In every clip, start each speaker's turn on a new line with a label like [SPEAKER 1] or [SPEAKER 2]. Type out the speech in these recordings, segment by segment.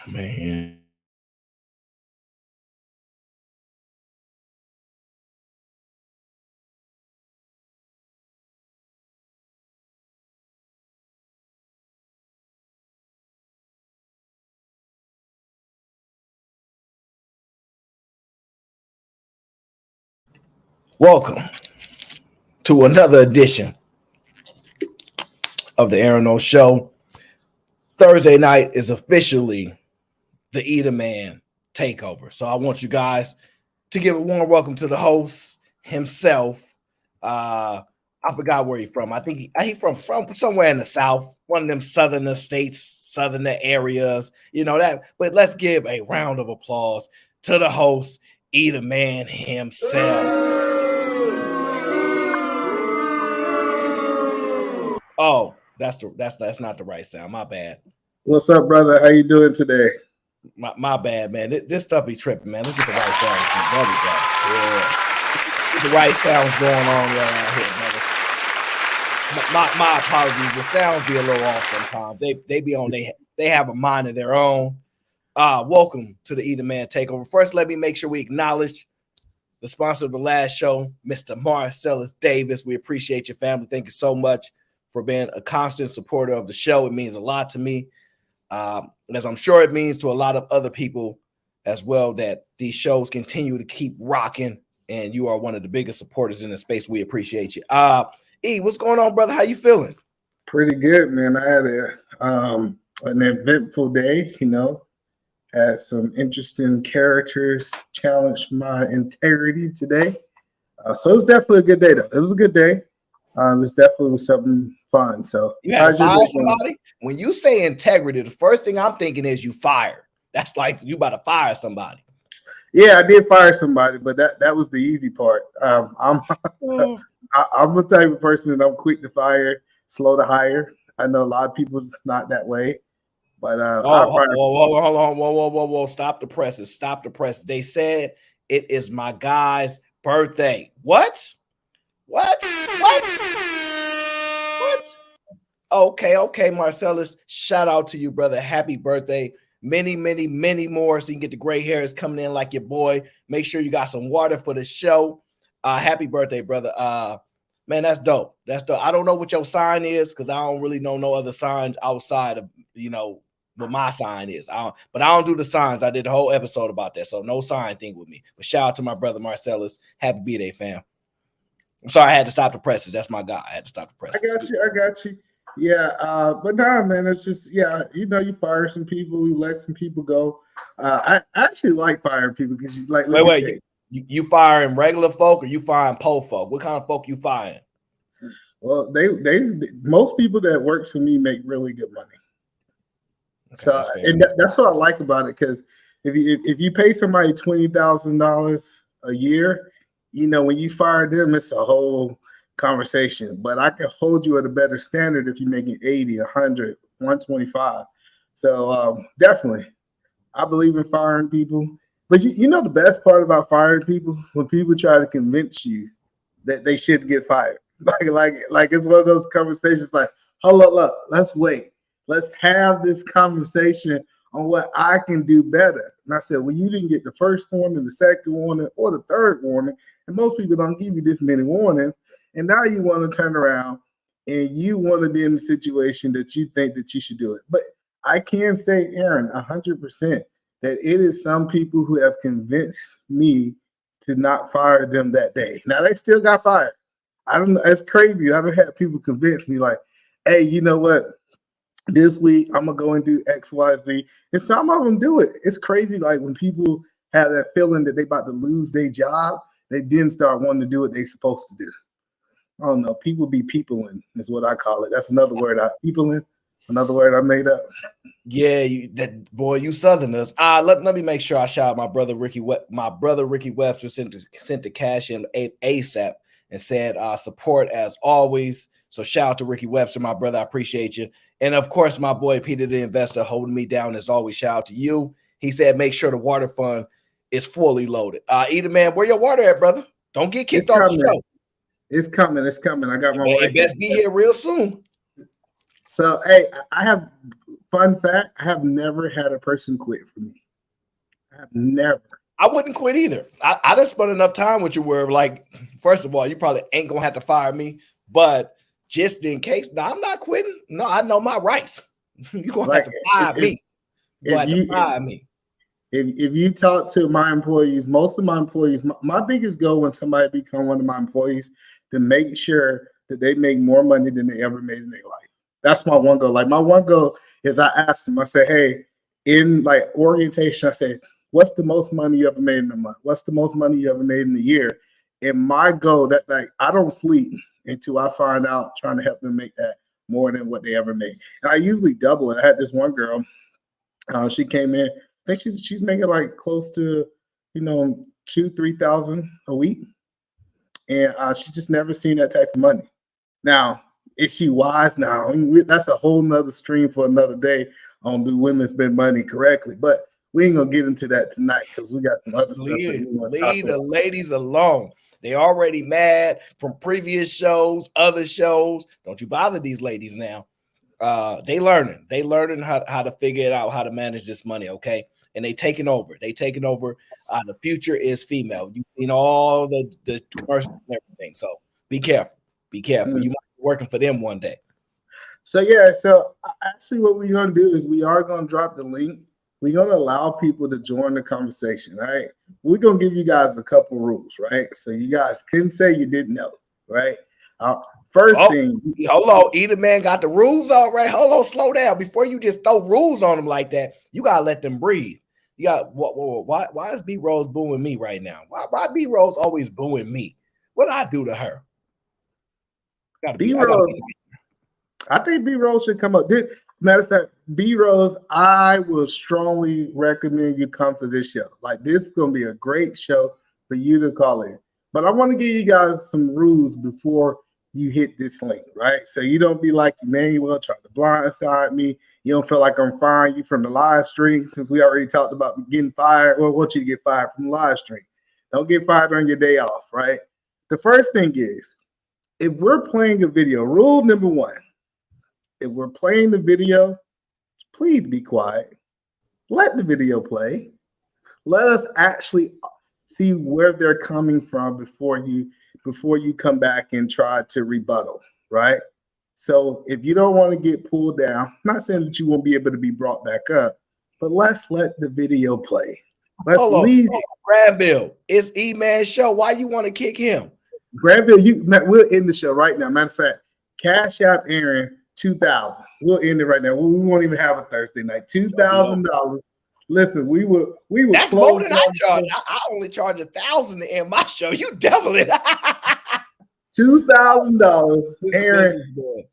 [SPEAKER 1] Man. Welcome to another edition of the Aaron O Show. Thursday night is officially the Eat a Man takeover. So I want you guys to give a warm welcome to the host himself. I forgot where he's from. I think he's from somewhere in the South, one of them southern states, southern areas, you know that. But let's give a round of applause to the host, Eat a Man himself. Oh, that's not the right sound. My bad.
[SPEAKER 2] What's up, brother? How you doing today?
[SPEAKER 1] My bad, man. This stuff be tripping, man. Let's get the right sounds. There we go. Yeah. Get the right sounds going on around here, brother. My apologies. The sounds be a little off sometimes. They be on they have a mind of their own. Welcome to the Eat a Man Takeover. First, let me make sure we acknowledge the sponsor of the last show, Mr. Marcellus Davis. We appreciate your family. Thank you so much for being a constant supporter of the show. It means a lot to me. As I'm sure it means to a lot of other people as well, that these shows continue to keep rocking, and you are one of the biggest supporters in the space. We appreciate you. E, what's going on, brother? How you feeling?
[SPEAKER 2] Pretty good, man. I had an eventful day, had some interesting characters challenge my integrity today. So it was definitely a good day, though. It was a good day. It definitely was something fun. So
[SPEAKER 1] you had to fire somebody? When you say integrity, the first thing I'm thinking is you fired. That's like you about to fire somebody.
[SPEAKER 2] Yeah, I did fire somebody, but that was the easy part. I'm the type of person that I'm quick to fire, slow to hire. I know a lot of people it's not that way, but
[SPEAKER 1] hold on, stop the presses. They said it is my guy's birthday. What? Okay, Marcellus. Shout out to you, brother. Happy birthday. Many more. So you can get the gray hairs coming in like your boy. Make sure you got some water for the show. Happy birthday, brother. Man, that's dope. I don't know what your sign is because I don't really know no other signs outside of what my sign is. But I don't do the signs. I did a whole episode about that, so no sign thing with me. But shout out to my brother Marcellus. Happy birthday, fam. I'm sorry I had to stop the presses. That's my guy. I had to stop the presses.
[SPEAKER 2] I got you. Yeah, but nah, man, it's just you fire some people, you let some people go. I actually like firing people because you like.
[SPEAKER 1] Wait, you firing regular folk or you firing pole folk? What kind of folk you firing?
[SPEAKER 2] Well, they most people that work for me make really good money. Okay, so that's what I like about it, because if you pay somebody $20,000 a year, when you fire them, it's a whole conversation. But I can hold you at a better standard if you're making 80, 100, 125. So definitely, I believe in firing people. But the best part about firing people, when people try to convince you that they should get fired. Like it's one of those conversations like, hold up, let's wait. Let's have this conversation on what I can do better. And I said, well, you didn't get the first warning, the second warning, or the third warning. And most people don't give you this many warnings. And now you want to turn around and you want to be in the situation that you think that you should do it. But I can say, Aaron, 100% that it is some people who have convinced me to not fire them that day. Now, they still got fired. I don't know. It's crazy. I've had people convince me like, hey, you know what? This week, I'm going to go and do X, Y, Z. And some of them do it. It's crazy. Like when people have that feeling that they about to lose their job, they then start wanting to do what they're supposed to do. I don't know. People be peopling is what I call it. That's another word. Peopling, another word I made up.
[SPEAKER 1] Yeah, you Southerners. Let me make sure I shout out my brother Ricky. My brother Ricky Webster sent the cash in ASAP and said support as always. So shout out to Ricky Webster, my brother. I appreciate you. And of course, my boy Peter the Investor holding me down as always. Shout out to you. He said make sure the water fund is fully loaded. Either man, where your water at, brother? Don't get kicked off the show.
[SPEAKER 2] It's coming. I got my
[SPEAKER 1] wife. It best be here real soon.
[SPEAKER 2] So, hey, I have fun fact. I have never had a person quit for me. I have never.
[SPEAKER 1] I wouldn't quit either. I done spent enough time with you where, like, first of all, you probably ain't gonna have to fire me, but just in case, no, I'm not quitting. No, I know my rights. You're gonna have to fire me. You're gonna have to fire me.
[SPEAKER 2] If you talk to my employees, most of my employees, my biggest goal when somebody become one of my employees, to make sure that they make more money than they ever made in their life. That's my one goal. Like, my one goal is, I asked them, I said, hey, in like orientation, I said, what's the most money you ever made in a month? What's the most money you ever made in a year? And my goal, that, like, I don't sleep until I find out, trying to help them make that more than what they ever made. And I usually double it. I had this one girl, she came in, I think she's making like close to, 2,000-3,000 a week. And she's just never seen that type of money. Now, is she wise? Now, that's a whole nother stream for another day on do women spend money correctly. But we ain't gonna get into that tonight because we got some other stuff.
[SPEAKER 1] Leave the ladies alone. They already mad from previous shows, other shows. Don't you bother these ladies now. They learning how to figure it out, how to manage this money, okay? And they taking over. The future is female. You've seen all the commercials and everything. So be careful. You might be working for them one day.
[SPEAKER 2] So actually what we're gonna do is we are gonna drop the link. We're gonna allow people to join the conversation, right? We're gonna give you guys a couple rules, right? So you guys can say you didn't know, right? First thing,
[SPEAKER 1] hold on, either man got the rules all right. Hold on, slow down. Before you just throw rules on them like that, you gotta let them breathe. You got why is B Rose booing me right now? Why B Rose always booing me? What did I do to her?
[SPEAKER 2] B Rose, I think B Rose should come up. Matter of fact, B Rose, I will strongly recommend you come to this show. Like, this is gonna be a great show for you to call in. But I want to give you guys some rules before you hit this link, right? So you don't be like Emmanuel trying to blindside me. You don't feel like I'm firing you from the live stream, since we already talked about getting fired. Well, I want you to get fired from the live stream. Don't get fired on your day off, right? The first thing is, if we're playing a video, rule number one, if we're playing the video, please be quiet. Let the video play. Let us actually see where they're coming from before you come back and try to rebuttal, right? So if you don't want to get pulled down, I'm not saying that you won't be able to be brought back up, but let's let the video play. Let's leave.
[SPEAKER 1] Granville, it's E-Man show. Why you want to kick him?
[SPEAKER 2] Granville, we'll end the show right now. Matter of fact, cash out Aaron 2,000. We'll end it right now. We won't even have a Thursday night. $2,000. Listen, we will.
[SPEAKER 1] That's more than I charge. I only charge 1,000 to end my show. You double it.
[SPEAKER 2] $2,000. Aaron,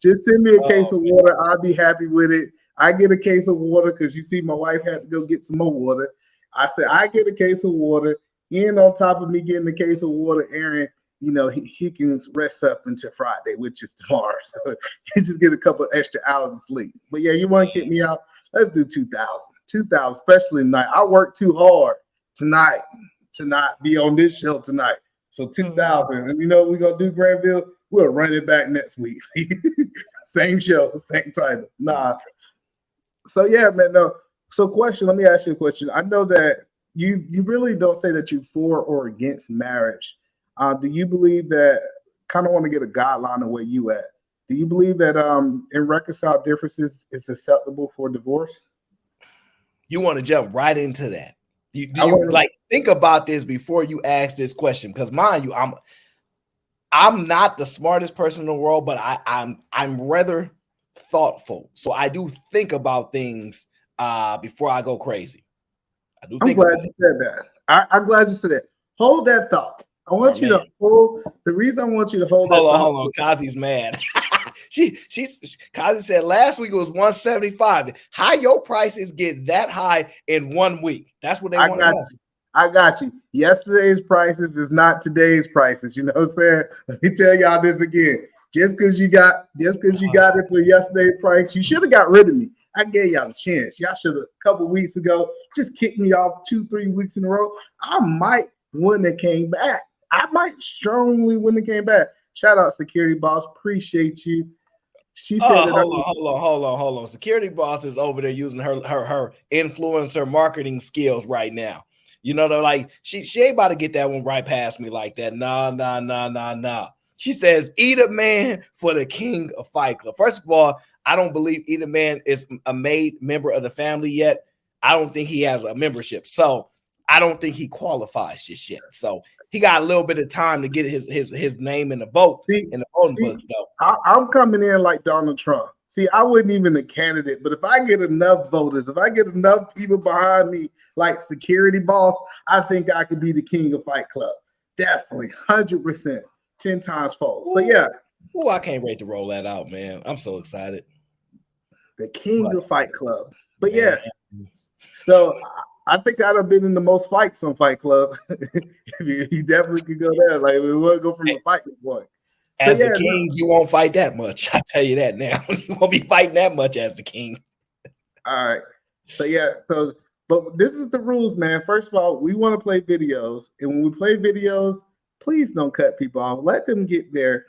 [SPEAKER 2] just send me a case of water. I'll be happy with it. I get a case of water because you see my wife had to go get some more water. I said I get a case of water. And on top of me getting a case of water, Aaron, he can rest up until Friday, which is tomorrow. So he just get a couple extra hours of sleep. But yeah, you want to kick me out? Let's do 2,000. 2,000, especially tonight. I worked too hard tonight to not be on this show tonight. So 2,000. And you know what we're going to do, Granville? We'll run it back next week. Same show, same title. Nah. So yeah, man, no. So let me ask you a question. I know that you really don't say that you're for or against marriage. Do you believe that, kind of want to get a guideline of where you at? Do you believe that irreconcilable differences is acceptable for divorce?
[SPEAKER 1] You want to jump right into that? Like think about this before you ask this question? Because mind you, I'm not the smartest person in the world, but I'm rather thoughtful. So I do think about things before I go crazy.
[SPEAKER 2] I'm glad you said that. I'm glad you said that. Hold that thought. I want you to hold. The reason I want you to hold that thought.
[SPEAKER 1] Hold on. Kazi's mad. Kazi said last week it was 175. How your prices get that high in 1 week? That's what they want to know.
[SPEAKER 2] I got you. Yesterday's prices is not today's prices. You know what I'm saying? Let me tell y'all this again. Just because you got it for yesterday's price, you should have got rid of me. I gave y'all a chance. Y'all should have a couple weeks ago just kicked me off 2-3 weeks in a row. I might wouldn't have came back. I might strongly wouldn't have came back. Shout out Security Boss. Appreciate you. She said that.
[SPEAKER 1] Hold on. Security boss is over there using her influencer marketing skills right now. You know, they're like, she ain't about to get that one right past me like that. Nah. She says, eat a man for the king of Fight Club. First of all, I don't believe either man is a made member of the family yet. I don't think he has a membership. So I don't think he qualifies just yet. So he got a little bit of time to get his name in the vote in the voting books, though.
[SPEAKER 2] I'm coming in like Donald Trump. See, I wasn't even a candidate, but if I get enough voters, if I get enough people behind me, like security boss, I think I could be the king of Fight Club. Definitely, 100%, 10 times fold. So yeah.
[SPEAKER 1] Oh, I can't wait to roll that out, man. I'm so excited.
[SPEAKER 2] The king of Fight Club. But yeah, so I think I'd have been in the most fights on Fight Club. You definitely could go there. Like we would go from the fight point.
[SPEAKER 1] As the king, you won't fight that much. I tell you that now. You won't be fighting that much as the king.
[SPEAKER 2] All right. So yeah. So, but this is the rules, man. First of all, we want to play videos, and when we play videos, please don't cut people off. Let them get their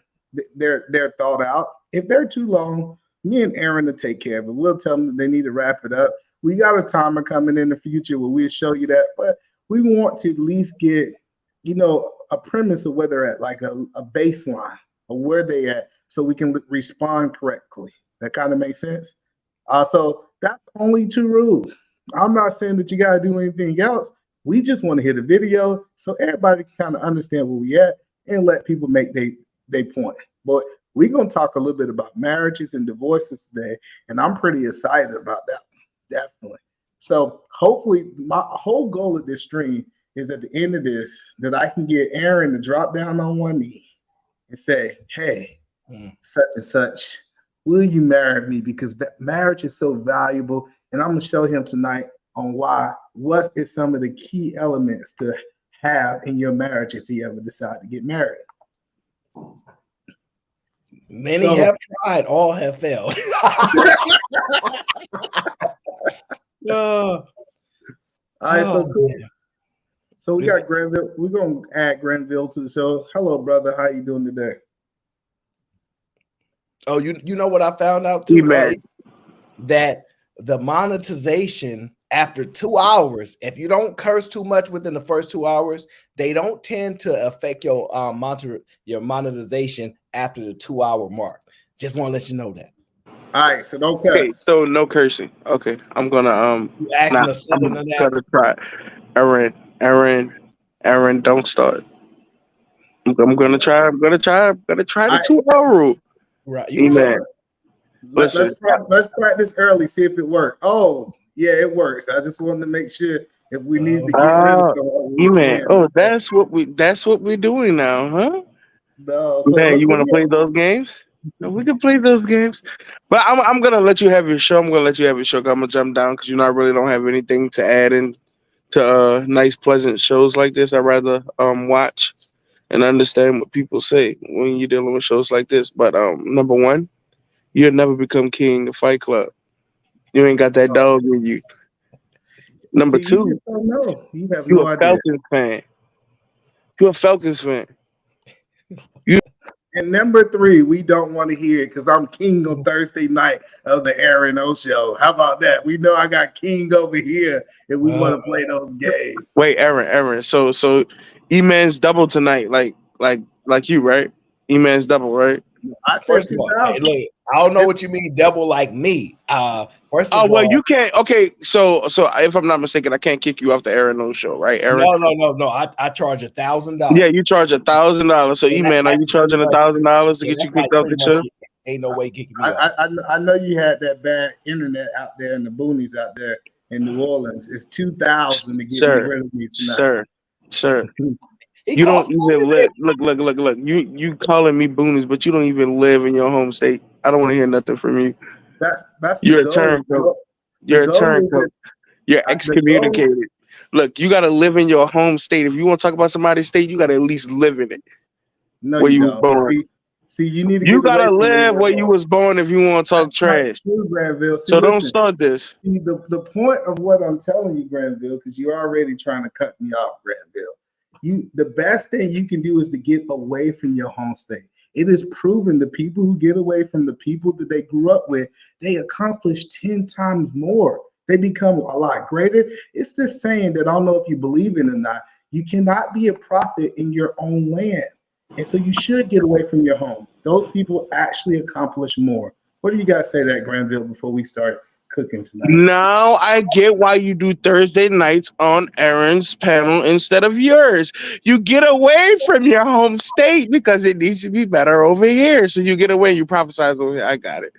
[SPEAKER 2] thought out. If they're too long, me and Aaron will take care of it. We'll tell them that they need to wrap it up. We got a timer coming in the future where we'll show you that, but we want to at least get, a premise of where they're at, like a baseline of where they at, so we can respond correctly. That kind of makes sense. So that's only 2 rules. I'm not saying that you got to do anything else. We just want to hit a video so everybody can kind of understand where we at and let people make their point. But we're going to talk a little bit about marriages and divorces today, and I'm pretty excited about that. Definitely. So hopefully my whole goal of this stream is at the end of this that I can get Aaron to drop down on one knee and say, hey, such and such, will you marry me? Because marriage is so valuable. And I'm going to show him tonight on what is some of the key elements to have in your marriage if you ever decide to get married.
[SPEAKER 1] Many have tried, all have failed.
[SPEAKER 2] All right, so cool. So we got Granville. We're gonna add Granville to the show. Hello, brother. How you doing today?
[SPEAKER 1] Oh, you know what I found out too, right? That the monetization after 2 hours, if you don't curse too much within the first 2 hours, they don't tend to affect your monetization after the 2 hour mark. Just want to let you know that.
[SPEAKER 2] All right, so don't curse.
[SPEAKER 3] Okay, so no cursing. Okay, I'm gonna try. Aaron, don't start. I'm gonna try the 2 hour rule.
[SPEAKER 1] Right.
[SPEAKER 2] Let's practice early, see if it works. Oh, yeah, it works. I just wanted to make sure if we need to get rid of
[SPEAKER 3] man. Oh, that's what we're doing now, huh?
[SPEAKER 2] No,
[SPEAKER 3] so man, you want to play those games? No, we can play those games, but I'm gonna let you have your show. I'm gonna jump down because I really don't have anything to add in to nice, pleasant shows like this. I'd rather watch and understand what people say when you're dealing with shows like this. But number one, you'll never become king of Fight Club. You ain't got that dog in you. Number two,
[SPEAKER 2] you have
[SPEAKER 3] you're
[SPEAKER 2] no
[SPEAKER 3] a
[SPEAKER 2] idea.
[SPEAKER 3] Falcons fan. You're a Falcons fan.
[SPEAKER 2] And number 3, we don't want to hear it because I'm king on Thursday night of the Aaron O Show. How about that? We know I got king over here, and we want to play those games.
[SPEAKER 3] Wait, Aaron. So E-Man's double tonight, like you, right? E-Man's double, right?
[SPEAKER 1] First of all, hey, look, I don't know what you mean double like me. First of all,
[SPEAKER 3] well, you can't. Okay, so if I'm not mistaken, I can't kick you off the Aaron O Show, right, Aaron?
[SPEAKER 1] No. I charge $1,000.
[SPEAKER 3] Yeah, you charge $1,000. So, E-Man, are you charging $1,000 to get you kicked off the show?
[SPEAKER 1] Ain't no way kicking me off.
[SPEAKER 2] I know you had that bad internet out there in the boonies out there in New Orleans. It's $2,000 to get rid of me tonight.
[SPEAKER 3] Sir. You don't even live. Look. You calling me boonies, but you don't even live in your home state. I don't want to hear nothing from you.
[SPEAKER 2] That's
[SPEAKER 3] you're a turncoat. You're a turncoat. You're excommunicated. Look, you got to live in your home state. If you want to talk about somebody's state, you got to at least live in it.
[SPEAKER 2] No,
[SPEAKER 3] where you
[SPEAKER 2] don't.
[SPEAKER 3] was born.
[SPEAKER 2] See, you need to.
[SPEAKER 3] You gotta live where you was born if you want to talk trash.
[SPEAKER 2] True, Granville.
[SPEAKER 3] So don't start this.
[SPEAKER 2] See, the point of what I'm telling you, Granville, because you're already trying to cut me off, Granville. The best thing you can do is to get away from your home state. it is proven the people who get away from the people that they grew up with, they accomplish 10 times more. They become a lot greater. It's this saying that I don't know if you believe in it or not. You cannot be a prophet in your own land. And so you should get away from your home. Those people actually accomplish more. What do you guys say to that, Granville, before we start cooking tonight?
[SPEAKER 3] Now I get why you do Thursday nights on Aaron's panel instead of yours. You get away from your home state because it needs to be better over here. So you get away, you prophesize over here. I got it.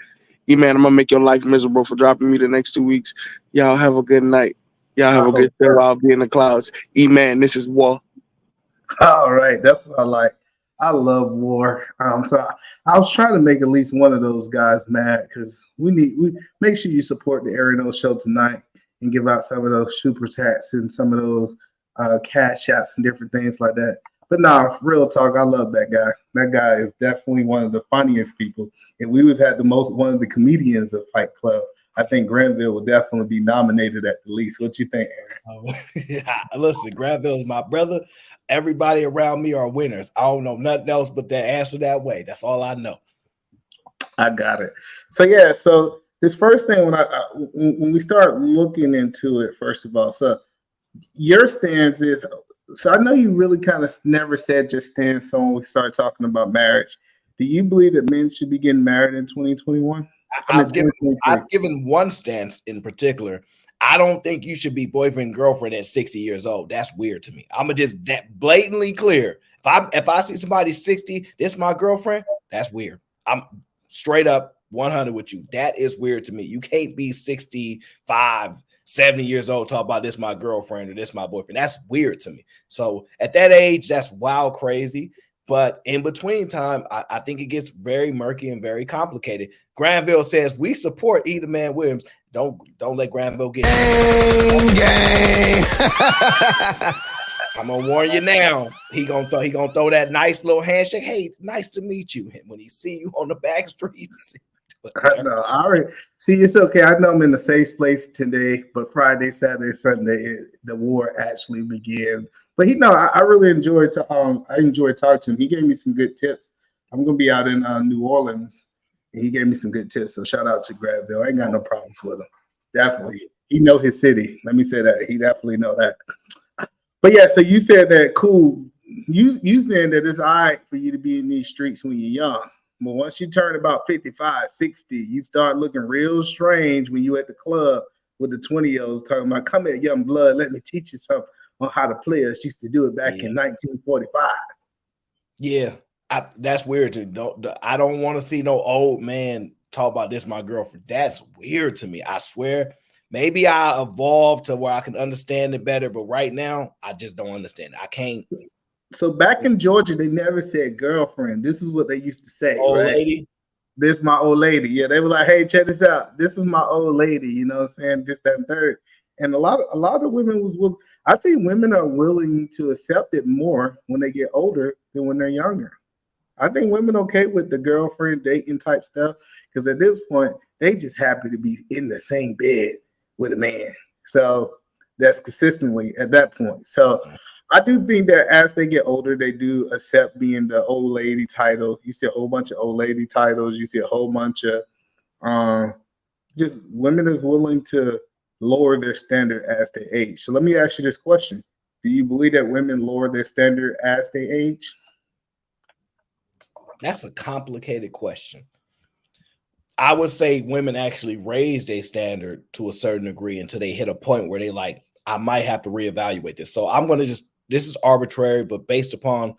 [SPEAKER 3] E-Man, I'm going to make your life miserable for dropping me the next 2 weeks. Y'all have a good night. Y'all have a good show. I'll be in the clouds. E-Man, this is War.
[SPEAKER 2] All right. That's what I like. I love war. So I was trying to make at least one of those guys mad because we make sure you support the Aaron Show tonight and give out some of those super chats and some of those cash apps and different things like that. But nah, real talk, I love that guy. That guy is definitely one of the funniest people. If we was at one of the comedians of Fight Club, I think Granville will definitely be nominated at the least. What you think, Aaron?
[SPEAKER 1] Yeah, listen, Granville is my brother. Everybody around me are winners. I don't know nothing else but that answer that way. That's all I know.
[SPEAKER 2] I got it. So yeah, so this first thing when we start looking into it, first of all, so your stance is, so I know you really kind of never said your stance. So when we start talking about marriage, do you believe that men should be getting married in 2021?
[SPEAKER 1] I've given one stance in particular. I don't think you should be boyfriend and girlfriend at 60 years old. That's weird to me. I'm gonna just that blatantly clear. If I see somebody 60, this my girlfriend, that's weird. I'm straight up 100 with you. That is weird to me. You can't be 65, 70 years old, talk about this my girlfriend or this my boyfriend. That's weird to me. So at that age, that's wild crazy. But in between time, I think it gets very murky and very complicated. Granville says we support Either Man Williams. Don't let Granville get gang. I'm gonna warn you now. He gonna throw that nice little handshake. Hey, nice to meet you. And when he see you on the back streets.
[SPEAKER 2] I know. I already see. It's okay. I know I'm in a safe place today, but Friday, Saturday, Sunday, the war actually began. But I really enjoyed. I enjoyed talking to him. He gave me some good tips. I'm gonna be out in New Orleans, and he gave me some good tips. So shout out to Granville. I ain't got no problems with him. Definitely, he know his city. Let me say that. He definitely know that. But yeah, so you said that cool. You saying that it's all right for you to be in these streets when you're young. But once you turn about 55, 60, you start looking real strange when you at the club with the 20-year-olds talking about, come here, young blood, let me teach you something on how to play. Us used to do it back in 1945.
[SPEAKER 1] Yeah, that's weird too. I don't want to see no old man talk about this my girlfriend. That's weird to me. I swear. Maybe I evolved to where I can understand it better, but right now I just don't understand it. I can't.
[SPEAKER 2] So back in Georgia, they never said girlfriend. This is what they used to say,
[SPEAKER 1] old
[SPEAKER 2] right?
[SPEAKER 1] Lady.
[SPEAKER 2] This is my old lady. Yeah, they were like, hey, check this out. This is my old lady. You know what I'm saying? This, that, and third. And a lot of women I think women are willing to accept it more when they get older than when they're younger. I think women okay with the girlfriend dating type stuff because at this point, they just happy to be in the same bed with a man. So that's consistently at that point. So I do think that as they get older, they do accept being the old lady title. You see a whole bunch of old lady titles. You see a whole bunch of just women is willing to lower their standard as they age. So let me ask you this question. Do you believe that women lower their standard as they age?
[SPEAKER 1] That's a complicated question. I would say women actually raise their standard to a certain degree until they hit a point where they like, I might have to reevaluate this. So I'm going to this is arbitrary, but based upon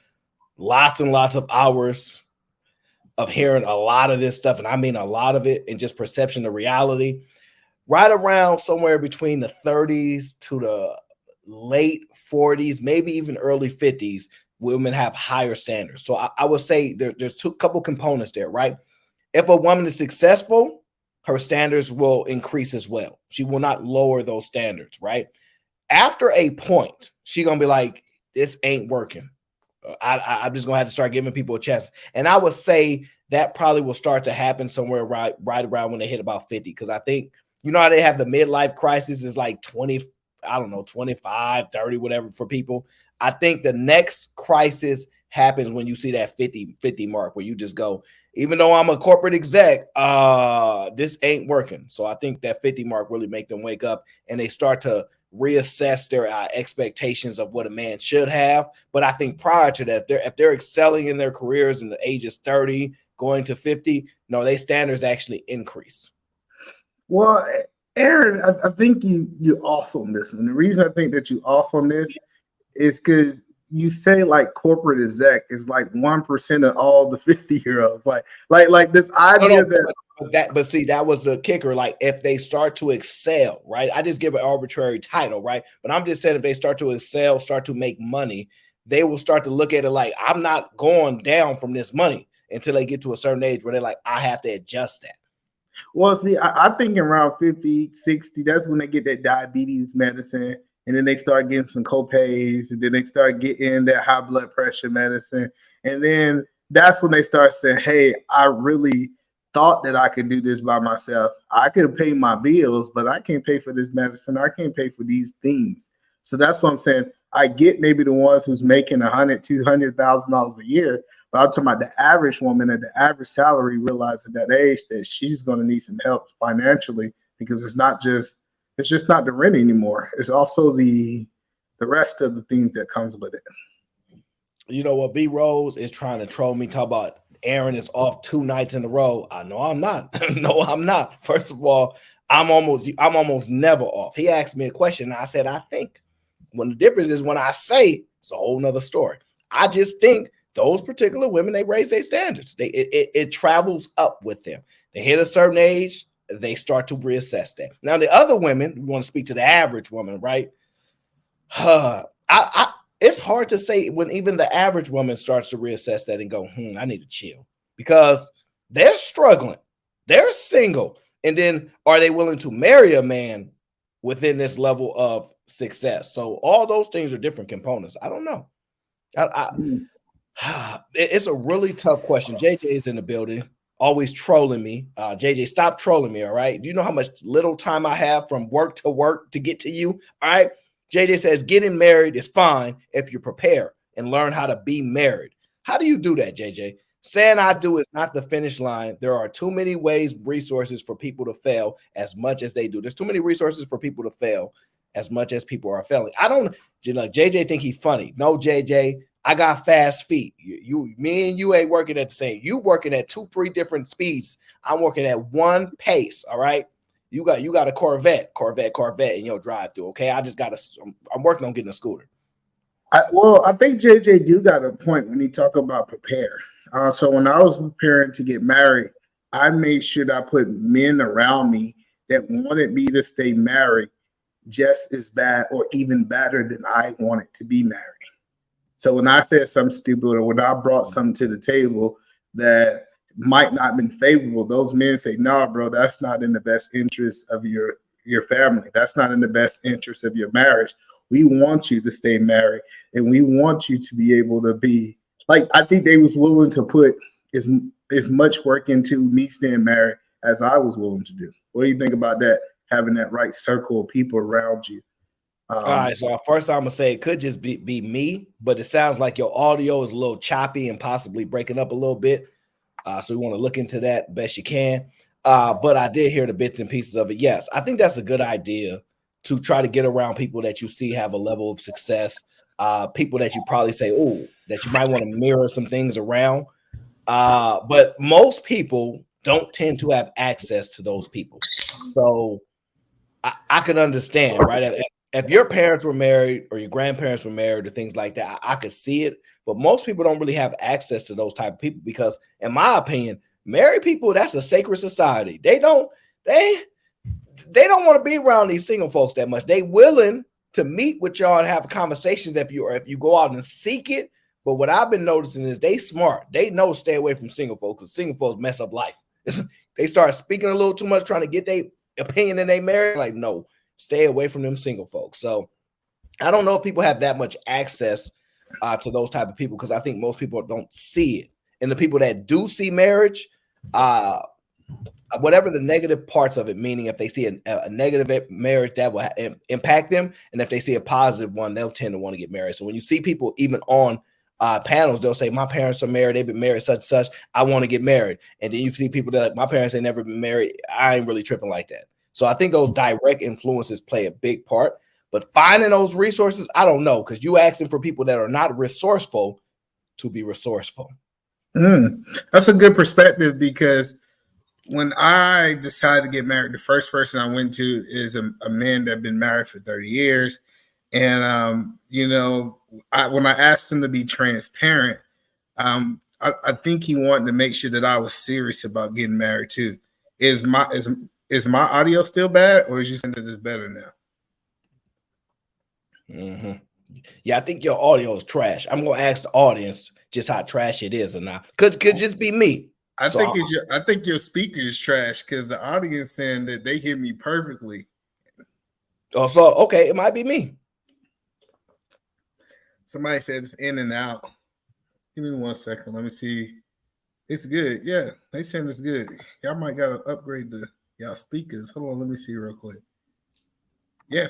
[SPEAKER 1] lots and lots of hours of hearing a lot of this stuff, and I mean a lot of it, and just perception of reality, right around somewhere between the 30s to the late 40s, maybe even early 50s, women have higher standards. So I would say there's couple components there, right? If a woman is successful, her standards will increase as well. She will not lower those standards, right? After a point, she's going to be like, this ain't working. I'm just going to have to start giving people a chance. And I would say that probably will start to happen somewhere right around when they hit about 50. Because I think, you know how they have the midlife crisis is like 20, I don't know, 25, 30, whatever for people. I think the next crisis happens when you see that 50 mark where you just go, even though I'm a corporate exec, this ain't working. So I think that 50 mark really make them wake up and they start to reassess their expectations of what a man should have. But I think prior to that, if they're excelling in their careers in the ages 30 going to 50, no, their standards actually increase.
[SPEAKER 2] Well, Aaron, I think you off on this one. The reason I think that you off on this is because you say like corporate exec is like 1% of all the 50-year-olds. Like this idea
[SPEAKER 1] but see, that was the kicker. Like if they start to excel, right? I just give an arbitrary title, right? But I'm just saying if they start to excel, start to make money, they will start to look at it like I'm not going down from this money until they get to a certain age where they're like, I have to adjust that.
[SPEAKER 2] Well, see, I think around 50, 60, that's when they get that diabetes medicine. And then they start getting some copays, and then they start getting that high blood pressure medicine. And then that's when they start saying, hey, I really thought that I could do this by myself. I could pay my bills, but I can't pay for this medicine. I can't pay for these things. So that's what I'm saying. I get maybe the ones who's making $100,000, $200,000 a year, but I'm talking about the average woman at the average salary realizes at that age that she's going to need some help financially, because it's just not the rent anymore. It's also the rest of the things that comes with it.
[SPEAKER 1] You know what? B Rose is trying to troll me. Talk about Aaron is off 2 nights in a row. I know I'm not. No, I'm not. First of all, I'm almost never off. He asked me a question, and I said, I think. When the difference is when I say, it's a whole nother story. I just think those particular women, they raise their standards. It travels up with them. They hit a certain age, they start to reassess that. Now, the other women, we want to speak to the average woman, right? It's hard to say when even the average woman starts to reassess that and go, I need to chill, because they're struggling. They're single. And then are they willing to marry a man within this level of success? So all those things are different components. I don't know. It's a really tough question. JJ is in the building, always trolling me. JJ, stop trolling me, all right? Do you know how much little time I have from work to get to you? All right. JJ says getting married is fine if you prepare and learn how to be married. How do you do that, JJ? Saying I do is not the finish line. There are too many resources for people to fail as much as they do. There's too many resources for people to fail as much as people are failing. I don't, like JJ think he's funny. No, JJ, I got fast feet. Me and you ain't working at the same. You working at 2-3 different speeds. I'm working at one pace. All right. You got a Corvette in your drive through. Okay. I'm working on getting a scooter.
[SPEAKER 2] I think JJ do got a point when he talk about prepare. So when I was preparing to get married, I made sure that I put men around me that wanted me to stay married just as bad or even better than I wanted to be married. So when I said something stupid or when I brought something to the table that might not have been favorable, those men say, "No, bro, that's not in the best interest of your family. That's not in the best interest of your marriage. We want you to stay married, and we want you to be able to be like." I think they was willing to put as much work into me staying married as I was willing to do. What do you think about that? Having that right circle of people around you.
[SPEAKER 1] All right, so first I'm gonna say it could just be me, but it sounds like your audio is a little choppy and possibly breaking up a little bit. So we want to look into that best you can. But I did hear the bits and pieces of it. Yes, I think that's a good idea to try to get around people that you see have a level of success, people that you probably say, oh, that you might want to mirror some things around. But most people don't tend to have access to those people. So I can understand, right? If your parents were married or your grandparents were married or things like that, I could see it. But most people don't really have access to those type of people because, in my opinion, married people, that's a sacred society. They don't want to be around these single folks that much. They willing to meet with y'all and have conversations if you go out and seek it. But what I've been noticing is they smart. They know stay away from single folks because single folks mess up life. They start speaking a little too much, trying to get their opinion and they marry. Like, no, stay away from them single folks. So I don't know if people have that much access to those type of people because I think most people don't see it. And the people that do see marriage, whatever the negative parts of it, meaning if they see a negative marriage, that will impact them. And if they see a positive one, they'll tend to want to get married. So when you see people even on panels, they'll say, my parents are married, they've been married such and such, I want to get married. And then you see people that like, my parents ain't never been married, I ain't really tripping like that. So I think those direct influences play a big part. But finding those resources, I don't know, because you asking for people that are not resourceful to be resourceful.
[SPEAKER 2] That's a good perspective, because when I decided to get married, the first person I went to is a man that had been married for 30 years. And, when I asked him to be transparent, I think he wanted to make sure that I was serious about getting married too. Is my audio still bad, or is you saying that it's better now?
[SPEAKER 1] Yeah, I think your audio is trash. I'm gonna ask the audience just how trash it is or not. Could just be me.
[SPEAKER 2] I think your speaker is trash, because the audience saying that they hear me perfectly.
[SPEAKER 1] Oh, so okay, it might be me.
[SPEAKER 2] Somebody said it's in and out. Give me 1 second. Let me see. It's good. Yeah, they saying it's good. Y'all might gotta upgrade y'all speakers. Hold on, let me see real quick. Yeah,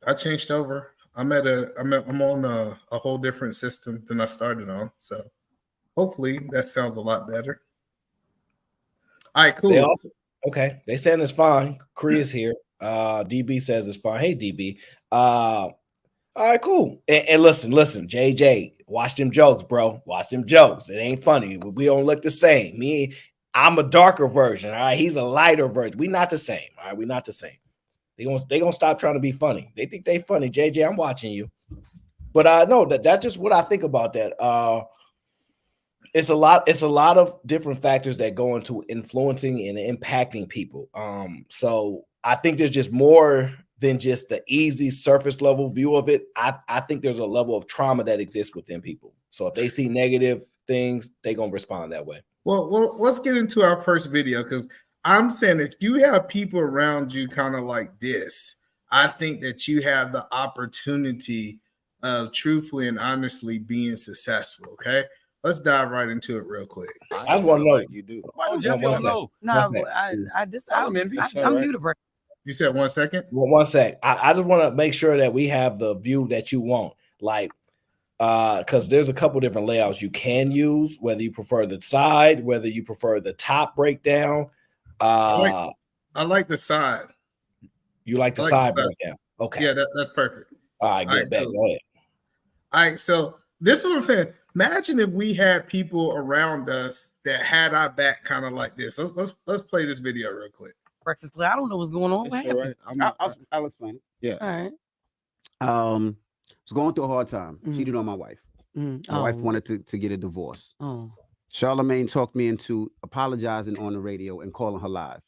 [SPEAKER 2] I changed over. I'm on a whole different system than I started on. So hopefully that sounds a lot better. All right, cool.
[SPEAKER 1] Okay, they saying it's fine. Cree is here. DB says it's fine. Hey, DB. All right, cool. And listen, JJ, watch them jokes, bro. Watch them jokes. It ain't funny. We don't look the same. I'm a darker version. All right, he's a lighter version. We not the same. All right, we not the same. They gonna stop trying to be funny. They think they funny. JJ, I'm watching you. But I know that's just what I think about that. It's a lot of different factors that go into influencing and impacting people. So I think there's just more than just the easy surface level view of it. I think there's a level of trauma that exists within people. So if they see negative things, they're gonna respond that way.
[SPEAKER 2] Well, let's get into our first video, because I'm saying if you have people around you kind of like this, I think that you have the opportunity of truthfully and honestly being successful. Okay, let's dive right into it real quick.
[SPEAKER 1] I just want to know
[SPEAKER 4] like you do. Why don't you know?
[SPEAKER 5] No, I'm new to break.
[SPEAKER 2] You said 1 second?
[SPEAKER 1] Well, 1 sec. I just want to make sure that we have the view that you want. Like, because there's a couple different layouts you can use, whether you prefer the side, whether you prefer the top breakdown.
[SPEAKER 2] I like the side.
[SPEAKER 1] You like the side breakdown? Okay.
[SPEAKER 2] Yeah, that's perfect.
[SPEAKER 1] All right, good. Cool. Go ahead.
[SPEAKER 2] All right, so this is what I'm saying. Imagine if we had people around us that had our back kind of like this. Let's play this video real quick.
[SPEAKER 5] Breakfast. I don't know what's going on.
[SPEAKER 4] It's all right. I'll explain it. Yeah.
[SPEAKER 5] All right.
[SPEAKER 4] Was going through a hard time. Cheated on my wife. My wife wanted to get a divorce. Charlemagne talked me into apologizing on the radio and calling her live.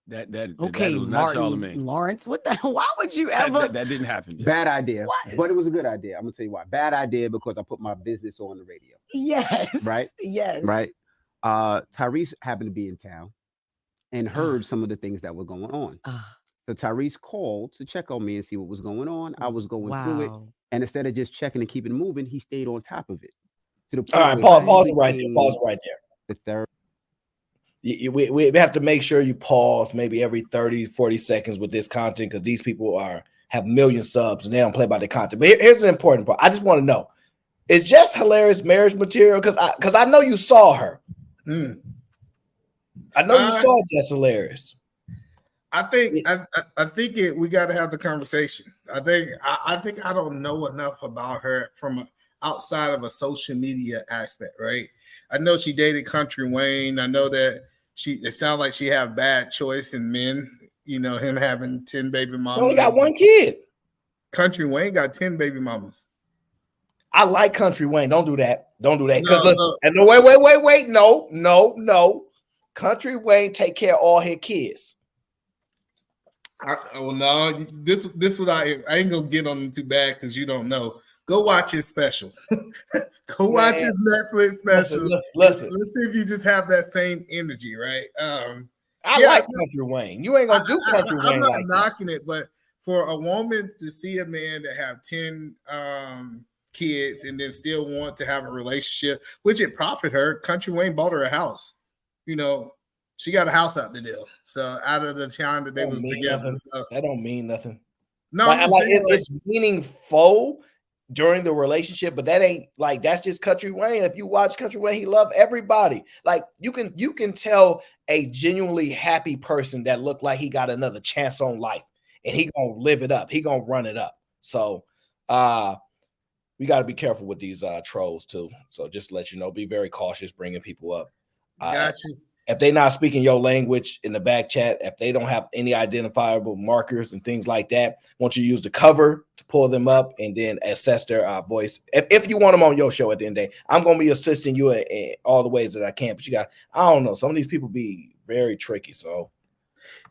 [SPEAKER 5] That was not Charlemagne. Lawrence, what the hell? Why would you ever?
[SPEAKER 4] That didn't happen. Bad idea. What? But it was a good idea. I'm gonna tell you why. Bad idea because I put my business on the radio.
[SPEAKER 5] Yes.
[SPEAKER 4] Right?
[SPEAKER 5] Yes.
[SPEAKER 4] Right. Tyrese happened to be in town and heard some of the things that were going on. So Tyrese called to check on me and see what was going on. I was going through it. And instead of just checking and keeping moving, he stayed on top of it. To the point.
[SPEAKER 1] All right, pause right there. Pause right there.
[SPEAKER 4] The third.
[SPEAKER 1] We have to make sure you pause maybe every 30, 40 seconds with this content, because these people have million subs and they don't play by the content. But here's an important part. I just want to know, is Jess hilarious marriage material? Because I know you saw her. I know you saw Jess hilarious.
[SPEAKER 2] I think we got to have the conversation. I think I don't know enough about her from outside of a social media aspect, right? I know she dated Country Wayne. I know that it sounds like she have bad choice in men. You know, him having 10 baby mamas.
[SPEAKER 1] He only got one kid.
[SPEAKER 2] Country Wayne got 10 baby mamas.
[SPEAKER 1] I like Country Wayne. Don't do that. Don't do that. Because listen, and wait. No. Country Wayne take care of all his kids.
[SPEAKER 2] This what I ain't gonna get on him too bad because you don't know. Go watch his special. Go watch his Netflix special.
[SPEAKER 1] Listen.
[SPEAKER 2] Let's see if you just have that same energy, right?
[SPEAKER 1] I like Country Wayne. You ain't gonna do Country Wayne.
[SPEAKER 2] I'm not
[SPEAKER 1] like
[SPEAKER 2] knocking it, but for a woman to see a man that have 10 kids and then still want to have a relationship, which it profited her. Country Wayne bought her a house. You know, she got a house out the deal. So out of the time that they was together,
[SPEAKER 1] that don't mean nothing.
[SPEAKER 2] No,
[SPEAKER 1] it's meaningful. during the relationship, but that ain't like, that's just Country Wayne. If you watch Country Wayne, he loved everybody. Like you can tell a genuinely happy person that looked like he got another chance on life, and he gonna live it up. He gonna run it up. So we got to be careful with these trolls too. So just to let you know, be very cautious bringing people up.
[SPEAKER 2] Got you.
[SPEAKER 1] If they're not speaking your language in the back chat, if they don't have any identifiable markers and things like that, I want you to use the cover to pull them up and then assess their voice. If you want them on your show at the end of the day, I'm going to be assisting you in all the ways that I can. But you got, I don't know, some of these people be very tricky. So,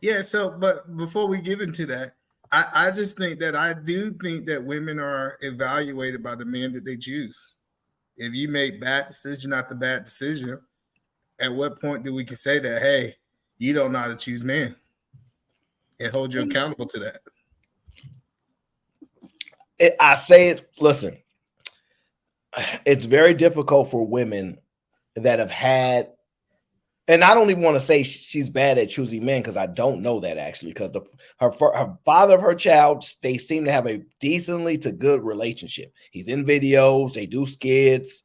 [SPEAKER 2] yeah. So, but before we get into that, I just think that I do think that women are evaluated by the men that they choose. If you make bad decision after bad decision, at what point do we can say that, hey, you don't know how to choose men, and hold you accountable to that?
[SPEAKER 1] I say it, listen, it's very difficult for women that have had, and I don't even want to say she's bad at choosing men, because I don't know that actually, because her father of her child, they seem to have a decently to good relationship. He's in videos, they do skits.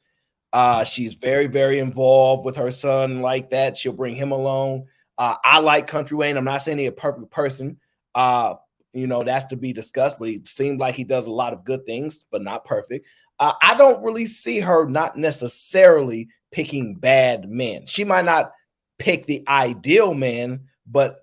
[SPEAKER 1] She's very, very involved with her son like that. She'll bring him along. I like Country Wayne. I'm not saying he's a perfect person. That's to be discussed, but he seemed like he does a lot of good things, but not perfect. I don't really see her not necessarily picking bad men. She might not pick the ideal man, but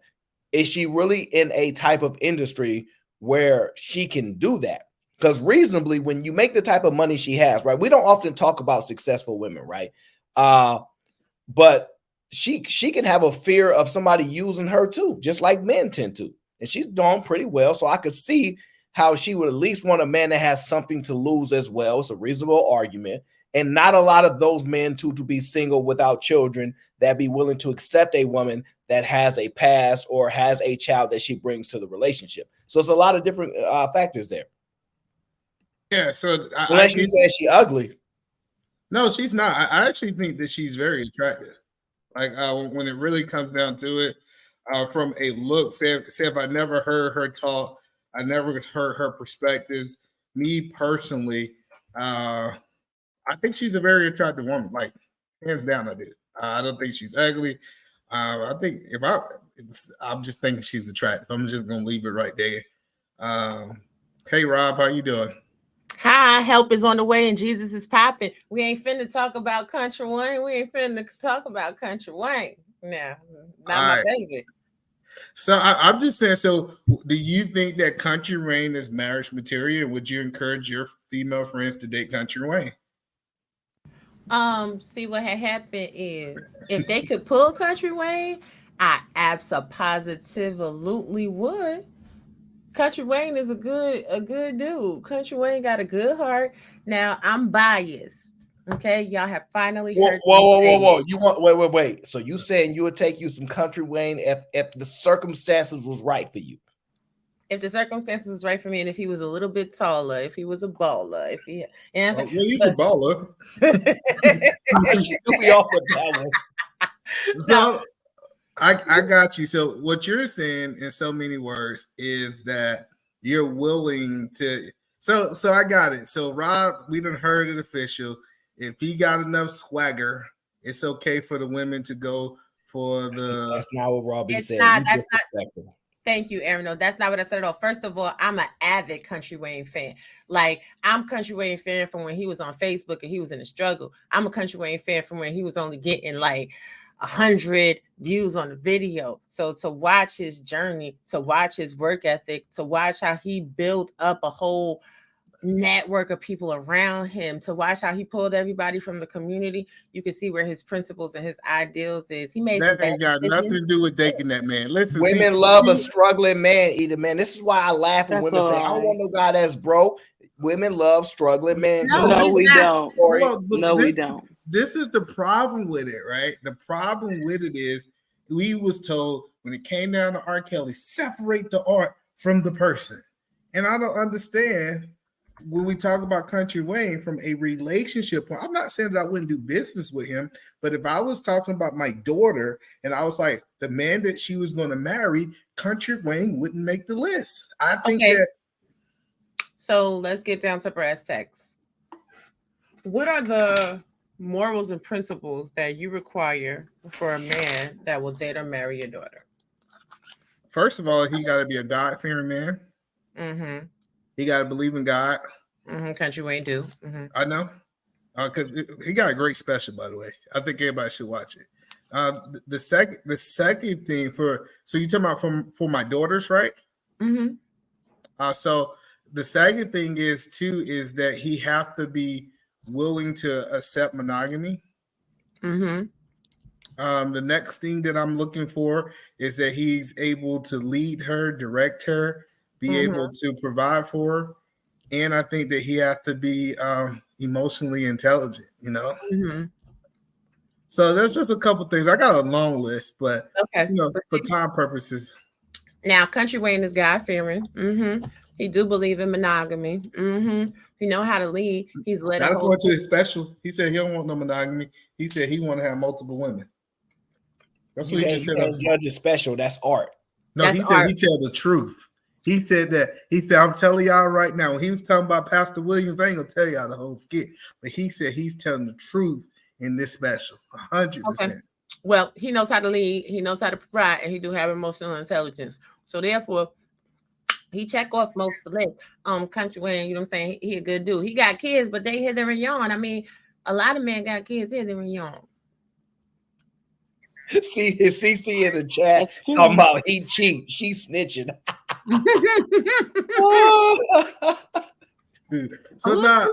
[SPEAKER 1] is she really in a type of industry where she can do that? Because reasonably, when you make the type of money she has, right? We don't often talk about successful women, right? But she can have a fear of somebody using her too, just like men tend to. And she's doing pretty well. So I could see how she would at least want a man that has something to lose as well. It's a reasonable argument. And not a lot of those men to be single without children that be willing to accept a woman that has a past or has a child that she brings to the relationship. So it's a lot of different factors there.
[SPEAKER 2] Yeah, so
[SPEAKER 1] unless you say she ugly.
[SPEAKER 2] No, she's not. I actually think that she's very attractive. Like when it really comes down to it, from a look, say if I never heard her talk, I never heard her perspectives. Me personally, I think she's a very attractive woman. Like hands down, I do. I don't think she's ugly. I think I'm just thinking she's attractive. I'm just gonna leave it right there. Hey Rob, how you doing?
[SPEAKER 6] Hi, help is on the way and Jesus is popping. We ain't finna talk about Country Wayne. We ain't finna talk about Country Wayne. No, not my baby.
[SPEAKER 2] So I'm just saying, so do you think that Country Wayne is marriage material? Would you encourage your female friends to date Country Wayne?
[SPEAKER 6] See what had happened is if they could pull Country Wayne, I absolutely would. Country Wayne is a good dude. Country Wayne got a good heart. Now I'm biased. Okay, y'all have finally heard.
[SPEAKER 1] Whoa! You want wait? So you saying you would take you some Country Wayne if the circumstances was right for you?
[SPEAKER 6] If the circumstances was right for me, and if he was a little bit taller, if he was a baller, if he
[SPEAKER 2] he's a baller.
[SPEAKER 1] We off with that one.
[SPEAKER 2] So I got you. So what you're saying in so many words is that you're willing to. So I got it. So Rob, we done heard it official. If he got enough swagger, it's okay for the women to go for the.
[SPEAKER 1] That's not what Robbie said.
[SPEAKER 6] That's not. Thank you, Aaron. No, that's not what I said at all. First of all, I'm an avid Country Wayne fan. Like, I'm Country Wayne fan from when he was on Facebook and he was in a struggle. I'm a Country Wayne fan from when he was only getting like 100 views on the video. So to watch his journey, to watch his work ethic, to watch how he built up a whole network of people around him, to watch how he pulled everybody from the community, you can see where his principles and his ideals is. He made
[SPEAKER 2] that ain't got nothing to do with dating that man. Listen,
[SPEAKER 1] women love a struggling man, either man. This is why I laugh when women say, "I don't want no guy that's broke." Women love struggling men.
[SPEAKER 7] No, we don't. No, we don't.
[SPEAKER 2] This is the problem with it, right? The problem with it is we was told when it came down to R. Kelly, separate the art from the person, and I don't understand. When we talk about Country Wayne from a relationship point, I'm not saying that I wouldn't do business with him, but if I was talking about my daughter and I was like the man that she was going to marry, Country Wayne wouldn't make the list. I think that.
[SPEAKER 6] So let's get down to brass tacks. What are the morals and principles that you require for a man that will date or marry your daughter?
[SPEAKER 2] First of all, he got to be a God-fearing man.
[SPEAKER 6] Mm-hmm.
[SPEAKER 2] He got to believe in God.
[SPEAKER 6] Mm-hmm. Country Wayne do. Mm-hmm.
[SPEAKER 2] I know. Because he got a great special, by the way. I think everybody should watch it. The second thing so you talking about for my daughters, right?
[SPEAKER 6] Mm-hmm.
[SPEAKER 2] So the second thing is that he have to be willing to accept monogamy.
[SPEAKER 6] Mm-hmm.
[SPEAKER 2] The next thing that I'm looking for is that he's able to lead her, direct her, be able to provide for her. And I think that he has to be emotionally intelligent, you know?
[SPEAKER 6] Mm-hmm.
[SPEAKER 2] So there's just a couple things. I got a long list, but
[SPEAKER 6] okay,
[SPEAKER 2] for time purposes.
[SPEAKER 6] Now, Country Wayne is God-fearing. Mm-hmm. He do believe in monogamy. Mm-hmm. He know how to lead. He's led
[SPEAKER 2] Not according to his special. He said he don't want no monogamy. He said he want to have multiple women. That's what he just said.
[SPEAKER 1] Judge is special. That's art.
[SPEAKER 2] No, he said he tell the truth. He said that. He said, I'm telling y'all right now, when he was talking about Pastor Williams, I ain't gonna tell y'all the whole skit, but he said he's telling the truth in this special, 100%.
[SPEAKER 6] Okay. Well, he knows how to lead, he knows how to provide, and he do have emotional intelligence. So therefore, he check off most of the list. Country Wayne, you know what I'm saying? He a good dude. He got kids, but they hither and yon. I mean, a lot of men got kids hither and yon.
[SPEAKER 1] See his CC in the chat talking about he cheat, she snitching.
[SPEAKER 2] So now,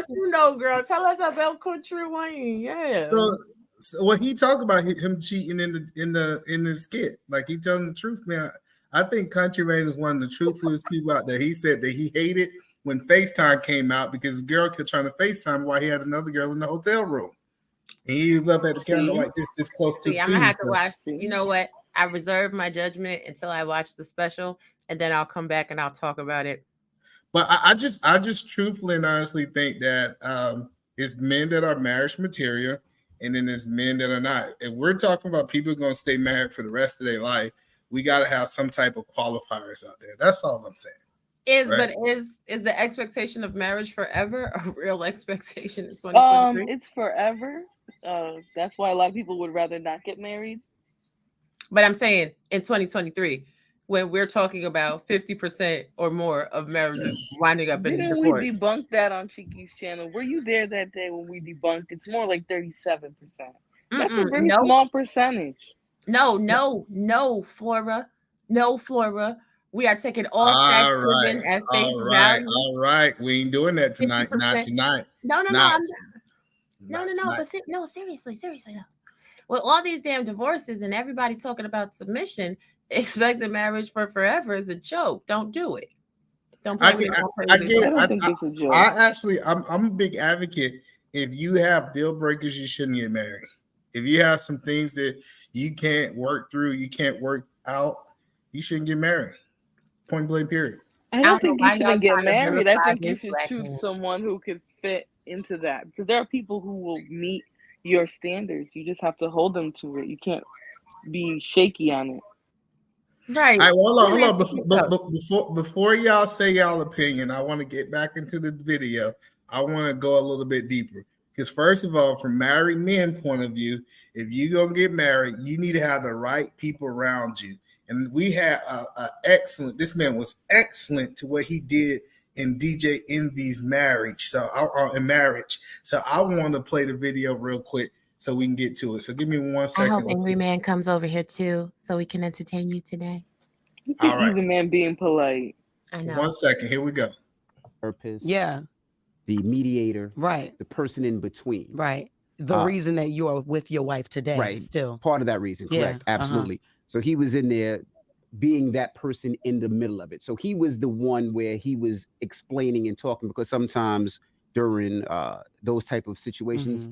[SPEAKER 6] you know, girl, tell us about Country Wayne. Yeah.
[SPEAKER 2] So when he talked about him cheating in the skit, like he telling the truth, man. I think Country Wayne is one of the truthfulest people out there. He said that he hated when FaceTime came out because his girl kept trying to FaceTime while he had another girl in the hotel room. And he was up at the camera like this close to.
[SPEAKER 6] I'm gonna have to watch. You know what? I reserve my judgment until I watch the special, and then I'll come back and I'll talk about it.
[SPEAKER 2] But I just truthfully and honestly think that it's men that are marriage material, and then there's men that are not. If we're talking about people going to stay married for the rest of their life, we got to have some type of qualifiers out there. That's all I'm saying.
[SPEAKER 6] But is the expectation of marriage forever a real expectation in 2023?
[SPEAKER 7] It's forever. That's why a lot of people would rather not get married.
[SPEAKER 6] But I'm saying in 2023, when we're talking about 50% or more of marriages winding up in
[SPEAKER 7] Didn't we debunk that on Chiqui's channel? Were you there that day when we debunked? It's more like 37%. That's a very small percentage.
[SPEAKER 6] No, Flora. No, Flora. We are taking all facts given at face value.
[SPEAKER 2] All right. We ain't doing that tonight. 50%. Not tonight.
[SPEAKER 6] No. But seriously. With all these damn divorces and everybody talking about submission, expecting marriage for forever is a joke. Don't do it. Don't play with it.
[SPEAKER 7] I don't think it's a joke.
[SPEAKER 2] I'm a big advocate. If you have deal breakers, you shouldn't get married. If you have some things that you can't work through, you can't work out, you shouldn't get married. Point blank, period.
[SPEAKER 7] I don't think you shouldn't get married. I think you should choose someone who could fit into that, because there are people who will meet your standards. You just have to hold them to it. You can't be shaky on it.
[SPEAKER 6] Right.
[SPEAKER 2] All right, hold on. Before y'all say y'all opinion, I want to get back into the video. I want to go a little bit deeper. Because first of all, from married men point of view, if you're going to get married, you need to have the right people around you. And we had this man was excellent to what he did in DJ Envy's marriage. So I want to play the video real quick so we can get to it. So give me 1 second.
[SPEAKER 6] I hope Angry Man comes over here too, so we can entertain you today.
[SPEAKER 7] All right. Angry Man being polite.
[SPEAKER 6] I know.
[SPEAKER 2] 1 second. Here we go.
[SPEAKER 4] Purpose.
[SPEAKER 5] Yeah.
[SPEAKER 4] The mediator.
[SPEAKER 5] Right.
[SPEAKER 4] The person in between.
[SPEAKER 5] Right. The reason that you are with your wife today.
[SPEAKER 4] Right.
[SPEAKER 5] Still.
[SPEAKER 4] Part of that reason. Correct. Yeah. Absolutely. So he was in there being that person in the middle of it. So he was the one where he was explaining and talking, because sometimes during those type of situations.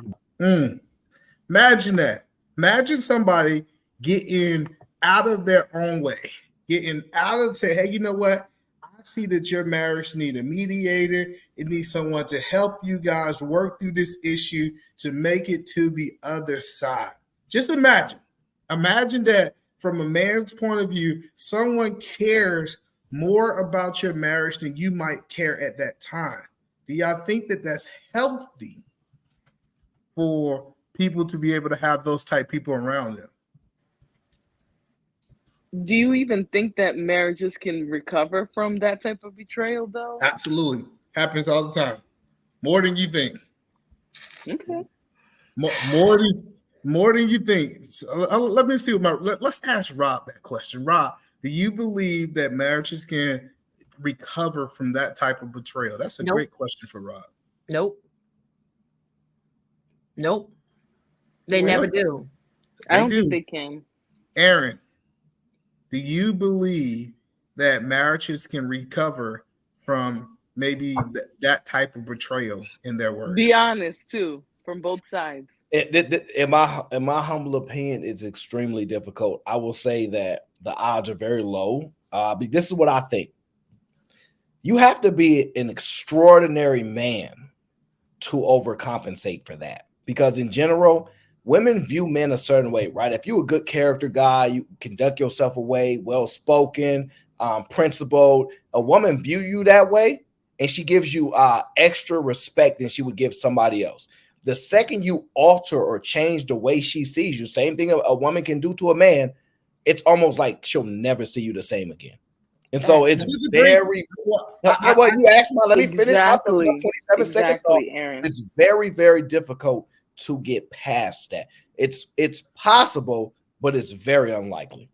[SPEAKER 2] Imagine that. Imagine somebody getting out of their own way, getting out of say, hey, you know what? I see that your marriage needs a mediator. It needs someone to help you guys work through this issue to make it to the other side. Just imagine that from a man's point of view, someone cares more about your marriage than you might care at that time. Do y'all think that that's healthy for people to be able to have those type people around them?
[SPEAKER 7] Do you even think that marriages can recover from that type of betrayal, though?
[SPEAKER 2] Absolutely. Happens all the time. More than you think.
[SPEAKER 7] Okay.
[SPEAKER 2] More than you think. So, let me see let's ask Rob that question. Rob, do you believe that marriages can recover from that type of betrayal? That's a great question for Rob.
[SPEAKER 6] Nope. They never do.
[SPEAKER 7] I don't think they can.
[SPEAKER 2] Aaron, do you believe that marriages can recover from maybe that type of betrayal in their words?
[SPEAKER 7] Be honest too, from both sides.
[SPEAKER 1] In my humble opinion, it's extremely difficult. I will say that the odds are very low. This is what I think. You have to be an extraordinary man to overcompensate for that, because in general, women view men a certain way, right? If you're a good character guy, you conduct yourself well-spoken, principled, a woman view you that way, and she gives you extra respect than she would give somebody else. The second you alter or change the way she sees you, same thing a woman can do to a man, it's almost like she'll never see you the same again. And so it's very you asked me, let me finish my 27 seconds.
[SPEAKER 7] Aaron.
[SPEAKER 1] It's very, very difficult to get past that. It's possible, but it's very unlikely.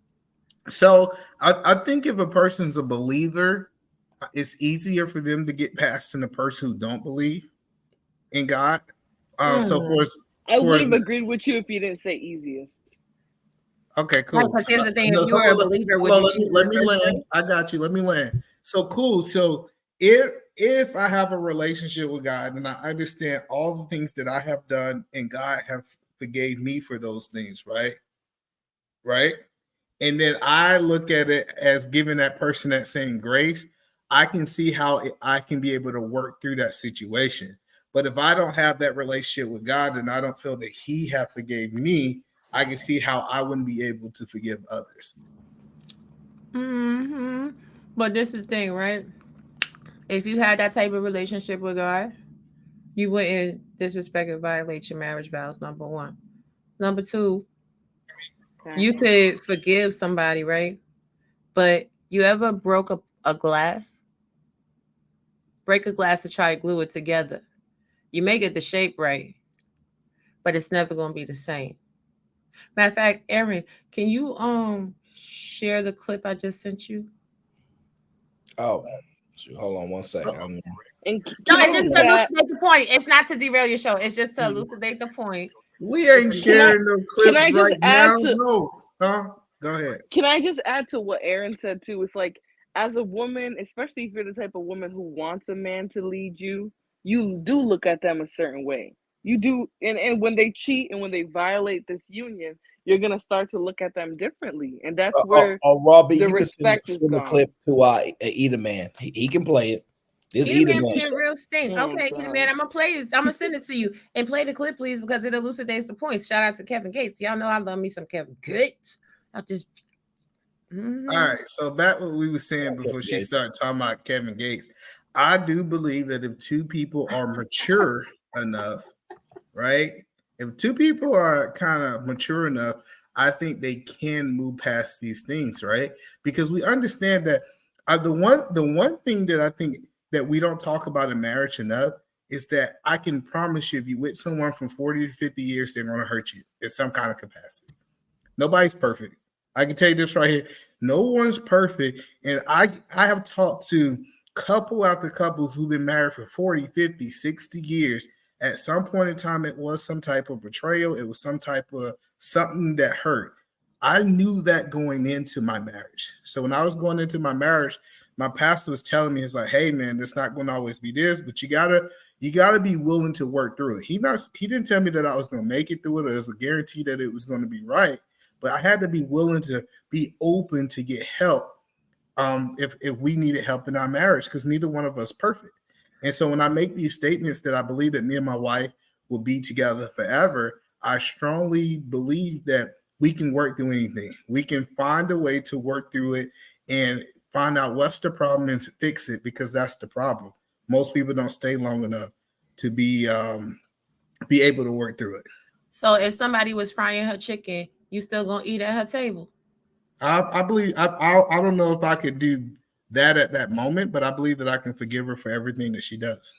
[SPEAKER 2] So I think if a person's a believer, it's easier for them to get past than a person who don't believe in God. I
[SPEAKER 7] would have agreed with you if you didn't say easiest.
[SPEAKER 2] Okay, cool.
[SPEAKER 6] Because here's the thing: if you were a believer,
[SPEAKER 2] let me land. I got you. Let me land. So cool. So if I have a relationship with God and I understand all the things that I have done and God have forgave me for those things, right? And then I look at it as giving that person that same grace, I can see how I can be able to work through that situation. But if I don't have that relationship with God and I don't feel that He have forgave me, I can see how I wouldn't be able to forgive others.
[SPEAKER 6] Mm-hmm. But this is the thing, right? If you had that type of relationship with God, you wouldn't disrespect or violate your marriage vows, number one. Number two, you could forgive somebody, right? But you ever broke a glass? Break a glass to try to glue it together. You may get the shape right, but it's never going to be the same. Matter of fact, Aaron, can you share the clip I just sent you?
[SPEAKER 1] Oh, hold on one second.
[SPEAKER 6] No, it's just to elucidate the point. It's not to derail your show. It's just to elucidate the point.
[SPEAKER 2] We ain't sharing no clips right now. No. Huh? Go ahead.
[SPEAKER 7] Can I just add to what Aaron said too? It's like, as a woman, especially if you're the type of woman who wants a man to lead you, you do look at them a certain way. You do, and when they cheat and when they violate this union, you're gonna start to look at them differently, and that's where
[SPEAKER 1] Robbie,
[SPEAKER 7] the respect is gone.
[SPEAKER 1] The clip to Eat Man. He can play it.
[SPEAKER 6] Eat Man being real stink. Okay, Eat Man, I'm gonna play it. I'm gonna send it to you and play the clip, please, because it elucidates the points. Shout out to Kevin Gates. Y'all know I love me some Kevin Gates. I just.
[SPEAKER 2] Mm-hmm. All right, so back what we were saying before she started talking about Kevin Gates. I do believe that if two people are mature enough, right? If two people are kind of mature enough, I think they can move past these things, right? Because we understand that the one thing that I think that we don't talk about in marriage enough is that I can promise you, if you with someone from 40 to 50 years, they're going to hurt you in some kind of capacity. Nobody's perfect. I can tell you this right here. No one's perfect. And I have talked to couple after couples who've been married for 40, 50, 60 years. At some point in time, it was some type of betrayal. It was some type of something that hurt. I knew that going into my marriage. So when I was going into my marriage, my pastor was telling me, it's like, hey man, it's not going to always be this, but you gotta be willing to work through it. He didn't tell me that I was going to make it through it, or there's a guarantee that it was going to be right. But I had to be willing to be open to get help if we needed help in our marriage, because neither one of us perfect. And so when I make these statements that I believe that me and my wife will be together forever, I strongly believe that we can work through anything. We can find a way to work through it and find out what's the problem and fix it, because that's the problem. Most people don't stay long enough to be able to work through it.
[SPEAKER 6] So if somebody was frying her chicken, you still gonna eat at her table?
[SPEAKER 2] I believe I don't know if I could do that at that moment, but I believe that I can forgive her for everything that she does.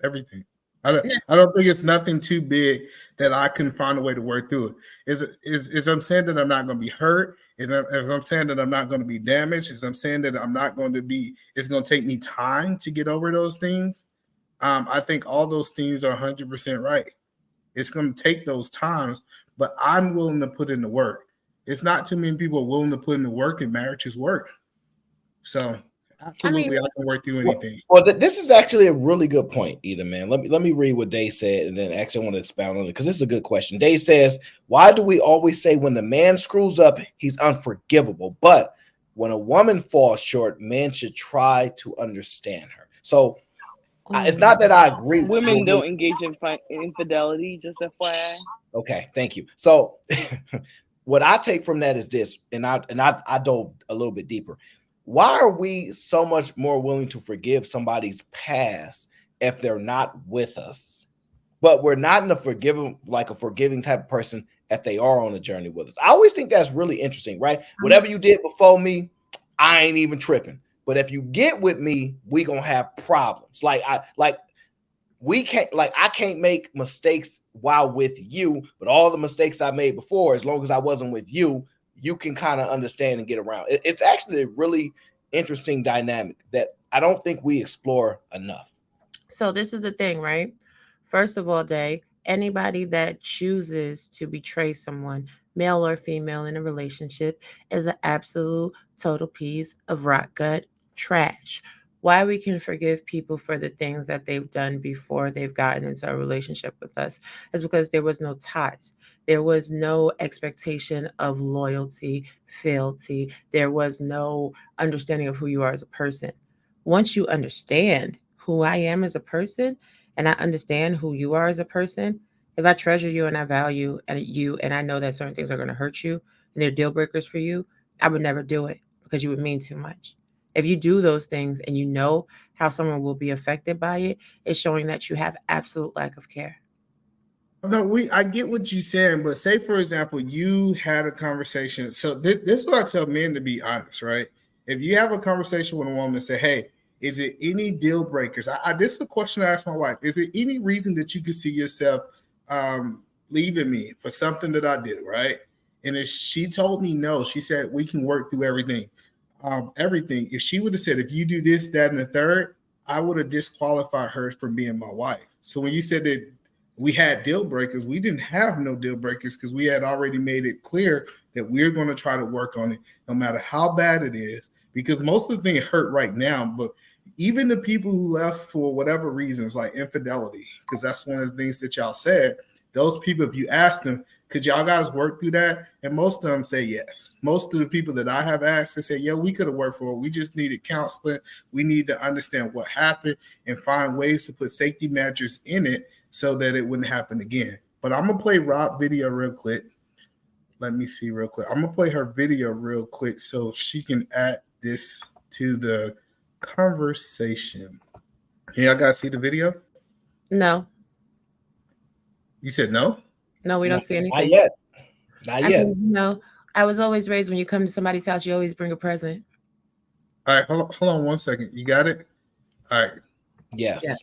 [SPEAKER 2] Everything. I don't think it's nothing too big that I can find a way to work through it. Is I'm saying that I'm not going to be hurt? Is I'm saying that I'm not going to be damaged? Is I'm saying that I'm not going to be? It's going to take me time to get over those things. I think all those things are 100% right. It's going to take those times, but I'm willing to put in the work. It's not too many people willing to put in the work, and marriage is work. So absolutely, I can work through anything.
[SPEAKER 1] Well, this is actually a really good point, Eda, man. Let me read what Day said, and then actually I want to expound on it because this is a good question. Day says, why do we always say when the man screws up, he's unforgivable? But when a woman falls short, men should try to understand her. So it's not that I agree.
[SPEAKER 7] Women don't engage in infidelity, just FYI.
[SPEAKER 1] Okay, thank you. So what I take from that is this, and I dove a little bit deeper. Why are we so much more willing to forgive somebody's past if they're not with us? But we're not in a forgiving type of person if they are on a journey with us. I always think that's really interesting, right? Whatever you did before me, I ain't even tripping. But if you get with me, we gonna have problems. I can't make mistakes while with you, but all the mistakes I made before, as long as I wasn't with you, you can kind of understand and get around. It's actually a really interesting dynamic that I don't think we explore enough.
[SPEAKER 6] So this is the thing, right? First of all, Day, anybody that chooses to betray someone, male or female, in a relationship is an absolute total piece of rock gut trash. Why we can forgive people for the things that they've done before they've gotten into a relationship with us is because there was no ties. There was no expectation of loyalty, fealty. There was no understanding of who you are as a person. Once you understand who I am as a person, and I understand who you are as a person, if I treasure you and I value you, and I know that certain things are going to hurt you and they're deal breakers for you, I would never do it because you would mean too much. If you do those things and you know how someone will be affected by it, it's showing that you have absolute lack of care.
[SPEAKER 2] No, I get what you're saying, but say, for example, you had a conversation. So this is what I tell men to be honest, right? If you have a conversation with a woman and say, hey, is it any deal breakers? This is a question I asked my wife. Is there any reason that you could see yourself leaving me for something that I did, right? And if she told me no, she said, we can work through everything. Everything. If she would have said, if you do this, that, and the third, I would have disqualified her from being my wife. So when you said that we had deal breakers, we didn't have no deal breakers because we had already made it clear that we're going to try to work on it no matter how bad it is, because most of the things hurt right now. But even the people who left for whatever reasons, like infidelity, because that's one of the things that y'all said, those people, if you ask them, could y'all guys work through that? And most of them say yes. Most of the people that I have asked, they say, yeah, we could have worked for it. We just needed counseling. We need to understand what happened and find ways to put safety measures in it so that it wouldn't happen again. But I'm going to play Rob's video real quick. Let me see real quick. I'm going to play her video real quick so she can add this to the conversation. Y'all guys see the video?
[SPEAKER 6] No.
[SPEAKER 2] You said no?
[SPEAKER 6] No, we don't see anything.
[SPEAKER 1] Not yet. Not yet.
[SPEAKER 6] I was always raised when you come to somebody's house, you always bring a present.
[SPEAKER 2] All right, hold on 1 second. You got it? All right.
[SPEAKER 1] Yes.
[SPEAKER 6] Yeah.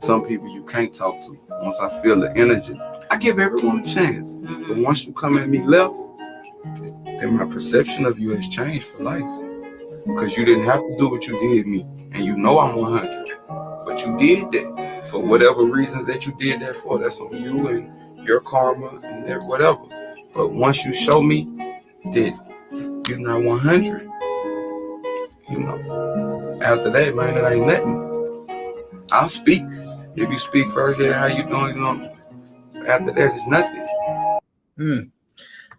[SPEAKER 8] Some people you can't talk to. Once I feel the energy, I give everyone a chance. But once you come at me left, then my perception of you has changed for life. Because you didn't have to do what you did me. And you know I'm 100. But you did that for whatever reasons that you did that for. That's on you and your karma and whatever. But once you show me that you're not 100, you know, after that, man, it ain't nothing. I'll speak. If you speak first, yeah, how you doing? You know, after that, it's nothing.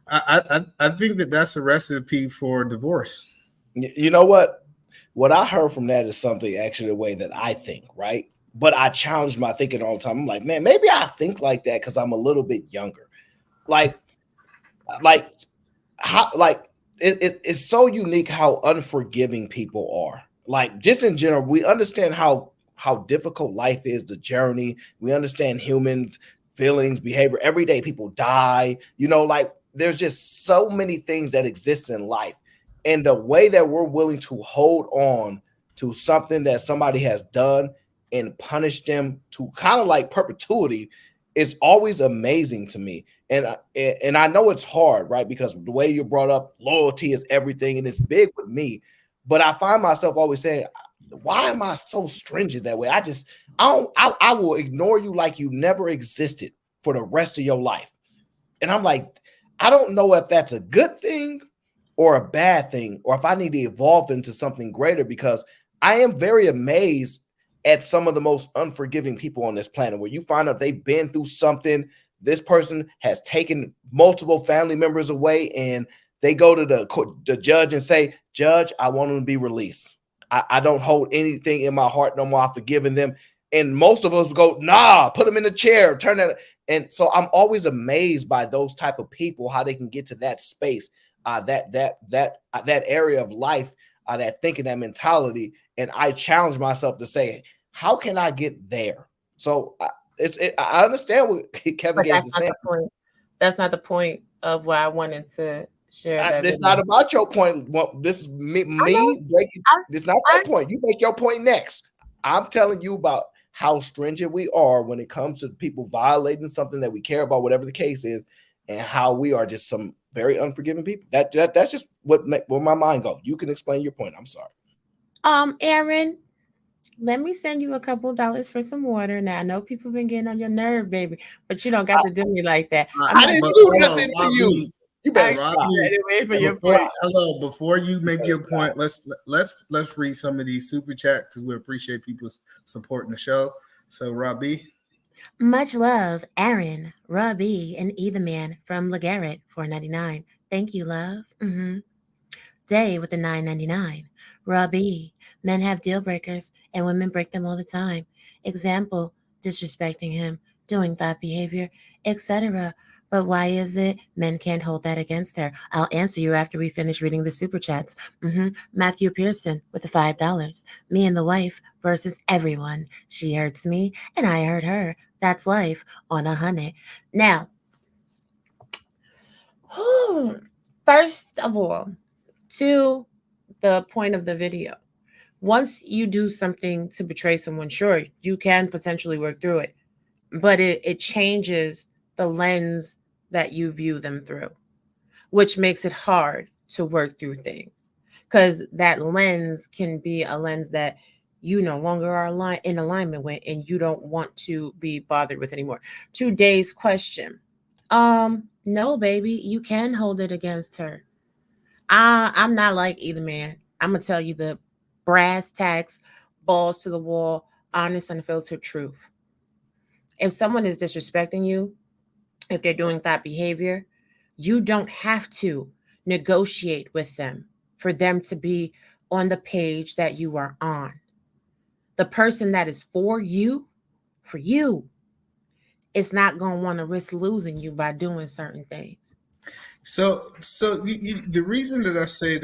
[SPEAKER 2] I think that's a recipe for divorce.
[SPEAKER 1] You know what? What I heard from that is something actually the way that I think, right? But I challenge my thinking all the time. I'm like, man, maybe I think like that because I'm a little bit younger. Like it's so unique how unforgiving people are. Like, just in general, we understand how difficult life is, the journey. We understand humans' feelings, behavior. Every day people die, like there's just so many things that exist in life. And the way that we're willing to hold on to something that somebody has done and punish them to kind of like perpetuity is always amazing to me. And I know it's hard, right? Because the way you're brought up, loyalty is everything, and it's big with me. But I find myself always saying, why am I so stringent that way? I will ignore you like you never existed for the rest of your life. And I'm like, I don't know if that's a good thing or a bad thing, or if I need to evolve into something greater, because I am very amazed at some of the most unforgiving people on this planet, where you find out they've been through something. This person has taken multiple family members away, and they go to the judge and say, Judge, I want them to be released. I don't hold anything in my heart no more. I've forgiven them. And most of us go, nah, put them in the chair, turn that. And so I'm always amazed by those type of people, how they can get to that space, that area of life, that thinking, that mentality. And I challenge myself to say, how can I get there? So I understand what Kevin Gates is saying.
[SPEAKER 6] That's not the point of what I wanted to share.
[SPEAKER 1] It's not about your point. Well, this is me breaking. It's not that point. You make your point next. I'm telling you about how stringent we are when it comes to people violating something that we care about, whatever the case is, and how we are just some very unforgiving people. That's just where my mind goes. You can explain your point. I'm sorry.
[SPEAKER 6] Aaron, let me send you a couple $2 for some water. Now, I know people been getting on your nerve, baby, but you don't got to do me like that.
[SPEAKER 1] I didn't do nothing to you. You better stop.
[SPEAKER 2] Before you make your point, let's read some of these super chats, because we appreciate people supporting the show. So, Robbie.
[SPEAKER 6] Much love, Aaron, Robbie, and Either Man from LeGarrette, $4.99. Thank you, love. Day with the $9.99. Robbie, men have deal breakers and women break them all the time. Example, disrespecting him, doing thought behavior, etc. But why is it men can't hold that against her? I'll answer you after we finish reading the super chats. Matthew Pearson with the $5. Me and the wife versus everyone. She hurts me and I hurt her. That's life on 100. Now, first of all, to the point of the video, once you do something to betray someone, sure, you can potentially work through it, but it changes the lens that you view them through, which makes it hard to work through things, because that lens can be a lens that you no longer are in alignment with, and you don't want to be bothered with anymore. Today's question, no, baby, you can hold it against her. I'm not like Either Man. I'm gonna tell you the brass tacks, balls to the wall, honest, unfiltered truth. If someone is disrespecting you, if they're doing that behavior, you don't have to negotiate with them for them to be on the page that you are on. The person that is for you, is not going to want to risk losing you by doing certain things.
[SPEAKER 2] So the reason that I say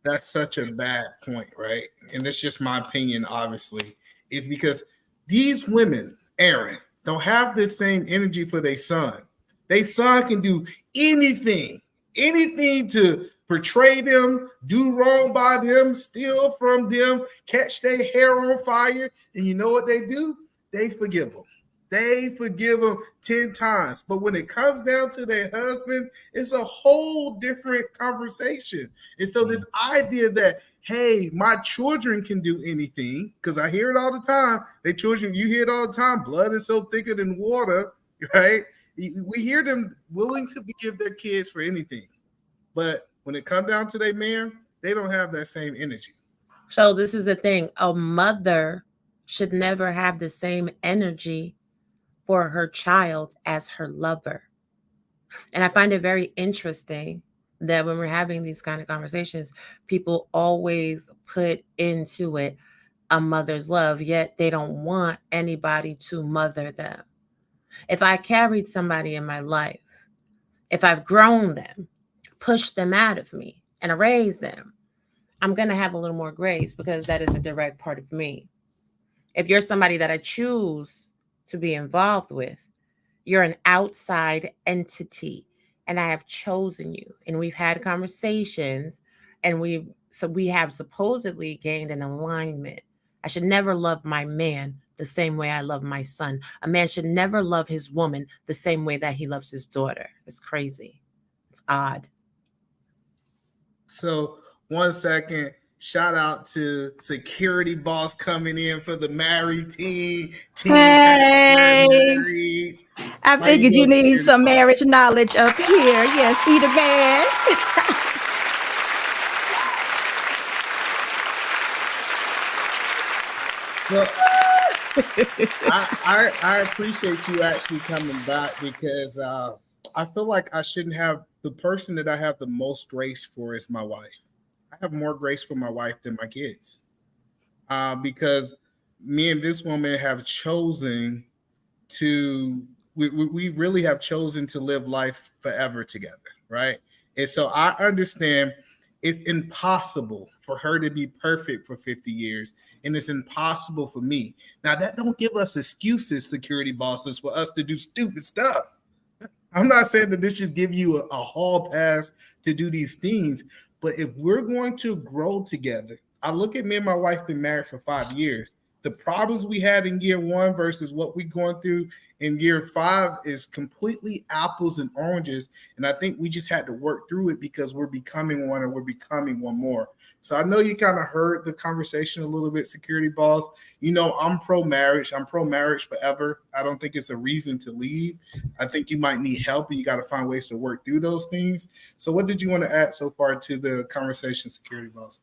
[SPEAKER 2] that's such a bad point, right? And it's just my opinion, obviously, is because these women, Aaron, don't have the same energy for their son. Their son can do anything to portray them, do wrong by them, steal from them, catch their hair on fire. And you know what they do? They forgive them. They forgive them 10 times. But when it comes down to their husband, it's a whole different conversation. And so this idea that, hey, my children can do anything, because I hear it all the time. Their children, you hear it all the time. Blood is so thicker than water, right? We hear them willing to forgive their kids for anything. But when it comes down to their man, they don't have that same energy.
[SPEAKER 6] So this is the thing. A mother should never have the same energy for her child as her lover. And I find it very interesting that when we're having these kind of conversations, people always put into it a mother's love, yet they don't want anybody to mother them. If I carried somebody in my life, if I've grown them, pushed them out of me, and I raised them, I'm going to have a little more grace because that is a direct part of me. If you're somebody that I choose to be involved with, you're an outside entity, and I have chosen you, and we've had conversations, and we have supposedly gained an alignment. I should never love my man the same way I love my son. A man should never love his woman the same way that he loves his daughter. It's crazy. It's odd.
[SPEAKER 2] So 1 second. Shout out to Security Boss coming in for the married team.
[SPEAKER 9] Hey, I figured you need some marriage knowledge up here. Yes, be the man.
[SPEAKER 2] Well, I appreciate you actually coming back because I feel like I shouldn't have the person that I have the most grace for is my wife. I have more grace for my wife than my kids because me and this woman have chosen to, we really have chosen to live life forever together, right? And so I understand it's impossible for her to be perfect for 50 years, and it's impossible for me. Now, that don't give us excuses, security bosses, for us to do stupid stuff. I'm not saying that this should give you a hall pass to do these things, but if we're going to grow together, I look at me and my wife been married for 5 years. The problems we had in year 1 versus what we're going through in year 5 is completely apples and oranges. And I think we just had to work through it because we're becoming one, and we're becoming one more. So I know you kind of heard the conversation a little bit, security boss. You know, I'm pro-marriage. I'm pro-marriage forever. I don't think it's a reason to leave. I think you might need help, and you got to find ways to work through those things. So what did you want to add so far to the conversation, security boss?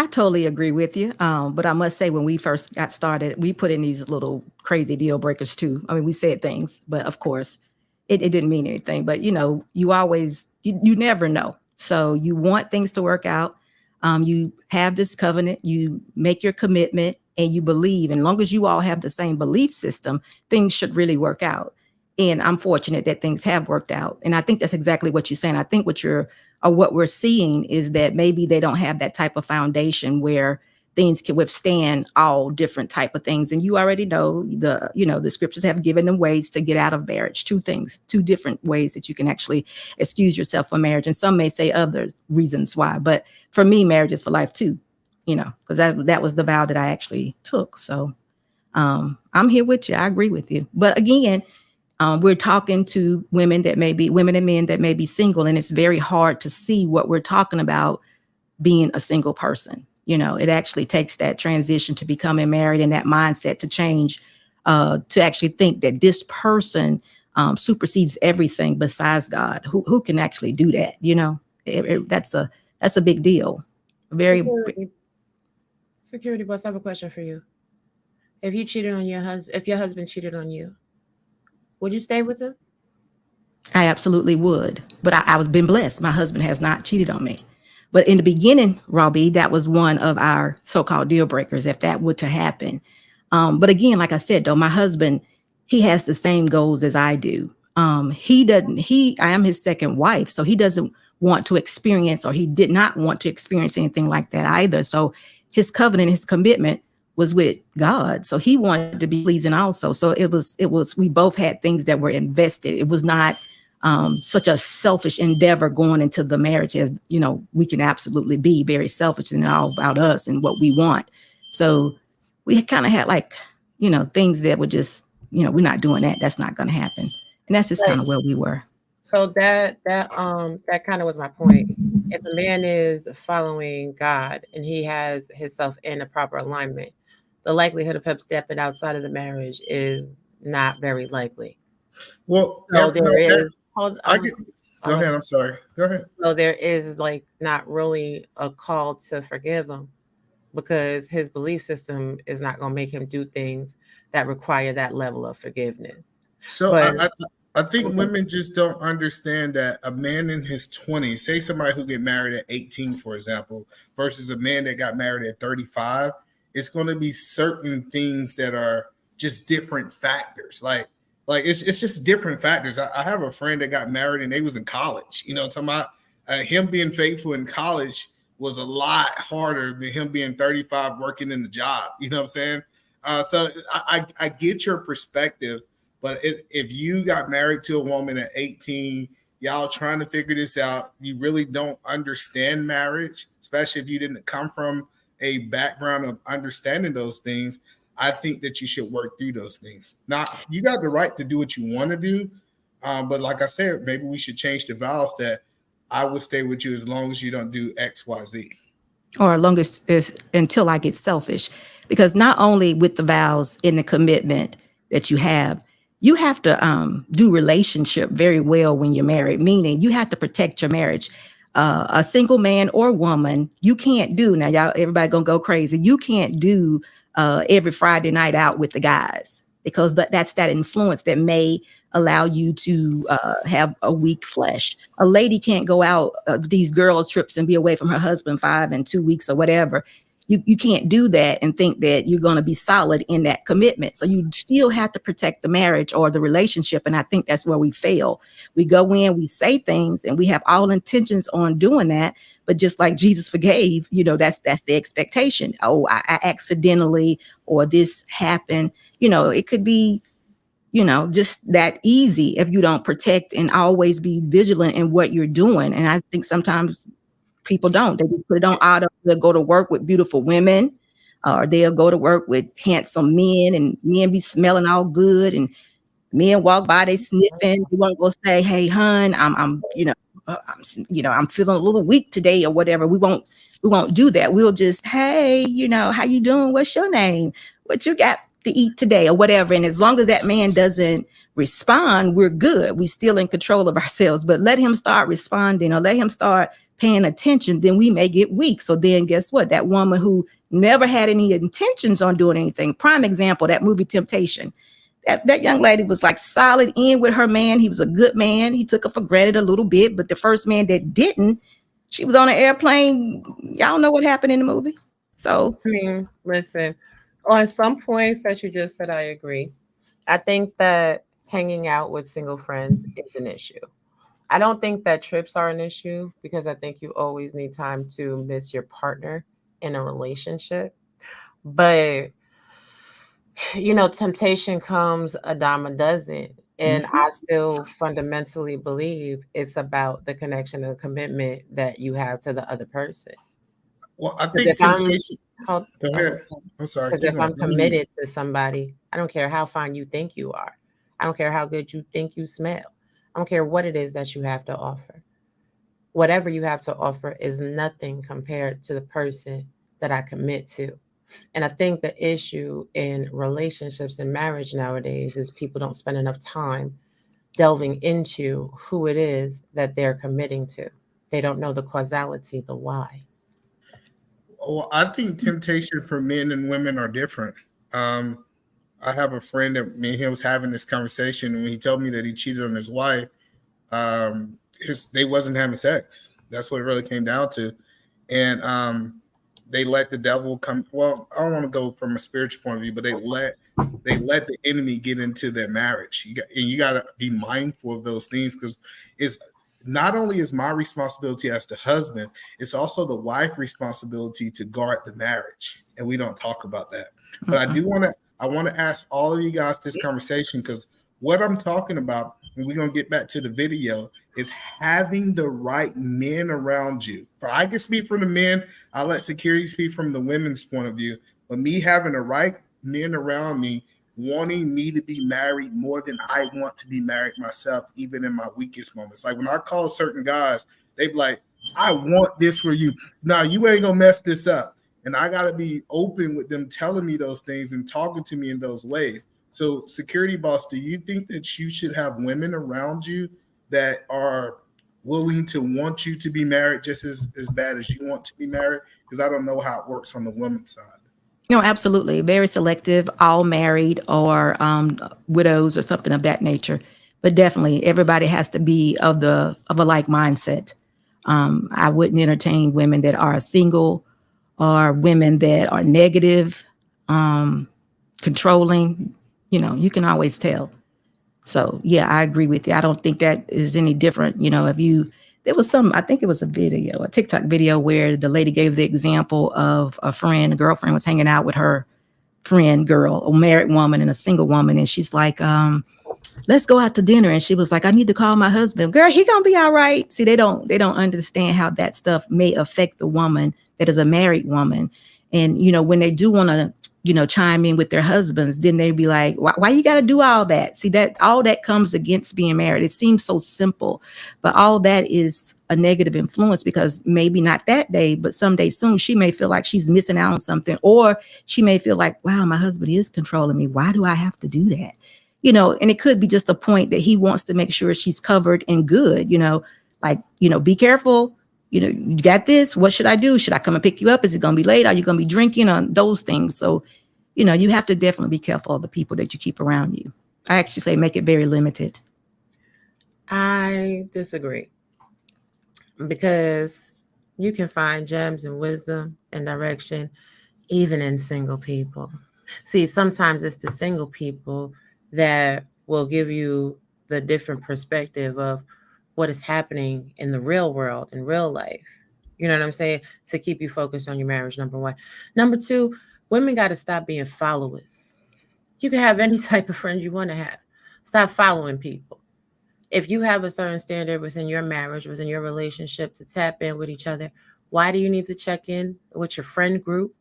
[SPEAKER 9] I totally agree with you. But I must say, when we first got started, we put in these little crazy deal breakers too. I mean, we said things, but of course it didn't mean anything. But, you know, you always, you never know. So you want things to work out. You have this covenant, you make your commitment, and you believe. And as long as you all have the same belief system, things should really work out. And I'm fortunate that things have worked out. And I think that's exactly what you're saying. I think what we're seeing is that maybe they don't have that type of foundation where things can withstand all different type of things. And you already know the scriptures have given them ways to get out of marriage. 2 different ways that you can actually excuse yourself from marriage. And some may say other reasons why, but for me, marriage is for life too, because that was the vow that I actually took. So I'm here with you. I agree with you. But again, we're talking to women and men that may be single, and it's very hard to see what we're talking about being a single person. It actually takes that transition to becoming married and that mindset to change, to actually think that this person supersedes everything besides God. Who can actually do that? That's a big deal.
[SPEAKER 6] Security boss, I have a question for you. If you cheated on if your husband cheated on you, would you stay with him?
[SPEAKER 9] I absolutely would. But I was been blessed. My husband has not cheated on me. But in the beginning, Robbie, that was one of our so-called deal breakers, if that were to happen. But again, like I said, though, my husband, he has the same goals as I do. I am his second wife, so he doesn't want to experience, or he did not want to experience anything like that either. So his covenant, his commitment was with God. So he wanted to be pleasing also. So it was, we both had things that were invested. It was not such a selfish endeavor going into the marriage as, we can absolutely be very selfish and all about us and what we want. So we kind of had things that were just, we're not doing that. That's not going to happen. And that's just kind of where we were.
[SPEAKER 6] So that kind of was my point. If a man is following God and he has himself in a proper alignment, the likelihood of him stepping outside of the marriage is not very likely.
[SPEAKER 2] Well,
[SPEAKER 6] so there is.
[SPEAKER 2] Go ahead. I'm sorry. Go ahead.
[SPEAKER 6] So there is not really a call to forgive him, because his belief system is not going to make him do things that require that level of forgiveness.
[SPEAKER 2] So I think women just don't understand that a man in his 20s, say somebody who get married at 18, for example, versus a man that got married at 35, it's going to be certain things that are just different factors. Like it's just different factors. I have a friend that got married and they was in college, talking about, Him being faithful in college was a lot harder than him being 35 working in the job. You know what I'm saying? So I get your perspective, but if you got married to a woman at 18, y'all trying to figure this out, you really don't understand marriage, especially if you didn't come from a background of understanding those things. I think that you should work through those things. Now, you got the right to do what you want to do, but like I said, maybe we should change the vows that I will stay with you as long as you don't do X, Y, Z.
[SPEAKER 9] Or as long as until I get selfish. Because not only with the vows and the commitment that you have to do relationship very well when you're married, meaning you have to protect your marriage. A single man or woman, you can't do, now y'all, everybody gonna go crazy. You can't do every Friday night out with the guys, because that's that influence that may allow you to have a weak flesh. A lady can't go out these girl trips and be away from her husband 5 and 2 weeks or whatever. You can't do that and think that you're going to be solid in that commitment. So you still have to protect the marriage or the relationship. And I think that's where we fail. We go in, we say things, and we have all intentions on doing that. But just like Jesus forgave, that's the expectation. Oh, I accidentally, or this happened. It could be, just that easy if you don't protect and always be vigilant in what you're doing. And I think sometimes people don't. They just put it on auto. They'll go to work with beautiful women, or they'll go to work with handsome men, and men be smelling all good, and men walk by, they sniffing. You won't go say, "Hey, hun, I'm feeling a little weak today," or whatever. We won't do that. We'll just, "Hey, how you doing? What's your name? What you got to eat today?" or whatever. And as long as that man doesn't respond, we're good. We're still in control of ourselves. But let him start responding, or let him start paying attention, then we may get weak. So then guess what? That woman who never had any intentions on doing anything. Prime example, that movie Temptation. That young lady was like solid in with her man. He was a good man. He took her for granted a little bit. But the first man that didn't, she was on an airplane. Y'all know what happened in the movie. So
[SPEAKER 6] listen, on some points that you just said, I agree. I think that hanging out with single friends is an issue. I don't think that trips are an issue, because I think you always need time to miss your partner in a relationship. But, temptation comes a dime a dozen. And I still fundamentally believe it's about the connection and the commitment that you have to the other person.
[SPEAKER 2] Well, I think temptation. Go ahead. I'm sorry.
[SPEAKER 6] Because if I'm committed to somebody, I don't care how fine you think you are. I don't care how good you think you smell. I don't care what it is that you have to offer. Whatever you have to offer is nothing compared to the person that I commit to. And I think the issue in relationships and marriage nowadays is people don't spend enough time delving into who it is that they're committing to. They don't know the causality, the why.
[SPEAKER 2] Well, I think temptation for men and women are different. I have a friend that me and him was having this conversation, and when he told me that he cheated on his wife, they wasn't having sex. That's what it really came down to. And they let the devil come. Well, I don't want to go from a spiritual point of view, but they let the enemy get into their marriage. You got to be mindful of those things, because it's not only is my responsibility as the husband, it's also the wife's responsibility to guard the marriage. And we don't talk about that. But I want to ask all of you guys this conversation, because what I'm talking about, and we're going to get back to the video, is having the right men around you. I can speak from the men. I'll let security speak from the women's point of view. But me having the right men around me, wanting me to be married more than I want to be married myself, even in my weakest moments. Like when I call certain guys, they be like, "I want this for you. Now you ain't going to mess this up." And I got to be open with them telling me those things and talking to me in those ways. So, security boss, do you think that you should have women around you that are willing to want you to be married just as bad as you want to be married? Because I don't know how it works on the women's side.
[SPEAKER 9] No, absolutely. Very selective, all married or widows or something of that nature. But definitely everybody has to be of a like mindset. I wouldn't entertain women that are single, or women that are negative, controlling. You can always tell. So yeah, I agree with you. I don't think that is any different. If there was I think it was a TikTok video where the lady gave the example of a girlfriend was hanging out with her friend girl, a married woman and a single woman. And she's like, let's go out to dinner. And she was like, I need to call my husband. Girl, he gonna be all right. See, they don't understand how that stuff may affect the woman that is a married woman. And, when they do want to, chime in with their husbands, then they'd be like, why you got to do all that? See, that all that comes against being married. It seems so simple, but all that is a negative influence, because maybe not that day, but someday soon she may feel like she's missing out on something, or she may feel like, wow, my husband is controlling me. Why do I have to do that? And it could be just a point that he wants to make sure she's covered and good, be careful. You got this. What should I do? Should I come and pick you up? Is it going to be late? Are you going to be drinking? On those things. So, you have to definitely be careful of the people that you keep around you. I actually say make it very limited.
[SPEAKER 6] I disagree, because you can find gems and wisdom and direction even in single people. See, sometimes it's the single people that will give you the different perspective of what is happening in the real world, in real life. You know what I'm saying? To keep you focused on your marriage, number one. Number two, women got to stop being followers. You can have any type of friends you want to have. Stop following people. If you have a certain standard within your marriage, within your relationship, to tap in with each other, why do you need to check in with your friend group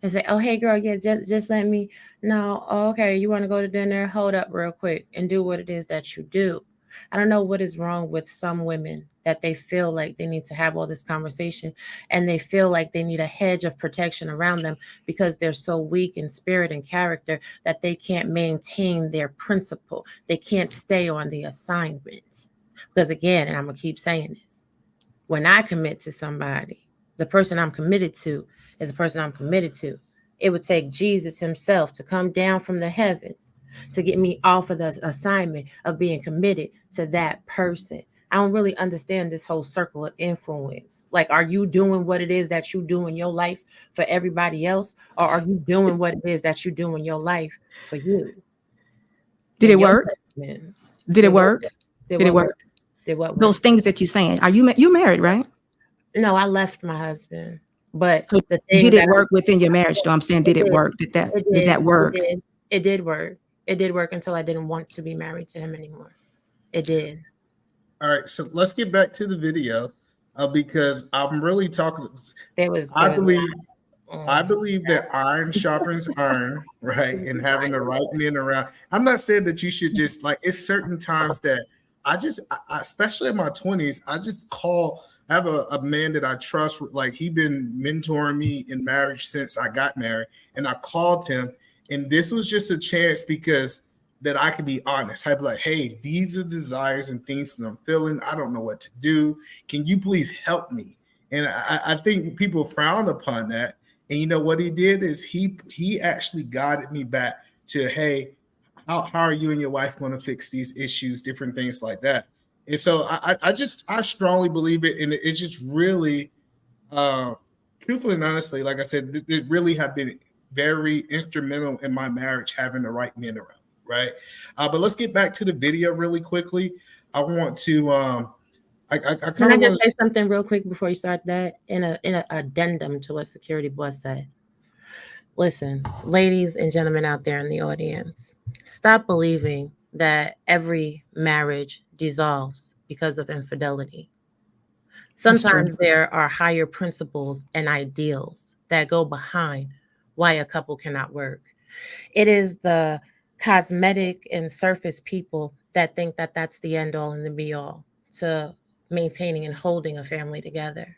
[SPEAKER 6] and say, oh, hey, girl, yeah, just let me know. Oh, okay, you want to go to dinner? Hold up real quick and do what it is that you do. I don't know what is wrong with some women, that they feel like they need to have all this conversation, and they feel like they need a hedge of protection around them because they're so weak in spirit and character that they can't maintain their principle. They can't stay on the assignment. Because again, and I'm going to keep saying this, when I commit to somebody, the person I'm committed to is the person I'm committed to. It would take Jesus himself to come down from the heavens to get me off of the assignment of being committed to that person. I don't really understand this whole circle of influence. Like, are you doing what it is that you do in your life for everybody else? Or are you doing what it is that you do in your life for you?
[SPEAKER 9] Did it work? Did it work? Did it work?
[SPEAKER 6] Did what work?
[SPEAKER 9] Those things that you're saying. Are you married, right?
[SPEAKER 6] No, I left my husband. But
[SPEAKER 9] so did it work within your marriage? Though I'm saying, did it work? Did that work?
[SPEAKER 6] It did work. It did work until I didn't want to be married to him anymore. It did.
[SPEAKER 2] All right, so let's get back to the video, because I'm really talking. I believe that iron sharpens iron, right? And having the right men around. I'm not saying that you should just it's certain times that I especially in my 20s, I just call. I have a man that I trust. Like, he been mentoring me in marriage since I got married, and I called him. And this was just a chance because that I could be honest. I'd be like, hey, these are desires and things that I'm feeling. I don't know what to do. Can you please help me? And I think people frown upon that. And you know what he did is he actually guided me back to, hey, how are you and your wife going to fix these issues, different things like that. And so I strongly believe it. And it's just really, truthfully and honestly, like I said, it really have been very instrumental in my marriage, having the right men around, right? But let's get back to the video really quickly. I want to
[SPEAKER 6] can I just say something real quick before you start that? In an addendum to what Security Boss said. Listen, ladies and gentlemen out there in the audience, stop believing that every marriage dissolves because of infidelity. Sometimes there are higher principles and ideals that go behind why a couple cannot work. It is the cosmetic and surface people that think that that's the end all and the be all to maintaining and holding a family together.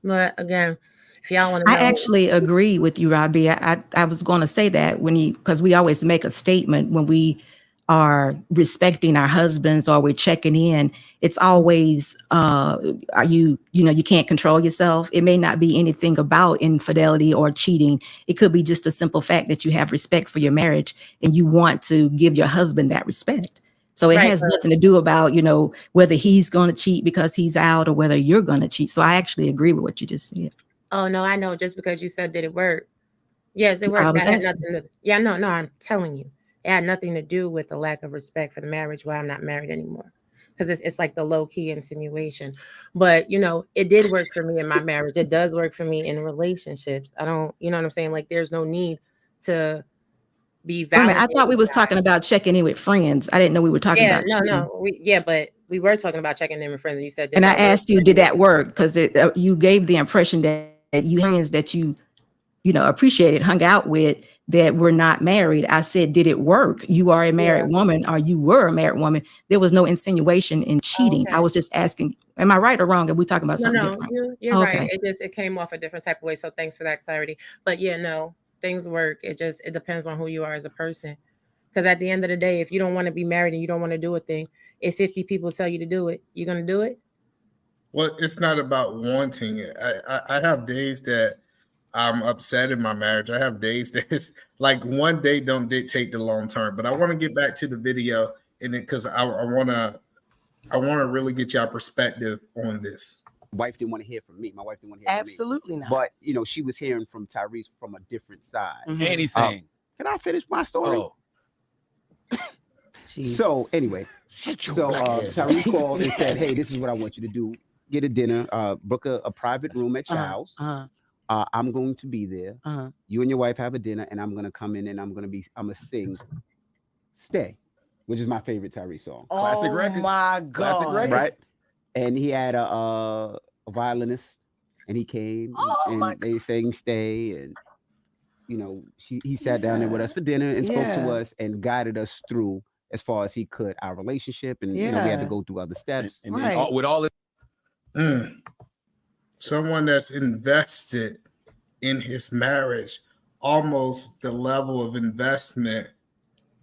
[SPEAKER 6] But again, if y'all want to know,
[SPEAKER 9] I actually agree with you, Robbie. I was going to say that because we always make a statement when we are respecting our husbands or we're checking in. It's always, are you can't control yourself. It may not be anything about infidelity or cheating. It could be just a simple fact that you have respect for your marriage and you want to give your husband that respect. So it has nothing to do about, whether he's going to cheat because he's out or whether you're going to cheat. So I actually agree with what you just said.
[SPEAKER 6] Oh, no, I know. Just because you said, did it work? Yes, it worked. That had nothing to, no, I'm telling you. It had nothing to do with the lack of respect for the marriage why I'm not married anymore. because it's like the low key insinuation. But you know, it did work for me in my marriage. It does work for me in relationships. I don't, you know what I'm saying? Like, there's no need to be validated.
[SPEAKER 9] I thought we was talking about checking in with friends. I didn't know we were talking about cheating.
[SPEAKER 6] But we were talking about checking in with friends. You said,
[SPEAKER 9] and I asked you, did that work? Because you gave the impression that you friends that you know, appreciated, hung out with, that were not married. I said, did it work? You are a married woman, or you were a married woman. There was no insinuation in cheating. I was just asking, am I right or wrong? Are we talking about something different?
[SPEAKER 6] You're right. It came off a different type of way. So thanks for that clarity. But yeah, no, things work. It depends on who you are as a person. Because at the end of the day, if you don't want to be married and you don't want to do a thing, if 50 people tell you to do it, you're going to do it?
[SPEAKER 2] Well, it's not about wanting it. I have days that I'm upset in my marriage. I have days that it's like one day don't dictate the long term. But I want to get back to the video in it because I want to really get your perspective on this.
[SPEAKER 4] Wife didn't want to hear from me. My wife didn't want to hear from me.
[SPEAKER 5] Absolutely not.
[SPEAKER 4] But you know, she was hearing from Tyrese from a different side.
[SPEAKER 5] Anything.
[SPEAKER 4] Can I finish my story?
[SPEAKER 5] Oh.
[SPEAKER 4] So anyway, Tyrese called and said, "Hey, this is what I want you to do. Get a dinner. Book a private room at your house. I'm going to be there. You and your wife have a dinner, and I'm going to come in and I'm going to sing Stay, which is my favorite Tyrese song.
[SPEAKER 5] Classic record.
[SPEAKER 7] My God.
[SPEAKER 5] Classic record.
[SPEAKER 4] Right? And he had a violinist, and he came and they sang Stay, and you know, he sat down there with us for dinner and spoke to us and guided us through as far as he could our relationship, and you know, we had to go through other steps.
[SPEAKER 5] And then with all this.
[SPEAKER 2] Someone that's invested in his marriage, almost the level of investment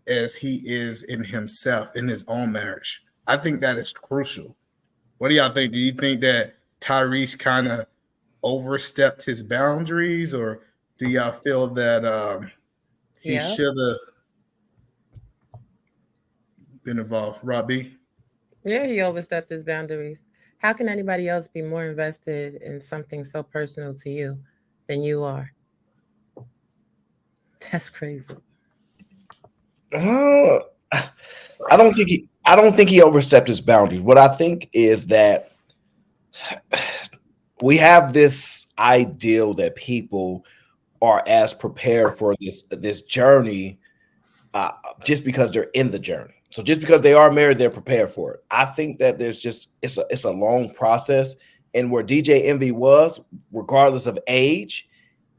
[SPEAKER 2] as he is in himself, in his own marriage. I think that is crucial. What do y'all think? Do you think that Tyrese kind of overstepped his boundaries, or do y'all feel that he should have been involved? Robbie?
[SPEAKER 6] Yeah, he overstepped his boundaries. How can anybody else be more invested in something so personal to you than you are? That's crazy.
[SPEAKER 1] I don't think he overstepped his boundaries. What I think is that we have this ideal that people are as prepared for this journey just because they're in the journey. So just because they are married, they're prepared for it. I think that it's a long process, and where DJ Envy was, regardless of age,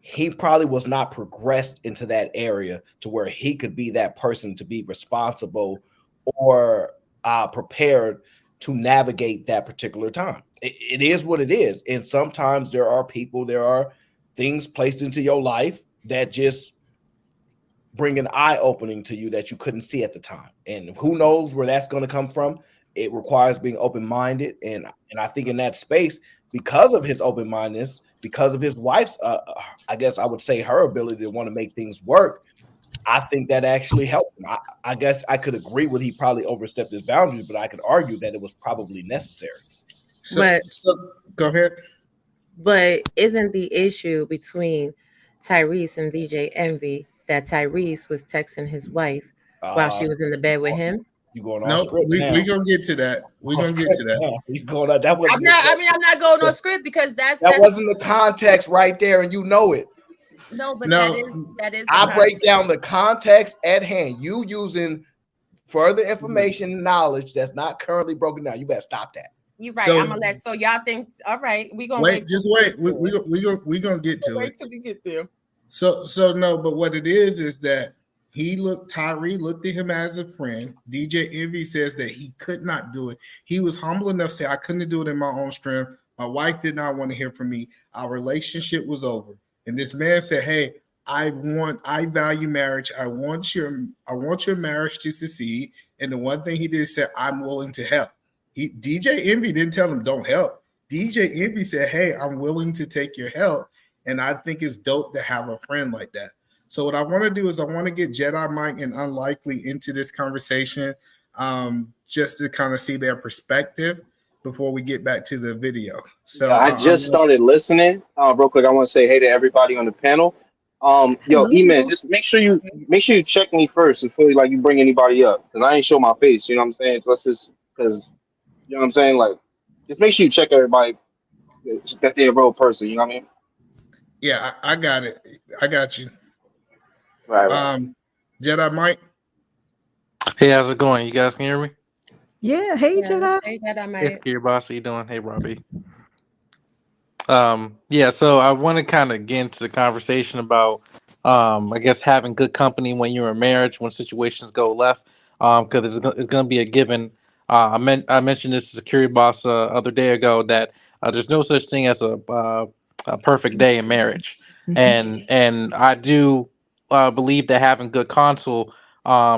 [SPEAKER 1] he probably was not progressed into that area to where he could be that person to be responsible or prepared to navigate that particular time. It is what it is, and sometimes there are things placed into your life that just bring an eye opening to you that you couldn't see at the time. And who knows where that's going to come from. It requires being open-minded. And I think in that space, because of his open-mindedness, because of his wife's, I guess I would say her ability to want to make things work, I think that actually helped him. I guess I could agree with he probably overstepped his boundaries, but I could argue that it was probably necessary.
[SPEAKER 2] So go ahead.
[SPEAKER 6] But isn't the issue between Tyrese and DJ Envy that Tyrese was texting his wife while she was in the bed with him?
[SPEAKER 1] You going on?
[SPEAKER 2] No, we're gonna get to that. We're gonna get to that.
[SPEAKER 1] You going on? That wasn't.
[SPEAKER 6] I'm not going on script because that
[SPEAKER 1] wasn't the context right there, and you know it.
[SPEAKER 6] No, but that is.
[SPEAKER 1] I break down the context at hand. You using further information and knowledge that's not currently broken down. You better stop that.
[SPEAKER 6] You're right. I'm gonna let. So y'all think? All right, we gonna
[SPEAKER 2] wait. Just wait. We gonna get to it.
[SPEAKER 6] Wait till we get there.
[SPEAKER 2] So no, but what it is that Tyree looked at him as a friend. DJ Envy says that he could not do it. He was humble enough to say, I couldn't do it in my own strength. My wife did not want to hear from me. Our relationship was over. And this man said, hey, I value marriage. I want your marriage to succeed. And the one thing he did is say, I'm willing to help. DJ Envy didn't tell him don't help. DJ Envy said, hey, I'm willing to take your help. And I think it's dope to have a friend like that. So what I want to do is I want to get Jedi Mike and Unlikely into this conversation just to kind of see their perspective before we get back to the video. So
[SPEAKER 10] I just started listening. Real quick, I want to say hey to everybody on the panel. Yo, E-Man, just make sure you check me first before like you bring anybody up, because I ain't show my face. You know what I'm saying? So let's just because You know what I'm saying? Like, just make sure you check everybody that they're a real person. You know what I mean?
[SPEAKER 2] Yeah, I got it. I got you.
[SPEAKER 10] Right.
[SPEAKER 2] Jedi Mike.
[SPEAKER 11] Hey, how's it going? You guys can hear me?
[SPEAKER 9] Yeah. Hey,
[SPEAKER 6] Yeah,
[SPEAKER 9] Jedi.
[SPEAKER 6] hey, that I
[SPEAKER 11] Hey,
[SPEAKER 6] might.
[SPEAKER 11] your boss, how you doing? Hey, Robbie. Yeah, so I want to kind of get into the conversation about, I guess having good company when you're in marriage, when situations go left, because it's going to be a given. I mentioned this to security boss other day ago that there's no such thing as a perfect day in marriage, and I do believe that having good counsel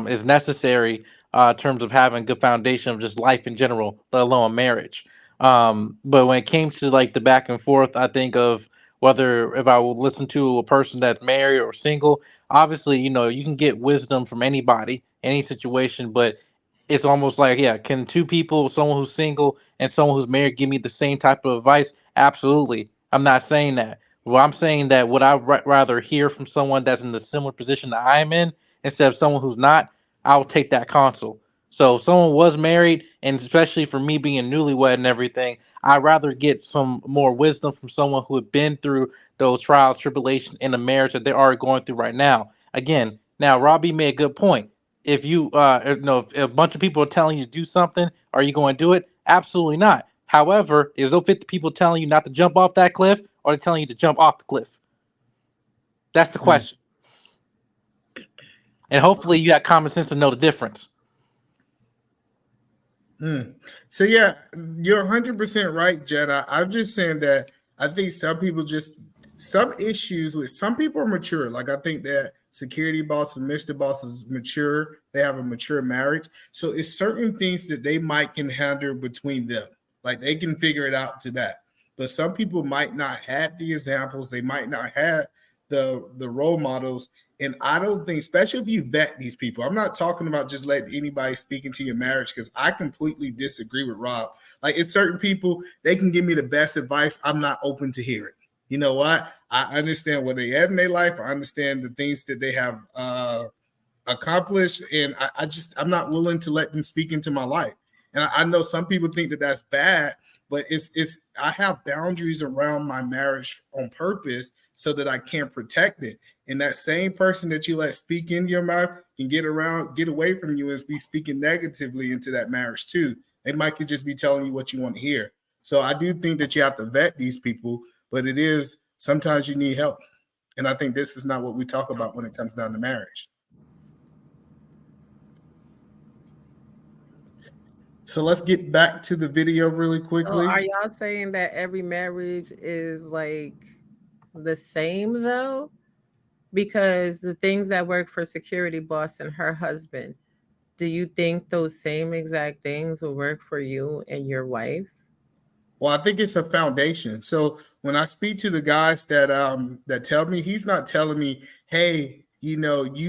[SPEAKER 11] is necessary in terms of having good foundation of just life in general, let alone marriage. But when it came to like the back and forth, I think of whether if I will listen to a person that's married or single. Obviously, you can get wisdom from anybody, any situation, but it's almost like, yeah, can two people, someone who's single and someone who's married, give me the same type of advice? Absolutely. I'm not saying that. Well, I'm saying that would I rather hear from someone that's in the similar position that I'm in instead of someone who's not? I'll take that counsel. So if someone was married, and especially for me being newlywed and everything, I'd rather get some more wisdom from someone who had been through those trials, tribulations in the marriage that they are going through right now. Again, now Robbie made a good point. If if a bunch of people are telling you to do something, are you going to do it? Absolutely not. However, is those 50 people telling you not to jump off that cliff, or are they telling you to jump off the cliff? That's the question. And hopefully you got common sense to know the difference.
[SPEAKER 2] So yeah, you're 100% right, Jedi. I'm just saying that I think some issues with some people are mature. Like I think that security boss and Mr. Boss is mature. They have a mature marriage. So it's certain things that they might can handle between them. Like they can figure it out to that. But some people might not have the examples. They might not have the role models. And I don't think, especially if you vet these people, I'm not talking about just letting anybody speak into your marriage, because I completely disagree with Rob. Like it's certain people, they can give me the best advice. I'm not open to hearing. You know what? I understand where they at in their life. I understand the things that they have accomplished, and I'm not willing to let them speak into my life. And I know some people think that that's bad, but it's I have boundaries around my marriage on purpose so that I can protect it. And that same person that you let speak in your mouth can get away from you and be speaking negatively into that marriage too. They might could just be telling you what you want to hear. So I do think that you have to vet these people, but it is sometimes you need help. And I think this is not what we talk about when it comes down to marriage. So let's get back to the video really quickly.
[SPEAKER 6] So are y'all saying that every marriage is like the same though? Because the things that work for security boss and her husband, do you think those same exact things will work for you and your wife?
[SPEAKER 2] Well, I think it's a foundation. So when I speak to the guys that tell me, he's not telling me, hey, you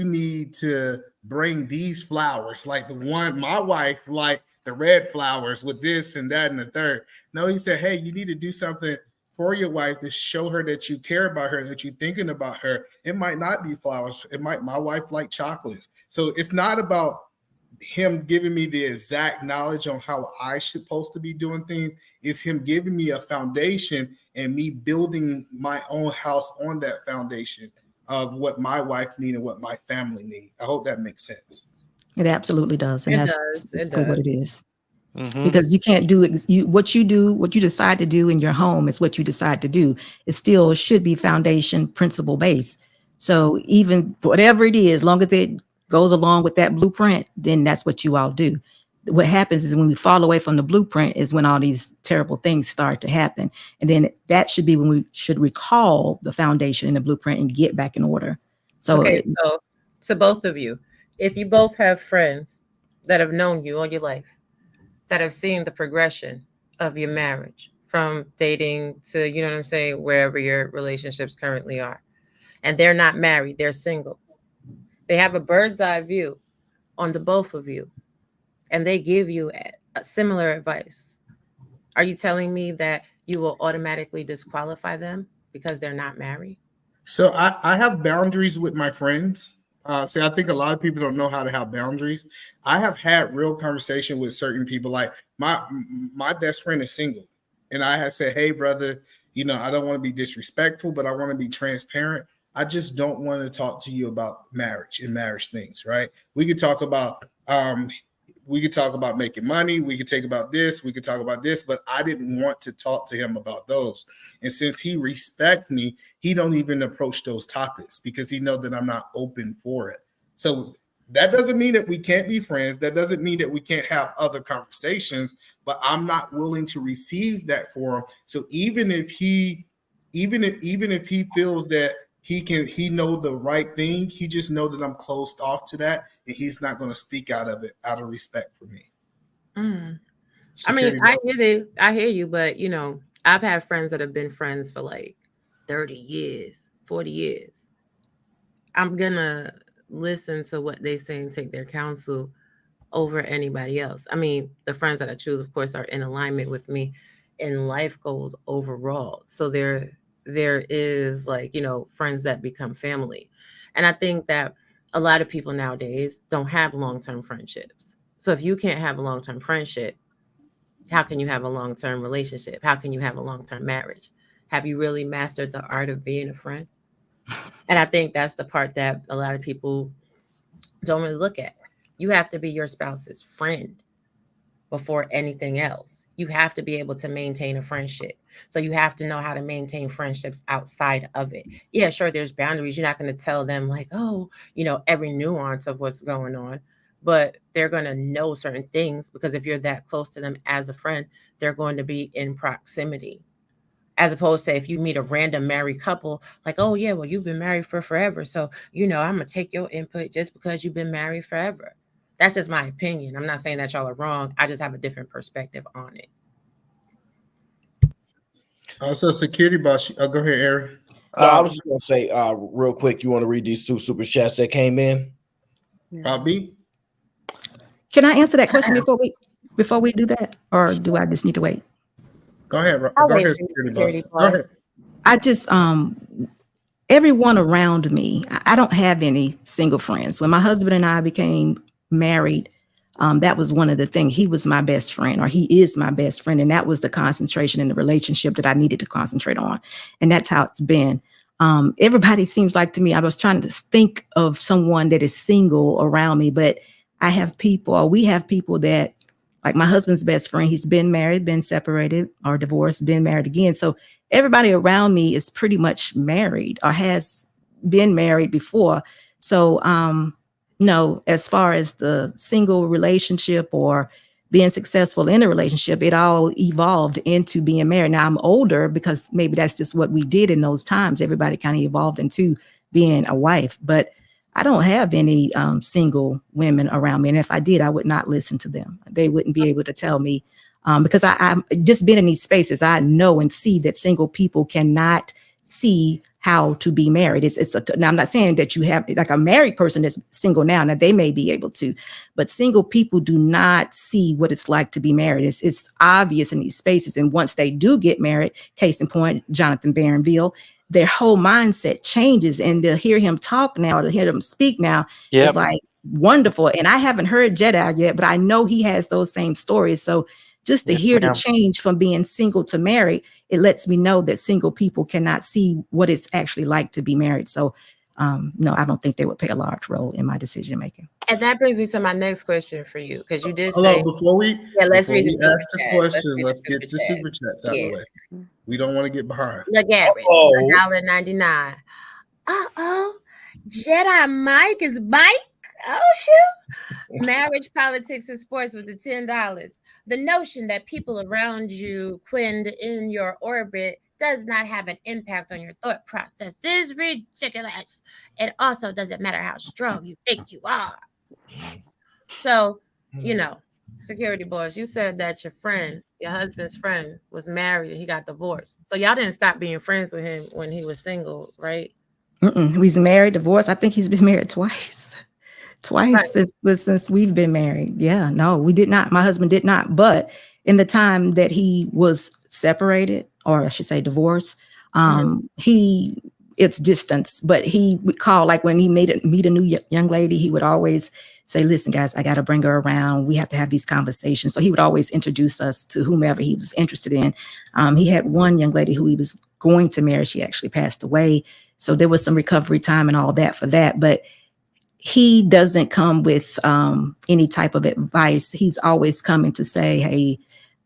[SPEAKER 2] need to bring these flowers, like the one my wife like the red flowers with this and that and the third. No, he said, hey, you need to do something for your wife to show her that you care about her, that you're thinking about her. It might not be flowers. My wife like chocolates. So it's not about him giving me the exact knowledge on how I supposed to be doing things. Is him giving me a foundation and me building my own house on that foundation of what my wife needs and what my family need. I hope that makes sense.
[SPEAKER 9] It absolutely does. And that's exactly what it is.
[SPEAKER 11] Mm-hmm.
[SPEAKER 9] Because you can't do what you decide to do in your home is what you decide to do. It still should be foundation principle based. So even whatever it is, as long as it goes along with that blueprint, then that's what you all do. What happens is when we fall away from the blueprint is when all these terrible things start to happen. And then that should be when we should recall the foundation and the blueprint and get back in order. So,
[SPEAKER 6] so to both of you, if you both have friends that have known you all your life, that have seen the progression of your marriage from dating to, you know what I'm saying, wherever your relationships currently are, and they're not married, they're single. They have a bird's eye view on the both of you, and they give you a similar advice. Are you telling me that you will automatically disqualify them because they're not married?
[SPEAKER 2] So I have boundaries with my friends. See, I think a lot of people don't know how to have boundaries. I have had real conversation with certain people. Like my best friend is single, and I have said, "Hey, brother, I don't want to be disrespectful, but I want to be transparent. I just don't want to talk to you about marriage and marriage things, right? We could talk about making money. We could talk about this. We could talk about this, but I didn't want to talk to him about those. And since he respects me, he don't even approach those topics because he knows that I'm not open for it. So that doesn't mean that we can't be friends. That doesn't mean that we can't have other conversations, but I'm not willing to receive that for him. So even if he feels that he know the right thing, he just know that I'm closed off to that, and he's not going to speak out of it out of respect for me.
[SPEAKER 6] I mean, I hear you, but I've had friends that have been friends for like 30 years, 40 years. I'm gonna listen to what they say and take their counsel over anybody else. I mean, the friends that I choose, of course, are in alignment with me in life goals overall. So there is like, friends that become family. And I think that a lot of people nowadays don't have long-term friendships. So if you can't have a long-term friendship, how can you have a long-term relationship? How can you have a long-term marriage? Have you really mastered the art of being a friend? And I think that's the part that a lot of people don't really look at. You have to be your spouse's friend before anything else. You have to be able to maintain a friendship. So you have to know how to maintain friendships outside of it. Yeah, sure, there's boundaries. You're not going to tell them like, oh, every nuance of what's going on, but they're going to know certain things because if you're that close to them as a friend, they're going to be in proximity. As opposed to if you meet a random married couple, like, oh yeah, well, you've been married for forever. So, I'm going to take your input just because you've been married forever. That's just my opinion. I'm not saying that y'all are wrong. I just have a different perspective on it.
[SPEAKER 2] So security boss, go ahead, Aaron.
[SPEAKER 1] No, I was just going to say real quick, you want to read these 2 super chats that came in?
[SPEAKER 2] B?
[SPEAKER 9] Can I answer that question before we do that? Or do I just need to wait?
[SPEAKER 2] Go ahead. Go ahead, security boss. Go ahead.
[SPEAKER 9] I just, everyone around me, I don't have any single friends. When my husband and I became married, that was one of the things. He was my best friend, or he is my best friend. And that was the concentration in the relationship that I needed to concentrate on. And that's how it's been. Everybody seems like to me, I was trying to think of someone that is single around me, but we have people that, like my husband's best friend, he's been married, been separated or divorced, been married again. So everybody around me is pretty much married or has been married before. So, no, as far as the single relationship or being successful in a relationship, it all evolved into being married. Now I'm older because maybe that's just what we did in those times. Everybody kind of evolved into being a wife, but I don't have any single women around me. And if I did, I would not listen to them. They wouldn't be able to tell me because I'm just been in these spaces. I know and see that single people cannot see how to be married. Now I'm not saying that you have like a married person that's single now they may be able to, but single people do not see what it's like to be married. It's obvious in these spaces. And once they do get married, case in point, Jonathan Barronville, their whole mindset changes, and to hear him talk now, to hear him speak now is like wonderful. And I haven't heard Jedi yet, but I know he has those same stories. So just to hear the change from being single to married, it lets me know that single people cannot see what it's actually like to be married. So no, I don't think they would play a large role in my decision making.
[SPEAKER 6] And that brings me to my next question for you, because you did
[SPEAKER 2] say.
[SPEAKER 6] Before we
[SPEAKER 2] ask the questions, let's get the super chats out of the way. We don't want to get behind.
[SPEAKER 6] Look at it, $1.99. Jedi Mike is Mike. Oh shoot! Marriage, politics, and sports with the $10. The notion that people around you, Quinn, in your orbit, does not have an impact on your thought process is ridiculous. It also doesn't matter how strong you think you are. So, security boys, you said that your husband's friend, was married and he got divorced. So y'all didn't stop being friends with him when he was single, right?
[SPEAKER 9] He's married, divorced. I think he's been married twice since we've been married. Yeah, no, we did not. My husband did not. But in the time that he was separated, or I should say divorced, he it's distance, but he would call, like when he meet a new young lady, he would always say, listen, guys, I got to bring her around. We have to have these conversations. So he would always introduce us to whomever he was interested in. He had one young lady who he was going to marry. She actually passed away. So there was some recovery time and all that for that. But he doesn't come with any type of advice. He's always coming to say, hey,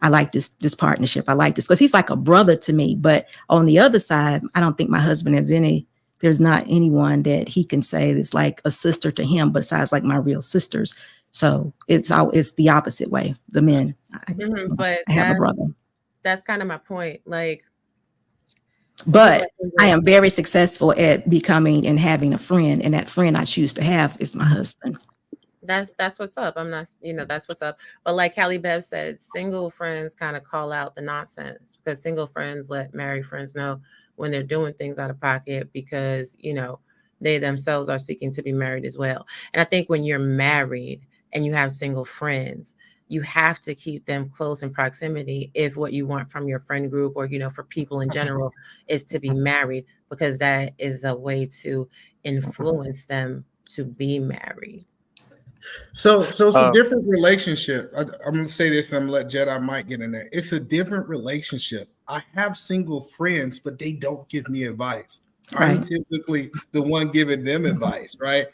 [SPEAKER 9] I like this partnership. I like this, because he's like a brother to me. But on the other side, I don't think my husband has there's not anyone that he can say that's like a sister to him besides like my real sisters. So it's the opposite way. The men,
[SPEAKER 6] but
[SPEAKER 9] I have a brother.
[SPEAKER 6] That's kind of my point. Like,
[SPEAKER 9] but I am very successful at becoming and having a friend, and that friend I choose to have is my husband.
[SPEAKER 6] That's what's up. I'm not, that's what's up. But like Callie Bev said, single friends kind of call out the nonsense, because single friends let married friends know when they're doing things out of pocket, because, they themselves are seeking to be married as well. And I think when you're married and you have single friends, you have to keep them close in proximity if what you want from your friend group or, for people in general is to be married, because that is a way to influence them to be married.
[SPEAKER 2] So it's a different relationship. I'm going to say this, and I'm going to let Jedi Mike get in there. It's a different relationship. I have single friends, but they don't give me advice. Right. I'm typically the one giving them advice, right?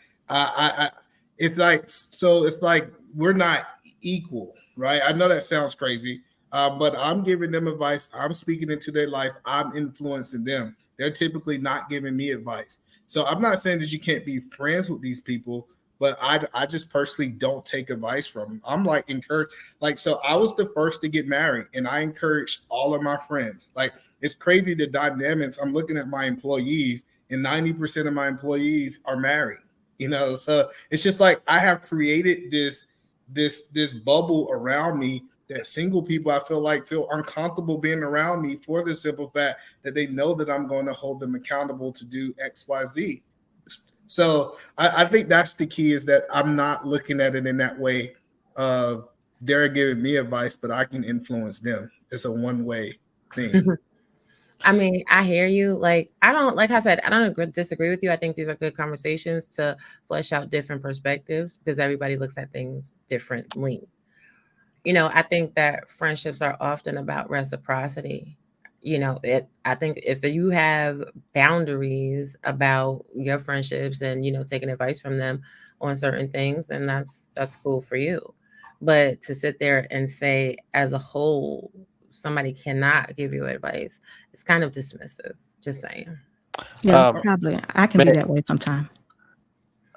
[SPEAKER 2] It's like we're not equal, right? I know that sounds crazy, but I'm giving them advice. I'm speaking into their life. I'm influencing them. They're typically not giving me advice. So I'm not saying that you can't be friends with these people, but I just personally don't take advice from them. I'm like encouraged. Like, so I was the first to get married, and I encouraged all of my friends. Like, it's crazy the dynamics. I'm looking at my employees, and 90% of my employees are married. So it's just like I have created this bubble around me that single people I feel uncomfortable being around me, for the simple fact that they know that I'm going to hold them accountable to do X, Y, Z. So I think that's the key, is that I'm not looking at it in that way of they're giving me advice, but I can influence them. It's a one-way thing.
[SPEAKER 6] I mean, I hear you. Like I don't disagree with you. I think these are good conversations to flesh out different perspectives, because everybody looks at things differently. I think that friendships are often about reciprocity. I think if you have boundaries about your friendships and, taking advice from them on certain things, then that's cool for you. But to sit there and say as a whole, somebody cannot give you advice, it's kind of dismissive. Just saying.
[SPEAKER 9] Yeah, probably. I can be that way sometimes.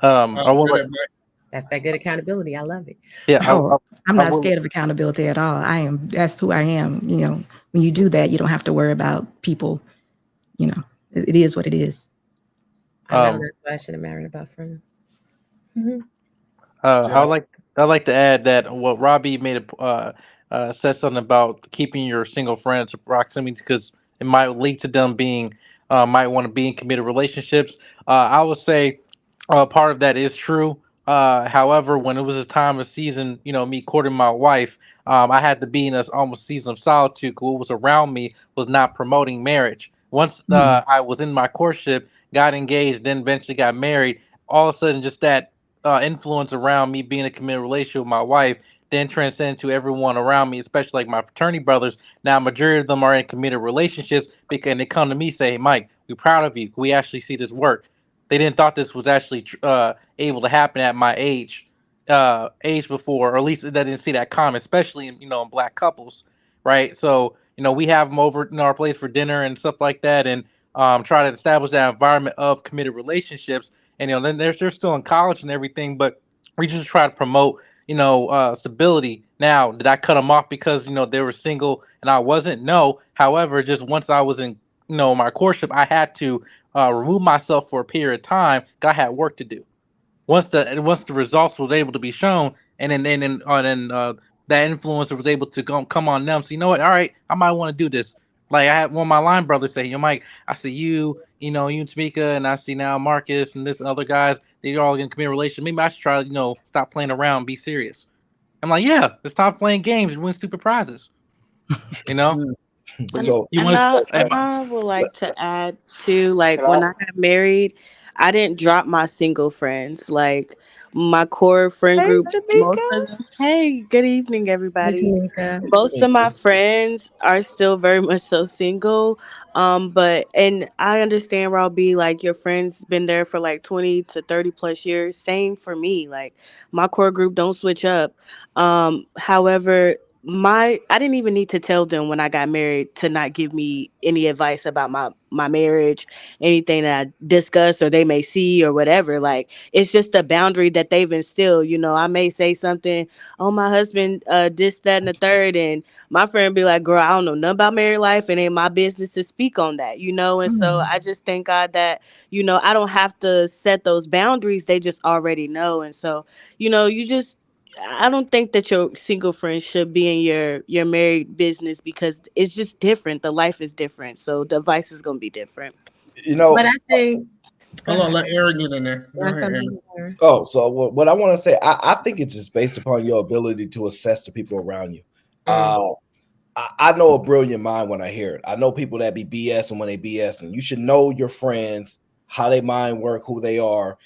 [SPEAKER 6] That's that good accountability. I love it.
[SPEAKER 9] Yeah, I'm not scared of accountability at all. That's who I am. When you do that, you don't have to worry about people. It is what it is.
[SPEAKER 6] I know that's why I should have married about friends. Mm-hmm.
[SPEAKER 11] I'd like to add that what Robbie made said something about keeping your single friends proximity, because it might lead to them being might want to be in committed relationships. I would say part of that is true. However, when it was a time of season, me courting my wife, I had to be in this almost season of solitude, because what was around me was not promoting marriage. Once I was in my courtship, got engaged, then eventually got married, all of a sudden just that influence around me being in a committed relationship with my wife then transcend to everyone around me, especially like my fraternity brothers. Now, majority of them are in committed relationships, because they come to me say, hey, Mike, we're proud of you. We actually see this work. They didn't thought this was actually able to happen at my age before, or at least they didn't see that common, especially in Black couples, right? So we have them over in our place for dinner and stuff like that, and try to establish that environment of committed relationships. And then they're still in college and everything, but we just try to promote stability. Now, did I cut them off because they were single and I wasn't? No. However, just once I was in my courtship, I had to remove myself for a period of time, because I had work to do. Once the results was able to be shown, and then that influencer was able to come on them. So all right, I might want to do this. Like I had one of my line brothers say, Mike, I see you and Tamika, and I see now Marcus and this and other guys, they're all in a committed relationship. Maybe I should try to, stop playing around, be serious. I'm like, yeah, let's stop playing games and win stupid prizes.
[SPEAKER 1] So
[SPEAKER 12] I would like to add too, like when I got married, I didn't drop my single friends. Like my core friend group, most of them. Hey, good evening, everybody. Most of my friends are still very much so single. But and I understand, Rob B, like your friends been there for like 20 to 30 plus years. Same for me. Like my core group don't switch up. However, I didn't even need to tell them when I got married to not give me any advice about my marriage, anything that I discuss or they may see or whatever. Like it's just a boundary that they've instilled. You know, I may say something, oh my husband this, that, and the third, and my friend be like, girl, I don't know nothing about married life and it ain't my business to speak on that, you know. And so I just thank God that, you know, I don't have to set those boundaries. They just already know. And so, you know, I don't think that your single friends should be in your married business because it's just different. The life is different, so the advice is gonna be different.
[SPEAKER 1] You know,
[SPEAKER 6] but I think.
[SPEAKER 2] Hold on, let Aaron get in there. Go ahead, Aaron.
[SPEAKER 1] Oh, so what I want to say, I think it's just based upon your ability to assess the people around you. I know a brilliant mind when I hear it. I know people that be BS and when they BS, and you should know your friends, how they mind work, who they are,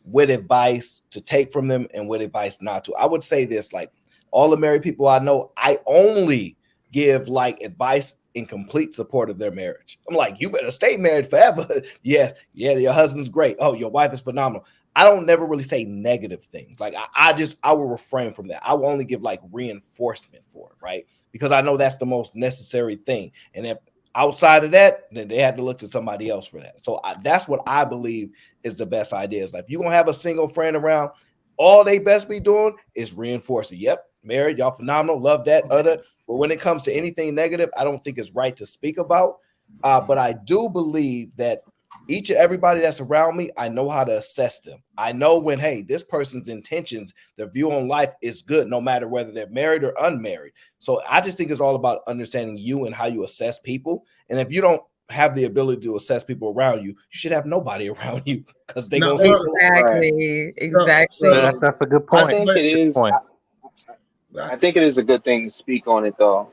[SPEAKER 1] what advice to take from them and what advice not to. I would say this, like all the married people I know, I only give like advice in complete support of their marriage. I'm like, you better stay married forever. Yeah, your husband's great. Oh, your wife is phenomenal. I don't never really say negative things. Like I will refrain from that. I will only give like reinforcement for it, right? Because I know that's the most necessary thing. And if outside of that, then they had to look to somebody else for that. So that's what I believe is the best idea. Is like if you're gonna have a single friend around, all they best be doing is reinforcing. Yep, married, y'all phenomenal, love that, other. But when it comes to anything negative, I don't think it's right to speak about. But I do believe that each and everybody that's around me, I know how to assess them. I know when, hey, this person's intentions, their view on life is good, no matter whether they're married or unmarried. So I just think it's all about understanding you and how you assess people. And if you don't have the ability to assess people around you, you should have nobody around you because they're going
[SPEAKER 6] to exactly.
[SPEAKER 11] That's a good point.
[SPEAKER 10] I think it is. I think it is a good thing to speak on it, though.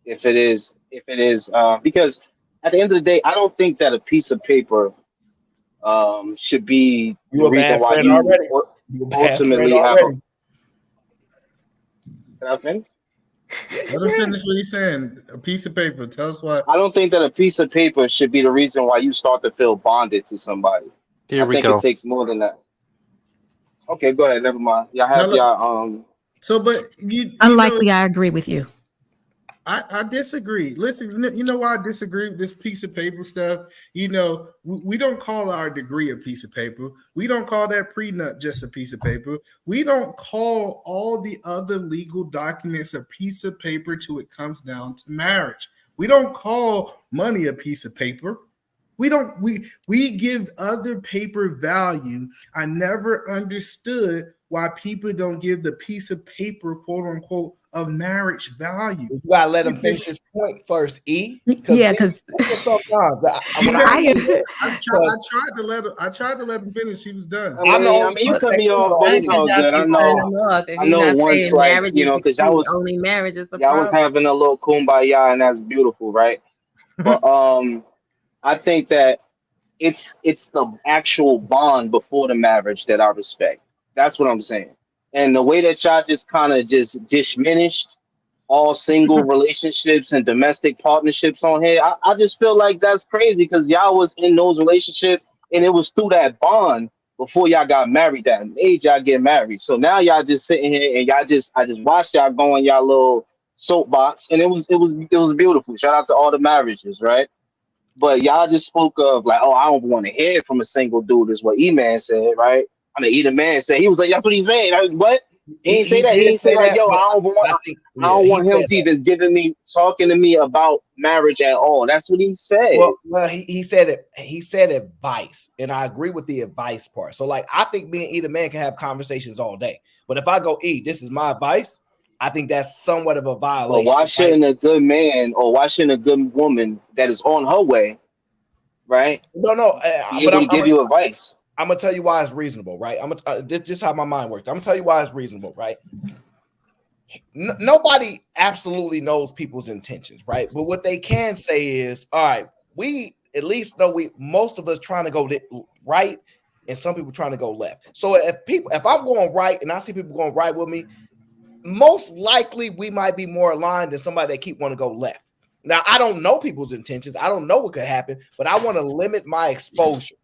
[SPEAKER 10] If it is, because at the end of the day, I don't think that a piece of paper should be the reason why you ultimately have a. Can I finish?
[SPEAKER 2] Let him finish what he's saying. A piece of paper. Tell us what.
[SPEAKER 10] I don't think that a piece of paper should be the reason why you start to feel bonded to somebody. I think it takes more than that. Okay, go ahead. Never mind. Y'all have y'all.
[SPEAKER 2] So, but you
[SPEAKER 9] unlikely, I agree with you.
[SPEAKER 2] I disagree. Listen, you know why I disagree with this piece of paper stuff? You know, we don't call our degree a piece of paper. We don't call that prenup just a piece of paper. We don't call all the other legal documents a piece of paper till it comes down to marriage. We don't call money a piece of paper. We give other paper value. I never understood why people don't give the piece of paper, quote unquote, of marriage value.
[SPEAKER 1] You gotta let him finish his point first, E.
[SPEAKER 9] Yeah, because
[SPEAKER 1] sometimes
[SPEAKER 2] I tried to let him finish. He was done.
[SPEAKER 10] I mean, you cut me off, but it's all good. I know once, like, you know, because y'all was
[SPEAKER 6] only marriage is the
[SPEAKER 10] y'all was having a little kumbaya, and that's beautiful, right? But I think that it's the actual bond before the marriage that I respect. That's what I'm saying. And the way that y'all just kind of just diminished all single relationships and domestic partnerships on here, I just feel like that's crazy because y'all was in those relationships and it was through that bond before y'all got married that made y'all get married. So now y'all just sitting here and I just watched y'all go on y'all little soapbox and it was beautiful. Shout out to all the marriages, right? But y'all just spoke of like, oh, I don't want to hear from a single dude, is what E-Man said, right? I mean, E-Man said, he was like, that's what he's saying. What? He didn't say that. He didn't say like, yo, I don't want him to even talking to me about marriage at all. That's what he said.
[SPEAKER 1] Well, he said it. He said advice, and I agree with the advice part. So, like, I think me and E-Man can have conversations all day. But if I go, this is my advice, I think that's somewhat of a violation.
[SPEAKER 10] But why shouldn't a good man or why shouldn't a good woman that is on her way, right?
[SPEAKER 1] No,
[SPEAKER 10] be able to give you advice.
[SPEAKER 1] I'm gonna tell you why it's reasonable, right? This is how my mind works. I'm gonna tell you why it's reasonable, right? nobody absolutely knows people's intentions, right? But what they can say is, all right, we at least know most of us trying to go right, and some people trying to go left. So if I'm going right and I see people going right with me, most likely we might be more aligned than somebody that keep want to go left. Now, I don't know people's intentions. I don't know what could happen, but I want to limit my exposure.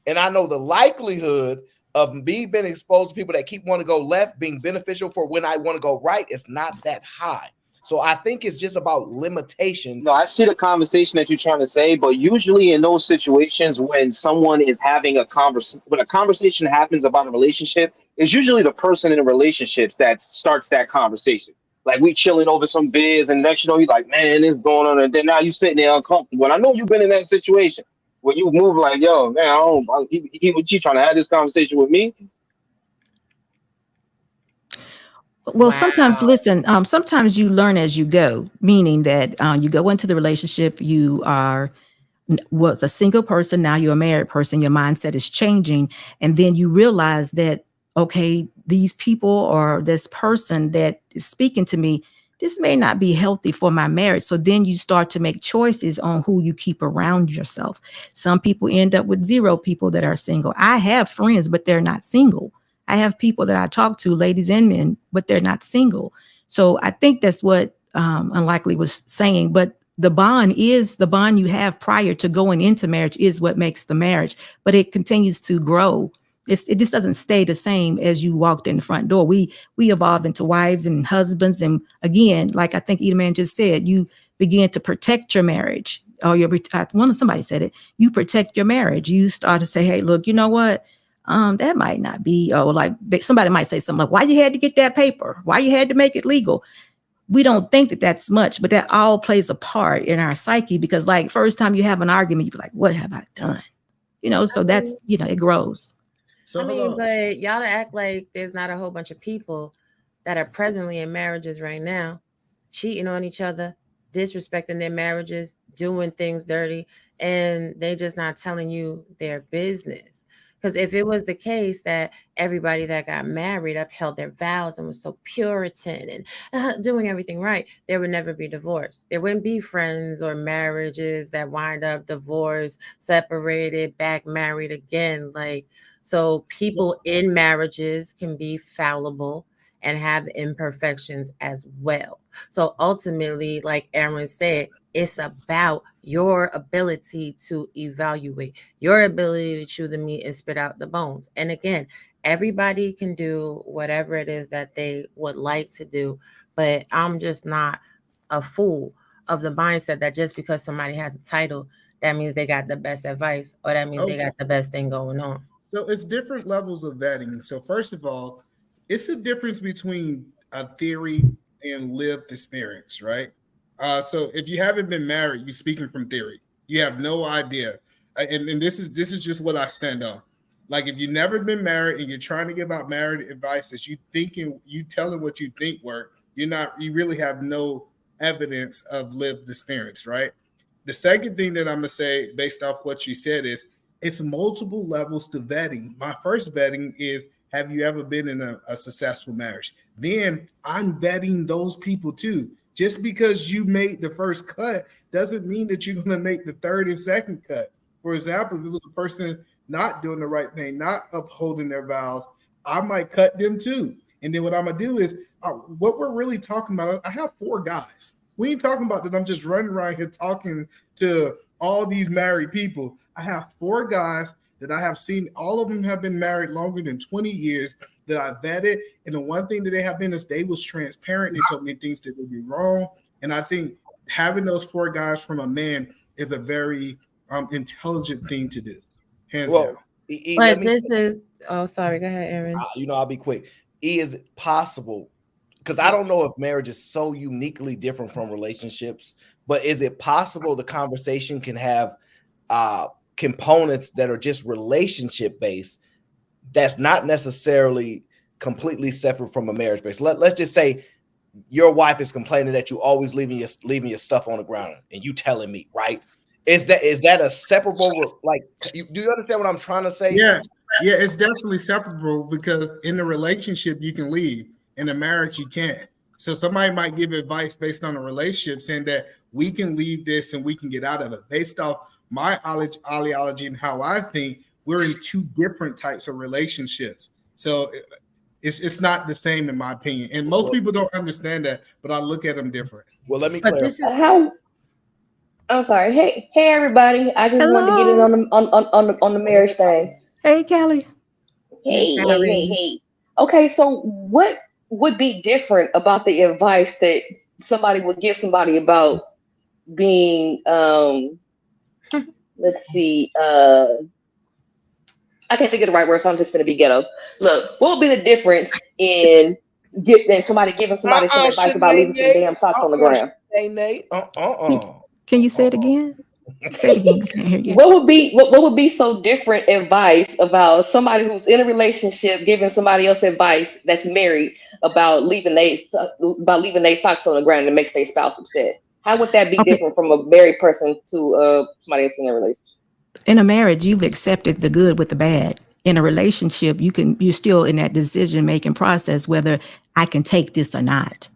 [SPEAKER 1] And I know the likelihood of me being exposed to people that keep want to go left being beneficial for when I want to go right is not that high. So I think it's just about limitations.
[SPEAKER 10] No, I see the conversation that you're trying to say, but usually in those situations when someone is having a conversation, when a conversation happens about a relationship, it's usually the person in the relationships that starts that conversation. Like we chilling over some beers, and next you know, you're like, man, this is going on, and then now you sitting there uncomfortable. And I know you've been in that situation where you move like, yo, man, he trying to have this conversation with me.
[SPEAKER 9] Well, sometimes, listen, sometimes you learn as you go, meaning that you go into the relationship, you was a single person, now you're a married person, your mindset is changing. And then you realize that, okay, these people or this person that is speaking to me, this may not be healthy for my marriage. So then you start to make choices on who you keep around yourself. Some people end up with 0 people that are single. I have friends, but they're not single. I have people that I talk to, ladies and men, but they're not single. So I think that's what Unlikely was saying. But the bond you have prior to going into marriage is what makes the marriage, but it continues to grow. It just doesn't stay the same as you walked in the front door. We evolve into wives and husbands. And again, like I think Edelman just said, you begin to protect your marriage. Or somebody said it, you protect your marriage. You start to say, hey, look, you know what? That might not be, somebody might say something like, why you had to get that paper? Why you had to make it legal? We don't think that that's much, but that all plays a part in our psyche because like first time you have an argument, you be like, what have I done? So that's, it grows.
[SPEAKER 6] So but y'all act like there's not a whole bunch of people that are presently in marriages right now, cheating on each other, disrespecting their marriages, doing things dirty, and they just not telling you their business. Because if it was the case that everybody that got married upheld their vows and was so Puritan and doing everything right, there would never be divorce. There wouldn't be friends or marriages that wind up divorced, separated, back married again. So people in marriages can be fallible and have imperfections as well. So ultimately, like Aaron said, it's about your ability to evaluate, your ability to chew the meat and spit out the bones. And again, everybody can do whatever it is that they would like to do, but I'm just not a fool of the mindset that just because somebody has a title, that means they got the best advice or that means they got the best thing going on.
[SPEAKER 2] So it's different levels of vetting. So first of all, it's a difference between a theory and lived experience, right? So if you haven't been married, you're speaking from theory. You have no idea. And this is just what I stand on. Like if you've never been married and you're trying to give out married advice that you telling what you think work, you really have no evidence of lived experience, right? The second thing that I'm gonna say based off what you said is it's multiple levels to vetting. My first vetting is, have you ever been in a successful marriage? Then I'm vetting those people too. Just because you made the first cut doesn't mean that you're going to make the third and second cut. For example, if it was a person not doing the right thing, not upholding their vows, I might cut them too. And then what I'm going to do is, what we're really talking about, I have 4 guys. We ain't talking about that I'm just running around here talking to all these married people. I have 4 guys that I have seen. All of them have been married longer than 20 years that I vetted. And the one thing that they have been is they was transparent. They told me things that would be wrong. And I think having those 4 guys from a man is a very intelligent thing to do. Hands down.
[SPEAKER 6] Sorry, go ahead, Aaron.
[SPEAKER 1] I'll be quick. Is it possible? Because I don't know if marriage is so uniquely different from relationships, but is it possible the conversation can have components that are just relationship based that's not necessarily completely separate from a marriage base? Let's just say your wife is complaining that you always leaving your stuff on the ground and you telling me, right? Is that a separable, do you understand what I'm trying to say?
[SPEAKER 2] Yeah, it's definitely separable because in a relationship you can leave. In a marriage, you can't. So somebody might give advice based on a relationship, saying that we can leave this and we can get out of it. Based off my ideology and how I think, we're in two different types of relationships. So it's not the same in my opinion. And most people don't understand that, but I look at them different.
[SPEAKER 1] Well, let me
[SPEAKER 6] But
[SPEAKER 1] clarify.
[SPEAKER 6] this is
[SPEAKER 13] How? I'm sorry. Hey everybody! I just wanted to get in on the marriage thing.
[SPEAKER 9] Hey, Kelly.
[SPEAKER 13] Hey. Okay, so what would be different about the advice that somebody would give somebody about being let's see, I can't think of the right word, so I'm just gonna be ghetto. Look, what would be the difference in somebody giving somebody some advice about leaving some damn socks on the ground?
[SPEAKER 1] Hey, Nate.
[SPEAKER 9] Can you say it again? Say it again. I can't hear you.
[SPEAKER 13] What would be so different advice about somebody who's in a relationship giving somebody else advice that's married about leaving their socks on the ground that makes their spouse upset? How would that be different from a married person to somebody else in a relationship?
[SPEAKER 9] In a marriage, you've accepted the good with the bad. In a relationship, you're still in that decision-making process, whether I can take this or not.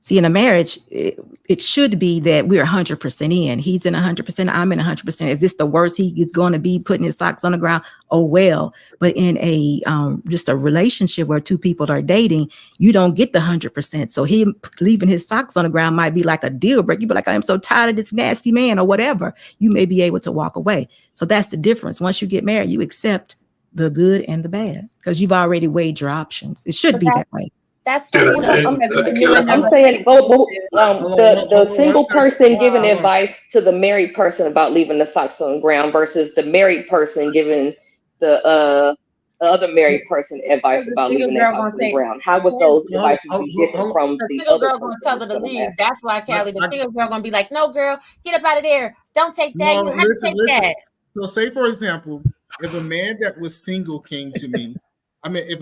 [SPEAKER 9] See, in a marriage, it should be that we're 100% in. He's in 100%. I'm in 100%. Is this the worst he is going to be, putting his socks on the ground? Oh, well. But in a just a relationship where two people are dating, you don't get the 100%. So him leaving his socks on the ground might be like a deal breaker. You'd be like, I'm so tired of this nasty man or whatever. You may be able to walk away. So that's the difference. Once you get married, you accept the good and the bad because you've already weighed your options. It should be that way.
[SPEAKER 6] That's
[SPEAKER 13] I'm saying the single person giving advice to the married person about leaving the socks on the ground versus the married person giving the other married person advice about leaving their socks on the ground. How would those advices be different from the
[SPEAKER 6] single
[SPEAKER 13] other
[SPEAKER 6] girl gonna tell her to
[SPEAKER 13] person?
[SPEAKER 6] leave? That's why, Callie, the single girl gonna be like, "No, girl, get up out of there. Don't take that. You don't have to take that."
[SPEAKER 2] So, say for example, if a man that was single came to me. I mean, if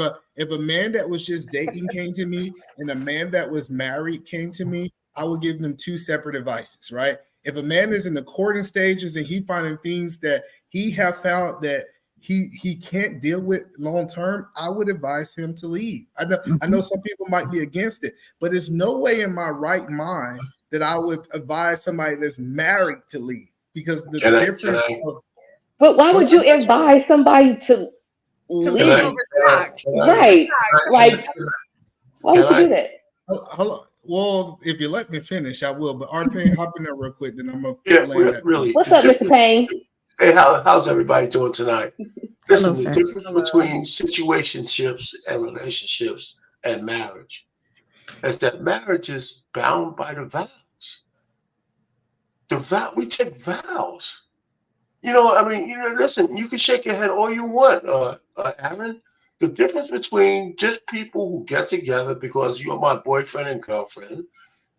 [SPEAKER 2] a man that was just dating came to me and a man that was married came to me, I would give them two separate advices, right? If a man is in the courting stages and he finding things that he have found that he can't deal with long term, I would advise him to leave. I know some people might be against it, but there's no way in my right mind that I would advise somebody that's married to leave because the difference.
[SPEAKER 13] But why would you advise somebody to leave over socks? Right. Like, why would you do that?
[SPEAKER 2] Hold on. Well, if you let me finish, I will. But Payne, hop in there real quick, then I'm gonna
[SPEAKER 10] really.
[SPEAKER 13] What's up, Mr. Payne?
[SPEAKER 10] Hey, how's everybody doing tonight? Listen, the difference between situationships and relationships and marriage is that marriage is bound by the vows. We take vows. Listen, you can shake your head all you want, Aaron. The difference between just people who get together because you're my boyfriend and girlfriend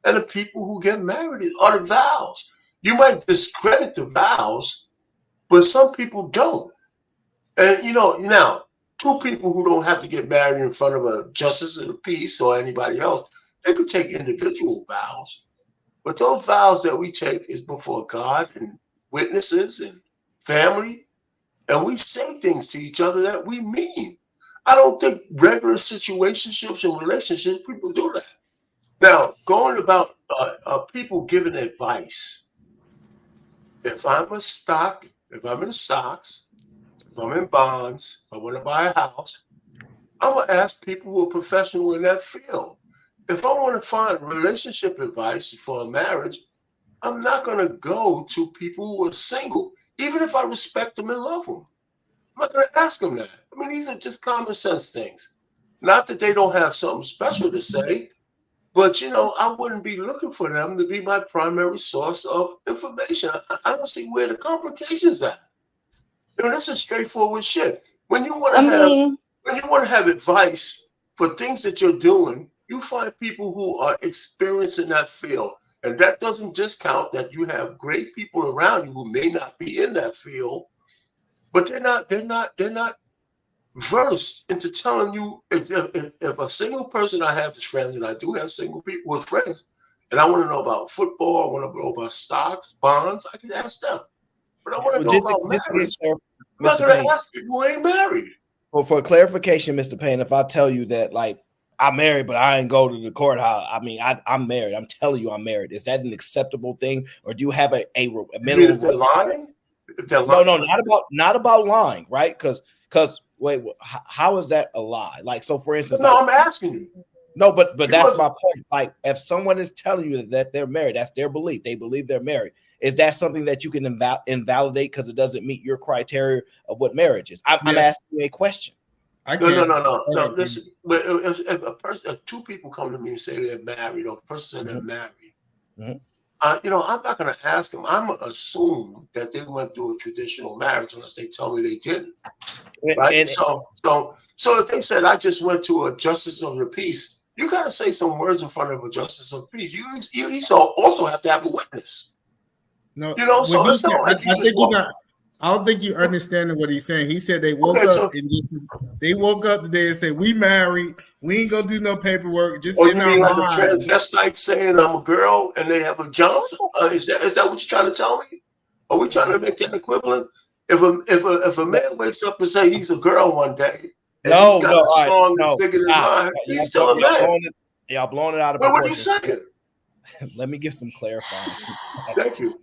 [SPEAKER 10] and the people who get married are the vows. You might discredit the vows, but some people don't. And, now, two people who don't have to get married in front of a justice of the peace or anybody else, they could take individual vows. But those vows that we take is before God and witnesses and family, and we say things to each other that we mean. I don't think regular situationships and relationships, people do that. Now, going about people giving advice. If I'm in stocks, if I'm in bonds, if I want to buy a house, I'm going to ask people who are professional in that field. If I want to find relationship advice for a marriage, I'm not going to go to people who are single, even if I respect them and love them. I'm not going to ask them that. I mean, these are just common sense things. Not that they don't have something special to say, but, I wouldn't be looking for them to be my primary source of information. I don't see where the complications are. This is straightforward shit. When you want to have advice for things that you're doing, you find people who are experienced in that field. And that doesn't discount that you have great people around you who may not be in that field, but they're not versed into telling you if a single person I have is friends, and I do have single people with friends, and I want to know about football, I want to know about stocks, bonds, I can ask them. But I want to know about marriage. I'm not going to ask people who ain't married.
[SPEAKER 1] Well, for clarification, Mr. Payne, if I tell you that, like, I'm married, but I ain't go to the courthouse. I mean, I'm married. I'm telling you, I'm married. Is that an acceptable thing, or do you have a minimum?
[SPEAKER 14] If they're lying?
[SPEAKER 1] No, not about lying, right? Because wait, how is that a lie? Like, so for instance,
[SPEAKER 14] no, I'm asking you.
[SPEAKER 1] No, but that's my point. Like, if someone is telling you that they're married, that's their belief. They believe they're married. Is that something that you can invalidate because it doesn't meet your criteria of what marriage is? I'm asking you a question.
[SPEAKER 14] No. Listen, but if a person, if two people come to me and say they're married, or a person said they're married, I'm not going to ask them. I'm going to assume that they went through a traditional marriage unless they tell me they didn't. Right? So if they said I just went to a justice of the peace, you got to say some words in front of a justice of peace. You also have to have a witness.
[SPEAKER 2] No,
[SPEAKER 14] so it's not like you just walk.
[SPEAKER 2] I don't think you're understanding what he's saying. He said they woke up today and said, we married. We ain't gonna do no paperwork. Just
[SPEAKER 14] you mean like a transvestite saying I'm a girl and they have a Johnson? Is that what you're trying to tell me? Are we trying to make that equivalent? If a man wakes up and say he's a girl one day, and he's got a song that's bigger than mine, he's still a man.
[SPEAKER 1] Y'all blowing it out of
[SPEAKER 14] proportion. What are you saying?
[SPEAKER 1] Let me give some clarifying.
[SPEAKER 14] Thank you.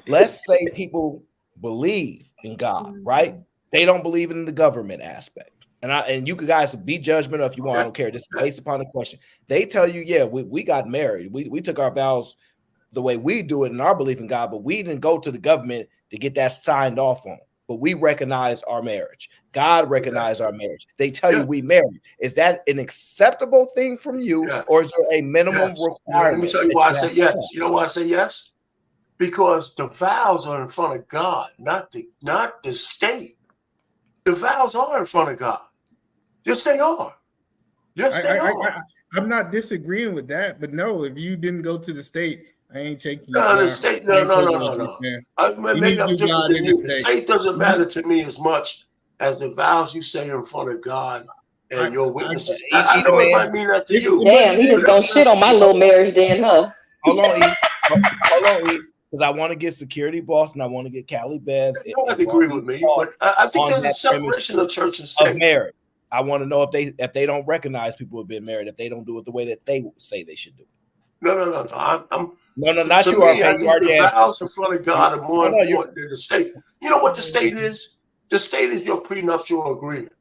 [SPEAKER 1] Let's say people believe in God, right? They don't believe in the government aspect. And you guys be judgmental if you want. I don't care. This is based upon the question. They tell you, yeah, we got married. We took our vows the way we do it in our belief in God, but we didn't go to the government to get that signed off on. But we recognize our marriage. God recognized our marriage. They tell you we married. Is that an acceptable thing from you, or is there a minimum requirement?
[SPEAKER 14] Let me tell you why I say yes. You know why I say yes? Because the vows are in front of God, not the state. The vows are in front of God. Yes, they are. Yes, they are.
[SPEAKER 2] I'm not disagreeing with that, but no, if you didn't go to the state, I ain't taking you.
[SPEAKER 14] No, the state. No. Maybe I'm different than you. The state doesn't matter to me as much as the vows you say in front of God and your witnesses. I know it might mean that to you.
[SPEAKER 13] Damn, he just gonna shit on my little marriage then, huh?
[SPEAKER 1] Hold on, E. Because I want to get Security Boss and I want to get Cali Bevs.
[SPEAKER 14] You don't agree with me, but I think there's a separation of church and state.
[SPEAKER 1] Of marriage. I want to know if they don't recognize people who have been married, if they don't do it the way that they say they should do it.
[SPEAKER 14] No.
[SPEAKER 1] Not you.
[SPEAKER 14] The vows in front of God are more important than the state. You know what the state is? The state is your prenuptial agreement,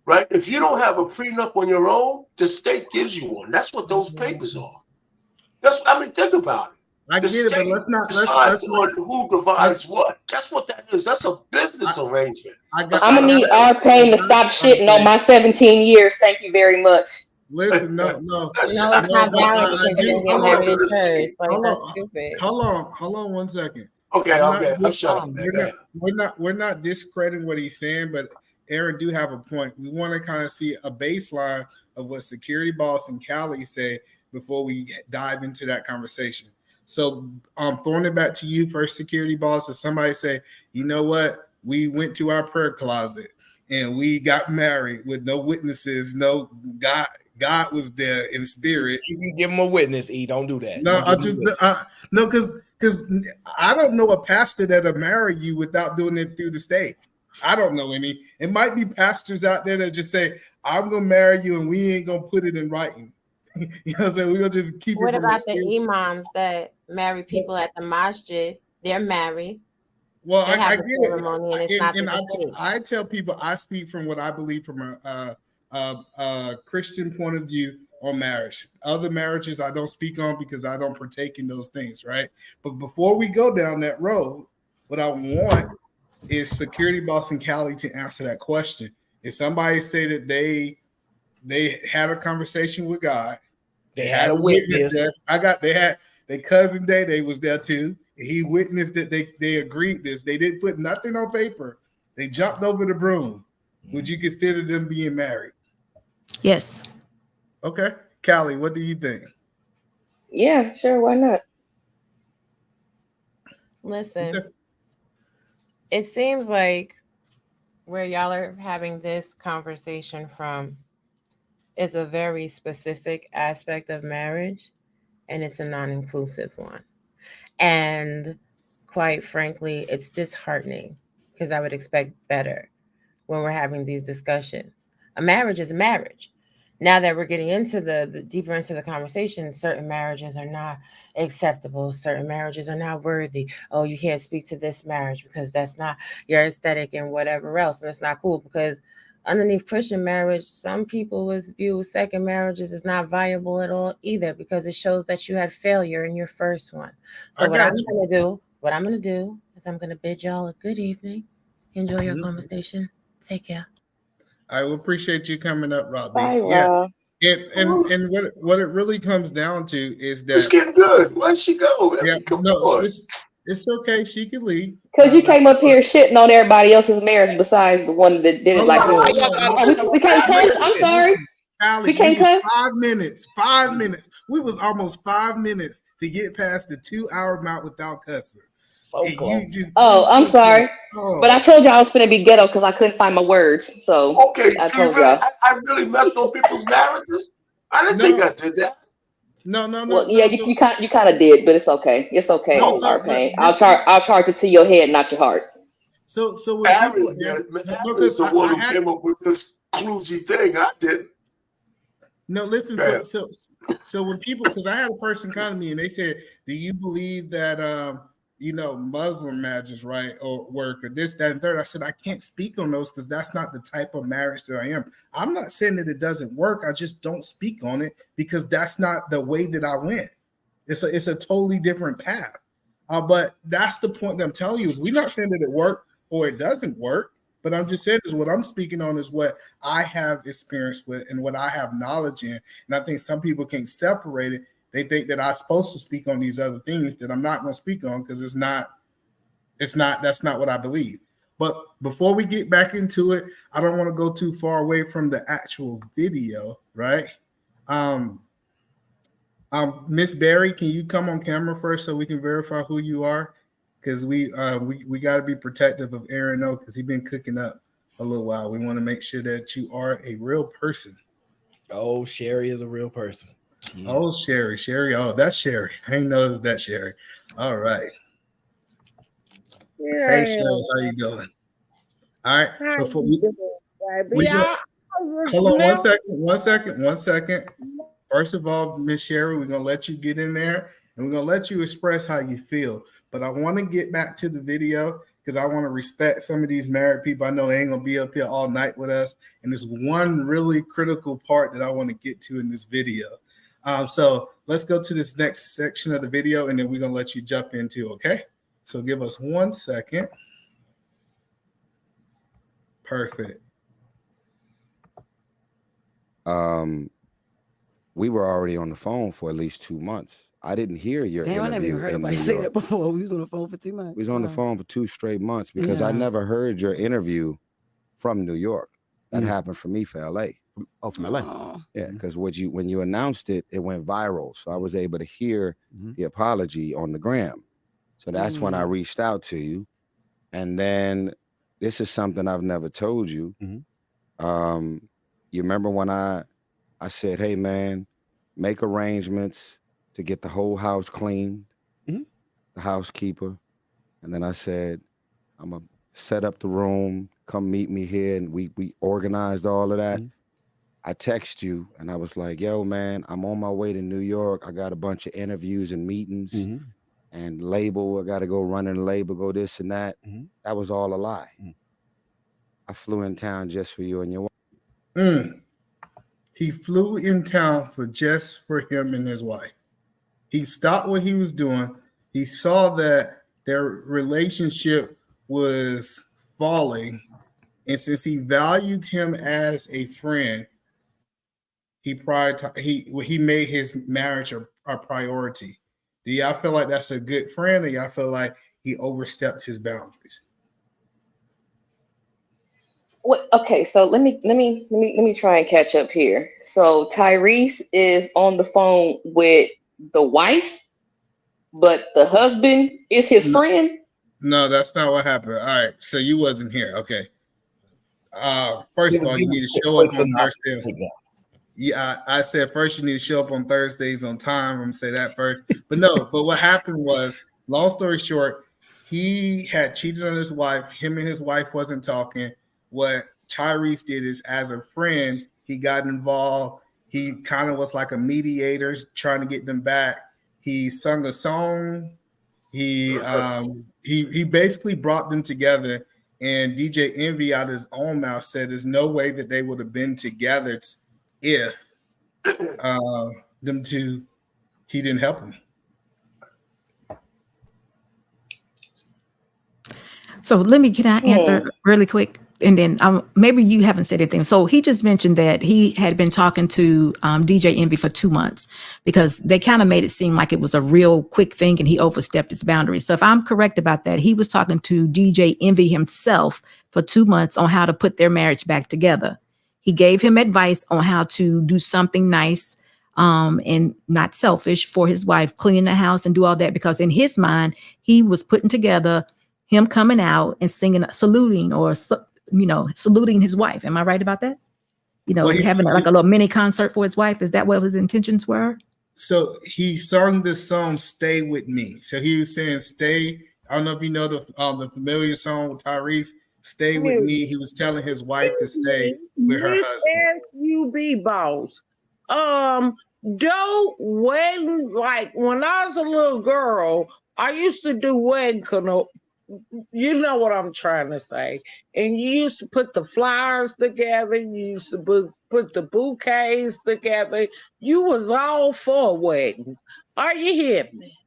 [SPEAKER 14] right? If you don't have a prenup on your own, the state gives you one. That's what those papers are. Think about it.
[SPEAKER 2] I get it, but let's not
[SPEAKER 14] decide on who divides what. That's what that is. That's a business arrangement.
[SPEAKER 13] I'm gonna need our pain to stop shitting on my 17 years. Thank you very much.
[SPEAKER 2] Listen, no.
[SPEAKER 6] It's not valid because you get married in church. Like, that's stupid.
[SPEAKER 2] Hold on 1 second.
[SPEAKER 14] Okay. I'm shut up.
[SPEAKER 2] We're not discrediting what he's saying, but Aaron do have a point. We want to kind of see a baseline of what Security Boss and Cali say before we dive into that conversation. So I'm throwing it back to you first, Security Boss. If somebody say, you know what, we went to our prayer closet and we got married with no witnesses, no God was there in spirit.
[SPEAKER 1] You can give him a witness, E. Don't do that.
[SPEAKER 2] No, because I don't know a pastor that'll marry you without doing it through the state. I don't know any. It might be pastors out there that just say, I'm gonna marry you and we ain't gonna put it in writing. You know what I'm saying? We'll just keep
[SPEAKER 6] it. What about the imams that marry people at the masjid? They're married.
[SPEAKER 2] Well, I get it. I tell people I speak from what I believe from a Christian point of view on marriage. Other marriages I don't speak on because I don't partake in those things, right? But before we go down that road, what I want is Security Boss and Cali to answer that question. If somebody say that they had a conversation with God, they had a witness there. They had their cousin Day, they was there too. He witnessed that they agreed this. They didn't put nothing on paper. They jumped over the broom. Would you consider them being married?
[SPEAKER 9] Yes.
[SPEAKER 2] Okay. Cali, what do you think?
[SPEAKER 13] Yeah, sure. Why not?
[SPEAKER 6] Listen, it seems like where y'all are having this conversation from is a very specific aspect of marriage, and it's a non-inclusive one. And quite frankly, it's disheartening because I would expect better when we're having these discussions. A marriage is a marriage. Now that we're getting into the deeper into the conversation, certain marriages are not acceptable. Certain marriages are not worthy. Oh, you can't speak to this marriage because that's not your aesthetic and whatever else. And it's not cool because underneath Christian marriage, some people would view second marriages as not viable at all either because it shows that you had failure in your first one. So what I'm going to do is I'm going to bid y'all a good evening. Enjoy your conversation. Take care.
[SPEAKER 2] I will appreciate you coming up, Rob.
[SPEAKER 12] Bye,
[SPEAKER 2] Yeah.
[SPEAKER 12] Rob.
[SPEAKER 2] And what it really comes down to is that
[SPEAKER 14] it's getting good. Where'd she go?
[SPEAKER 2] Yeah, no, it's okay. She can leave.
[SPEAKER 13] Because you came up here shitting on everybody else's marriage besides the one that did it like yours. We can't cuss. I'm sorry.
[SPEAKER 2] Allie, we can't cuss. 5 minutes. 5 minutes. We was almost 5 minutes to get past the 2-hour mark without cussing.
[SPEAKER 13] I'm sorry. But I told you I was going to be ghetto because I couldn't find my words. So I told y'all.
[SPEAKER 14] I really messed on people's marriages. I didn't think I did that.
[SPEAKER 2] No.
[SPEAKER 13] Well, yeah, you kind of did, but it's okay. It's okay, Arpain. I'll charge it to your head, not your heart.
[SPEAKER 2] So when people
[SPEAKER 14] is the one who came up with this kludgy thing. I didn't.
[SPEAKER 2] No, listen. So when people, because I had a person come to me and they said, "Do you believe that Muslim marriages, right, or work, or this, that, and third?" I said, I can't speak on those because that's not the type of marriage that I am. I'm not saying that it doesn't work. I just don't speak on it because that's not the way that I went. It's a totally different path. But that's the point that I'm telling you is we're not saying that it worked or it doesn't work. But I'm just saying is what I'm speaking on is what I have experience with and what I have knowledge in. And I think some people can't separate it. They think that I'm supposed to speak on these other things that I'm not going to speak on because that's not what I believe. But before we get back into it, I don't want to go too far away from the actual video, right? Miss Barry, can you come on camera first so we can verify who you are? Because we got to be protective of Aaron O because he's been cooking up a little while. We want to make sure that you are a real person.
[SPEAKER 1] Oh, Sherry is a real person.
[SPEAKER 2] Oh, Sherry. Oh, that's Sherry. I didn't know it was that Sherry. All right.
[SPEAKER 15] Yeah,
[SPEAKER 2] hey, Sherry, how you doing? All right. Before hold on 1 second. First of all, Miss Sherry, we're going to let you get in there and we're going to let you express how you feel. But I want to get back to the video because I want to respect some of these married people. I know they ain't going to be up here all night with us. And there's one really critical part that I want to get to in this video. So let's go to this next section of the video and then we're going to let you jump into, okay? So give us 1 second. Perfect.
[SPEAKER 16] We were already on the phone for at least 2 months. I didn't hear your interview.
[SPEAKER 5] I never even heard anybody say that before. We was on the phone for 2 months.
[SPEAKER 16] We was on the phone for 2 straight months because I never heard your interview from New York. That happened for me for LA.
[SPEAKER 4] Oh, from LA.
[SPEAKER 16] Yeah, because when you announced it, it went viral. So I was able to hear the apology on the gram. So that's when I reached out to you. And then this is something I've never told you. You remember when I said, hey, man, make arrangements to get the whole house cleaned, the housekeeper. And then I said, I'm going to set up the room, come meet me here. And we organized all of that. I text you and I was like, yo, man, I'm on my way to New York. I got a bunch of interviews and meetings and label. I got to go run in label, go this and that. That was all a lie. I flew in town just for you and your wife.
[SPEAKER 2] He flew in town just for him and his wife. He stopped what he was doing. He saw that their relationship was falling. And since he valued him as a friend, he made his marriage a priority. Do y'all feel like that's a good friend, or y'all feel like he overstepped his boundaries?
[SPEAKER 13] Okay, so let me try and catch up here. So Tyrese is on the phone with the wife, but the husband is his friend.
[SPEAKER 2] No, that's not what happened. All right, so you wasn't here. Okay. First of all, you need to show up on Thursday. Yeah, I said first you need to show up on Thursdays on time. I'm gonna say that first. But what happened was, long story short, he had cheated on his wife. Him and his wife wasn't talking. What Tyrese did is, as a friend, he got involved. He kind of was like a mediator, trying to get them back. He sung a song. He basically brought them together. And DJ Envy, out of his own mouth, said there's no way that they would have been together if he didn't help them.
[SPEAKER 9] So can I answer really quick? And then maybe you haven't said anything. So he just mentioned that he had been talking to DJ Envy for 2 months because they kind of made it seem like it was a real quick thing and he overstepped his boundaries. So if I'm correct about that, he was talking to DJ Envy himself for 2 months on how to put their marriage back together. He gave him advice on how to do something nice and not selfish for his wife, clean the house and do all that, because in his mind, he was putting together him coming out and singing, saluting his wife. Am I right about that? Having like a little mini concert for his wife. Is that what his intentions were?
[SPEAKER 2] So he sung this song, "Stay With Me." So he was saying, "Stay." I don't know if you know the familiar song with Tyrese, "Stay With Me." He was telling his wife to stay with her husband.
[SPEAKER 15] SUB boss. When I was a little girl, I used to do wedding you know what I'm trying to say. And you used to put the flowers together. You used to put the bouquets together. You was all for weddings. Are you hearing me?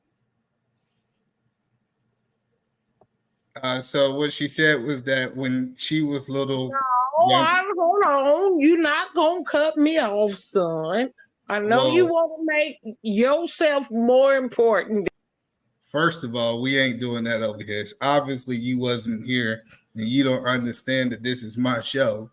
[SPEAKER 2] So what she said was that when she was little.
[SPEAKER 15] Hold on. You're not going to cut me off, son. I know you want to make yourself more important.
[SPEAKER 2] First of all, we ain't doing that over here. Obviously, you wasn't here and you don't understand that this is my show.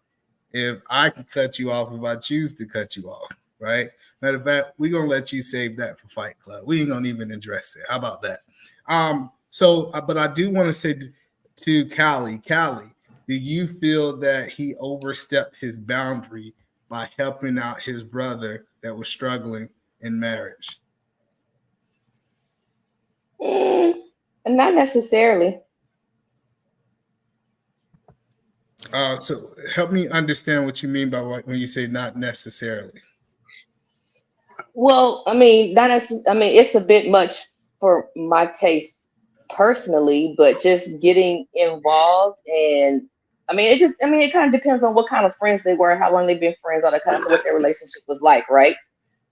[SPEAKER 2] If I can cut you off, if I choose to cut you off, right? Matter of fact, we're going to let you save that for Fight Club. We ain't going to even address it. How about that? But I do want to say to Callie, do you feel that he overstepped his boundary by helping out his brother that was struggling in marriage?
[SPEAKER 13] Not necessarily.
[SPEAKER 2] So help me understand what you mean by when you say not necessarily.
[SPEAKER 13] Well, it's a bit much for my taste personally, but just getting involved and it kind of depends on what kind of friends they were, how long they've been friends, all that kind of stuff, what their relationship was like, right?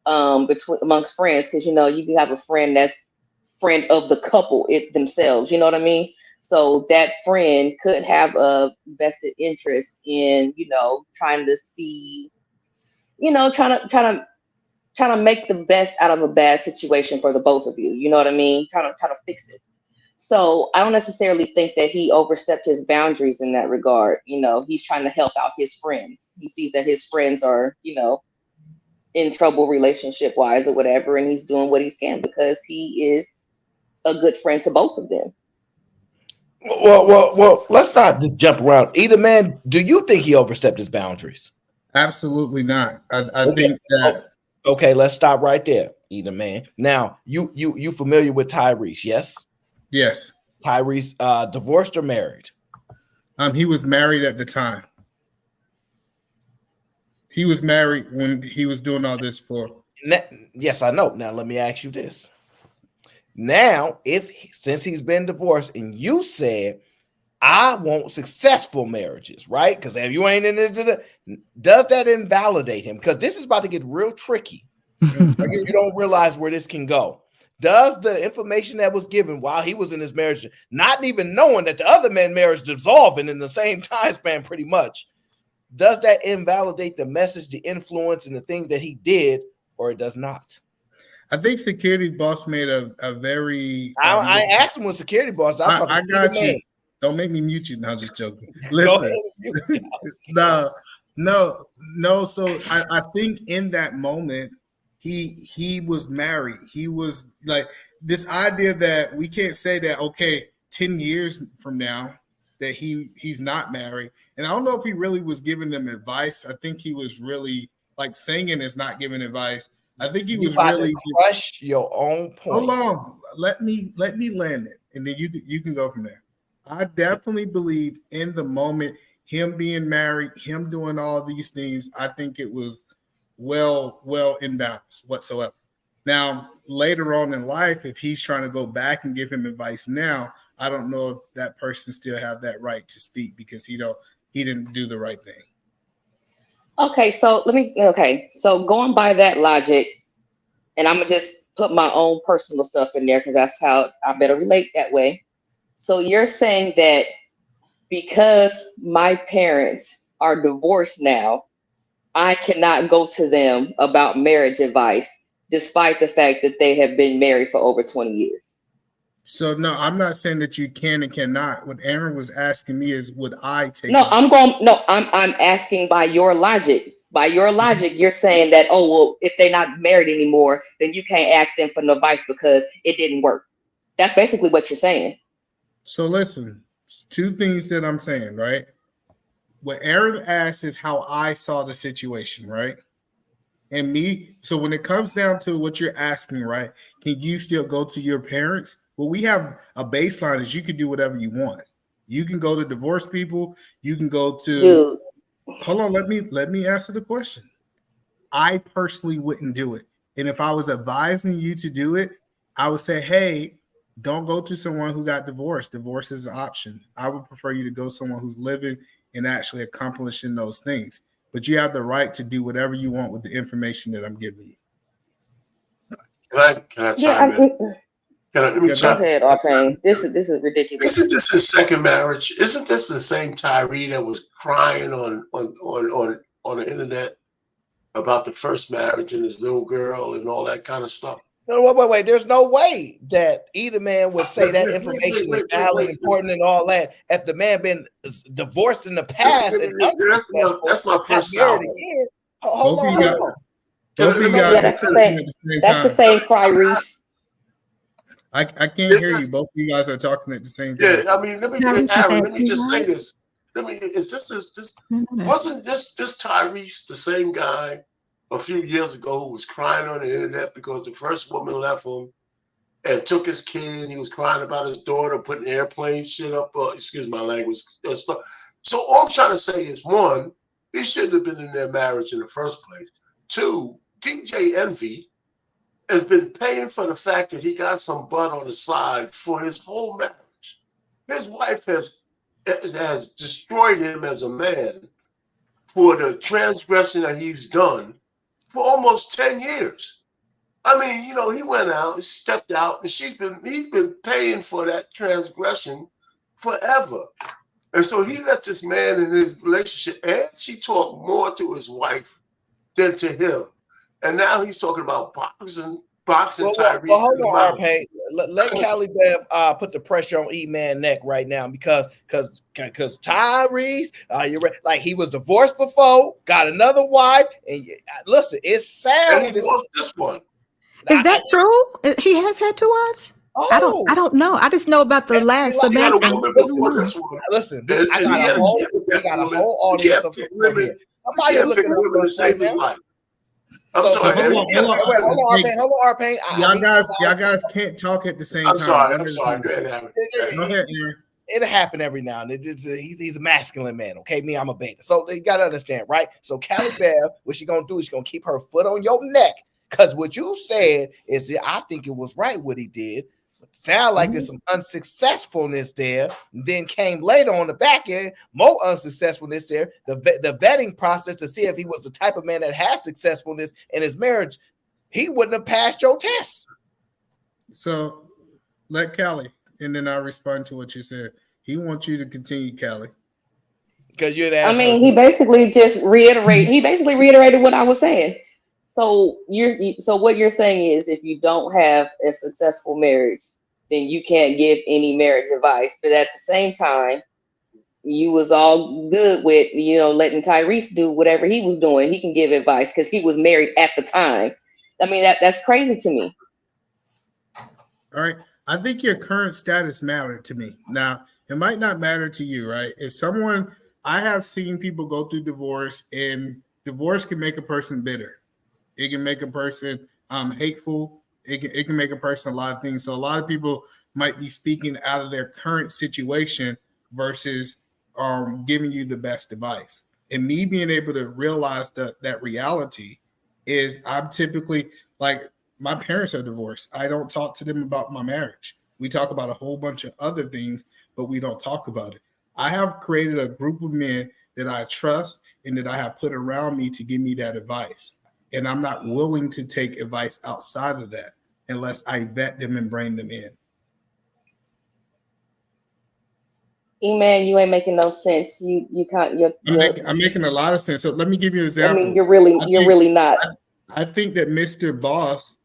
[SPEAKER 13] Amongst friends, because you can have a friend that's friend of the couple themselves, you know what I mean? So that friend could have a vested interest in, trying to see, trying to make the best out of a bad situation for the both of you. You know what I mean? Trying to fix it. So I don't necessarily think that he overstepped his boundaries in that regard. He's trying to help out his friends. He sees that his friends are, in trouble relationship wise or whatever, and he's doing what he can because he is a good friend to both of them.
[SPEAKER 1] Well, let's not just jump around. Either man, do you think he overstepped his boundaries?
[SPEAKER 2] Absolutely not. I think that.
[SPEAKER 1] Okay, let's stop right there. Either man. Now, you familiar with Tyrese? Yes.
[SPEAKER 2] Yes.
[SPEAKER 1] Tyrese, divorced or married?
[SPEAKER 2] He was married at the time. He was married when he was doing all this for.
[SPEAKER 1] Yes, I know. Now let me ask you this. Now, since he's been divorced, and you said, I want successful marriages, right? Because if you ain't in this, does that invalidate him? Because this is about to get real tricky. Like if you don't realize where this can go. Does the information that was given while he was in his marriage, not even knowing that the other man's marriage dissolving in the same time span pretty much, does that invalidate the message, the influence, and the thing that he did, or it does not?
[SPEAKER 2] I think Security Boss made a very.
[SPEAKER 1] I asked him with Security Boss.
[SPEAKER 2] I got you. Man. Don't make me mute you. No, I'm just joking. Listen. No. So I think in that moment, he was married. He was like this idea that we can't say that, okay, 10 years from now that he's not married. And I don't know if he really was giving them advice. I think he was really like singing is not giving advice. I think he was really
[SPEAKER 1] crush your own point.
[SPEAKER 2] Hold on. Let me land it. And then you can go from there. I definitely believe in the moment him being married, him doing all these things, I think it was well in balance whatsoever. Now, later on in life, if he's trying to go back and give him advice now, I don't know if that person still have that right to speak because he didn't do the right thing.
[SPEAKER 13] Okay, so so going by that logic, and I'm gonna just put my own personal stuff in there because that's how I better relate that way. So you're saying that because my parents are divorced now, I cannot go to them about marriage advice, despite the fact that they have been married for over 20 years.
[SPEAKER 2] So no, I'm not saying that you can and cannot. What Aaron was asking me is, would I take?
[SPEAKER 13] No, I'm asking by your logic. By your logic, you're saying that, oh well, if they're not married anymore, then you can't ask them for no advice because it didn't work. That's basically what you're saying.
[SPEAKER 2] So listen, two things that I'm saying, right? What Aaron asked is how I saw the situation, right? And me, so when it comes down to what you're asking, right? Can you still go to your parents? Well, we have a baseline is you can do whatever you want. You can go to divorced people. You can go to.
[SPEAKER 13] Dude.
[SPEAKER 2] Hold on, let me answer the question. I personally wouldn't do it. And if I was advising you to do it, I would say, hey, don't go to someone who got divorced. Divorce is an option. I would prefer you to go to someone who's living and actually accomplishing those things. But you have the right to do whatever you want with the information that I'm giving you.
[SPEAKER 14] Can I chime in? Let me
[SPEAKER 13] Go ahead, Arpane. This is ridiculous.
[SPEAKER 14] Isn't this his second marriage? Isn't this the same Tyree that was crying on the internet about the first marriage and his little girl and all that kind of stuff?
[SPEAKER 1] No, wait. There's no way that either man would say that information is valid, important, and all that. If the man been divorced in the past and unsuccessful,
[SPEAKER 14] that's my first salvo.
[SPEAKER 1] Hold on.
[SPEAKER 13] Yeah, that's the same Tyrese.
[SPEAKER 2] I can't hear you. Both of you guys are talking at the same time.
[SPEAKER 14] Yeah, I mean, let me just say this. Wasn't this Tyrese the same guy a few years ago who was crying on the internet because the first woman left him and took his kid and he was crying about his daughter putting airplane shit up, excuse my language. So all I'm trying to say is, one, he shouldn't have been in their marriage in the first place. Two, DJ Envy has been paying for the fact that he got some butt on the side for his whole marriage. His wife has destroyed him as a man for the transgression that he's done for almost 10 years. I mean, he went out, stepped out, and he's been paying for that transgression forever. And so he let this man in his relationship, and she talked more to his wife than to him. And now he's talking about boxing Tyrese.
[SPEAKER 1] Well, hold on, Arpane. Let Cali Bev put the pressure on E-Man neck right now because Tyrese, you're right, like he was divorced before, got another wife, and listen, it sounds.
[SPEAKER 14] And he lost this one.
[SPEAKER 9] Is that true? He has had two wives?
[SPEAKER 1] Oh.
[SPEAKER 9] I don't know. I just know about the last Samantha.
[SPEAKER 1] Listen, I got a whole audience of people here. Somebody looking
[SPEAKER 14] women to save his life. I'm
[SPEAKER 2] sorry.
[SPEAKER 1] Hold on, Arpane.
[SPEAKER 2] Y'all guys can't talk at the same time.
[SPEAKER 14] I'm sorry. Go ahead,
[SPEAKER 2] Aaron.
[SPEAKER 1] It'll happen every now and then. He's a masculine man, okay? Me, I'm a beta. So you got to understand, right? So Cali Bev, what she going to do is she's going to keep her foot on your neck because what you said is that I think it was right what he did. Sound like there's some unsuccessfulness there. Then came later on the back end, more unsuccessfulness there. The vetting process to see if he was the type of man that has successfulness in his marriage, he wouldn't have passed your test.
[SPEAKER 2] So let Callie, and then I'll respond to what you said. He wants you to continue, Callie.
[SPEAKER 1] Because you're
[SPEAKER 13] he basically just reiterated what I was saying. So what you're saying is if you don't have a successful marriage, then you can't give any marriage advice. But at the same time, you was all good with, letting Tyrese do whatever he was doing. He can give advice because he was married at the time. I mean, that's crazy to me.
[SPEAKER 2] All right. I think your current status mattered to me. Now, it might not matter to you, right? I have seen people go through divorce, and divorce can make a person bitter. It can make a person hateful. It can make a person a lot of things. So a lot of people might be speaking out of their current situation versus giving you the best advice. And me being able to realize that reality is, I'm typically like, my parents are divorced. I don't talk to them about my marriage. We talk about a whole bunch of other things, but we don't talk about it. I have created a group of men that I trust and that I have put around me to give me that advice. And I'm not willing to take advice outside of that unless I vet them and bring them in.
[SPEAKER 13] E-Man, you ain't making no sense. You can't.
[SPEAKER 2] I'm making a lot of sense. So let me give you an example.
[SPEAKER 13] I mean, you're really not.
[SPEAKER 2] I think that Mr. Boss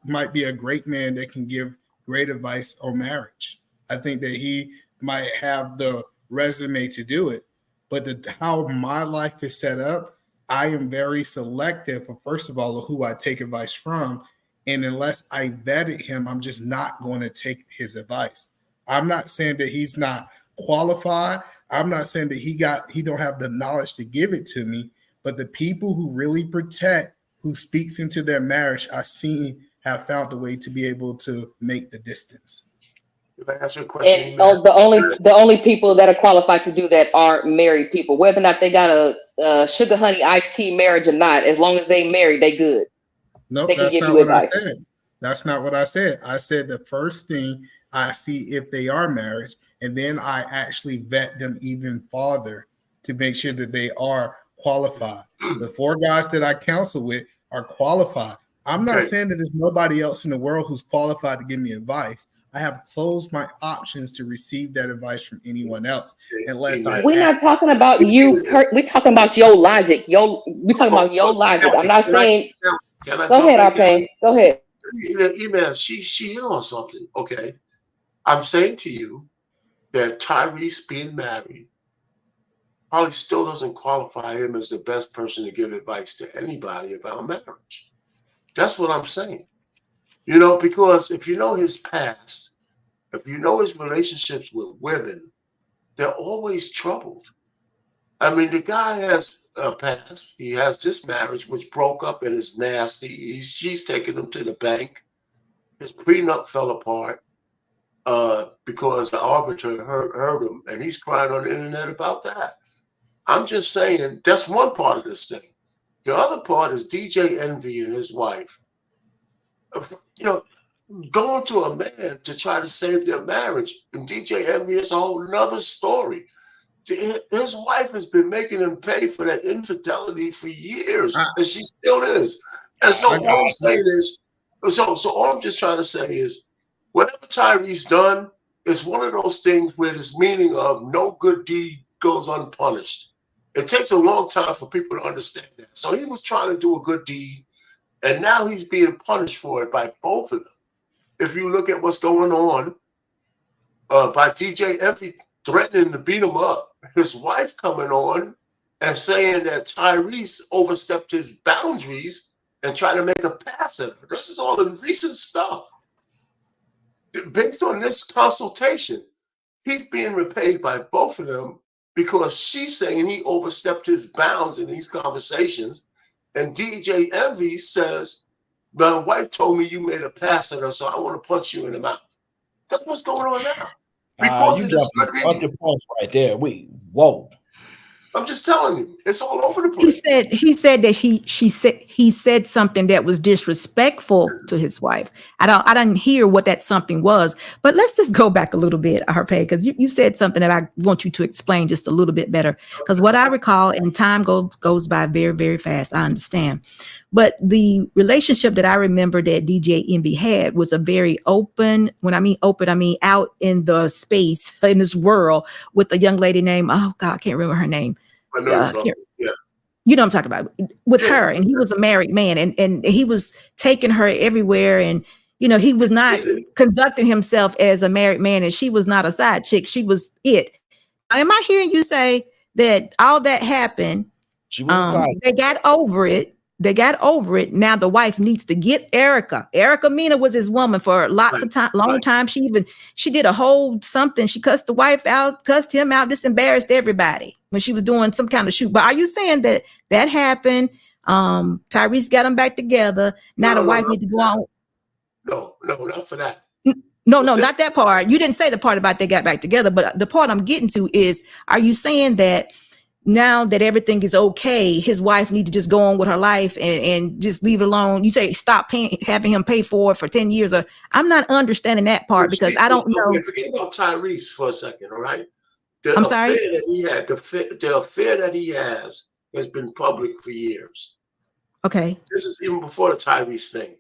[SPEAKER 2] might be a great man that can give great advice on marriage. I think that he might have the resume to do it, but how my life is set up, I am very selective, first of all, of who I take advice from. And unless I vetted him, I'm just not going to take his advice. I'm not saying that he's not qualified. I'm not saying that he don't have the knowledge to give it to me, but the people who really protect, who speaks into their marriage, I've seen have found a way to be able to make the distance.
[SPEAKER 14] If I ask you a question,
[SPEAKER 13] and the only people that are qualified to do that are married people, whether or not they got a sugar honey iced tea marriage or not. As long as they married, they good.
[SPEAKER 2] Nope,
[SPEAKER 13] they can
[SPEAKER 2] that's
[SPEAKER 13] give
[SPEAKER 2] not
[SPEAKER 13] you
[SPEAKER 2] what
[SPEAKER 13] advice.
[SPEAKER 2] I said. That's not what I said. I said the first thing I see if they are married, and then I actually vet them even farther to make sure that they are qualified. The 4 guys that I counsel with are qualified. I'm not saying that there's nobody else in the world who's qualified to give me advice. I have closed my options to receive that advice from anyone else.
[SPEAKER 13] We're not talking about you. We're talking about your logic. We're talking about your logic. I'm not saying.
[SPEAKER 14] Can I
[SPEAKER 13] Go ahead, Arpane. Go ahead.
[SPEAKER 14] Email. She hit on something. Okay, I'm saying to you that Tyrese being married probably still doesn't qualify him as the best person to give advice to anybody about marriage. That's what I'm saying. You know, because if you know his past, if you know his relationships with women, they're always troubled. I mean, the guy has a past. He has this marriage which broke up and is nasty. She's taking him to the bank. His prenup fell apart because the arbiter hurt him, and he's crying on the internet about that. I'm just saying that's one part of this thing. The other part is DJ Envy and his wife. You know, going to a man to try to save their marriage, and DJ Envy is a whole nother story. His wife has been making him pay for that infidelity for years, and she still is. And so all I'm saying is, so all I'm just trying to say is, whatever Tyrese done is one of those things where this meaning of no good deed goes unpunished. It takes a long time for people to understand that. So he was trying to do a good deed, and now he's being punished for it by both of them. If you look at what's going on, by DJ Envy threatening to beat him up, his wife coming on and saying that Tyrese overstepped his boundaries and tried to make a pass at her. This is all the recent stuff. Based on this consultation, he's being repaid by both of them because she's saying he overstepped his bounds in these conversations. And DJ Envy says, my wife told me you made a pass at her, so I want to punch you in the mouth. That's what's going on now. Because
[SPEAKER 1] you dropped a bunch of points right there. Whoa.
[SPEAKER 14] I'm just telling you, it's all over the place.
[SPEAKER 9] He said that he said something that was disrespectful to his wife. I didn't hear what that something was, but let's just go back a little bit, Harpay, because you said something that I want you to explain just a little bit better. Because what I recall, and time goes by very, very fast, I understand. But the relationship that I remember that DJ Envy had was a very open, when I mean open, I mean out in the space, in this world, with a young lady named, oh God, I can't remember her name.
[SPEAKER 14] Yeah.
[SPEAKER 9] You know what I'm talking about, with her. And he was a married man, and he was taking her everywhere. And, you know, he was not conducting himself as a married man, and she was not a side chick. She was it. Am I hearing you say that all that happened? They got over it. Now the wife needs to get Erica. Erica Mena was his woman for lots of time, long time. She did a whole something. She cussed the wife out, cussed him out, just embarrassed everybody when she was doing some kind of shoot. But are you saying that happened? Tyrese got them back together. Now the wife needs to go on.
[SPEAKER 14] No, not for that.
[SPEAKER 9] No, not that part. You didn't say the part about they got back together, but the part I'm getting to is, are you saying that now that everything is okay, his wife need to just go on with her life and just leave it alone? You say stop having him pay for it for 10 years. Or I'm not understanding that part because I don't know.
[SPEAKER 14] Forget about Tyrese for a second, all right?
[SPEAKER 9] I'm sorry?
[SPEAKER 14] The affair that he has been public for years.
[SPEAKER 9] Okay.
[SPEAKER 14] This is even before the Tyrese thing.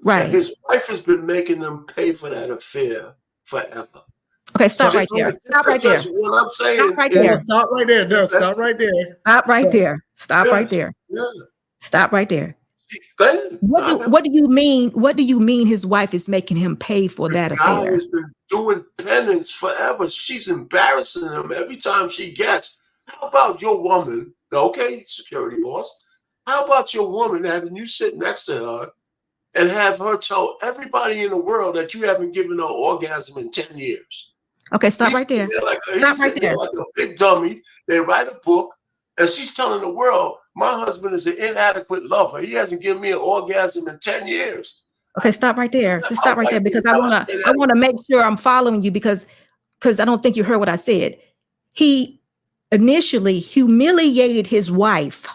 [SPEAKER 9] Right.
[SPEAKER 14] And his wife has been making them pay for that affair forever.
[SPEAKER 9] Okay, stop right there. Stop right there.
[SPEAKER 14] What I'm saying
[SPEAKER 9] stop right there.
[SPEAKER 2] Stop right there. No, stop right there.
[SPEAKER 9] Stop right there. Stop right there.
[SPEAKER 14] Yeah.
[SPEAKER 9] Stop right there.
[SPEAKER 14] Go ahead.
[SPEAKER 9] What do you mean? What do you mean his wife is making him pay for that affair?
[SPEAKER 14] The guy has been doing penance forever. She's embarrassing him every time she gets. How about your woman? Okay, security boss. How about your woman having you sit next to her and have her tell everybody in the world that you haven't given her orgasm in 10 years?
[SPEAKER 9] Okay, stop right there. Stop right there.
[SPEAKER 14] Like a big dummy. They write a book, and she's telling the world, my husband is an inadequate lover. He hasn't given me an orgasm in 10 years.
[SPEAKER 9] Okay, stop right there. Just stop right there, because I wanna make sure I'm following you, because I don't think you heard what I said. He initially humiliated his wife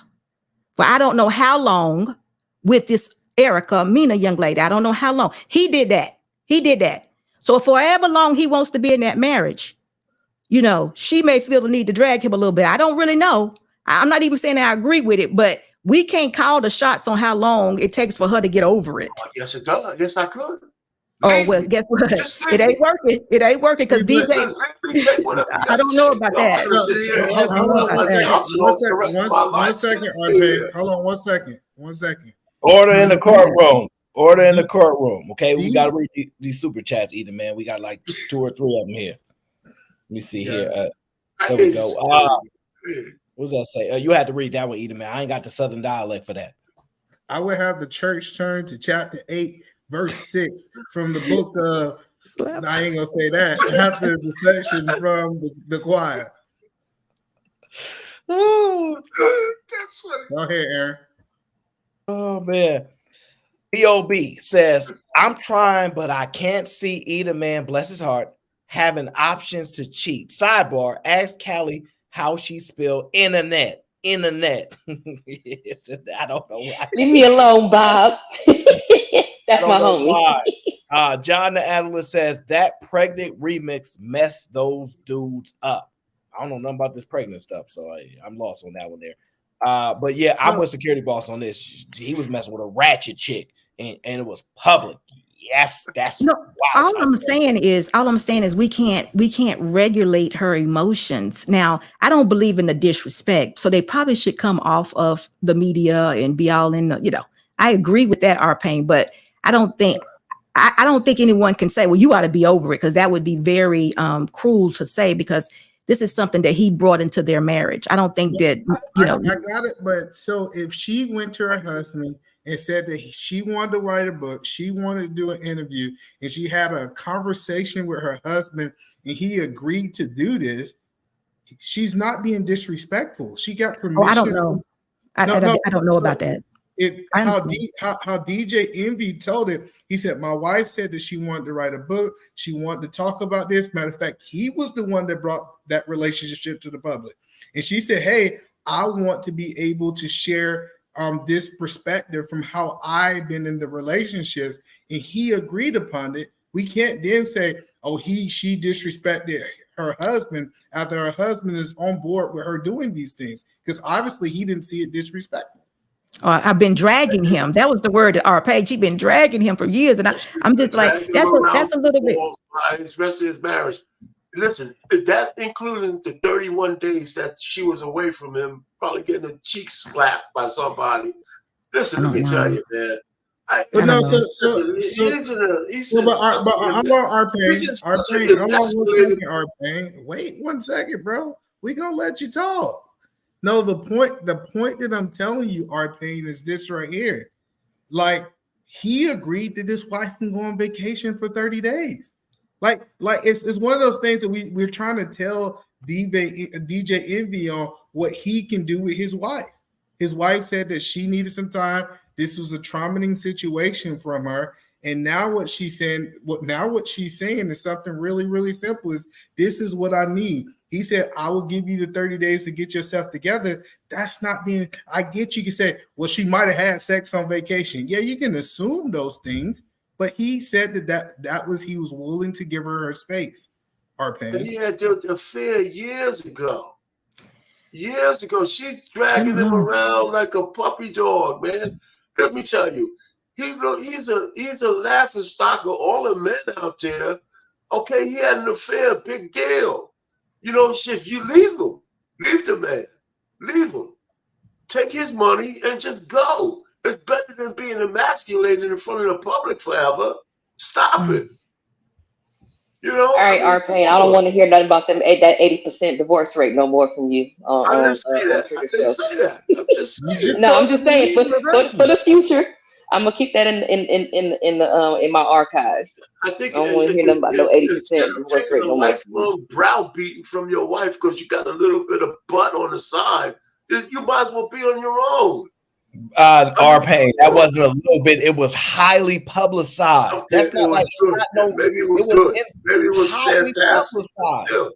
[SPEAKER 9] for I don't know how long with this Mina young lady. I don't know how long. He did that. So for however long he wants to be in that marriage, she may feel the need to drag him a little bit. I don't really know. I'm not even saying I agree with it, but we can't call the shots on how long it takes for her to get over it.
[SPEAKER 14] Yes, it does. Yes, I could.
[SPEAKER 9] Oh, well, guess what? It ain't working. It ain't working because DJ, I don't know about that.
[SPEAKER 2] One second, RJ. Hold on 1 second. 1 second.
[SPEAKER 1] Order in the courtroom. Order in the courtroom. Okay, we got to read these super chats, either, man. We got like 2 or 3 of them here. Let me see here. There we go. What does that say? You had to read that one, either, man. I ain't got the Southern dialect for that.
[SPEAKER 2] I would have the church turn to chapter 8, verse 6 from the book of, I ain't going to say that, after the section from the choir.
[SPEAKER 14] Oh, that's funny.
[SPEAKER 2] Go ahead, Aaron.
[SPEAKER 1] Oh, man. B.O.B. says, I'm trying, but I can't see either man, bless his heart, having options to cheat. Sidebar, ask Callie how she spelled internet. I don't know why.
[SPEAKER 13] Leave me alone, Bob. That's my homie.
[SPEAKER 1] John the Analyst says, that pregnant remix messed those dudes up. I don't know nothing about this pregnant stuff, so I'm lost on that one there. But yeah, I'm with security boss on this. He was messing with a ratchet chick, and it was public. Yes, that's
[SPEAKER 9] all I'm saying is we can't regulate her emotions. Now, I don't believe in the disrespect, so they probably should come off of the media and be all in the, I agree with that, R-Pain, but I don't think anyone can say, well, you ought to be over it, because that would be very cruel to say, because this is something that he brought into their marriage. I don't think that,
[SPEAKER 2] I got it. But so if she went to her husband and said that she wanted to write a book, she wanted to do an interview, and she had a conversation with her husband, and he agreed to do this, she's not being disrespectful. She got permission.
[SPEAKER 9] Oh, I don't know. I don't know about that.
[SPEAKER 2] How DJ Envy told it, he said, my wife said that she wanted to write a book. She wanted to talk about this. Matter of fact, he was the one that brought that relationship to the public. And she said, hey, I want to be able to share this perspective from how I've been in the relationships. And he agreed upon it. We can't then say, oh, she disrespected her husband after her husband is on board with her doing these things. Because obviously he didn't see it disrespectful.
[SPEAKER 9] I've been dragging him. That was the word at our page. She's been dragging him for years, and I'm just like, that's a little bit.
[SPEAKER 14] Especially his marriage. Listen, that including the 31 days that she was away from him, probably getting a cheek slapped by somebody. Listen, let me tell you, man.
[SPEAKER 2] I'm on R-Pain. Wait 1 second, bro. We gonna let you talk. No, the point that I'm telling you, R-Pain, is this right here. Like, he agreed that his wife can go on vacation for 30 days. Like it's one of those things that we're trying to tell DJ Envy on what he can do with his wife. His wife said that she needed some time. This was a traumatic situation from her, And now what she's saying is something really, really simple. Is this is what I need. He said, I will give you the 30 days to get yourself together. That's not being, I get you can say, well, she might have had sex on vacation. Yeah, you can assume those things, but he said that was he was willing to give her space.
[SPEAKER 14] And he had the affair years ago. Years ago, she's dragging him around like a puppy dog, man. Let me tell you, he's a laughing stock of all the men out there. Okay, he had an affair, big deal. You know, if you leave him, leave the man, leave him. Take his money and just go. It's better than being emasculated in front of the public forever. Stop it. You know.
[SPEAKER 13] All right, R-Pain, I don't want to hear nothing about that 80% divorce rate no more from you.
[SPEAKER 14] I didn't say that. I didn't say that. I'm just saying.
[SPEAKER 13] No, I'm just saying for the future. I'm gonna keep that in my archives.
[SPEAKER 14] I think
[SPEAKER 13] I don't want to hear nothing about no 80% divorce rate no more.
[SPEAKER 14] Lifelong browbeating from your wife because you got a little bit of butt on the side. You might as well be on your own.
[SPEAKER 1] R-Pain, that wasn't a little bit. It was highly publicized.
[SPEAKER 14] Okay,
[SPEAKER 1] That's not like
[SPEAKER 14] maybe it was good. Maybe it was fantastic. Yeah.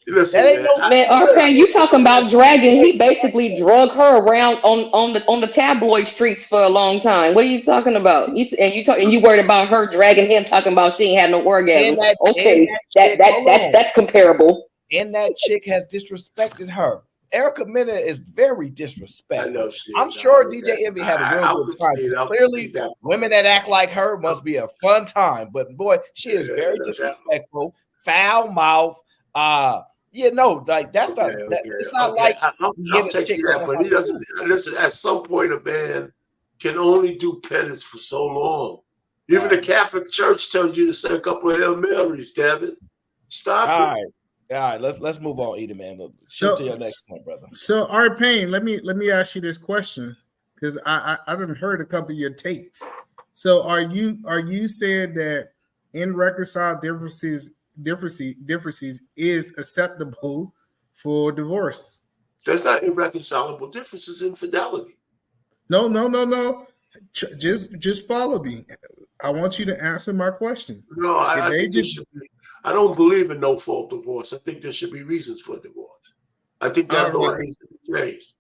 [SPEAKER 14] Listen,
[SPEAKER 13] Man, R-Pain, you talking about dragging? He basically drug her around on the tabloid streets for a long time. What are you talking about? And you worried about her dragging him, talking about she ain't had no orgasm. Okay, that's comparable.
[SPEAKER 1] And that chick has disrespected her. Erica Mena is very disrespectful. I'm sure DJ Envy had a real good time. Clearly, women that act like her must be a fun time. But boy, she is very disrespectful, foul mouth. Like that's not. It's not like
[SPEAKER 14] I'll take you that, but he doesn't listen. At some point, a man can only do penance for so long. Even the Catholic Church tells you to say a couple of Hail Marys. Damn it, stop it.
[SPEAKER 1] All right, let's move on, Edie, man.
[SPEAKER 2] So
[SPEAKER 1] to your next point, brother.
[SPEAKER 2] So, R-Pain, let me ask you this question because I haven't heard a couple of your takes. So, are you saying that irreconcilable differences is acceptable for divorce?
[SPEAKER 14] There's not irreconcilable differences. Infidelity.
[SPEAKER 2] No. Just follow me. I want you to answer my question.
[SPEAKER 14] No, I think there should be. I don't believe in no fault divorce. I think there should be reasons for divorce. I think that law needs to be changed.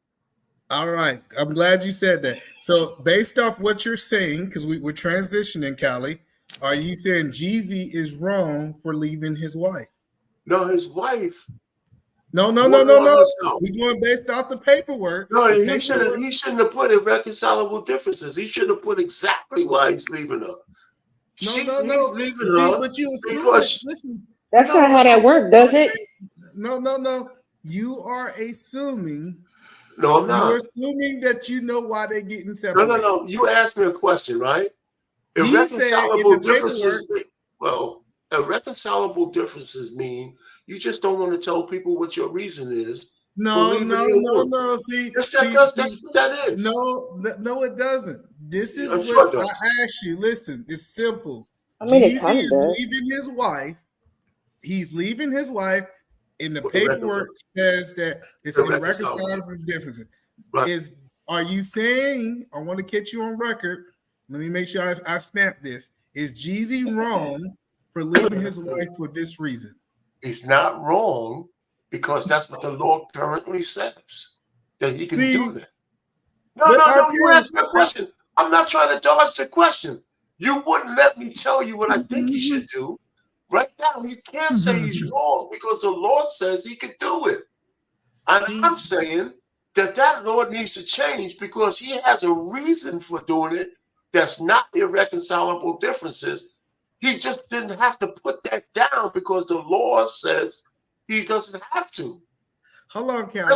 [SPEAKER 2] All right. I'm glad you said that. So based off what you're saying, because we're transitioning, Callie, are you saying Jeezy is wrong for leaving his wife?
[SPEAKER 14] No, his wife.
[SPEAKER 2] No. We're going based off the paperwork.
[SPEAKER 14] No, he shouldn't have put irreconcilable differences. He should have put exactly why he's leaving her. He's leaving her. But you
[SPEAKER 2] listen,
[SPEAKER 13] that's not how that works, does it?
[SPEAKER 2] No. You are assuming.
[SPEAKER 14] No, I'm not.
[SPEAKER 2] You're assuming that you know why they're getting separated.
[SPEAKER 14] No. You asked me a question, right? Irreconcilable differences. Well, irreconcilable differences mean you just don't want to tell people what your reason is.
[SPEAKER 2] No. See,
[SPEAKER 14] that's what that is.
[SPEAKER 2] No, it doesn't. This is what I asked you. Listen, it's simple.
[SPEAKER 13] I mean,
[SPEAKER 2] Jeezy is leaving his wife. He's leaving his wife, and the paperwork says that it's irreconcilable differences. Right. Are you saying? I want to catch you on record. Let me make sure I snap this. Is Jeezy wrong for leaving his wife for this reason?
[SPEAKER 14] He's not wrong because that's what the law currently says that he can do that. No. You asked me a question. I'm not trying to dodge the question. You wouldn't let me tell you what I think he should do. Right now, you can't say he's wrong because the law says he could do it. And I'm saying that law needs to change because he has a reason for doing it that's not irreconcilable differences. He just didn't have to put that down because the law says he doesn't have to.
[SPEAKER 2] Hold on, Callie.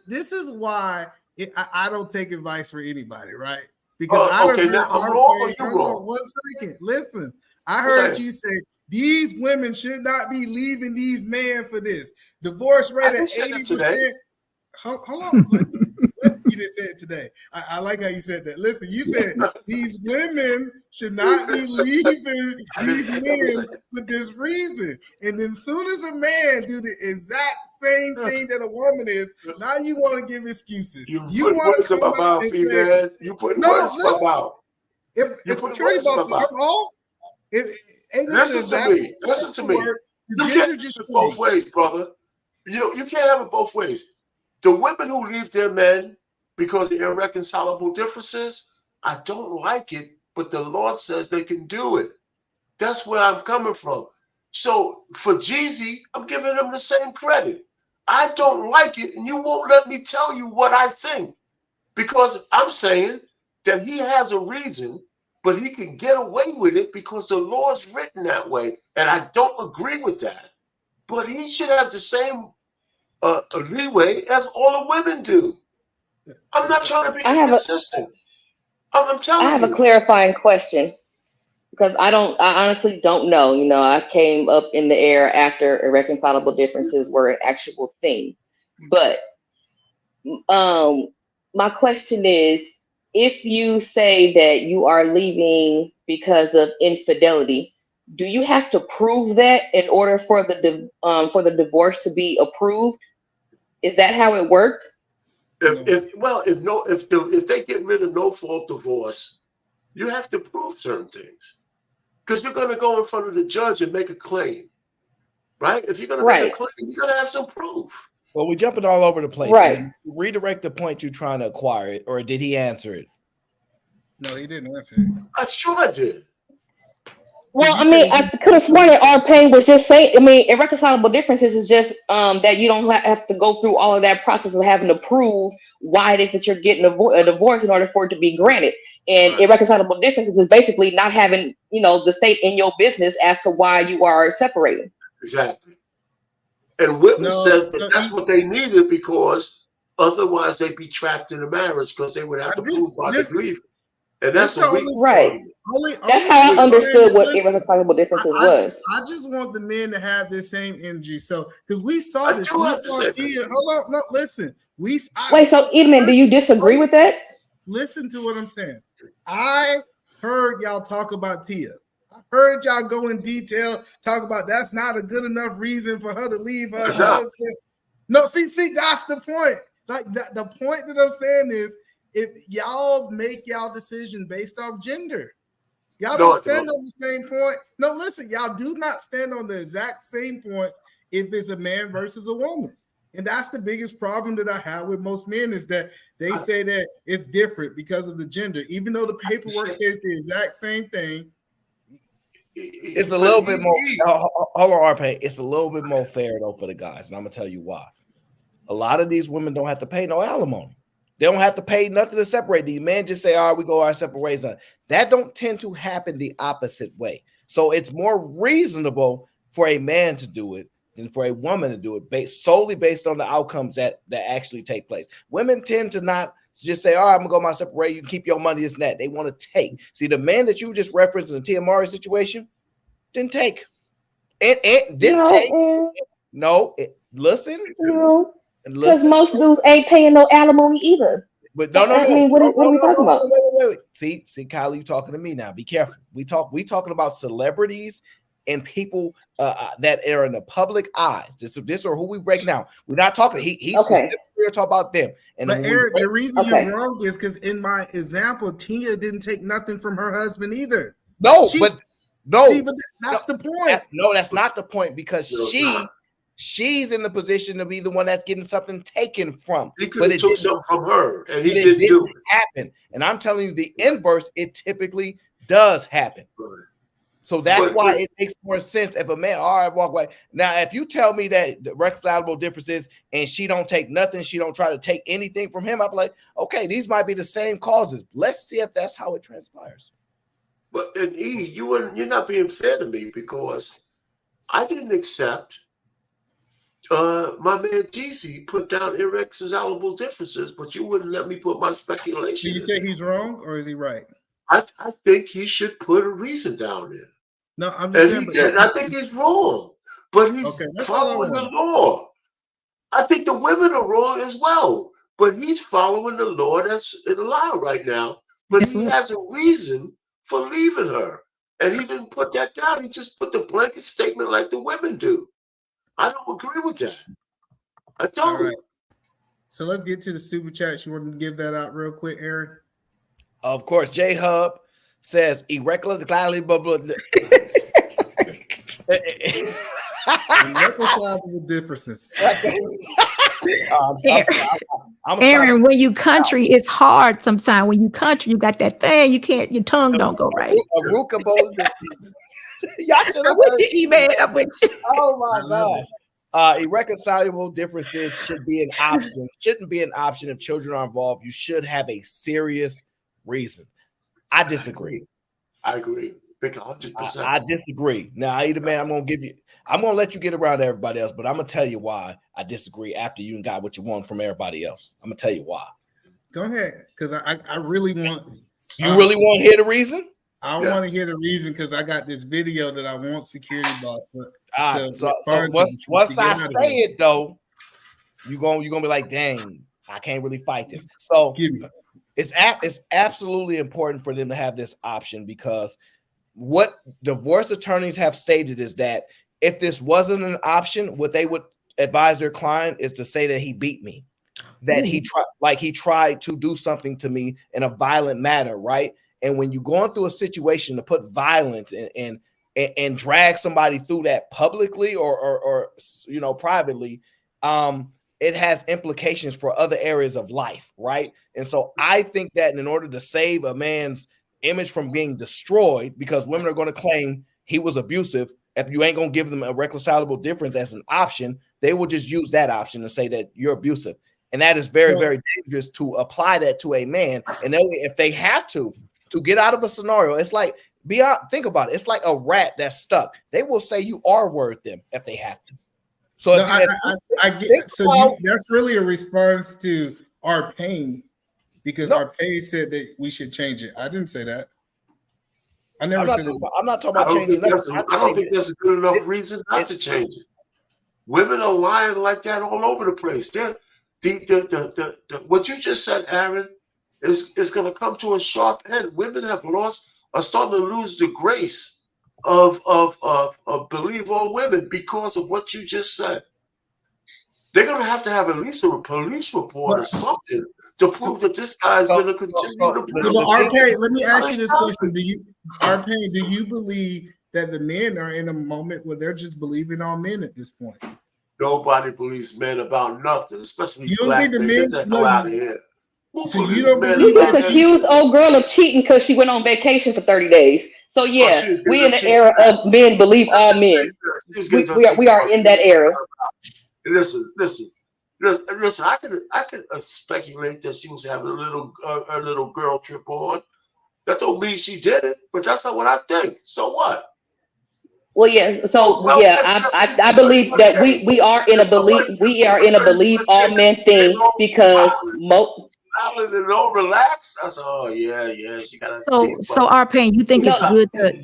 [SPEAKER 2] This is why I don't take advice from anybody, right? Because
[SPEAKER 14] now I'm wrong or you're wrong.
[SPEAKER 2] 1 second. Listen, I heard you say these women should not be leaving these men for this. Divorce rate at 80%. Hold on. you just said today. I like how you said that. Listen, you said these women should not be leaving these men for this reason. And then soon as a man do the exact same thing that a woman is, now you want to give excuses. You want to come out and say,
[SPEAKER 14] man. You put words in my mouth.
[SPEAKER 2] If security boss is wrong,
[SPEAKER 14] listen to me. Listen to me. You can't have it both ways, brother. You can't have it both ways. The women who leave their men because of irreconcilable differences, I don't like it, but the Lord says they can do it. That's where I'm coming from. So for Jeezy, I'm giving him the same credit. I don't like it, and you won't let me tell you what I think, because I'm saying that he has a reason, but he can get away with it because the law's written that way, and I don't agree with that. But he should have the same leeway as all the women do. I'm not trying to be inconsistent. I'm telling you.
[SPEAKER 13] I have a clarifying question, because I honestly don't know. I came up in the era after irreconcilable differences were an actual thing. But my question is, if you say that you are leaving because of infidelity, do you have to prove that in order for the divorce to be approved? Is that how it worked?
[SPEAKER 14] If they get rid of no fault divorce, you have to prove certain things, because you're going to go in front of the judge and make a claim, right? If you're going to make a claim, you're going to have some proof.
[SPEAKER 1] Well, we're jumping all over the place.
[SPEAKER 13] Right.
[SPEAKER 1] Redirect the point you're trying to acquire it, or did he answer it?
[SPEAKER 2] No, he didn't answer it.
[SPEAKER 14] I sure I did.
[SPEAKER 13] Well, I could have sworn that our pain was just saying. Irreconcilable differences is just that you don't have to go through all of that process of having to prove why it is that you're getting a divorce in order for it to be granted. And irreconcilable differences is basically not having, the state in your business as to why you are separating.
[SPEAKER 14] Exactly. And Whitman said that that's what they needed, because otherwise they'd be trapped in a marriage, because they would have to prove why they grieve. And that's the weak
[SPEAKER 13] right. That's how I understood what irreconcilable differences was.
[SPEAKER 2] I just want the men to have this same energy. So, because we saw this, we saw Tia. Hold on, no, listen.
[SPEAKER 13] Wait, so Edmund, do you disagree with that?
[SPEAKER 2] Listen to what I'm saying. I heard y'all talk about Tia. I heard y'all go in detail, talk about that's not a good enough reason for her to leave her husband. No, see, that's the point. Like the point that I'm saying is, if y'all make y'all decision based off gender, y'all don't stand on the same point. No, listen, y'all do not stand on the exact same points if it's a man versus a woman. And that's the biggest problem that I have with most men, is that they say that it's different because of the gender, even though the paperwork says the exact same thing.
[SPEAKER 1] It's a little bit more. Hold on, RP. It's a little bit more fair though for the guys, and I'm gonna tell you why. A lot of these women don't have to pay no alimony. They don't have to pay nothing to separate. The men just say, "All right, we go our separate ways." That don't tend to happen the opposite way. So it's more reasonable for a man to do it than for a woman to do it, solely based on the outcomes that actually take place. Women tend to not just say, "All right, I'm gonna go my separate way. You can keep your money." This and that. They want to take. See, the man that you just referenced in the Tia Mowry situation didn't take. It didn't take. No, listen.
[SPEAKER 13] No. Because most dudes ain't paying no alimony either.
[SPEAKER 1] But no.
[SPEAKER 13] What are we talking about?
[SPEAKER 1] Wait. See, Kylie, you talking to me now. Be careful. We talking about celebrities and people that are in the public eyes. This or who we break down. We're not talking. He's specifically talking about them. And
[SPEAKER 2] but Eric, the reason you're wrong is because in my example, Tia didn't take nothing from her husband either.
[SPEAKER 1] No, but
[SPEAKER 2] that's the point.
[SPEAKER 1] That's not the point, because she's in the position to be the one that's getting something taken from.
[SPEAKER 14] He could have took something from her, and he didn't do it.
[SPEAKER 1] Happen. And I'm telling you, the inverse, it typically does happen. Right. So that's why it makes more sense if a man, all right, walk away. Now, if you tell me that the reconcilable differences and she don't take nothing, she don't try to take anything from him, I'm like, okay, these might be the same causes. Let's see if that's how it transpires.
[SPEAKER 14] But you're not being fair to me, because I didn't accept my man Jeezy put down irreconcilable differences, but you wouldn't let me put my speculation.
[SPEAKER 2] Do you say he's wrong, or is he right?
[SPEAKER 14] I think he should put a reason down there.
[SPEAKER 2] No, I'm just saying,
[SPEAKER 14] I think he's wrong, but he's following the law. I think the women are wrong as well, but he's following the law that's in law right now. But he has a reason for leaving her. And he didn't put that down. He just put the blanket statement like the women do. I don't agree with that. I don't.
[SPEAKER 2] All right. So let's get to the super chat. You want to give that out real quick, Aaron?
[SPEAKER 1] Of course, J Hub says irreconcilable
[SPEAKER 2] differences.
[SPEAKER 9] Aaron, when you country, it's hard sometimes. When you country, you got that thing. You can't. Your tongue don't go right.
[SPEAKER 1] I'm
[SPEAKER 9] with you, E-Man. I'm with you.
[SPEAKER 1] Oh my gosh. Irreconcilable differences should be an option. Shouldn't be an option if children are involved. You should have a serious reason. I disagree.
[SPEAKER 14] I agree. Big 100%.
[SPEAKER 1] I disagree. Now, Either man, I'm gonna let you get around everybody else, but I'm gonna tell you why I disagree after you got what you want from everybody else. I'm gonna tell you why.
[SPEAKER 2] Go ahead, because I really want.
[SPEAKER 1] You really want to hear the reason?
[SPEAKER 2] I want to hear the reason because I got this video that I want security boss.
[SPEAKER 1] So once I say it though, you're gonna be like, dang, I can't really fight this. So it's absolutely important for them to have this option, because what divorce attorneys have stated is that if this wasn't an option, what they would advise their client is to say that he beat me, that he tried to do something to me in a violent manner, right? And when you're going through a situation to put violence and drag somebody through that publicly or privately, it has implications for other areas of life, right? And so I think that in order to save a man's image from being destroyed, because women are going to claim he was abusive, if you ain't going to give them a reconcilable difference as an option, they will just use that option and say that you're abusive. And that is very, very dangerous to apply that to a man. And then if they have to get out of a scenario, it's like, think about it. It's like a rat that's stuck. They will say you are worth them if they have to. So
[SPEAKER 2] I get. So that's really a response to our pain, because our pain said that we should change it. I didn't say that. I never said that.
[SPEAKER 1] I'm not talking about changing.
[SPEAKER 14] I don't think that's a good enough reason not to change it. Women are lying like that all over the place. What you just said, Aaron, is going to come to a sharp end. Women are starting to lose the grace of believe all women because of what you just said. They're going to have at least a police report or something to prove that this guy's going to continue to believe.
[SPEAKER 2] RK, let me ask you this question: do you believe that the men are in a moment where they're just believing all men at this point?
[SPEAKER 14] Nobody believes men about nothing, especially
[SPEAKER 2] you
[SPEAKER 14] black men. Get the hell out of here.
[SPEAKER 13] So you just accused old girl of cheating because she went on vacation for 30 days. So yeah, we in the era of men believe all men. We are in that era.
[SPEAKER 14] Listen. I could speculate that she was having a little girl trip on. That don't mean she did it, but that's not what I think. So what?
[SPEAKER 13] Well, yes. So I believe that we are in a believe all men thing, because most.
[SPEAKER 14] And don't relax. I said, oh yeah, she got.
[SPEAKER 9] So RP, you think it's good to?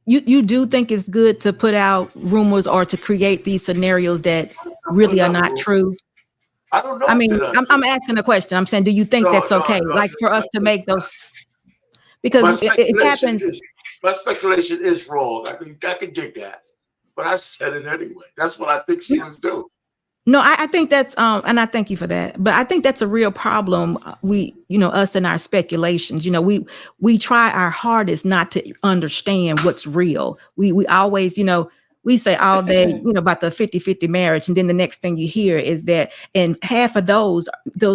[SPEAKER 9] You do think it's good to put out rumors or to create these scenarios that really are not true?
[SPEAKER 14] I don't know.
[SPEAKER 9] I mean, I'm asking a question. I'm saying, do you think that's okay? Like for us to make those, because it happens.
[SPEAKER 14] My speculation is wrong. I can dig that, but I said it anyway. That's what I think she was doing.
[SPEAKER 9] No, I think that's and I thank you for that. But I think that's a real problem. Us and our speculations, we try our hardest not to understand what's real. We always, we say all day, about the 50-50 marriage. And then the next thing you hear is that, and half of those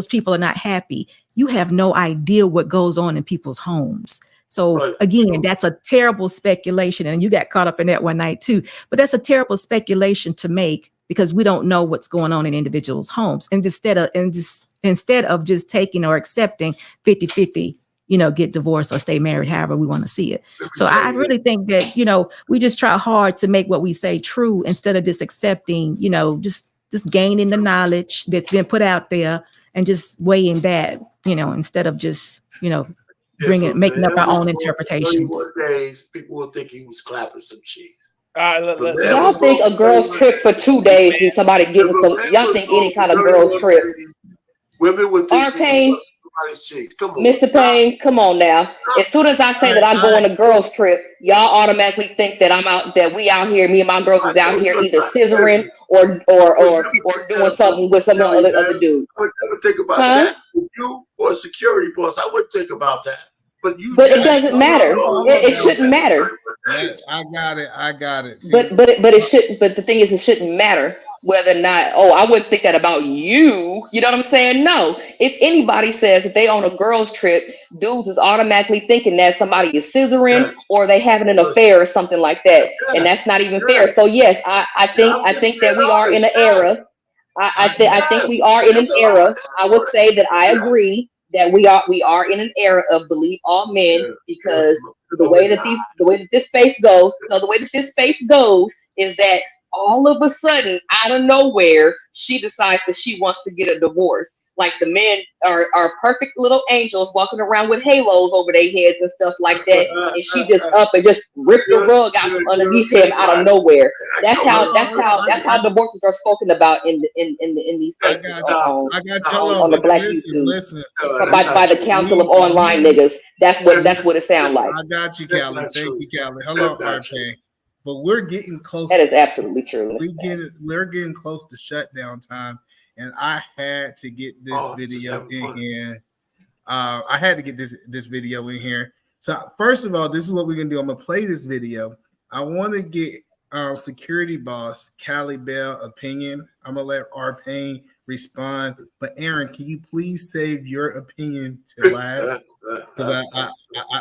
[SPEAKER 9] people are not happy. You have no idea what goes on in people's homes. So again, that's a terrible speculation. And you got caught up in that one night too. But that's a terrible speculation to make, because we don't know what's going on in individuals' homes. And instead of just taking or accepting 50-50, get divorced or stay married, however we want to see it. So I really think that, we just try hard to make what we say true, instead of just accepting, just gaining the knowledge that's been put out there and just weighing that, instead of just, making up our own interpretations.
[SPEAKER 14] 31 days, people will think he was clapping some cheeks.
[SPEAKER 13] Y'all think a girl's trip for 2 days and somebody getting some? Y'all think any kind of girl's trip?
[SPEAKER 14] Women would think
[SPEAKER 13] Payne,
[SPEAKER 14] somebody's cheeks. Come on,
[SPEAKER 13] Mr. Payne, come on now. As soon as I say that I go on a girl's trip, y'all automatically think that we out here, me and my girls is out here either scissoring or doing something with some other dude.
[SPEAKER 14] I would never think about that. You or a security boss, I wouldn't think about that. But
[SPEAKER 13] it doesn't matter. It shouldn't matter.
[SPEAKER 2] I got it. See,
[SPEAKER 13] But it shouldn't. But the thing is, it shouldn't matter whether or not. Oh, I wouldn't think that about you. You know what I'm saying? No. If anybody says that they on a girls' trip, dudes is automatically thinking that somebody is scissoring or they having an affair or something like that, and that's not even fair. So yes, I think that we are in an era. I think we are in an era. I would say that I agree that we are in an era of believe all men, because the way that this space goes, is that all of a sudden, out of nowhere, she decides that she wants to get a divorce. Like the men are perfect little angels walking around with halos over their heads and stuff like that, and she just up and just ripped the rug out from underneath him out of nowhere. That's how divorces are spoken about in these spaces on the Black YouTube by the Council of Online Niggas. That's what it sounds like.
[SPEAKER 2] I got you, Callie. Thank you, Callie. Hello, RJ. But we're getting close.
[SPEAKER 13] That is absolutely true.
[SPEAKER 2] We're getting close to shutdown time, and I had to get this video in here. I had to get this video in here. So first of all, this is what we're gonna do. I'm gonna play this video. I want to get security boss Callie Bell opinion. I'm gonna let R Payne respond. But Aaron, can you please save your opinion to last? Because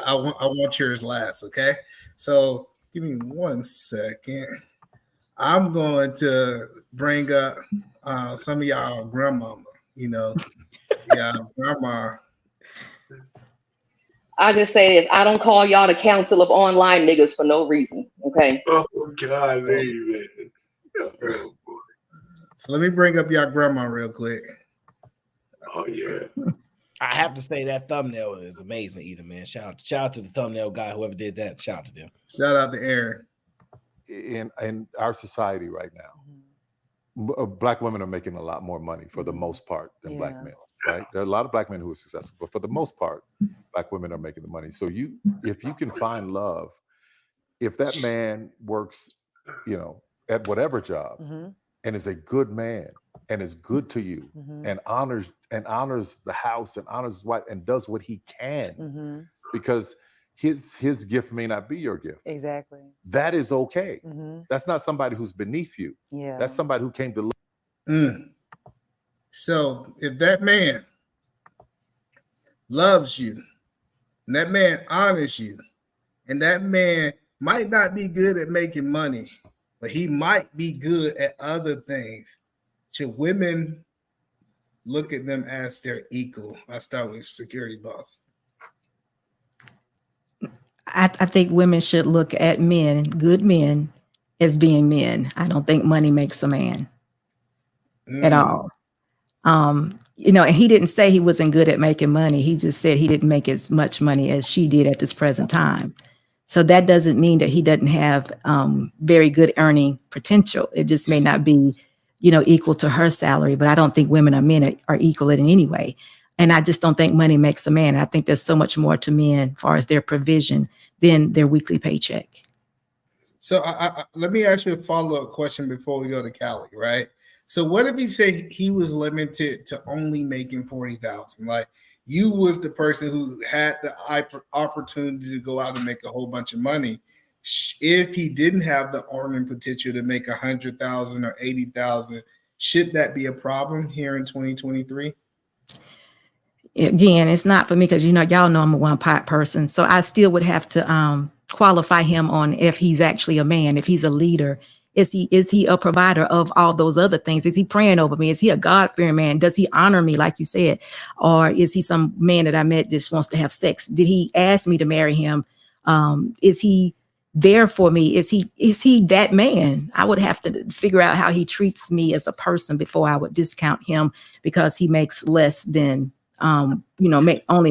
[SPEAKER 2] I want yours last. Okay, so. Give me 1 second. I'm going to bring up some of y'all grandmama, grandma.
[SPEAKER 13] I just say this. I don't call y'all the Council of Online Niggas for no reason. Okay.
[SPEAKER 14] Oh, God, man. Oh, boy.
[SPEAKER 2] So let me bring up y'all grandma real quick.
[SPEAKER 14] Oh, yeah.
[SPEAKER 1] I have to say that thumbnail is amazing, either, man. Shout out to the thumbnail guy, whoever did that. Shout out to them.
[SPEAKER 2] Shout out to Aaron.
[SPEAKER 17] In our society right now, Black women are making a lot more money for the most part than Black men. Right? There are a lot of Black men who are successful, but for the most part, Black women are making the money. So if you can find love, if that man works, at whatever job, and is a good man and is good to you and honors the house and honors his wife and does what he can, because his gift may not be your gift.
[SPEAKER 18] Exactly.
[SPEAKER 17] That is okay. That's not somebody who's beneath you.
[SPEAKER 18] Yeah.
[SPEAKER 17] That's somebody who came to live.
[SPEAKER 2] So if that man loves you, and that man honors you, and that man might not be good at making money, but he might be good at other things, should women look at them as their equal? I start with security boss.
[SPEAKER 9] I think women should look at men, good men, as being men. I don't think money makes a man at all. And he didn't say he wasn't good at making money. He just said he didn't make as much money as she did at this present time. So that doesn't mean that he doesn't have very good earning potential. It just may not be, equal to her salary. But I don't think women or men are equal in any way. And I just don't think money makes a man. I think there's so much more to men as far as their provision than their weekly paycheck.
[SPEAKER 2] So let me ask you a follow-up question before we go to Callie, right? So what if he said he was limited to only making $40,000? Like you was the person who had the opportunity to go out and make a whole bunch of money. If he didn't have the earning potential to make $100,000 or $80,000, should that be a problem here in 2023?
[SPEAKER 9] Again, it's not for me because y'all know I'm a one-pot person, so I still would have to qualify him on if he's actually a man, if he's a leader. Is he a provider of all those other things? Is he praying over me? Is he a God-fearing man? Does he honor me, like you said? Or is he some man that I met just wants to have sex? Did he ask me to marry him? Is he there for me? Is he that man? I would have to figure out how he treats me as a person before I would discount him because he makes less than only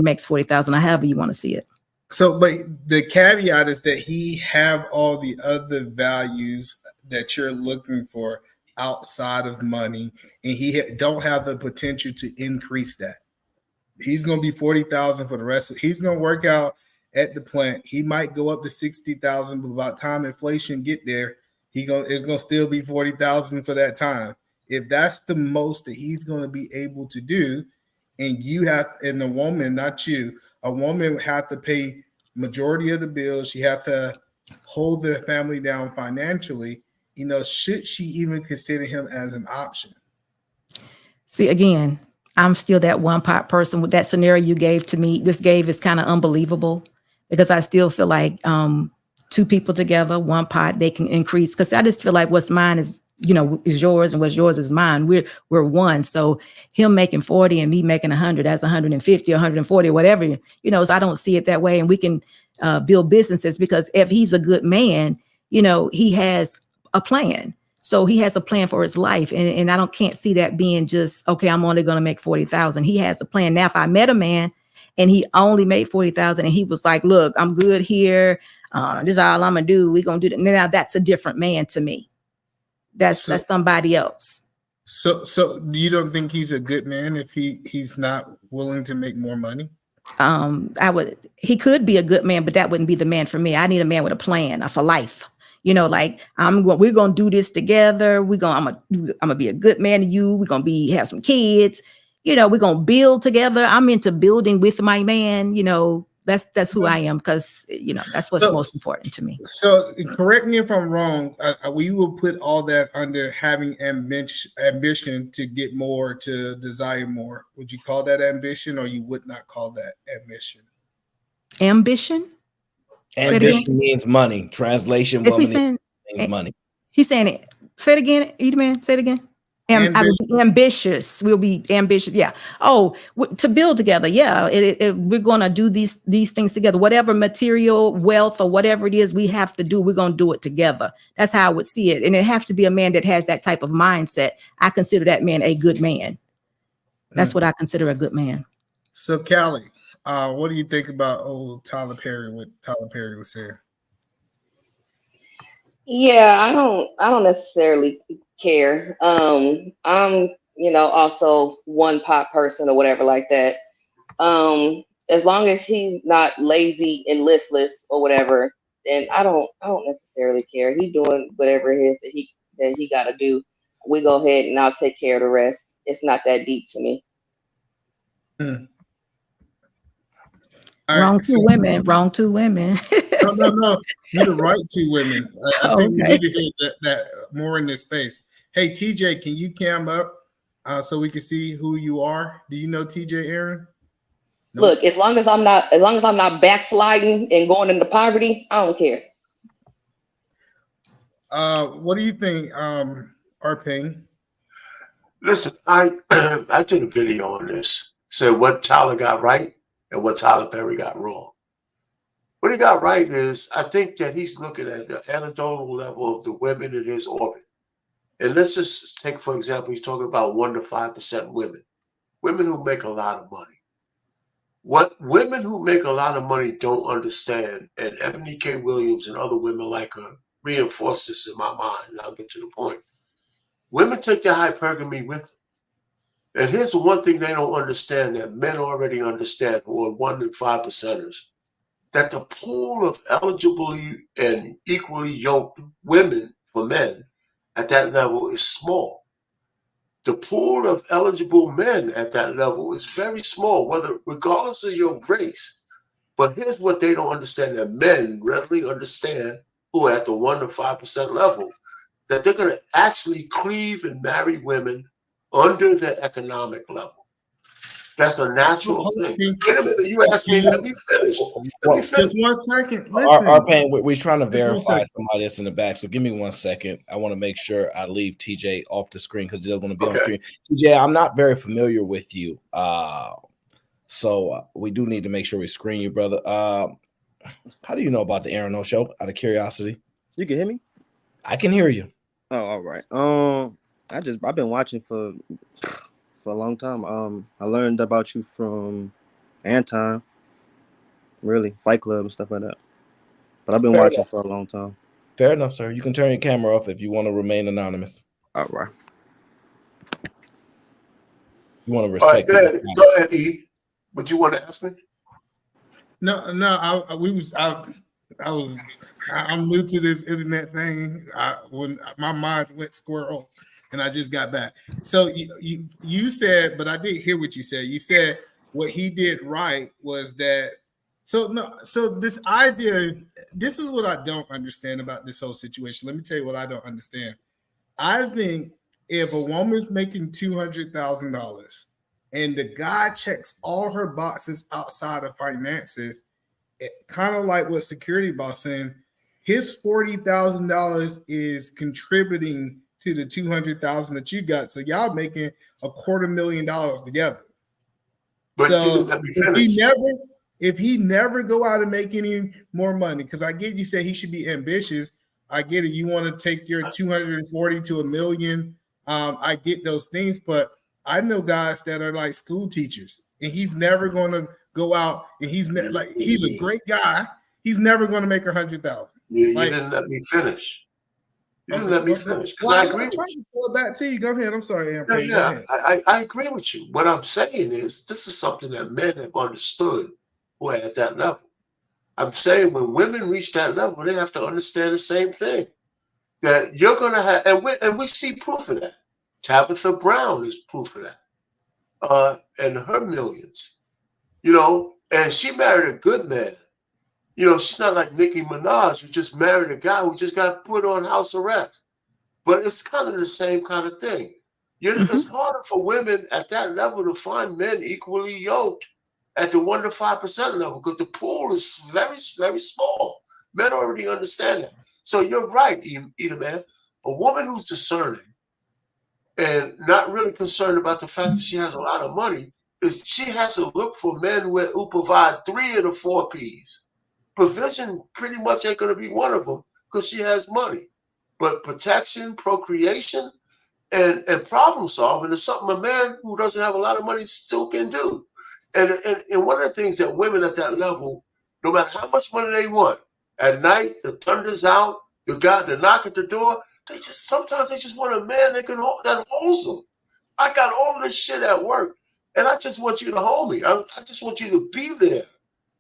[SPEAKER 9] makes $40,000, or however you want to see it.
[SPEAKER 2] So, but the caveat is that he have all the other values that you're looking for outside of money, and he don't have the potential to increase that. He's going to be 40,000 for the rest of. He's going to work out at the plant. He might go up to 60,000, but by the time inflation get there, it's going to still be 40,000 for that time. If that's the most that he's going to be able to do, and a woman, not you, a woman would have to pay majority of the bills. She have to hold the family down financially. Should she even consider him as an option?
[SPEAKER 9] See, again, I'm still that one pot person. With that scenario you gave to me, is kind of unbelievable, because I still feel like two people together, one pot, they can increase. Because I just feel like what's mine is yours, and what's yours is mine. We're one. So him making 40 and me making 100, that's 150, 140, whatever. So I don't see it that way. And we can build businesses, because if he's a good man, he has a plan. So he has a plan for his life. And I can't see that being just, okay, I'm only going to make 40,000. He has a plan. Now, if I met a man and he only made 40,000 and he was like, look, I'm good here. This is all I'm going to do. We're going to do that. Now that's a different man to me. That's somebody else.
[SPEAKER 2] So you don't think he's a good man if he's not willing to make more money?
[SPEAKER 9] He could be a good man, but that wouldn't be the man for me. I need a man with a plan for life. Like we're gonna do this together. I'm gonna be a good man to you. We're gonna have some kids. We're gonna build together. I'm into building with my man. That's who I am, because that's what's most important to me.
[SPEAKER 2] So correct me if I'm wrong. We will put all that under having ambition to get more, to desire more. Would you call that ambition, or you would not call that ambition?
[SPEAKER 9] Ambition?
[SPEAKER 1] Ambition means money. Translation, woman means money.
[SPEAKER 9] He's saying it. Say it again, Edelman. Say it again. I will be ambitious. We'll be ambitious. Yeah. Oh, to build together. Yeah. We're going to do these things together. Whatever material wealth or whatever it is we have to do, we're going to do it together. That's how I would see it. And it has to be a man that has that type of mindset. I consider that man a good man. That's what I consider a good man.
[SPEAKER 2] So, Callie, what do you think about old Tyler Perry? What Tyler Perry was saying?
[SPEAKER 13] Yeah, I don't necessarily care. I'm also one pot person or whatever like that. As long as he's not lazy and listless or whatever, then I don't necessarily care. He's doing whatever it is that he got to do. We go ahead and I'll take care of the rest. It's not that deep to me.
[SPEAKER 9] Wrong two women.
[SPEAKER 2] No. You're the right two women. I think we need to hear that more in this space. Hey, TJ, can you cam up so we can see who you are? Do you know TJ Aaron?
[SPEAKER 13] Nope. Look, as long as I'm not backsliding and going into poverty, I don't care.
[SPEAKER 2] What do you think, Arpane?
[SPEAKER 14] Listen, I did a video on this. Said what Tyler got right and what Tyler Perry got wrong. What he got right is, I think that he's looking at the anecdotal level of the women in his orbit. And let's just take, for example, he's talking about 1 to 5% women who make a lot of money. What women who make a lot of money don't understand, and Ebony K. Williams and other women like her reinforce this in my mind, and I'll get to the point. Women take their hypergamy with them. And here's the one thing they don't understand that men already understand, who are 1 to 5%ers, that the pool of eligibly and equally yoked women for men at that level is small. The pool of eligible men at that level is very small, regardless of your race. But here's what they don't understand, that men readily understand, who are at the 1 to 5% level, that they're going to actually cleave and marry women under their economic level. That's a natural thing. Wait a minute, you asked me, let me finish.
[SPEAKER 2] Just 1 second.
[SPEAKER 1] Arpane, we're trying to verify somebody that's in the back, so give me 1 second. I want to make sure I leave TJ off the screen because he doesn't want to be on screen. TJ, I'm not very familiar with you, so we do need to make sure we screen you, brother. How do you know about the Aaron O Show? Out of curiosity,
[SPEAKER 18] you can hear me.
[SPEAKER 1] I can hear you.
[SPEAKER 18] Oh, all right. I've been watching for a long time. I learned about you from Anton. really, Fight Club and stuff like that. But I've been
[SPEAKER 1] Fair
[SPEAKER 18] watching
[SPEAKER 1] enough.
[SPEAKER 18] for a long time.
[SPEAKER 1] Fair enough, sir. You can turn your camera off if you want to remain anonymous.
[SPEAKER 18] All right.
[SPEAKER 1] You want to
[SPEAKER 14] All right,
[SPEAKER 1] respect.
[SPEAKER 14] go ahead, E. What you want to ask me?
[SPEAKER 2] No, I'm new to this internet thing. When my mind went squirrel, and I just got back. So you said, but I did hear what you said. You said what he did right was that. So this idea, this is what I don't understand about this whole situation. Let me tell you what I don't understand. I think if a woman's making $200,000 and the guy checks all her boxes outside of finances, kind of like what Security Boss saying, his $40,000 is contributing to the $200,000 that you got. So y'all making $250,000 together.
[SPEAKER 14] But
[SPEAKER 2] so
[SPEAKER 14] let me finish.
[SPEAKER 2] if he never go out and make any more money, because I get you say he should be ambitious. I get it. You want to take your 240 to $1 million. I get those things, but I know guys that are like school teachers, and he's never going to go out, and he's a great guy. He's never going to make 100,000.
[SPEAKER 14] You didn't let me finish. You didn't let me finish because I agree with you.
[SPEAKER 2] Pull back to you. Go ahead. I'm sorry, AMP.
[SPEAKER 14] Yeah, I agree with you. What I'm saying is this is something that men have understood who are at that level. I'm saying when women reach that level, they have to understand the same thing. That you're going to have, and we see proof of that. Tabitha Brown is proof of that. And her millions. And she married a good man. She's not like Nicki Minaj, who just married a guy who just got put on house arrest. But it's kind of the same kind of thing. It's harder for women at that level to find men equally yoked at the 1 to 5% level because the pool is very, very small. Men already understand that. So you're right, Eda man. A woman who's discerning and not really concerned about the fact that she has a lot of money is she has to look for men who provide 3 of the 4 P's. Provision pretty much ain't going to be one of them because she has money. But protection, procreation, and problem solving is something a man who doesn't have a lot of money still can do. And one of the things that women at that level, no matter how much money they want, at night, the thunder's out, the knock at the door, sometimes they just want a man that holds them. I got all this shit at work, and I just want you to hold me. I just want you to be there.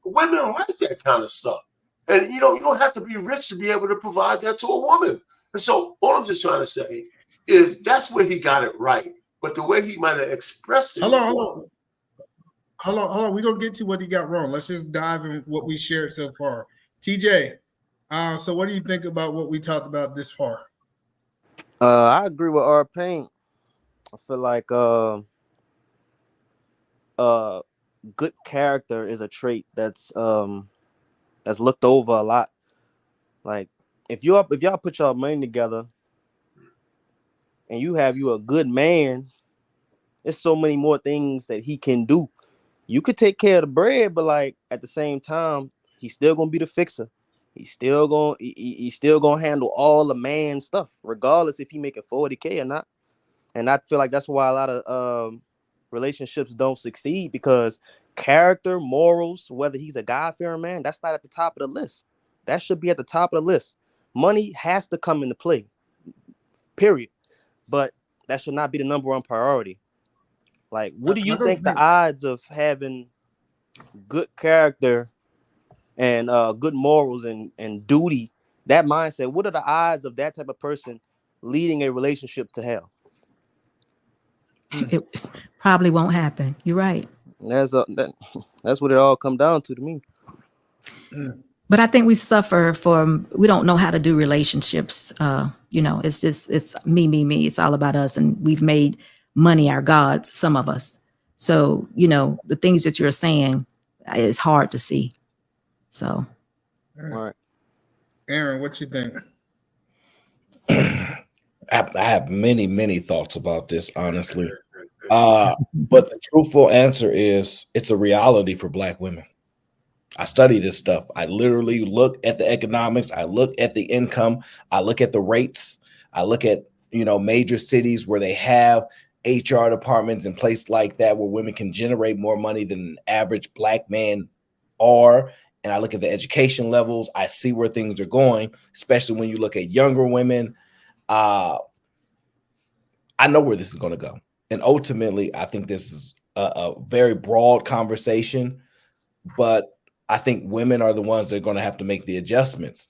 [SPEAKER 14] Women like that kind of stuff. And you don't have to be rich to be able to provide that to a woman. And so all I'm just trying to say is that's where he got it right. But the way he might have expressed it.
[SPEAKER 2] Hold on. We're going to get to what he got wrong. Let's just dive in what we shared so far. TJ, so what do you think about what we talked about this far?
[SPEAKER 18] I agree with R. Payne. I feel like good character is a trait that's looked over a lot. Like if y'all put y'all money together and you a good man, there's so many more things that he can do. You could take care of the bread, but like at the same time, he's still gonna be the fixer. He's still gonna handle all the man stuff, regardless if he making 40K or not. And I feel like that's why a lot of relationships don't succeed, because character, morals, whether he's a God-fearing man, that's not at the top of the list. That should be at the top of the list. Money has to come into play, period. But that should not be the number one priority. Like, what do you think the odds of having good character and good morals and duty, that mindset, what are the odds of that type of person leading a relationship to hell?
[SPEAKER 9] It probably won't happen. You're right.
[SPEAKER 18] That's what it all come down to me.
[SPEAKER 9] But I think we suffer from, we don't know how to do relationships. It's me. It's all about us. And we've made money our gods, some of us. So, the things that you're saying is hard to see. So.
[SPEAKER 2] All right. Aaron, what you think?
[SPEAKER 1] I have many, many thoughts about this, honestly. But the truthful answer is it's a reality for Black women. I study this stuff. I literally look at the economics. I look at the income. I look at the rates. I look at, major cities where they have HR departments in places like that where women can generate more money than an average Black man are. and I look at the education levels, I see where things are going, especially when you look at younger women. I know where this is going to go. And ultimately, I think this is a very broad conversation, but I think women are the ones that are going to have to make the adjustments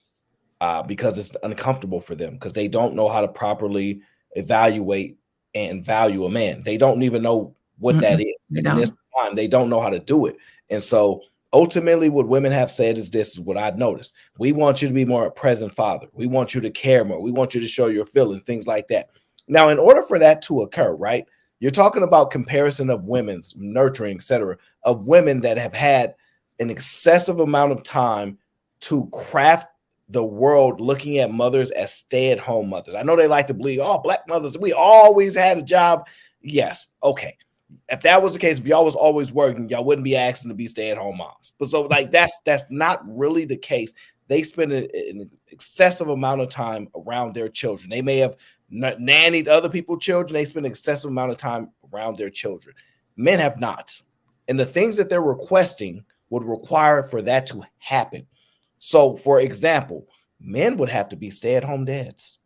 [SPEAKER 1] because it's uncomfortable for them, because they don't know how to properly evaluate and value a man. They don't even know what that is. In this time, they don't know how to do it. And so ultimately, what women have said is this is what I've noticed. We want you to be more a present father. We want you to care more. We want you to show your feelings, things like that. Now, in order for that to occur, right, you're talking about comparison of women's nurturing, etc., of women that have had an excessive amount of time to craft the world looking at mothers as stay-at-home mothers. I know they like to believe, oh, Black mothers, we always had a job. Yes, okay. If that was the case, if y'all was always working, y'all wouldn't be asking to be stay-at-home moms. But so like that's not really the case. They spend an excessive amount of time around their children. They may have nannied other people's children. They spend an excessive amount of time around their children. Men have not. And the things that they're requesting would require for that to happen. So, for example, men would have to be stay-at-home dads.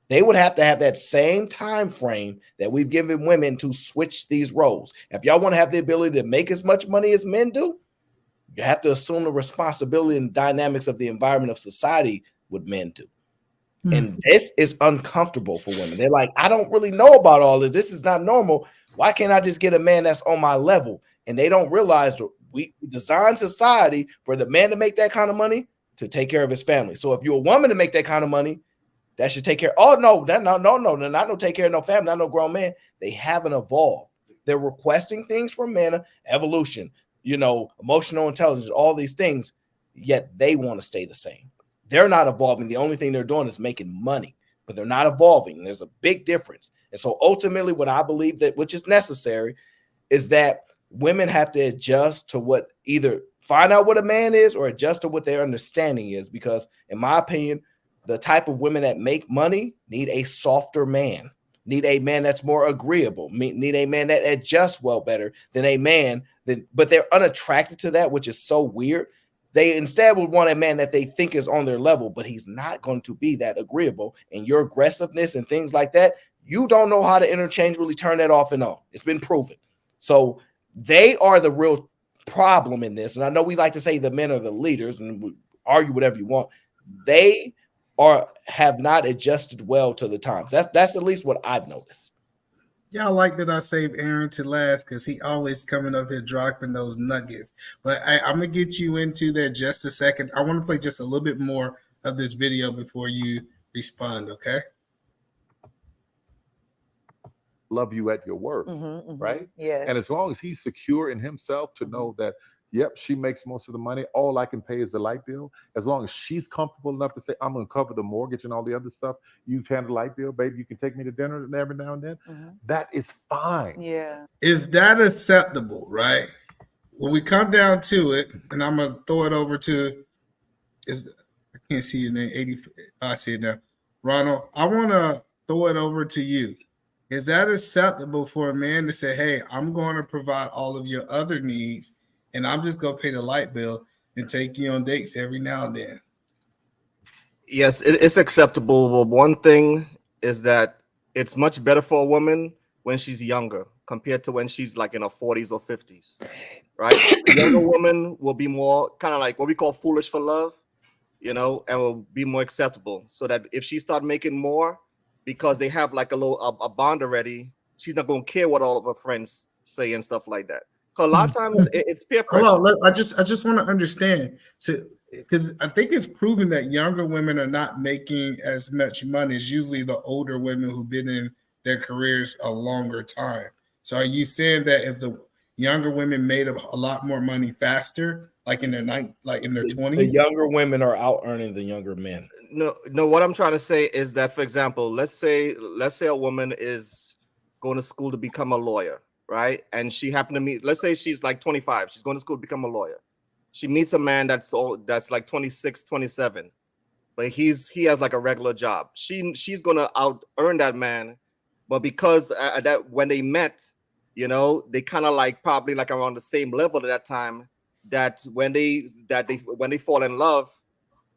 [SPEAKER 1] They would have to have that same time frame that we've given women to switch these roles. If y'all want to have the ability to make as much money as men do, you have to assume the responsibility and dynamics of the environment of society what men do. And this is uncomfortable for women. They're like, I don't really know about all this. This is not normal. Why can't I just get a man that's on my level? And they don't realize that we designed society for the man to make that kind of money to take care of his family. So if you're a woman to make that kind of money, that should take care. Oh, no, they're not no take care of no family, not no grown man. They haven't evolved. They're requesting things from men, evolution, emotional intelligence, all these things, yet they want to stay the same. They're not evolving. The only thing they're doing is making money, but they're not evolving. There's a big difference. And so ultimately what I believe that which is necessary is that women have to adjust to what either find out what a man is or adjust to what their understanding is. Because in my opinion, the type of women that make money need a softer man, need a man that's more agreeable, need a man that adjusts well better than a man but they're unattracted to that, which is so weird. They instead would want a man that they think is on their level, but he's not going to be that agreeable. And your aggressiveness and things like that, you don't know how to interchangeably turn that off and on. It's been proven. So they are the real problem in this. And I know we like to say the men are the leaders and we argue whatever you want. They have not adjusted well to the times. That's at least what I've noticed.
[SPEAKER 2] Y'all like that I saved Aaron to last because he always coming up here dropping those nuggets. But I'm going to get you into that just a second. I want to play just a little bit more of this video before you respond, okay?
[SPEAKER 17] Love you at your worth, right? Yes. And as long as he's secure in himself to know that, yep, she makes most of the money. All I can pay is the light bill. As long as she's comfortable enough to say, I'm going to cover the mortgage and all the other stuff. You've handled the light bill, baby. You can take me to dinner every now and then. That is fine.
[SPEAKER 2] Yeah. Is that acceptable, right? When we come down to it, and I'm going to throw it over to, I can't see your name, 80. I see it now. Ronald, I want to throw it over to you. Is that acceptable for a man to say, hey, I'm going to provide all of your other needs and I'm just going to pay the light bill and take you on dates every now and then?
[SPEAKER 19] Yes, it's acceptable. But one thing is that it's much better for a woman when she's younger compared to when she's like in her 40s or 50s, right? A younger woman will be more kind of like what we call foolish for love, and will be more acceptable. So that if she start making more because they have like a bond already, she's not going to care what all of her friends say and stuff like that. A lot of times it's peer pressure.
[SPEAKER 2] Hold on, I just want to understand. So, because I think it's proven that younger women are not making as much money. It's usually the older women who've been in their careers a longer time. So, are you saying that if the younger women made a lot more money faster, like in their 20s,
[SPEAKER 1] the younger women are out earning the younger men?
[SPEAKER 19] No. What I'm trying to say is that, for example, let's say a woman is going to school to become a lawyer. Right. And she happened to meet, let's say she's like 25. She's going to school to become a lawyer. She meets a man that's like 26, 27. But he has like a regular job. She's going to out earn that man. But because that when they met, they kind of like probably like around the same level at that time. that when they fall in love,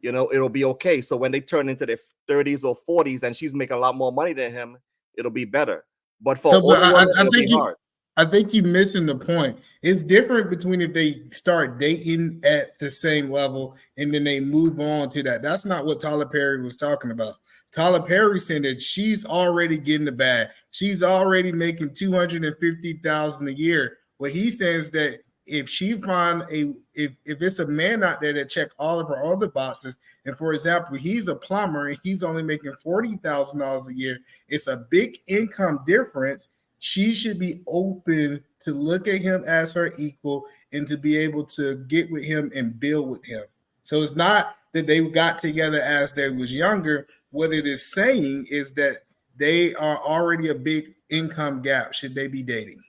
[SPEAKER 19] you know, it'll be okay. So when they turn into their 30s or 40s and she's making a lot more money than him, it'll be better. But for older women, it'll be hard.
[SPEAKER 2] I think you're missing the point. It's different between if they start dating at the same level and then they move on to that. That's not what Tyler Perry was talking about. Tyler Perry said that she's already getting the bag. She's already making $250,000 a year. What he says that if she find if it's a man out there that check all of her other boxes, and for example, he's a plumber and he's only making $40,000 a year, it's a big income difference. She should be open to look at him as her equal and to be able to get with him and build with him. So it's not that they got together as they was younger. What it is saying is that they are already a big income gap. Should they be dating?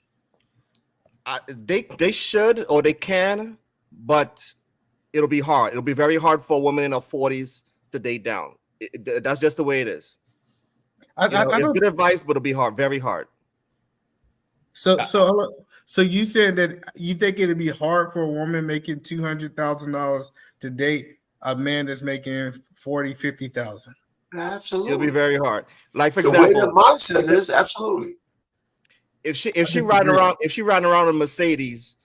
[SPEAKER 19] They should, or they can, but it'll be hard. It'll be very hard for a woman in her 40s to date down. That's just the way it is. It's good advice, but it'll be hard, very hard.
[SPEAKER 2] So you said that you think it'd be hard for a woman making $200,000 to date a man that's making $40,000-$50,000?
[SPEAKER 14] Absolutely,
[SPEAKER 19] it'll be very hard. Like for
[SPEAKER 14] the
[SPEAKER 19] example,
[SPEAKER 14] way the mindset is, absolutely.
[SPEAKER 19] If she riding around a Mercedes,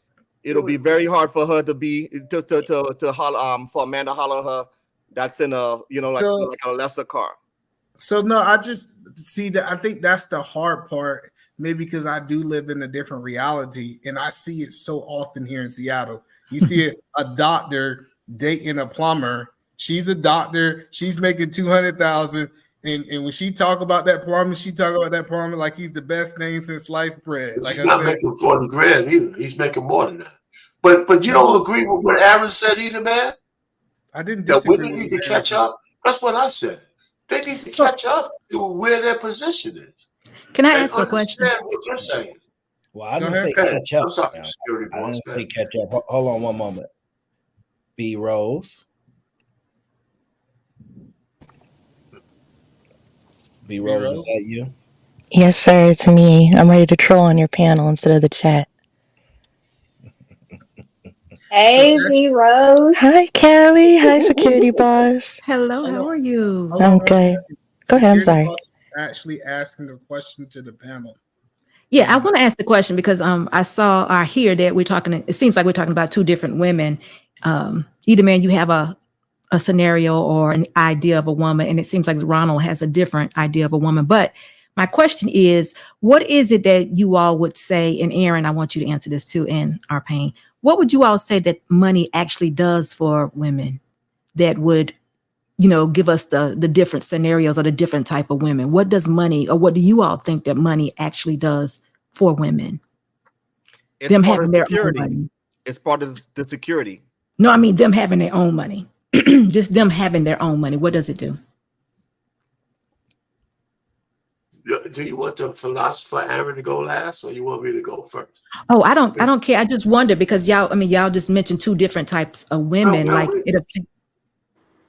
[SPEAKER 19] it'll be very hard for her to holler for a man to holler her. That's in a like a lesser car.
[SPEAKER 2] So no, I just see that. I think that's the hard part. Maybe because I do live in a different reality, and I see it so often here in Seattle. You see a doctor dating a plumber. She's a doctor. She's making $200,000, and when she talk about that plumber, she talk about that plumber like he's the best thing since sliced bread.
[SPEAKER 14] Like he's not making 40 grand either. He's making more than that. But you don't agree with what Aaron said either, man?
[SPEAKER 2] I didn't
[SPEAKER 14] that
[SPEAKER 2] disagree
[SPEAKER 14] women need
[SPEAKER 2] with
[SPEAKER 14] to
[SPEAKER 2] Aaron.
[SPEAKER 14] catch up. That's what I said. They need to catch up to where their position is.
[SPEAKER 9] Can I ask a question?
[SPEAKER 14] Understand what you're saying.
[SPEAKER 1] Well, I didn't say catch up.
[SPEAKER 14] I'm sorry, security
[SPEAKER 1] I
[SPEAKER 14] boss.
[SPEAKER 1] didn't say catch up. Hold on one moment. B Rose. B Rose, is that you?
[SPEAKER 20] Yes, sir. It's me. I'm ready to troll on your panel instead of the chat.
[SPEAKER 13] Hey, Z-Rose.
[SPEAKER 20] Hi, Callie. Hi, security boss.
[SPEAKER 9] Hello, how are you?
[SPEAKER 20] I'm good. Go ahead. I'm sorry.
[SPEAKER 2] Actually asking a question to the panel.
[SPEAKER 9] Yeah, I want to ask the question because I hear that we're talking. It seems like we're talking about two different women. Either man, you have a scenario or an idea of a woman, and it seems like Ronald has a different idea of a woman. But my question is, what is it that you all would say? And Aaron, I want you to answer this too. And our pain. What would you all say that money actually does for women that would, give us the different scenarios or the different type of women? What does money, or what do you all think that money actually does for women?
[SPEAKER 19] It's
[SPEAKER 9] Them
[SPEAKER 19] part
[SPEAKER 9] having
[SPEAKER 19] of
[SPEAKER 9] their own
[SPEAKER 19] security.
[SPEAKER 9] money.
[SPEAKER 19] It's part of the security.
[SPEAKER 9] No, I mean them having their own money. Just them having their own money. What does it do?
[SPEAKER 14] Do you want the philosopher Aaron to go last, or you want me to go first?
[SPEAKER 9] Oh, I don't care. I just wonder because y'all just mentioned two different types of women.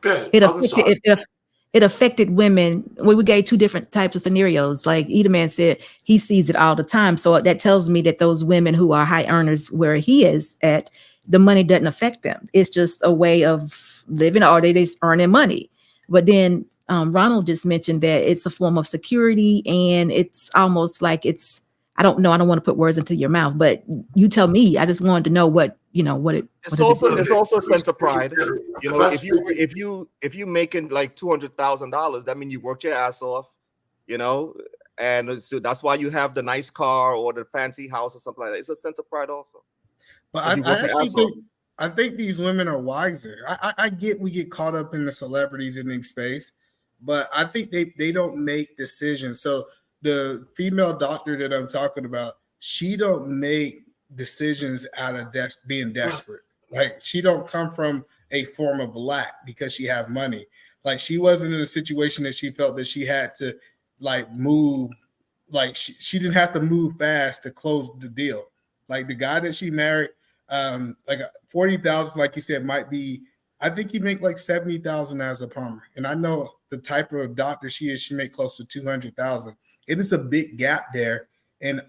[SPEAKER 9] It affected women. We gave two different types of scenarios. Like Edelman said, he sees it all the time. So that tells me that those women who are high earners where he is at, the money doesn't affect them. It's just a way of living, or they just earning money. But then Ronald just mentioned that it's a form of security, and it's almost like I don't know. I don't want to put words into your mouth, but you tell me. I just wanted to know what it.
[SPEAKER 19] It's also a sense of pride. If you making like $200,000, that means you worked your ass off, and so that's why you have the nice car or the fancy house or something like that. It's a sense of pride also.
[SPEAKER 2] But I think these women are wiser. I get we get caught up in the celebrities in the space, but I think they don't make decisions. So the female doctor that I'm talking about, she don't make decisions out of being desperate. Like she don't come from a form of lack because she have money. Like she wasn't in a situation that she felt that she had to move. Like she didn't have to move fast to close the deal. Like the guy that she married, like 40,000, like you said, might be. I think he make like 70,000 as a plumber, and I know the type of doctor she is. She make close to 200,000. It is a big gap there, and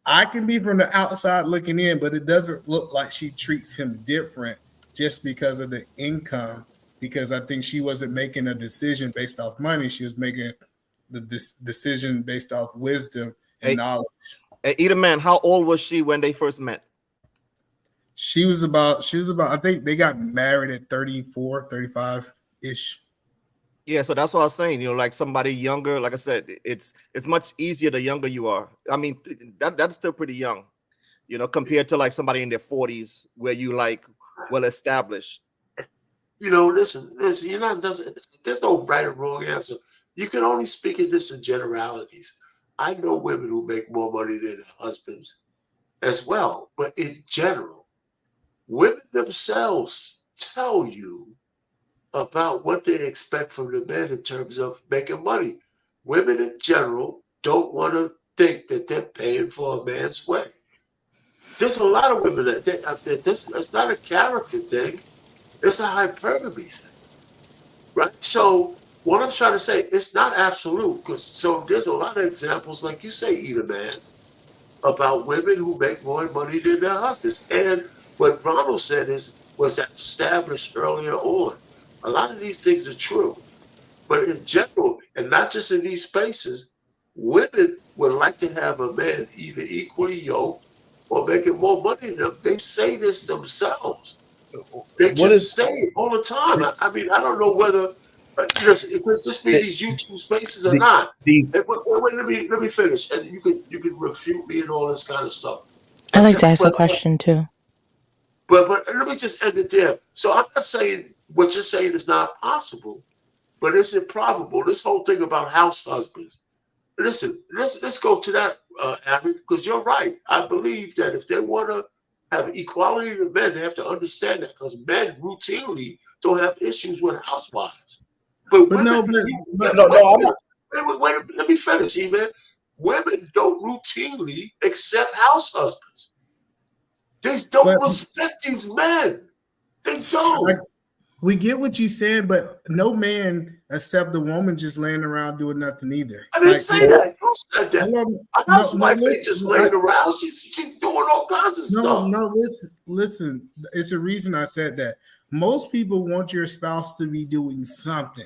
[SPEAKER 2] I can be from the outside looking in, but it doesn't look like she treats him different just because of the income. Because I think she wasn't making a decision based off money; she was making the decision based off wisdom and knowledge.
[SPEAKER 19] Hey, Eda Man, how old was she when they first met?
[SPEAKER 2] She was about, I think they got married at 34, 35-ish.
[SPEAKER 19] Yeah, so that's what I was saying. You know, like somebody younger, like I said, it's much easier the younger you are. I mean, that's still pretty young, you know, compared to like somebody in their 40s where you like well established.
[SPEAKER 14] You know, listen, you're not, there's no right or wrong answer. You can only speak in this in generalities. I know women who make more money than their husbands as well, but in general, women themselves tell you about what they expect from the men in terms of making money. Women in general don't want to think that they're paying for a man's way. There's a lot of women that it's not a character thing, it's a hypergamy thing, right? So what I'm trying to say, it's not absolute, because so there's a lot of examples, like you say, Eda Man, about women who make more money than their husbands. And what Ronald said was that established earlier on. A lot of these things are true, but in general, and not just in these spaces, women would like to have a man either equally yoked or making more money than them. They say this themselves. They just say it all the time. I mean, I don't know whether it could just be these YouTube spaces or not. Wait, let me finish, and you can refute me and all this kind of stuff.
[SPEAKER 20] I'd like to ask a question too.
[SPEAKER 14] But let me just end it there. So I'm not saying what you're saying is not possible, but it's improbable. This whole thing about house husbands. Listen, let's go to that, Aaron, because you're right. I believe that if they want to have equality to men, they have to understand that, because men routinely don't have issues with housewives. But women, let me finish, Evan. Women don't routinely accept house husbands. They don't respect these men. They don't.
[SPEAKER 2] We get what you said, but no man accept a woman just laying around doing nothing either.
[SPEAKER 14] I didn't say that. You said that. A housewife ain't just laying around. She's doing all kinds of stuff.
[SPEAKER 2] No, listen. It's a reason I said that. Most people want your spouse to be doing something.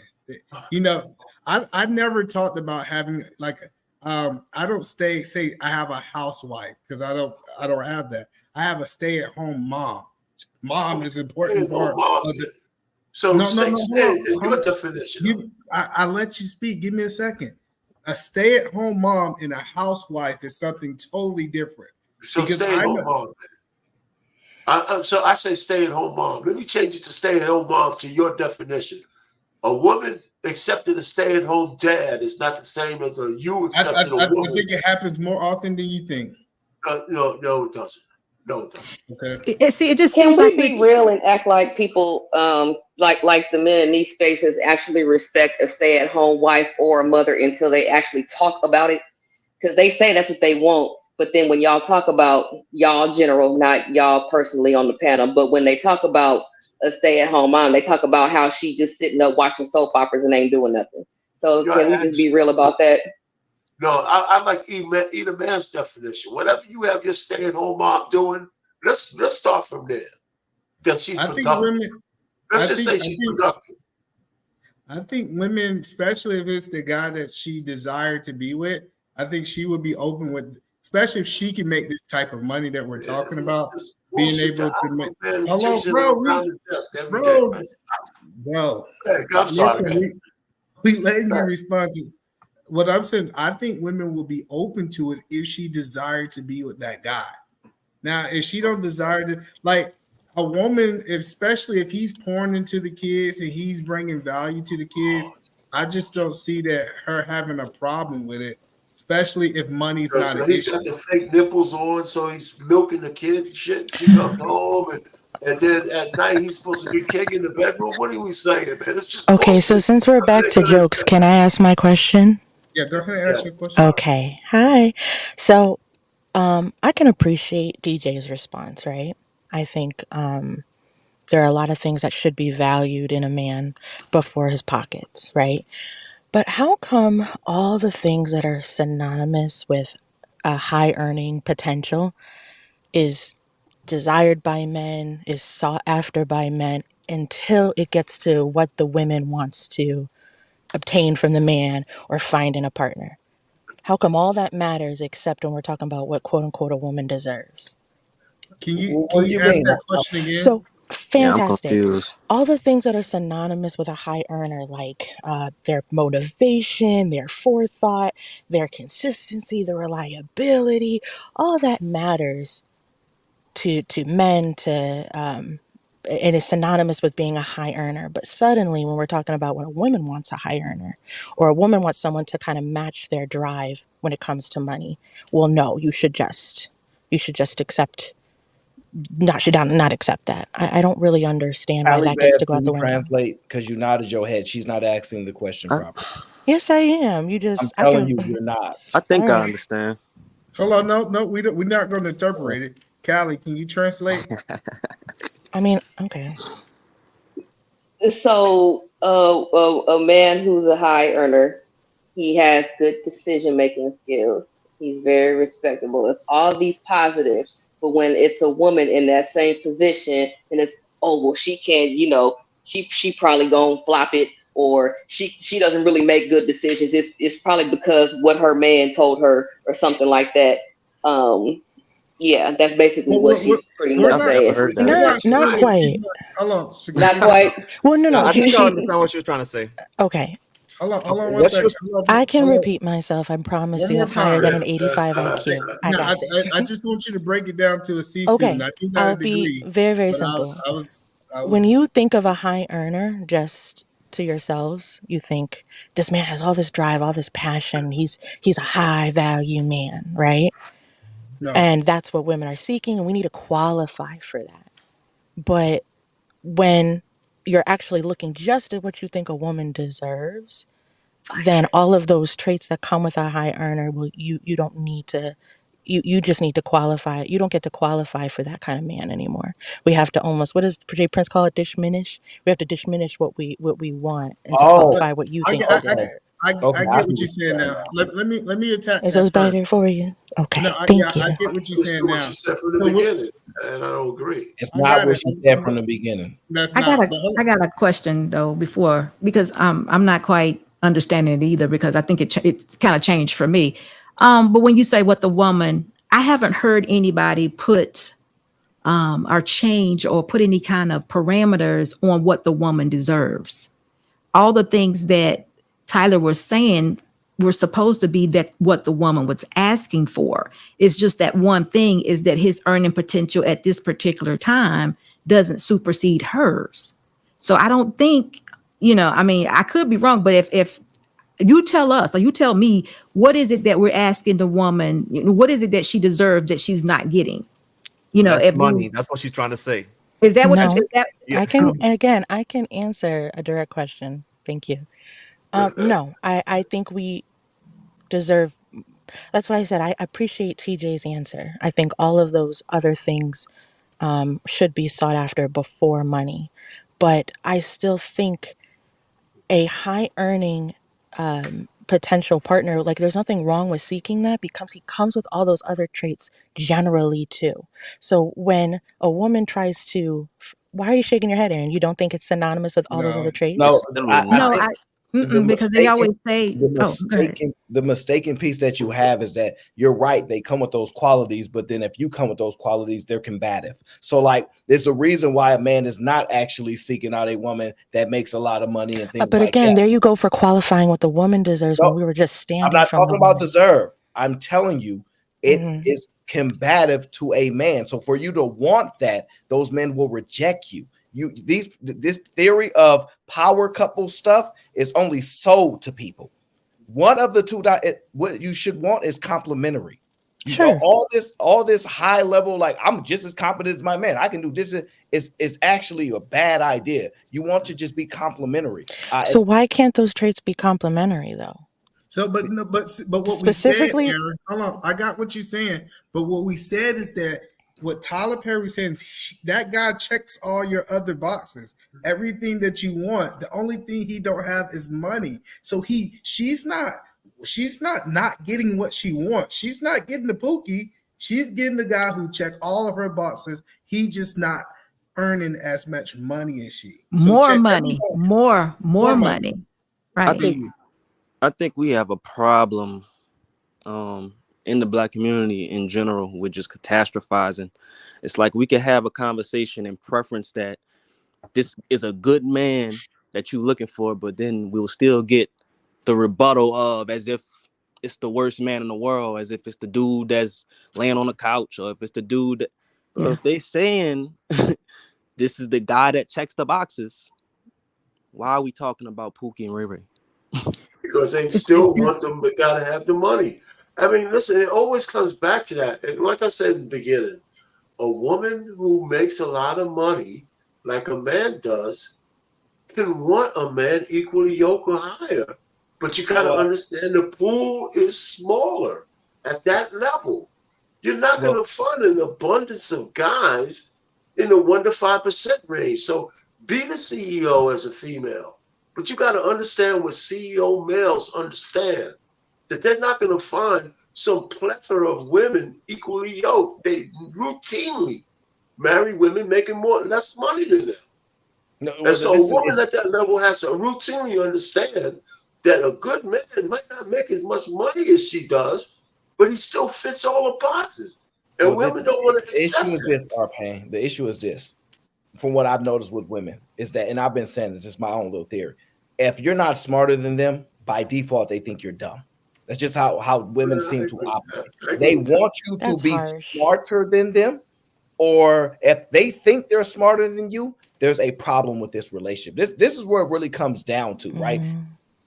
[SPEAKER 2] You know, I never talked about having I don't say I have a housewife, because I don't have that. I have a stay-at-home mom. Mom is an important part of it.
[SPEAKER 14] So your definition.
[SPEAKER 2] I let you speak. Give me a second. A stay-at-home mom and a housewife is something totally different.
[SPEAKER 14] So stay-at-home mom. So I say stay-at-home mom. Let me change it to stay-at-home mom to your definition. A woman accepting a stay-at-home dad is not the same as you accepting a woman.
[SPEAKER 2] I think it happens more often than you think.
[SPEAKER 14] No, it doesn't. No, it doesn't.
[SPEAKER 2] Okay.
[SPEAKER 9] It just
[SPEAKER 13] Can
[SPEAKER 9] seems
[SPEAKER 13] we
[SPEAKER 9] like
[SPEAKER 13] be real and act like people, like the men in these spaces actually respect a stay-at-home wife or a mother until they actually talk about it? Because they say that's what they want, but then when y'all talk about y'all general, not y'all personally on the panel, but when they talk about a stay-at-home mom, they talk about how she just sitting up watching soap operas and ain't doing nothing. So can we just be real about that?
[SPEAKER 14] No, I like Eda Man's definition. Whatever you have your stay-at-home mom doing, let's start from there. That she's productive. Let's just say she's productive.
[SPEAKER 2] I think women, especially if it's the guy that she desired to be with, I think she would be open with, especially if she can make this type of money that we're talking about, being able to make. Hello, bro. Listen, we letting you respond to what I'm saying. I think women will be open to it if she desired to be with that guy. Now, if she don't desire to, like a woman, especially if he's pouring into the kids and he's bringing value to the kids, I just don't see that her having a problem with it, especially if money's not an
[SPEAKER 14] he's
[SPEAKER 2] issue.
[SPEAKER 14] got the fake nipples on, so he's milking the kid and shit. She comes home and then at night he's supposed to be king in the bedroom. What are we saying, man? It's just
[SPEAKER 20] Okay, so since we're back to jokes, can I ask my question?
[SPEAKER 2] Yeah, go ahead and ask your question.
[SPEAKER 20] Okay. Hi. So I can appreciate DJ's response, right? I think there are a lot of things that should be valued in a man before his pockets, right? But how come all the things that are synonymous with a high earning potential is desired by men, is sought after by men until it gets to what the woman wants to obtain from the man or find in a partner. How come all that matters except when we're talking about what quote unquote a woman deserves?
[SPEAKER 2] Can
[SPEAKER 1] What do you
[SPEAKER 2] ask
[SPEAKER 1] mean?
[SPEAKER 2] that question again?
[SPEAKER 20] So
[SPEAKER 18] Yeah, I'm
[SPEAKER 20] fantastic.
[SPEAKER 18] confused.
[SPEAKER 20] All the things that are synonymous with a high earner, like their motivation, their forethought, their consistency, the reliability, all that matters to men, and is synonymous with being a high earner. But suddenly, when we're talking about when a woman wants a high earner, or a woman wants someone to kind of match their drive when it comes to money, well, no, you should just accept. Should not accept that. I don't really understand why that gets to
[SPEAKER 1] Alibab,
[SPEAKER 20] go
[SPEAKER 1] can
[SPEAKER 20] out
[SPEAKER 1] you
[SPEAKER 20] the window.
[SPEAKER 1] translate? Because you nodded your head. She's not asking the question properly.
[SPEAKER 20] Yes, I am.
[SPEAKER 1] I'm
[SPEAKER 20] I
[SPEAKER 1] telling
[SPEAKER 20] can.
[SPEAKER 1] you, you're not.
[SPEAKER 18] I think
[SPEAKER 20] All
[SPEAKER 18] I
[SPEAKER 20] right.
[SPEAKER 18] understand.
[SPEAKER 2] Hold on, no, we're not going to interpret it. Callie, can you translate?
[SPEAKER 20] I mean, okay.
[SPEAKER 13] So, a man who's a high earner, he has good decision making skills. He's very respectable. It's all these positives. But when it's a woman in that same position, and it's, oh well, she can't, she probably gonna flop it, or she doesn't really make good decisions. It's probably because what her man told her or something like that. Yeah, that's basically what she's pretty
[SPEAKER 2] We're
[SPEAKER 13] much
[SPEAKER 2] not.
[SPEAKER 18] Never
[SPEAKER 13] saying.
[SPEAKER 18] heard
[SPEAKER 2] We're
[SPEAKER 18] that.
[SPEAKER 20] Not
[SPEAKER 2] sure if she's
[SPEAKER 20] quite.
[SPEAKER 2] hold on.
[SPEAKER 13] Not quite.
[SPEAKER 20] Well, no,
[SPEAKER 19] Yeah, I think I
[SPEAKER 20] she.
[SPEAKER 19] understand what she was trying to say.
[SPEAKER 20] Okay,
[SPEAKER 2] Hold on one
[SPEAKER 19] What she
[SPEAKER 2] second.
[SPEAKER 19] was
[SPEAKER 20] I can repeat myself. I promise
[SPEAKER 2] One
[SPEAKER 20] you
[SPEAKER 2] more
[SPEAKER 20] have higher
[SPEAKER 2] time.
[SPEAKER 20] than an 85 IQ. I
[SPEAKER 2] No,
[SPEAKER 20] got this.
[SPEAKER 2] I just want you to break it down to a C student.
[SPEAKER 20] Okay,
[SPEAKER 2] I do got a
[SPEAKER 20] I'll be
[SPEAKER 2] degree,
[SPEAKER 20] very, very
[SPEAKER 2] but
[SPEAKER 20] simple.
[SPEAKER 2] I was
[SPEAKER 20] When you think of a high earner, just to yourselves, you think this man has all this drive, all this passion. He's a high value man, right?
[SPEAKER 2] no.
[SPEAKER 20] And that's what women are seeking, and we need to qualify for that. But when you're actually looking just at what you think a woman deserves, then all of those traits that come with a high earner, well, you don't need to. You just need to qualify. You don't get to qualify for that kind of man anymore. We have to almost, what does Jay Prince call it? Diminish. We have to diminish what we want and to qualify what you think we deserve.
[SPEAKER 2] I get what you're saying now. Let me attack
[SPEAKER 20] Is
[SPEAKER 2] that
[SPEAKER 20] those
[SPEAKER 2] first.
[SPEAKER 20] better for you? Okay,
[SPEAKER 2] No,
[SPEAKER 20] thank you.
[SPEAKER 2] I get what you're
[SPEAKER 14] It's
[SPEAKER 2] saying
[SPEAKER 14] what
[SPEAKER 2] now.
[SPEAKER 14] she said from the beginning, and I don't agree.
[SPEAKER 1] It's
[SPEAKER 2] I
[SPEAKER 1] not
[SPEAKER 2] got
[SPEAKER 1] what
[SPEAKER 2] it.
[SPEAKER 1] she said from the beginning.
[SPEAKER 2] That's
[SPEAKER 9] I
[SPEAKER 2] not.
[SPEAKER 9] I got a question though before, because I'm not quite understanding it either, because I think it's kind of changed for me. But when you say what the woman, I haven't heard anybody put or change or put any kind of parameters on what the woman deserves. All the things that Tyler was saying were supposed to be that what the woman was asking for. It's just that one thing is that his earning potential at this particular time doesn't supersede hers. So I don't think, I mean, I could be wrong, but if you tell us or you tell me, what is it that we're asking the woman, what is it that she deserves that she's not getting?
[SPEAKER 19] That's
[SPEAKER 9] If
[SPEAKER 19] money. That's what she's trying to say.
[SPEAKER 9] is that what
[SPEAKER 20] No,
[SPEAKER 9] is that?
[SPEAKER 19] Yeah.
[SPEAKER 20] I can answer a direct question. Thank you. No, I think we deserve, that's what I said. I appreciate TJ's answer. I think all of those other things should be sought after before money. But I still think a high earning potential partner, like there's nothing wrong with seeking that, because he comes with all those other traits generally too. So when a woman tries to, why are you shaking your head, Aaron? You don't think it's synonymous with all those other traits?
[SPEAKER 1] No,
[SPEAKER 9] No, because they always say,
[SPEAKER 1] the
[SPEAKER 9] oh, go ahead.
[SPEAKER 1] mistaken piece that you have is that you're right. They come with those qualities, but then if you come with those qualities, they're combative. So like, there's a reason why a man is not actually seeking out a woman that makes a lot of money and things
[SPEAKER 20] But
[SPEAKER 1] like
[SPEAKER 20] again,
[SPEAKER 1] that.
[SPEAKER 20] there you go for qualifying what the woman deserves when
[SPEAKER 1] No,
[SPEAKER 20] we were just
[SPEAKER 1] I'm
[SPEAKER 20] standing
[SPEAKER 1] not
[SPEAKER 20] from the
[SPEAKER 1] talking about
[SPEAKER 20] woman.
[SPEAKER 1] deserve. I'm telling you, it
[SPEAKER 20] Mhm.
[SPEAKER 1] is combative to a man. So for you to want that, those men will reject you. This theory of power couple stuff is only sold to people. One of the two what you should want is complementary.
[SPEAKER 20] Sure.
[SPEAKER 1] All this high level, like I'm just as competent as my man, I can do this, is actually a bad idea. You want to just be complementary.
[SPEAKER 20] So why can't those traits be complementary though?
[SPEAKER 2] So, but what we said,
[SPEAKER 20] Specifically,
[SPEAKER 2] Aaron, hold on, I got what you're saying. But what we said is that what Tyler Perry says, that guy checks all your other boxes, everything that you want. The only thing he don't have is money. So she's not she's not getting what she wants. She's not getting the Pookie. She's getting the guy who checked all of her boxes. He just not earning as much money as she.
[SPEAKER 9] More money. Right.
[SPEAKER 18] I think we have a problem in the Black community in general with just catastrophizing. It's like we can have a conversation and preference that this is a good man that you're looking for, but then we'll still get the rebuttal of as if it's the worst man in the world, as if it's the dude that's laying on the couch, or if it's the dude that, if they saying this is the guy that checks the boxes, why are we talking about Pookie and Ray Ray?
[SPEAKER 14] Because they still want them, but gotta have the money. I mean, listen, it always comes back to that. And like I said in the beginning, a woman who makes a lot of money, like a man does, can want a man equally yoked or higher. But you gotta understand the pool is smaller at that level. You're not gonna find an abundance of guys in the 1 to 5% range. So be the CEO as a female. But you got to understand what CEO males understand, that they're not going to find some plethora of women equally yoked. They routinely marry women making less money than them. And so a woman at that level has to routinely understand that a good man might not make as much money as she does, but he still fits all the boxes. And women don't want to accept that.
[SPEAKER 1] The issue is this. From what I've noticed with women is that, and I've been saying this is my own little theory. If you're not smarter than them, by default, they think you're dumb. That's just how women seem to operate. They want you to be smarter than them, or if they think they're smarter than you, there's a problem with this relationship. This is where it really comes down to, right?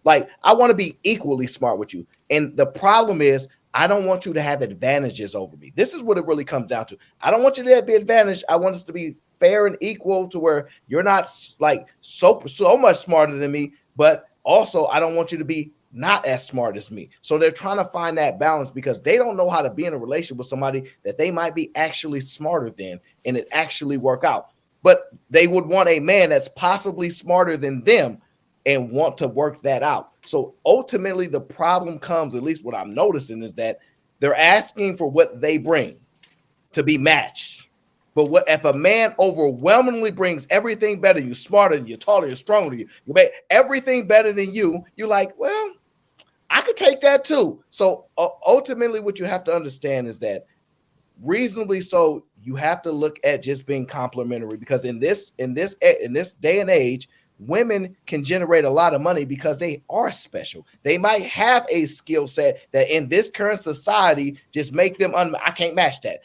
[SPEAKER 1] Like, I want to be equally smart with you. And the problem is, I don't want you to have advantages over me. This is what it really comes down to. I don't want you to be advantaged. I want us to be fair and equal, to where you're not like so much smarter than me, but also I don't want you to be not as smart as me. So they're trying to find that balance because they don't know how to be in a relationship with somebody that they might be actually smarter than and it actually work out. But they would want a man that's possibly smarter than them and want to work that out. So ultimately the problem comes, at least what I'm noticing, is that they're asking for what they bring to be matched. But what if a man overwhelmingly brings everything better, you smarter than you, taller, you're stronger than you make everything better than you, you're like, well, I could take that too. So ultimately what you have to understand is that reasonably so, you have to look at just being complimentary, because in this day and age, women can generate a lot of money because they are special. They might have a skill set that in this current society just make them I can't match that.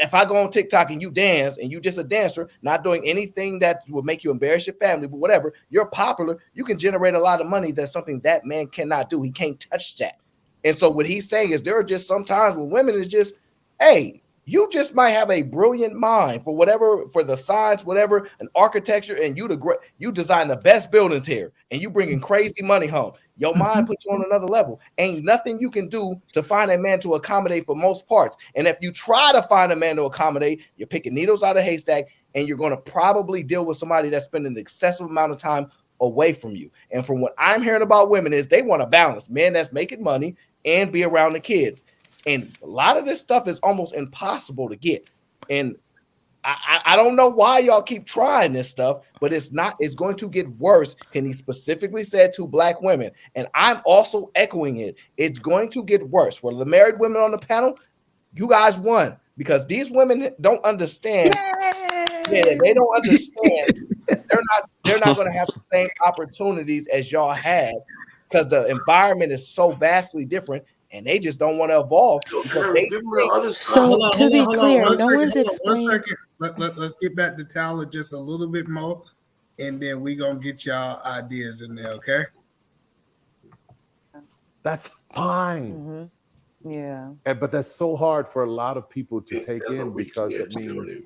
[SPEAKER 1] If I go on TikTok and you dance and you just a dancer, not doing anything that will make you embarrass your family, but whatever, you're popular, you can generate a lot of money. That's something that man cannot do. He can't touch that. And so what he's saying is there are just some times when women is just, hey, you just might have a brilliant mind for whatever, for the science, whatever, an architecture, and you design the best buildings here, and you bringing crazy money home. Your mind puts you on another level. Ain't nothing you can do to find a man to accommodate for most parts. And if you try to find a man to accommodate, you're picking needles out of a haystack, and you're going to probably deal with somebody that's spending an excessive amount of time away from you. And from what I'm hearing about women is they want a balance, men that's making money and be around the kids. And a lot of this stuff is almost impossible to get. And I don't know why y'all keep trying this stuff, but it's going to get worse. And he specifically said to Black women, and I'm also echoing it, it's going to get worse. For the married women on the panel, you guys won, because these women don't understand. Yeah, they don't understand. They're not going to have the same opportunities as y'all had, because the environment is so vastly different. And they just don't want to evolve.
[SPEAKER 20] So to be clear, no one's explained.
[SPEAKER 2] 1 second. Let's get back to Tyler just a little bit more, and then we're going to get y'all ideas in there, okay?
[SPEAKER 17] That's fine.
[SPEAKER 7] Yeah.
[SPEAKER 17] But that's so hard for a lot of people to take in, because it means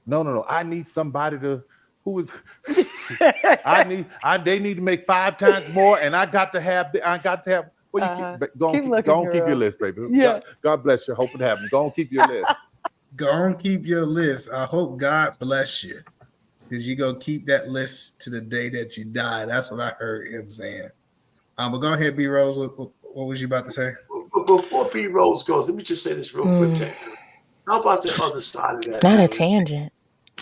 [SPEAKER 17] no. I need somebody who is they need to make 5 times more, and I got to have well, go on, keep your list, baby.
[SPEAKER 7] Yeah.
[SPEAKER 17] God bless you. Hope it happens. Go on, keep your list.
[SPEAKER 2] Go on, keep your list. I hope God bless you, because you go keep that list to the day that you die. That's what I heard him saying. But go ahead, B Rose. What was you about to say?
[SPEAKER 14] But before B Rose goes, let me just say this real quick. How about the other side of that?
[SPEAKER 20] Not a tangent.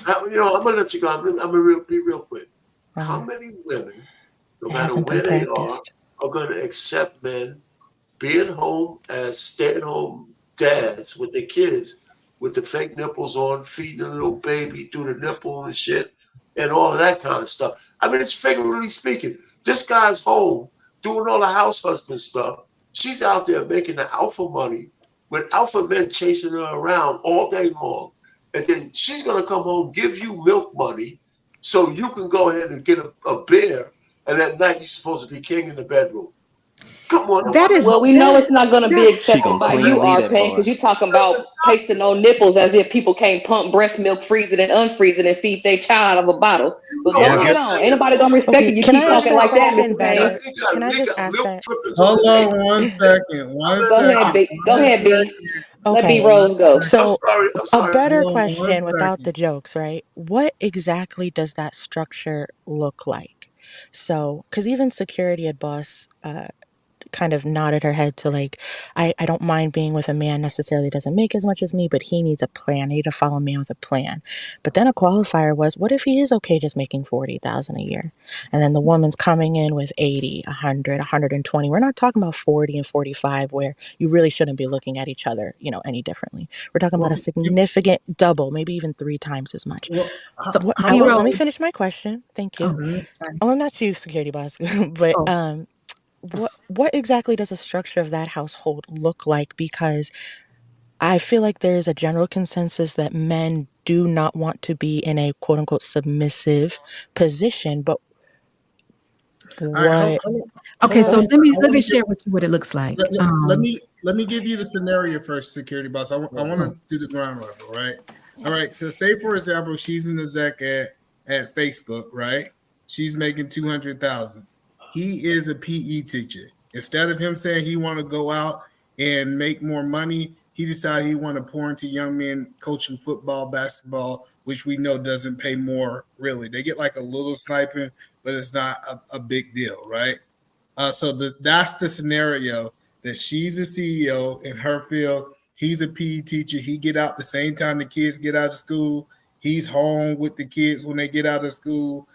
[SPEAKER 14] I'm gonna let you go. I'm gonna be real quick. How many women, no matter where they are going to accept men being home as stay-at-home dads with their kids, with the fake nipples on, feeding a little baby through the nipple and shit, and all of that kind of stuff? I mean, it's figuratively speaking. This guy's home doing all the house husband stuff. She's out there making the alpha money with alpha men chasing her around all day long. And then she's going to come home, give you milk money so you can go ahead and get a beer. And at night, you're supposed to be king in the bedroom. Come on.
[SPEAKER 13] Well, we know it's not going to be accepted by you, Arpan, because you're talking about pasting on nipples as if people can't pump breast milk, freeze it and unfreeze it and feed their child out of a bottle. But go ahead on. Ain't nobody going to respect you. You keep talking like that, Mr. Payne.
[SPEAKER 20] Can I just ask that?
[SPEAKER 2] Hold on 1 second.
[SPEAKER 13] Go ahead, B. Let B Rose go.
[SPEAKER 20] So
[SPEAKER 14] I'm sorry.
[SPEAKER 20] A better
[SPEAKER 2] Hold on 1
[SPEAKER 20] question without
[SPEAKER 2] second.
[SPEAKER 20] the jokes, right? What exactly does that structure look like? So, because even security at Boss kind of nodded her head to like, I don't mind being with a man necessarily doesn't make as much as me, but he needs a plan. I need to follow a man with a plan. But then a qualifier was, what if he is okay just making $40,000 a year? And then the woman's coming in with 80, 100, 120. We're not talking about 40 and 45 where you really shouldn't be looking at each other, any differently. We're talking about a significant double, maybe even 3 times as much. Let me finish my question. Thank you. I'm not you, security boss, but what exactly does the structure of that household look like? Because I feel like there's a general consensus that men do not want to be in a quote unquote submissive position, but what?
[SPEAKER 9] Okay, so let me share with you what it looks like.
[SPEAKER 2] Let me give you the scenario first, security boss. I want to do the ground level, right? All right. So say for example, she's in the Zec at Facebook, right? She's making 200,000. He is a PE teacher. Instead of him saying he want to go out and make more money, he decided he want to pour into young men coaching football, basketball, which we know doesn't pay more. Really, they get like a little stipend, but it's not a big deal, right? So that's the scenario that she's a CEO in her field. He's a PE teacher. He get out the same time the kids get out of school. He's home with the kids when they get out of school.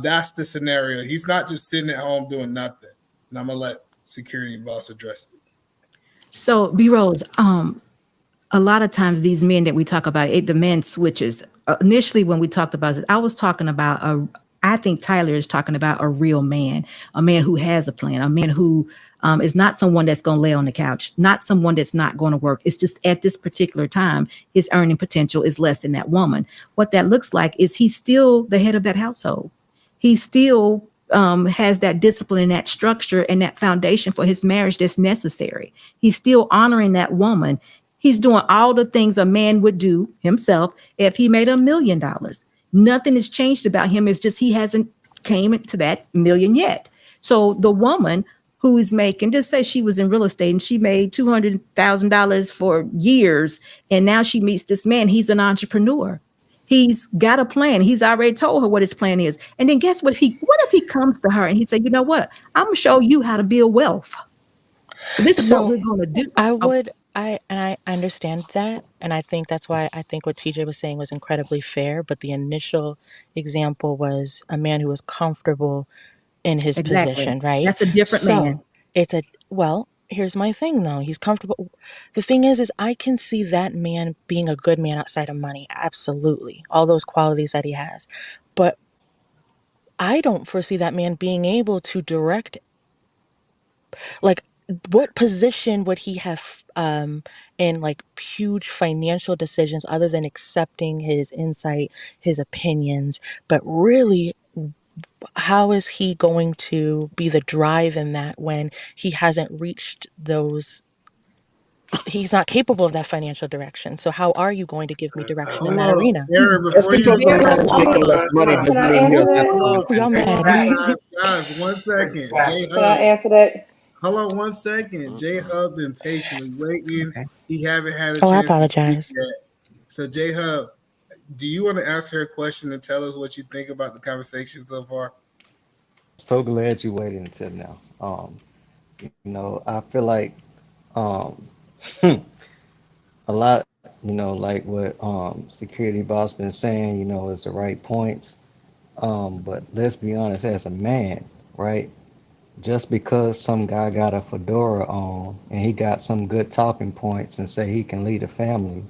[SPEAKER 2] That's the scenario. He's not just sitting at home doing nothing. And I'm gonna let security boss address it.
[SPEAKER 9] So B Rose, a lot of times these men that we talk about, the men switches. Initially, when we talked about it, I was talking about I think Tyler is talking about a real man, a man who has a plan, a man who is not someone that's going to lay on the couch, not someone that's not going to work. It's just at this particular time, his earning potential is less than that woman. What that looks like is he's still the head of that household. He still has that discipline and that structure and that foundation for his marriage that's necessary. He's still honoring that woman. He's doing all the things a man would do himself if he made $1 million. Nothing has changed about him. It's just he hasn't came to that million yet. So the woman who is making, just say she was in real estate and she made $200,000 for years, and now she meets this man. He's an entrepreneur. He's got a plan. He's already told her what his plan is. And then guess what? What if he comes to her and he said, you know what? I'm gonna show you how to build wealth. So this is what we're gonna do.
[SPEAKER 20] I understand that. And I think that's why I think what TJ was saying was incredibly fair. But the initial example was a man who was comfortable in his position, right?
[SPEAKER 9] That's a different man.
[SPEAKER 20] Here's my thing though. He's comfortable. The thing is I can see that man being a good man outside of money. Absolutely. All those qualities that he has. But I don't foresee that man being able to direct, like, what position would he have in like huge financial decisions other than accepting his insight, his opinions? But really, how is he going to be the drive in that when he hasn't reached those? He's not capable of that financial direction. So how are you going to give me direction in that arena?
[SPEAKER 2] Y'all mad. Guys, 1 second.
[SPEAKER 13] Can I answer that?
[SPEAKER 2] Hold on 1 second. J Hub been patiently waiting. He haven't had a
[SPEAKER 20] I
[SPEAKER 2] chance
[SPEAKER 20] apologize.
[SPEAKER 2] to speak yet. So J Hub, do you want to ask her a question and tell us what you think about the conversation so far?
[SPEAKER 21] So glad you waited until now. I feel like um, a lot, like what Security Boss been saying, is the right points. But let's be honest, as a man, right? Just because some guy got a fedora on and he got some good talking points and say he can lead a family,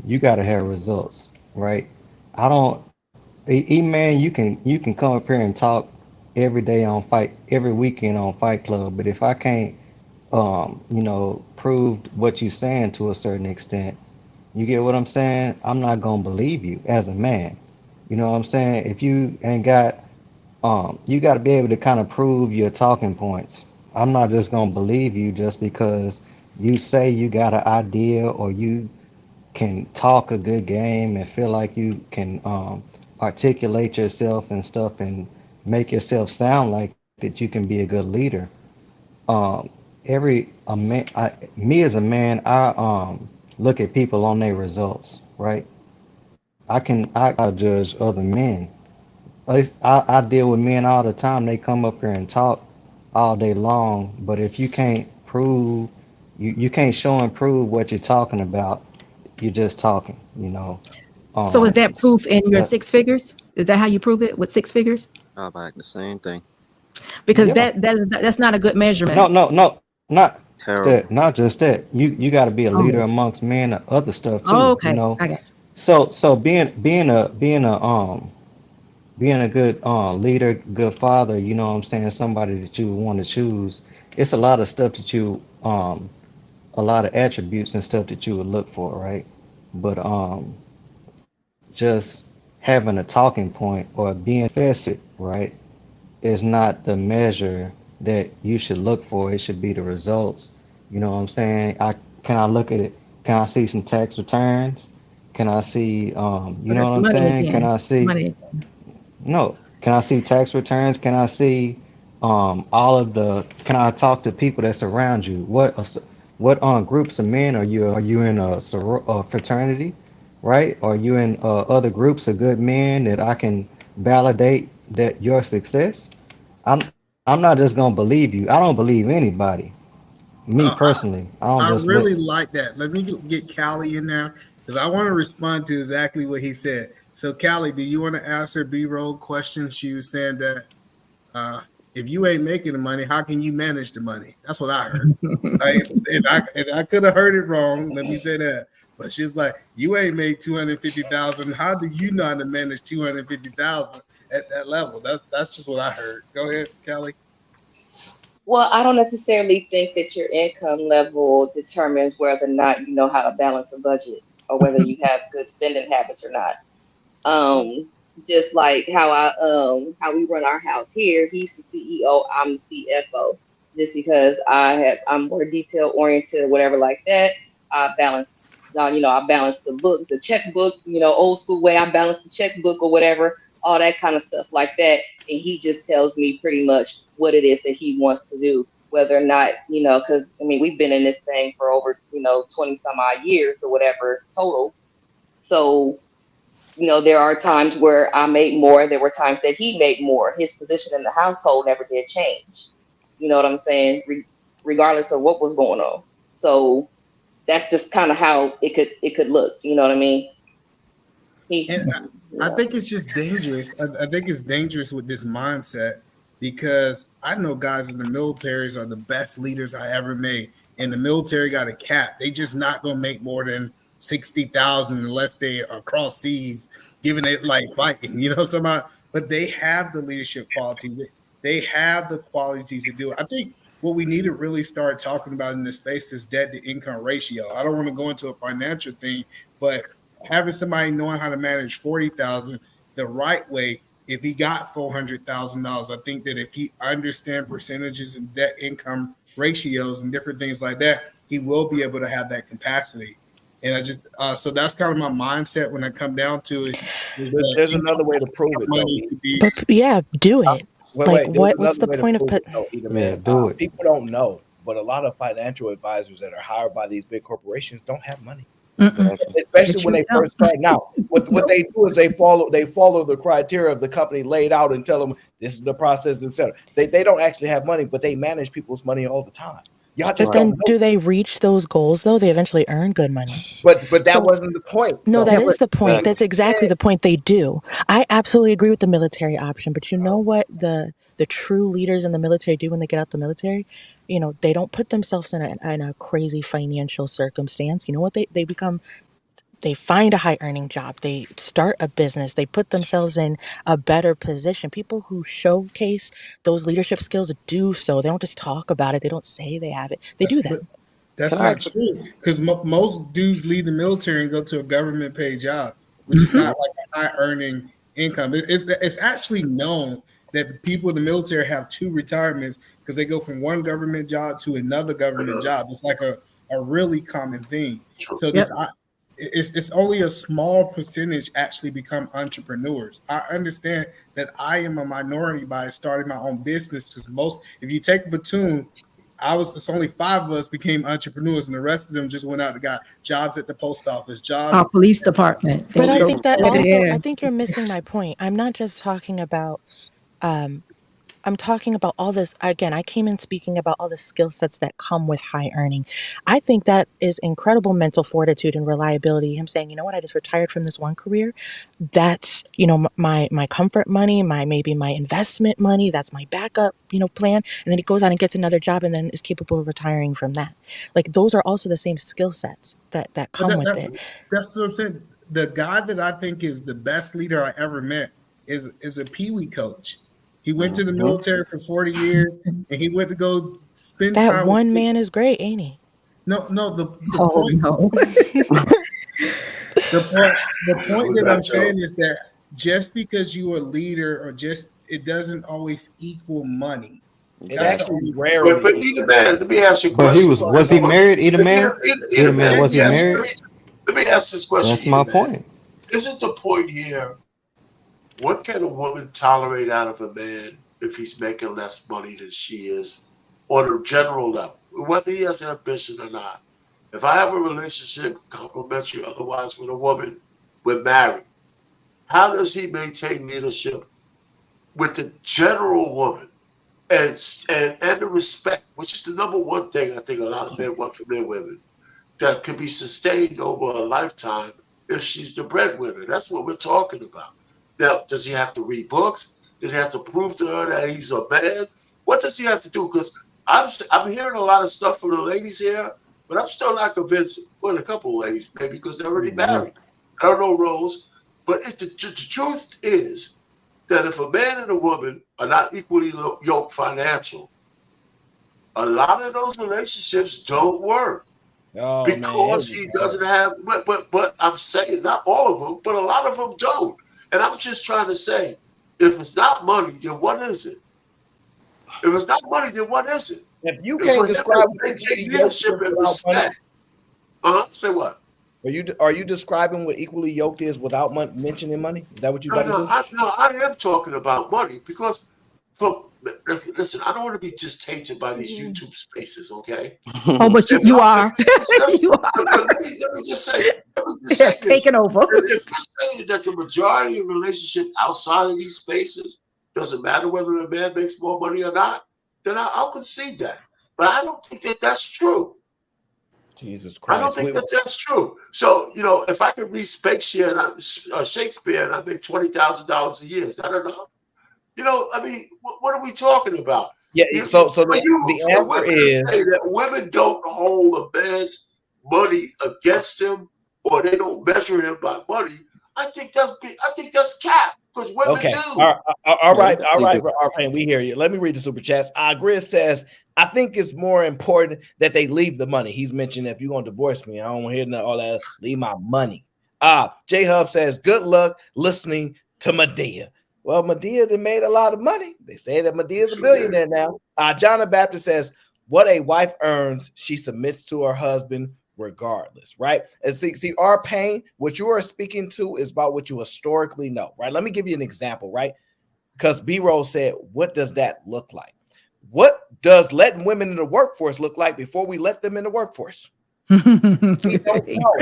[SPEAKER 21] you got to have results, right? I don't, man, you can come up here and talk every day on fight, every weekend on Fight Club, but if I can't, prove what you're saying to a certain extent, you get what I'm saying? I'm not gonna believe you as a man. You know what I'm saying? If you ain't got you got to be able to kind of prove your talking points. I'm not just gonna believe you just because you say you got an idea or you can talk a good game and feel like you can articulate yourself and stuff and make yourself sound like that you can be a good leader. Um, me as a man, I look at people on their results, right? I judge other men. I deal with men all the time. They come up here and talk all day long, but if you can't prove, you can't show and prove what you're talking about, you're just talking.
[SPEAKER 9] So is that proof in your
[SPEAKER 21] But
[SPEAKER 9] 6 figures? Is that how you prove it, with 6 figures?
[SPEAKER 18] About like the same thing.
[SPEAKER 9] Because
[SPEAKER 21] yeah,
[SPEAKER 9] that's not a good
[SPEAKER 21] no,
[SPEAKER 9] measurement.
[SPEAKER 21] no, no, not
[SPEAKER 18] Terrible.
[SPEAKER 21] not just that. You got to be a leader
[SPEAKER 9] Oh,
[SPEAKER 21] amongst men and other stuff
[SPEAKER 9] oh,
[SPEAKER 21] too.
[SPEAKER 9] okay, I got you.
[SPEAKER 21] So being a good leader, good father, what I'm saying, somebody that you want to choose, it's a lot of stuff that a lot of attributes and stuff that you would look for, right? But just having a talking point or being confessed, right, is not the measure that you should look for. It should be the results. You know what I'm saying? I look at it? Can I see some tax returns? Can I see
[SPEAKER 9] So
[SPEAKER 21] you know
[SPEAKER 9] that's
[SPEAKER 21] what I'm
[SPEAKER 9] money
[SPEAKER 21] saying? Can
[SPEAKER 9] again.
[SPEAKER 21] I see
[SPEAKER 9] Money.
[SPEAKER 21] no. Can I see tax returns? Can I see all of the? Can I talk to people that's around you? What groups of men are you? Are you in a fraternity, right? Are you in other groups of good men that I can validate that your success? I'm not just gonna believe you. I don't believe anybody. Me personally, I don't
[SPEAKER 2] I
[SPEAKER 21] just look.
[SPEAKER 2] really like that. Let me get Callie in there because I want to respond to exactly what he said. So, Callie, do you want to answer B-roll question? She was saying that if you ain't making the money, how can you manage the money? That's what I heard. And I could have heard it wrong. Let me say that. But she's like, you ain't made 250,000. How do you know how to manage 250,000 at that level? That's just what I heard. Go ahead, Callie.
[SPEAKER 13] Well, I don't necessarily think that your income level determines whether or not you know how to balance a budget or whether you have good spending habits or not. Just like how we run our house here, he's the CEO, I'm the CFO. Just because I'm more detail oriented or whatever like that, I balance I balance the checkbook, old school way I balance the checkbook or whatever, all that kind of stuff like that. And he just tells me pretty much what it is that he wants to do, whether or not, because I mean we've been in this thing for over, 20 some odd years or whatever total. So there are times where I made more. There were times that he made more. His position in the household never did change. You know what I'm saying? Regardless of what was going on. So that's just kind of how it could look. You know what I mean?
[SPEAKER 2] And I think it's just dangerous. I think it's dangerous with this mindset because I know guys in the militaries are the best leaders I ever made. And the military got a cap. They just not gonna make more than 60,000 unless they are across seas, giving it like fighting. You know what I'm talking about? But they have the leadership quality. They have the qualities to do it. I think what we need to really start talking about in this space is debt to income ratio. I don't want to go into a financial thing, but having somebody knowing how to manage 40,000 the right way, if he got $400,000, I think that if he understand percentages and debt income ratios and different things like that, he will be able to have that capacity. And I just so that's kind of my mindset when I come down to it. Is that
[SPEAKER 1] There's another way to prove it, though.
[SPEAKER 2] money to be
[SPEAKER 20] But yeah, do it. Like
[SPEAKER 1] There's
[SPEAKER 20] what's
[SPEAKER 1] another
[SPEAKER 20] the
[SPEAKER 1] way to
[SPEAKER 20] point of
[SPEAKER 1] prove
[SPEAKER 20] put
[SPEAKER 1] it, though, either
[SPEAKER 21] Yeah,
[SPEAKER 1] man.
[SPEAKER 21] do it.
[SPEAKER 1] People don't know, but a lot of financial advisors that are hired by these big corporations don't have money. especially when they first start out. What they do is they follow the criteria of the company laid out and tell them this is the process, etc. They don't actually have money, but they manage people's money all the time. Y'all just
[SPEAKER 20] But then,
[SPEAKER 1] don't know.
[SPEAKER 20] do they reach those goals though? They eventually earn good money.
[SPEAKER 1] But that
[SPEAKER 20] So-
[SPEAKER 1] wasn't the point.
[SPEAKER 20] No,
[SPEAKER 1] though.
[SPEAKER 20] that is the point. That's exactly the point. They do. I absolutely agree with the military option. But you know what the true leaders in the military do when they get out the military? You know, they don't put themselves in a crazy financial circumstance. You know what they become? They find a high earning job. They start a business. They put themselves in a better position. People who showcase those leadership skills do so. They don't just talk about it. They don't say they have it. They do that.
[SPEAKER 2] That's not true, because most dudes leave the military and go to a government paid job, which is not like a high earning income. It's actually known that people in the military have 2 retirements because they go from one government job to another government job. It's like a really common thing. So it's only a small percentage actually become entrepreneurs. I understand that I am a minority by starting my own business, because if you take a platoon, it's only 5 of us became entrepreneurs, and the rest of them just went out and got jobs at the post office, jobs.
[SPEAKER 9] Our police department.
[SPEAKER 20] But I think that also, I think you're missing my point. I'm not just talking about, I'm talking about all this. Again, I came in speaking about all the skill sets that come with high earning. I think that is incredible mental fortitude and reliability. Him saying, you know what, I just retired from this one career. That's, you know, my comfort money, maybe my investment money. That's my backup, plan. And then he goes out and gets another job and then is capable of retiring from that. Like, those are also the same skill sets that come with it.
[SPEAKER 2] That's what I'm saying. The guy that I think is the best leader I ever met is a peewee coach. He went to the military for 40 years, and he went to go spend time.
[SPEAKER 20] That one man is great, ain't he?
[SPEAKER 2] No. The point.
[SPEAKER 9] No.
[SPEAKER 2] The point that I'm saying is that just because you're a leader, it doesn't always equal money.
[SPEAKER 1] It actually rarely.
[SPEAKER 14] But Eda Man, let me ask you a
[SPEAKER 21] But
[SPEAKER 14] question.
[SPEAKER 21] was he married? Eda Man?
[SPEAKER 14] Eda Man,
[SPEAKER 21] Was he married?
[SPEAKER 14] Let me ask this question.
[SPEAKER 21] That's my point.
[SPEAKER 14] Isn't the point here, what can a woman tolerate out of a man if he's making less money than she is on a general level, whether he has ambition or not? If I have a relationship, complimentary otherwise, with a woman, we're married, how does he maintain leadership with the general woman and the respect, which is the number one thing I think a lot of men want from their women, that can be sustained over a lifetime if she's the breadwinner? That's what we're talking about. Now, does he have to read books? Does he have to prove to her that he's a man? What does he have to do? Because I'm hearing a lot of stuff from the ladies here, but I'm still not convinced. Well, a couple of ladies, maybe because they're already married. I don't know, Rose. But the truth is that if a man and a woman are not equally yoked financial, a lot of those relationships don't work. Because he doesn't have, but I'm saying not all of them, but a lot of them don't. And I'm just trying to say, if it's not money, then what is it? If it's not money, then what is it?
[SPEAKER 1] If you can't describe what
[SPEAKER 14] take leadership and respect. Say what?
[SPEAKER 1] Are you describing what equally yoked is without mentioning money? Is that what you got to do?
[SPEAKER 14] I am talking about money because listen, I don't want to be just tainted by these YouTube spaces, okay?
[SPEAKER 9] Oh, but you are. You are.
[SPEAKER 14] Let me just say
[SPEAKER 9] it's taken over.
[SPEAKER 14] If you're saying that the majority of relationships outside of these spaces doesn't matter whether a man makes more money or not, then I'll concede that. But I don't think that that's true.
[SPEAKER 1] Jesus Christ.
[SPEAKER 14] I don't think that's true. So, if I could read Shakespeare and I make $20,000 a year, is that enough? I mean, what are we talking about?
[SPEAKER 1] Yeah. So the answer is
[SPEAKER 14] say that women don't hold a man's money against him, or they don't measure him by money. I think that's cap, because women do.
[SPEAKER 1] All right. We hear you. Let me read the super chats. Grizz says, I think it's more important that they leave the money. He's mentioned, if you're gonna divorce me, I don't want to hear all that. Leave my money. J Hub says, good luck listening to Medea. Well, Medea made a lot of money. They say that Medea's a billionaire now. John the Baptist says, what a wife earns, she submits to her husband regardless, right? And see, our pain, what you are speaking to is about what you historically know, right? Let me give you an example, right? Because B-Roll said, what does that look like? What does letting women in the workforce look like before we let them in the workforce? We don't know.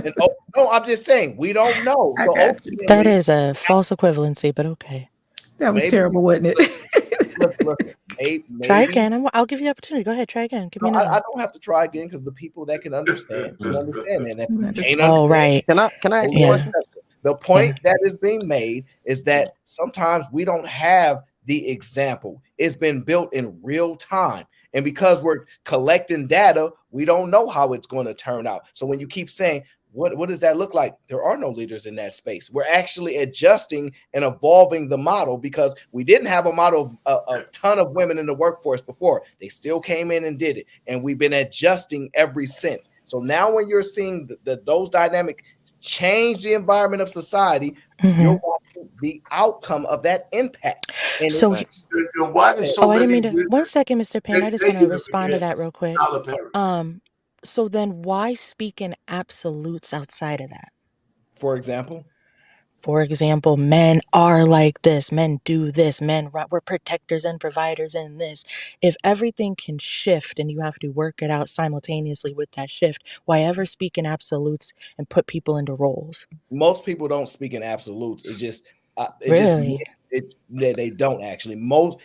[SPEAKER 1] And no, I'm just saying we don't know.
[SPEAKER 9] I
[SPEAKER 1] So
[SPEAKER 9] got you.
[SPEAKER 20] That is a false equivalency, but okay.
[SPEAKER 9] That was
[SPEAKER 1] maybe
[SPEAKER 9] terrible, wasn't it?
[SPEAKER 1] listen,
[SPEAKER 20] Try
[SPEAKER 1] maybe
[SPEAKER 20] again. I'll give you the opportunity. Go ahead, try again. Give me
[SPEAKER 1] no,
[SPEAKER 20] another
[SPEAKER 1] I
[SPEAKER 20] one.
[SPEAKER 1] don't have to try again because the people that can understand will understand. And if you can't
[SPEAKER 20] Oh,
[SPEAKER 1] understand,
[SPEAKER 20] right.
[SPEAKER 18] Can I ask you a
[SPEAKER 20] Yeah.
[SPEAKER 18] question?
[SPEAKER 1] the point that is being made is that sometimes we don't have the example. It's been built in real time. And because we're collecting data, we don't know how it's going to turn out. So when you keep saying, what does that look like? There are no leaders in that space. We're actually adjusting and evolving the model because we didn't have a model of a ton of women in the workforce before. They still came in and did it. And we've been adjusting ever since. So now when you're seeing those dynamic change the environment of society, you're watching the outcome of that impact. And
[SPEAKER 20] So
[SPEAKER 14] why there's so
[SPEAKER 20] I didn't
[SPEAKER 14] many
[SPEAKER 20] mean to.
[SPEAKER 14] women?
[SPEAKER 20] 1 second, Mr. Payne. I just want to respond to that real quick.
[SPEAKER 14] Tyler Perry.
[SPEAKER 20] So then why speak in absolutes outside of that?
[SPEAKER 1] For example?
[SPEAKER 20] For example, men are like this, men do this, we're protectors and providers in this. If everything can shift and you have to work it out simultaneously with that shift, why ever speak in absolutes and put people into roles?
[SPEAKER 1] Most people don't speak in absolutes. It's just
[SPEAKER 20] Really?
[SPEAKER 1] They don't actually.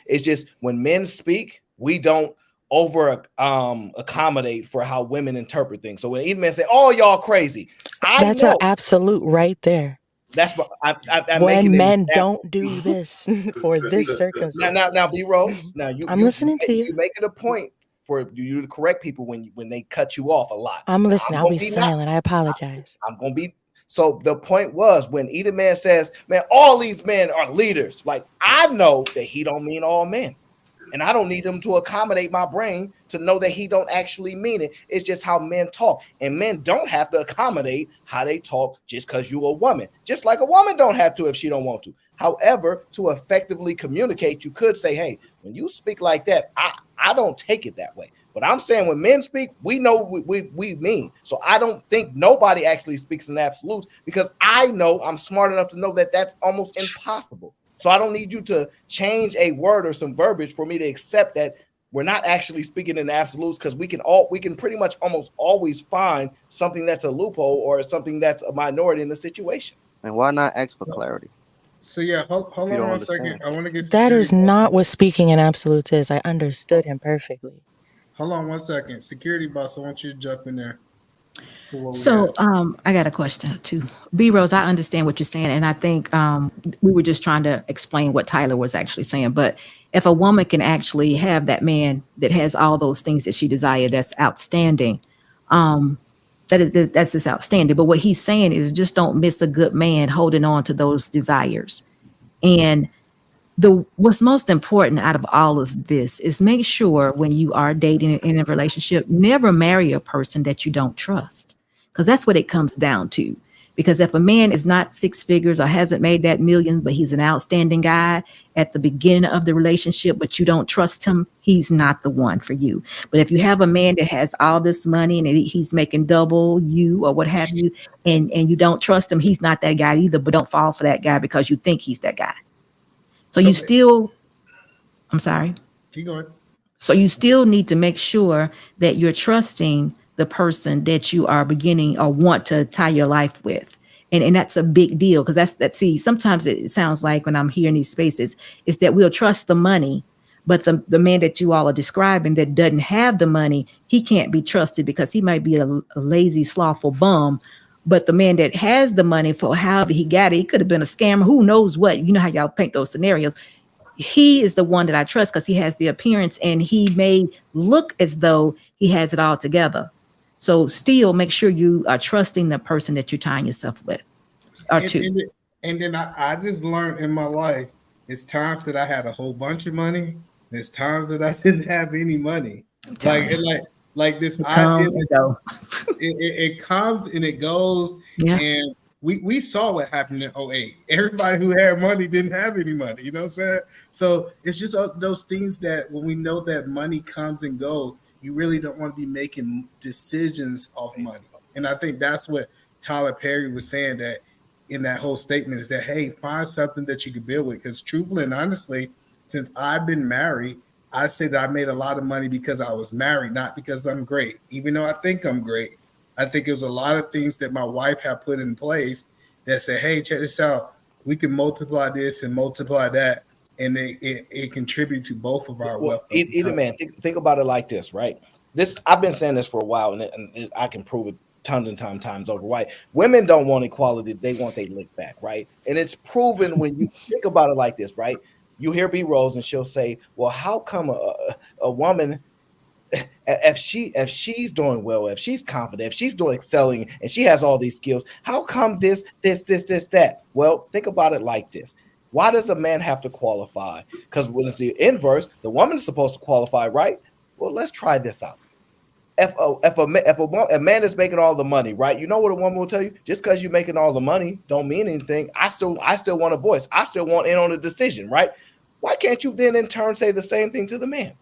[SPEAKER 1] It's just when men speak, we don't over accommodate for how women interpret things. So when even men say, "Oh, y'all crazy,"
[SPEAKER 20] That's an absolute right there.
[SPEAKER 1] That's what I'm
[SPEAKER 20] when
[SPEAKER 1] making
[SPEAKER 20] men don't do this for this circumstance.
[SPEAKER 1] Now, B Rose. Now
[SPEAKER 20] I'm listening to you.
[SPEAKER 1] You make it a point for you to correct people when they cut you off a lot.
[SPEAKER 20] I'm listening. I'll be silent. I apologize.
[SPEAKER 1] I'm gonna be. So the point was when either man says, "Man, all these men are leaders," like I know that he don't mean all men. And I don't need him to accommodate my brain to know that he don't actually mean it. It's just how men talk. And men don't have to accommodate how they talk just because you're a woman. Just like a woman don't have to if she don't want to. However, to effectively communicate, you could say, hey, when you speak like that, I don't take it that way. But I'm saying when men speak, we know we mean. So I don't think nobody actually speaks in absolutes because I know I'm smart enough to know that that's almost impossible. So I don't need you to change a word or some verbiage for me to accept that we're not actually speaking in absolutes because we can pretty much almost always find something that's a loophole or something that's a minority in the situation.
[SPEAKER 18] And why not ask for clarity?
[SPEAKER 2] So yeah, hold on 1 second. I want to get
[SPEAKER 20] that is not what speaking in absolutes is. I understood him perfectly.
[SPEAKER 2] Hold on 1 second. Security boss, I want you to jump in there.
[SPEAKER 9] So I got a question too. B Rose, I understand what you're saying. And I think we were just trying to explain what Tyler was actually saying. But if a woman can actually have that man that has all those things that she desired, that's outstanding. That's just outstanding. But what he's saying is just don't miss a good man holding on to those desires. And what's most important out of all of this is make sure when you are dating in a relationship, never marry a person that you don't trust. Because that's what it comes down to. Because if a man is not 6 figures or hasn't made that million, but he's an outstanding guy at the beginning of the relationship, but you don't trust him, he's not the one for you. But if you have a man that has all this money and he's making double you or what have you, and you don't trust him, he's not that guy either. But don't fall for that guy because you think he's that guy. So you still, I'm sorry.
[SPEAKER 2] Keep going.
[SPEAKER 9] So you still need to make sure that you're trusting the person that you are beginning or want to tie your life with. And that's a big deal because see, sometimes it sounds like when I'm here in these spaces is that we'll trust the money, but the man that you all are describing that doesn't have the money, he can't be trusted because he might be a lazy, slothful bum. But the man that has the money for however he got it, he could have been a scammer, who knows what, you know how y'all paint those scenarios. He is the one that I trust because he has the appearance and he may look as though he has it all together. So still make sure you are trusting the person that you're tying yourself with or to.
[SPEAKER 2] And then I just learned in my life, it's times that I had a whole bunch of money. There's times that I didn't have any money. Like this idea, it comes and it goes.
[SPEAKER 9] Yeah.
[SPEAKER 2] And we saw what happened in 2008. Everybody who had money didn't have any money. You know what I'm saying? So it's just those things that when we know that money comes and goes, you really don't want to be making decisions off money. And I think that's what Tyler Perry was saying that in that whole statement is that, hey, find something that you can build with. Because truthfully and honestly, since I've been married, I say that I made a lot of money because I was married, not because I'm great. Even though I think I'm great, I think it was a lot of things that my wife had put in place that said, hey, check this out. We can multiply this and multiply that. And it contributes to both of our wealth.
[SPEAKER 1] Either man, think about it like this, right? This I've been saying this for a while, and I can prove it tons and times over. Right? Women don't want equality; they want they lick back, right? And it's proven when you think about it like this, right? You hear B Rose, and she'll say, "Well, how come a woman?" If she's doing well, if she's confident, if she's doing excelling, and she has all these skills, how come this, that? Well, think about it like this. Why does a man have to qualify? Because when it's the inverse, the woman is supposed to qualify, right? Well, let's try this out. If a man is making all the money, right? You know what a woman will tell you? Just because you're making all the money don't mean anything. I still want a voice. I still want in on the decision, right? Why can't you then in turn say the same thing to the man?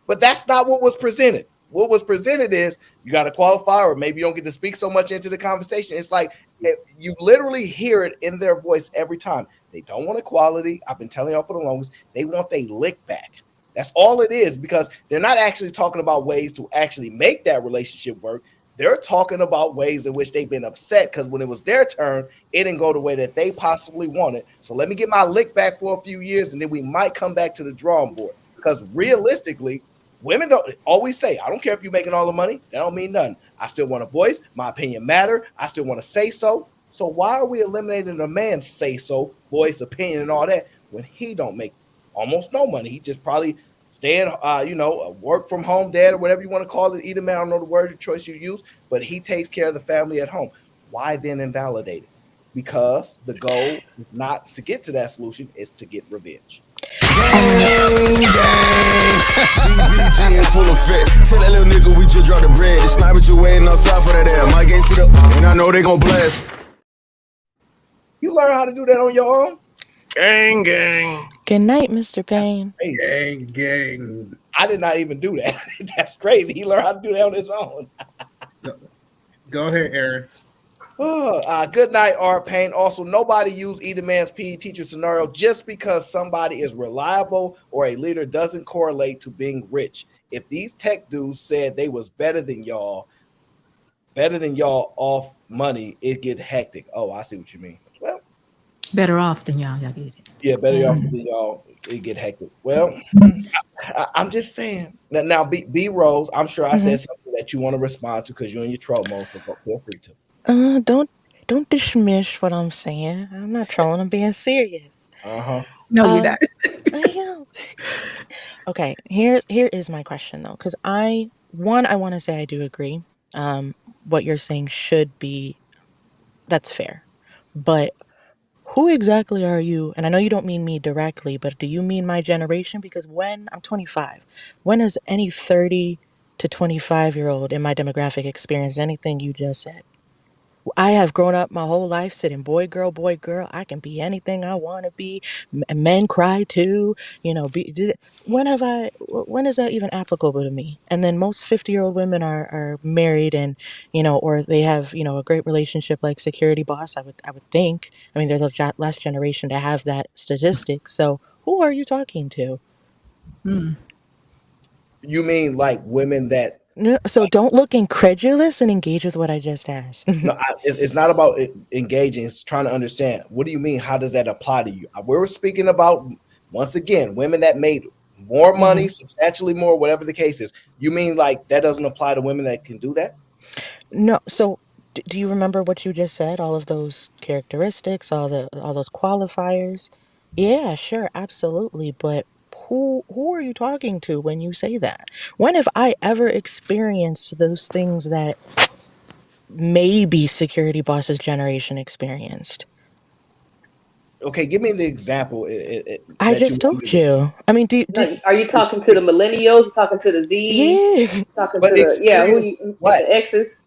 [SPEAKER 1] But that's not what was presented. What was presented is you got to qualify, or maybe you don't get to speak so much into the conversation. It's like you literally hear it in their voice every time. They don't want equality. I've been telling y'all for the longest. They want they lick back. That's all it is, because they're not actually talking about ways to actually make that relationship work. They're talking about ways in which they've been upset because when it was their turn, it didn't go the way that they possibly wanted. So let me get my lick back for a few years, and then we might come back to the drawing board. Because realistically, women don't always say, I don't care if you're making all the money. That don't mean nothing. I still want a voice. My opinion matter. I still want to say so. So why are we eliminating a man's say so, voice, opinion, and all that when he don't make almost no money? He just probably stay at, work from home dad or whatever you want to call it. Either man, I don't know the word or choice you use, but he takes care of the family at home. Why then invalidate it? Because the goal is not to get to that solution, it's to get revenge.
[SPEAKER 3] Gang, CBG full of fit. Tell that little nigga we just dropped the bread. The sniper you waiting outside for that air. My game to the and I know they gon' blast.
[SPEAKER 1] You learn how to do that on your own?
[SPEAKER 3] Gang, gang.
[SPEAKER 20] Good night, Mr. Payne.
[SPEAKER 2] Gang, gang.
[SPEAKER 1] I did not even do that. That's crazy. He learned how to do that on his own.
[SPEAKER 2] Go ahead, Aaron.
[SPEAKER 1] Good night, Art Payne. Also, nobody use either man's PE teacher scenario. Just because somebody is reliable or a leader doesn't correlate to being rich. If these tech dudes said they was better than y'all off money, it get hectic. Oh, I see what you mean. Well,
[SPEAKER 9] better off than y'all. Y'all get it.
[SPEAKER 1] Yeah, better off than y'all. It get hectic. Well, I'm just saying. Now, B Rose, I'm sure I said something that you want to respond to because you're in your troll mode, so feel free to.
[SPEAKER 20] Don't dismiss what I'm saying. I'm not trolling. I'm being serious.
[SPEAKER 1] No,
[SPEAKER 9] we're not.
[SPEAKER 20] Okay, here is my question though, because I want to say I do agree. What you're saying should be, that's fair, but who exactly are you? And I know you don't mean me directly, but do you mean my generation? Because when I'm 25, when has any 30 to 25-year-old in my demographic experienced anything you just said? I have grown up my whole life sitting boy, girl. I can be anything I want to be. Men cry too. When is that even applicable to me? And then most 50-year-old women are married and, or they have, a great relationship like Security Boss. I would think. I mean, they're the last generation to have that statistic. So who are you talking to?
[SPEAKER 1] You mean like women that?
[SPEAKER 20] No, so don't look incredulous and engage with what I just asked.
[SPEAKER 1] No, it's not about engaging. It's trying to understand. What do you mean? How does that apply to you? We were speaking about, once again, women that made more money, substantially more, whatever the case is. You mean like that doesn't apply to women that can do that?
[SPEAKER 20] No. So do you remember what you just said? All of those characteristics, all those qualifiers? Yeah, sure, absolutely. But who are you talking to when you say that? When have I ever experienced those things that maybe Security Boss's generation experienced?
[SPEAKER 1] Okay, give me the example.
[SPEAKER 20] I just told you. I mean,
[SPEAKER 13] are you talking to the millennials? Talking to the Z's?
[SPEAKER 20] Yeah.
[SPEAKER 13] Talking to the X's?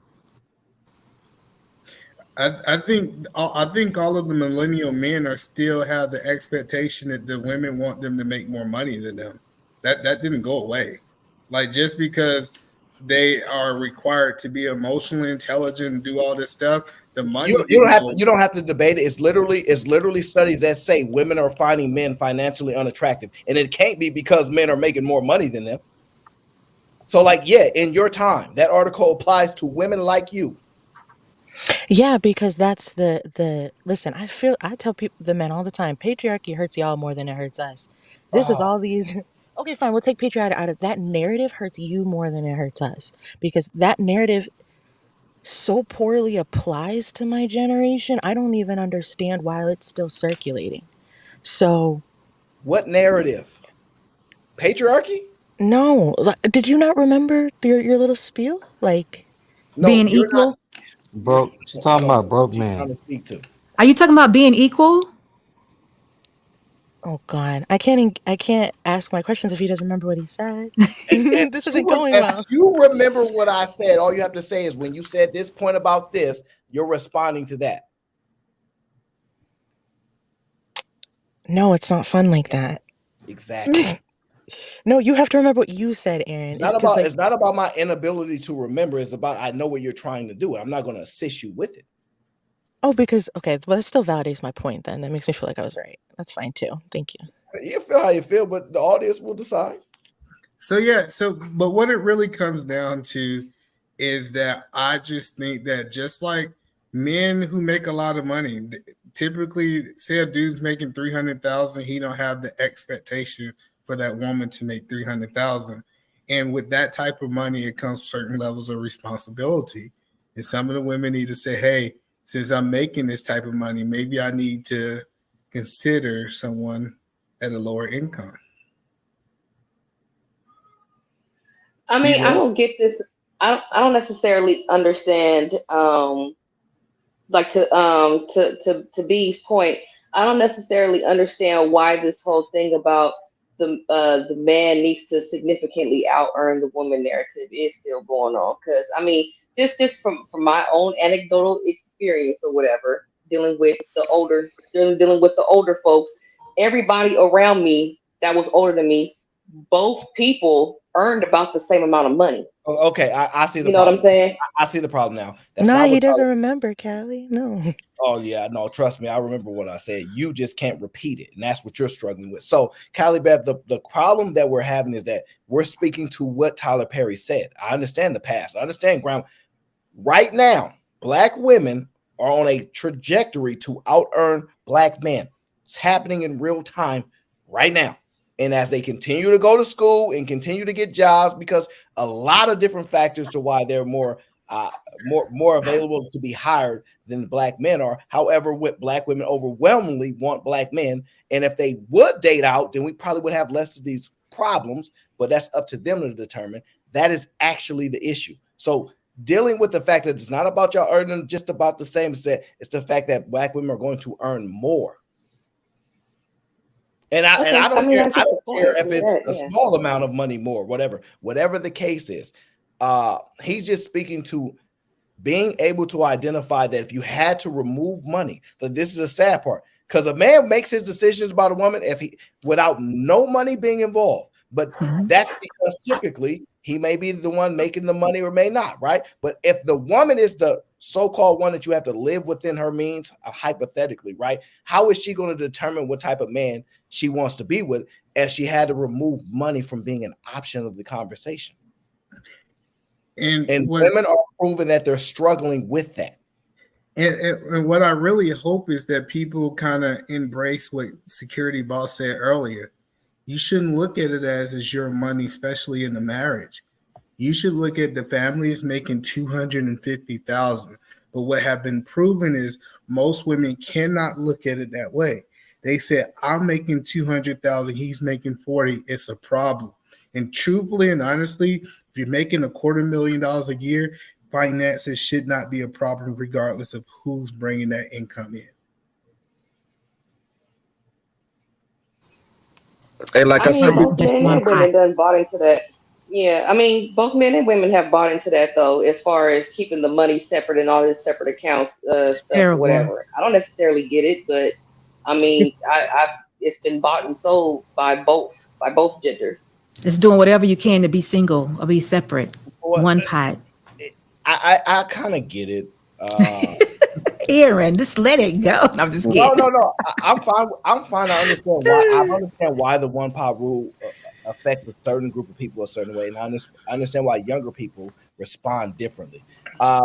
[SPEAKER 2] I think all of the millennial men are still have the expectation that the women want them to make more money than them. That didn't go away. Like just because they are required to be emotionally intelligent and do all this stuff, the money
[SPEAKER 1] you don't have to debate it. It's literally studies that say women are finding men financially unattractive, and it can't be because men are making more money than them. So, like, yeah, in your time, that article applies to women like you.
[SPEAKER 20] Yeah, because that's the listen, I tell people, the men all the time, patriarchy hurts y'all more than it hurts us. This is all these okay, fine, we'll take patriarchy out of that narrative hurts you more than it hurts us. Because that narrative so poorly applies to my generation. I don't even understand why it's still circulating. So
[SPEAKER 1] what narrative? Patriarchy?
[SPEAKER 20] no, did you not remember your little spiel? Like
[SPEAKER 1] No,
[SPEAKER 9] being
[SPEAKER 1] you're not.
[SPEAKER 9] equal.
[SPEAKER 21] Broke. She's
[SPEAKER 1] I
[SPEAKER 21] talking
[SPEAKER 1] don't know
[SPEAKER 21] about broke
[SPEAKER 1] what you're trying
[SPEAKER 21] man.
[SPEAKER 1] to speak to.
[SPEAKER 9] Are you talking about being equal?
[SPEAKER 20] oh God, I can't ask my questions if he doesn't remember what he said. This isn't going
[SPEAKER 1] If
[SPEAKER 20] well.
[SPEAKER 1] you remember what I said, all you have to say is when you said this point about this, you're responding to that.
[SPEAKER 20] No, it's not fun like that.
[SPEAKER 1] Exactly.
[SPEAKER 20] No, you have to remember what you said, Aaron.
[SPEAKER 1] It's not about my inability to remember. It's about I know what you're trying to do. I'm not going to assist you with it.
[SPEAKER 20] Oh, because okay, well, that still validates my point. Then that makes me feel like I was right. That's fine too. Thank you.
[SPEAKER 1] You feel how you feel, but the audience will decide.
[SPEAKER 2] So yeah, but what it really comes down to is that I just think that just like men who make a lot of money, typically say a dude's making 300,000, he don't have the expectation for that woman to make 300,000. And with that type of money, it comes certain levels of responsibility. And some of the women need to say, hey, since I'm making this type of money, maybe I need to consider someone at a lower income.
[SPEAKER 13] I mean, I don't get this. I don't necessarily understand. Like to B's point, I don't necessarily understand why this whole thing about the man needs to significantly out earn the woman narrative is still going on. Because I mean, just from my own anecdotal experience or whatever, dealing with the older folks, everybody around me that was older than me, both people earned about the same amount of money.
[SPEAKER 1] Oh, okay, I see the problem.
[SPEAKER 13] You know what I'm saying?
[SPEAKER 1] I see the problem now. That's
[SPEAKER 20] Nah,
[SPEAKER 1] not
[SPEAKER 20] he
[SPEAKER 1] what
[SPEAKER 20] doesn't remember, Callie. No.
[SPEAKER 1] Oh yeah, no, trust me, I remember what I said. You just can't repeat it, and that's what you're struggling with. So, Callie Beth, the problem that we're having is that we're speaking to what Tyler Perry said. I understand the past. I understand ground. Right now, black women are on a trajectory to out earn black men. It's happening in real time right now. And as they continue to go to school and continue to get jobs, because a lot of different factors to why they're more available to be hired than black men are. However, with black women overwhelmingly want black men, and if they would date out, then we probably would have less of these problems. But that's up to them to determine. That is actually the issue. So dealing with the fact that it's not about y'all earning just about the same set, it's the fact that black women are going to earn more. And I don't care. I don't care if it's a small amount of money more, whatever the case is. He's just speaking to being able to identify that if you had to remove money, that this is a sad part, because a man makes his decisions about a woman without no money being involved. But that's because typically he may be the one making the money or may not, right? But if the woman is the so-called one that you have to live within her means, hypothetically, right? How is she going to determine what type of man she wants to be with if she had to remove money from being an option of the conversation? And women are proving that they're struggling with that.
[SPEAKER 2] And what I really hope is that people kind of embrace what Security Boss said earlier. You shouldn't look at it as your money, especially in the marriage. You should look at the family is making $250,000. But what have been proven is most women cannot look at it that way. They said, I'm making $200,000, he's making $40,000. It's a problem. And truthfully and honestly, if you're making $250,000 a year, finances should not be a problem regardless of who's bringing that income in.
[SPEAKER 19] Hey, like I said,
[SPEAKER 13] both men and women done bought into that. Yeah, I mean, both men and women have bought into that though, as far as keeping the money separate and all this separate accounts, stuff or whatever. I don't necessarily get it, but I mean, it's been bought and sold by both genders.
[SPEAKER 9] It's doing whatever you can to be single or be separate. One pot.
[SPEAKER 1] I kind of get it.
[SPEAKER 9] Aaron, just let it go. No, I'm just kidding.
[SPEAKER 1] No. I'm fine. I'm fine. I understand why. I understand why the one pot rule affects a certain group of people a certain way, and I understand why younger people respond differently.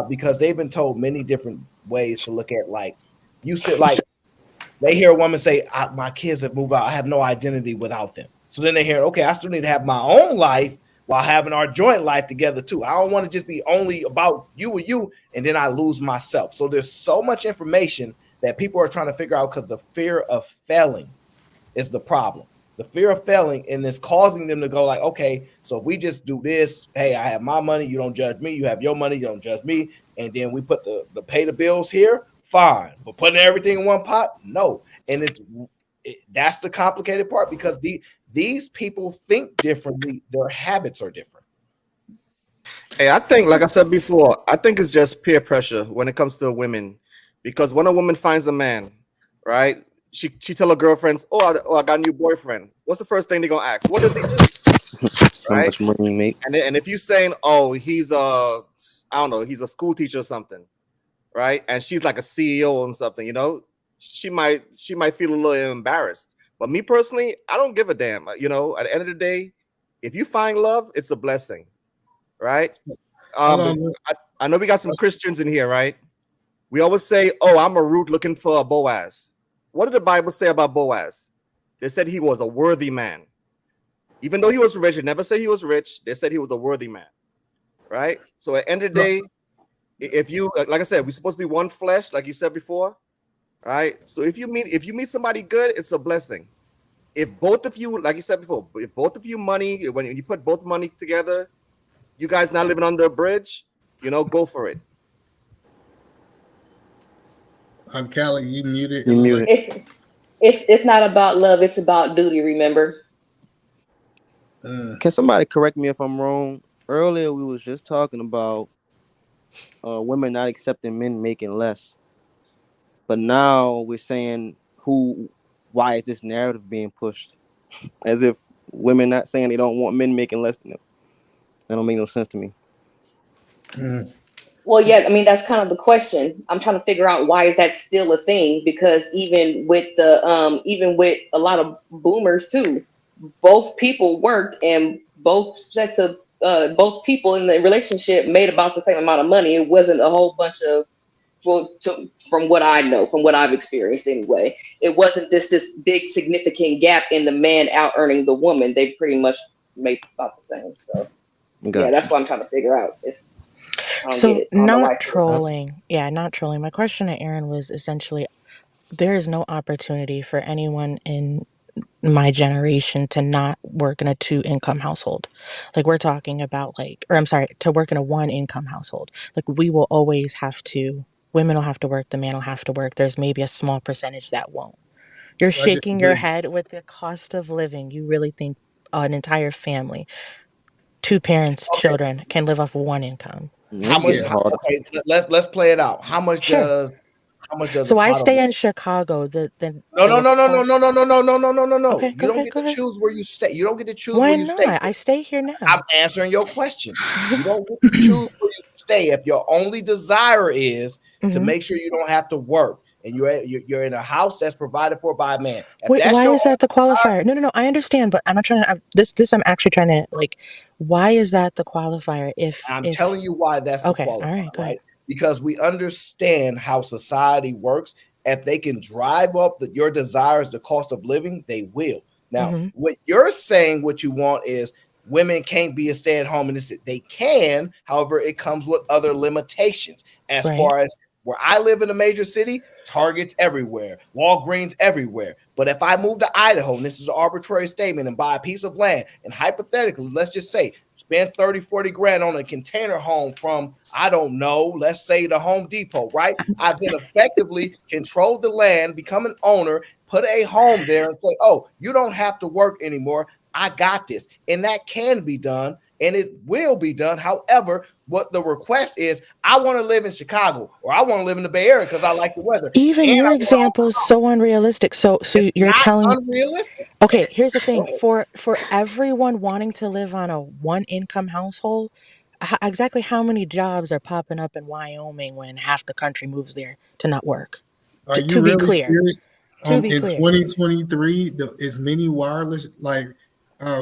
[SPEAKER 1] because they've been told many different ways to look at, like, you still, like, they hear a woman say, my kids have moved out, I have no identity without them. So then they hear, okay, I still need to have my own life while having our joint life together too. I don't want to just be only about you or you, and then I lose myself. So there's so much information that people are trying to figure out, because the fear of failing is the problem. The fear of failing, and it's causing them to go like, okay, so if we just do this, hey, I have my money, you don't judge me, you have your money, you don't judge me, and then we put the pay the bills here, fine. But putting everything in one pot, no. And that's the complicated part, because these people think differently, their habits are different.
[SPEAKER 19] Hey, I think, like I said before, I think it's just peer pressure when it comes to women, because when a woman finds a man, right? She tell her girlfriends, oh, I got a new boyfriend. What's the first thing they're gonna ask? What does he do?
[SPEAKER 18] How
[SPEAKER 19] Right?
[SPEAKER 18] much money you make?
[SPEAKER 19] And if you're saying, oh, he's I don't know, he's a school teacher or something, right? And she's like a CEO and something, you know, she might feel a little embarrassed. But me personally, I don't give a damn. You know, at the end of the day, if you find love, it's a blessing, right? I know we got some Christians in here, right? We always say, oh, I'm a root looking for a Boaz. What did the Bible say about Boaz? They said he was a worthy man. Even though he was rich, they never said he was rich. They said he was a worthy man, right? So at the end of the day, if you, like I said, we're supposed to be one flesh, like you said before, right? So if you meet somebody good, it's a blessing. If both of you, like you said before, if both of you money, when you put both money together, you guys not living under a bridge, you know, go for it.
[SPEAKER 2] Callie, you muted.
[SPEAKER 18] You muted.
[SPEAKER 13] It's not about love, it's about duty, remember?
[SPEAKER 18] Can somebody correct me if I'm wrong? Earlier we was just talking about women not accepting men making less, but now we're saying why is this narrative being pushed as if women not saying they don't want men making less than them? That don't make no sense to me.
[SPEAKER 13] Well, yeah, I mean, that's kind of the question. I'm trying to figure out, why is that still a thing? Because even with a lot of boomers too, both people worked, and both people in the relationship made about the same amount of money. It wasn't a whole bunch of, from what I know, from what I've experienced anyway, it wasn't this big significant gap in the man out earning the woman. They pretty much made about the same. So yeah, that's what I'm trying to figure out.
[SPEAKER 20] So not trolling. Yeah, not trolling. My question to Aaron was essentially, there is no opportunity for anyone in my generation to not work in a 2-income household. Like, we're talking about to work in a 1-income household. Like, women will have to work, the man will have to work. There's maybe a small percentage that won't. You're shaking your head with the cost of living. You really think an entire family, 2 parents, children, can live off of 1 income?
[SPEAKER 1] How much? Okay, let's play it out. How much does
[SPEAKER 20] So I stay in Chicago.
[SPEAKER 1] No.
[SPEAKER 20] Okay,
[SPEAKER 1] You don't get to choose where you stay. You don't get to choose
[SPEAKER 20] Why
[SPEAKER 1] where you stay.
[SPEAKER 20] not? I stay here now.
[SPEAKER 1] I'm answering your question. You don't get to choose where you stay if your only desire is to make sure you don't have to work, and you're in a house that's provided for by a man.
[SPEAKER 20] Wait, why is that the qualifier? No. I understand, but I'm not trying to. This I'm actually trying to, like. Why is that the qualifier?
[SPEAKER 1] I'm telling you why that's the qualifier,
[SPEAKER 20] all right, go ahead.
[SPEAKER 1] Because we understand how society works. If they can drive up your desires, the cost of living, they will. Now, what you're saying, what you want is women can't be a stay-at-home, and they can. However, it comes with other limitations. As far as where I live in a major city, Targets everywhere, Walgreens everywhere. But if I move to Idaho, and this is an arbitrary statement, and buy a piece of land, and hypothetically, let's just say, spend 30, 40 grand on a container home from, I don't know, let's say the Home Depot, right? I then effectively control the land, become an owner, put a home there, and say, oh, you don't have to work anymore. I got this. And that can be done, and it will be done. However, what the request is, I want to live in Chicago, or I want to live in the Bay Area because I like the weather.
[SPEAKER 20] Even your example is so unrealistic. So you're telling
[SPEAKER 1] unrealistic.
[SPEAKER 20] Okay, here's the thing. For everyone wanting to live on a 1-income household, exactly how many jobs are popping up in Wyoming when half the country moves there to not work?
[SPEAKER 2] Are you
[SPEAKER 20] to be
[SPEAKER 2] really
[SPEAKER 20] clear.
[SPEAKER 2] serious?
[SPEAKER 20] To be
[SPEAKER 2] in
[SPEAKER 20] clear.
[SPEAKER 2] 2023, as many wireless, like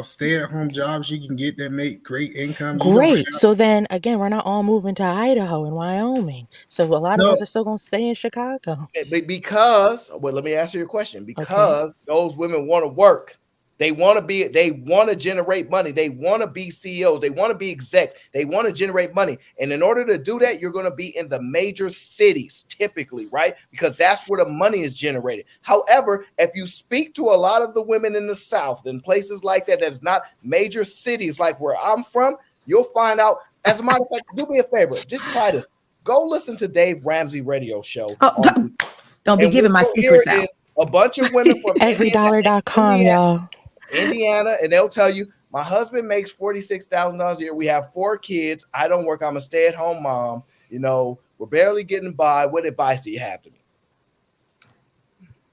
[SPEAKER 2] stay-at-home jobs you can get that make great income.
[SPEAKER 20] Great. So then again, we're not all moving to Idaho and Wyoming. So a lot of us are still gonna stay in Chicago.
[SPEAKER 1] Because, well, let me answer your question. Because those women want to work. They want to generate money. They want to be CEOs. They want to be execs. They want to generate money. And in order to do that, you're going to be in the major cities typically, right? Because that's where the money is generated. However, if you speak to a lot of the women in the South and places like that, that's not major cities like where I'm from, you'll find out. As a matter of fact, do me a favor. Just try to go listen to Dave Ramsey radio show.
[SPEAKER 9] Don't be giving my secrets out.
[SPEAKER 1] A bunch of women from
[SPEAKER 20] everydollar.com, y'all.
[SPEAKER 1] Indiana, and they'll tell you, my husband makes $46,000 a year. We have 4 kids. I don't work. I'm a stay-at-home mom. You know, we're barely getting by. What advice do you have to me?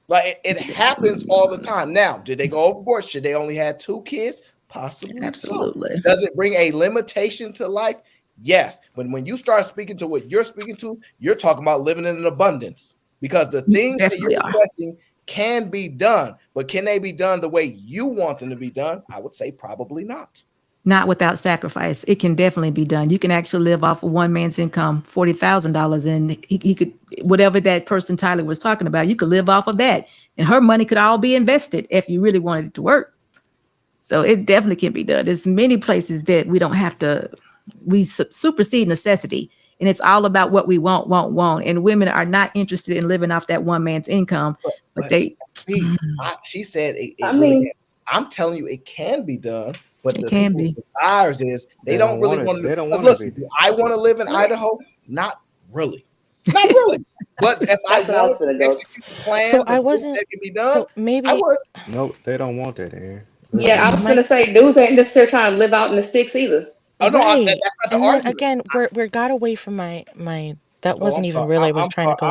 [SPEAKER 1] Like it happens all the time. Now, did they go overboard? Should they only have 2 kids? Possibly.
[SPEAKER 9] Absolutely.
[SPEAKER 1] So. Does it bring a limitation to life? Yes. When you start speaking to what you're speaking to, you're talking about living in an abundance because the things that you're requesting can be done, but can they be done the way you want them to be done? I would say probably not.
[SPEAKER 9] Not without sacrifice. It can definitely be done. You can actually live off of one man's income, $40,000, and he could, whatever that person Tyler was talking about, you could live off of that, and her money could all be invested if you really wanted it to work. So it definitely can be done. There's many places that we don't have to. We supersede necessity. And it's all about what we want. And women are not interested in living off that one man's income. But they.
[SPEAKER 1] She said, I'm telling you, it can be done. But the people's desires is they don't really want to. Listen, do I want to live in Idaho? Not really. Not really. But if I wanted to execute the plan,
[SPEAKER 20] so I wasn't.
[SPEAKER 1] That can be done,
[SPEAKER 20] so maybe
[SPEAKER 1] I would.
[SPEAKER 21] No, they don't want that, Aaron.
[SPEAKER 13] Yeah, I was going to say, dudes ain't just still trying to live out in the sticks either.
[SPEAKER 1] Oh no,
[SPEAKER 20] right.
[SPEAKER 1] that's not the
[SPEAKER 20] and
[SPEAKER 1] argument.
[SPEAKER 20] Then again, we got away from my. That wasn't even really. I was trying to go.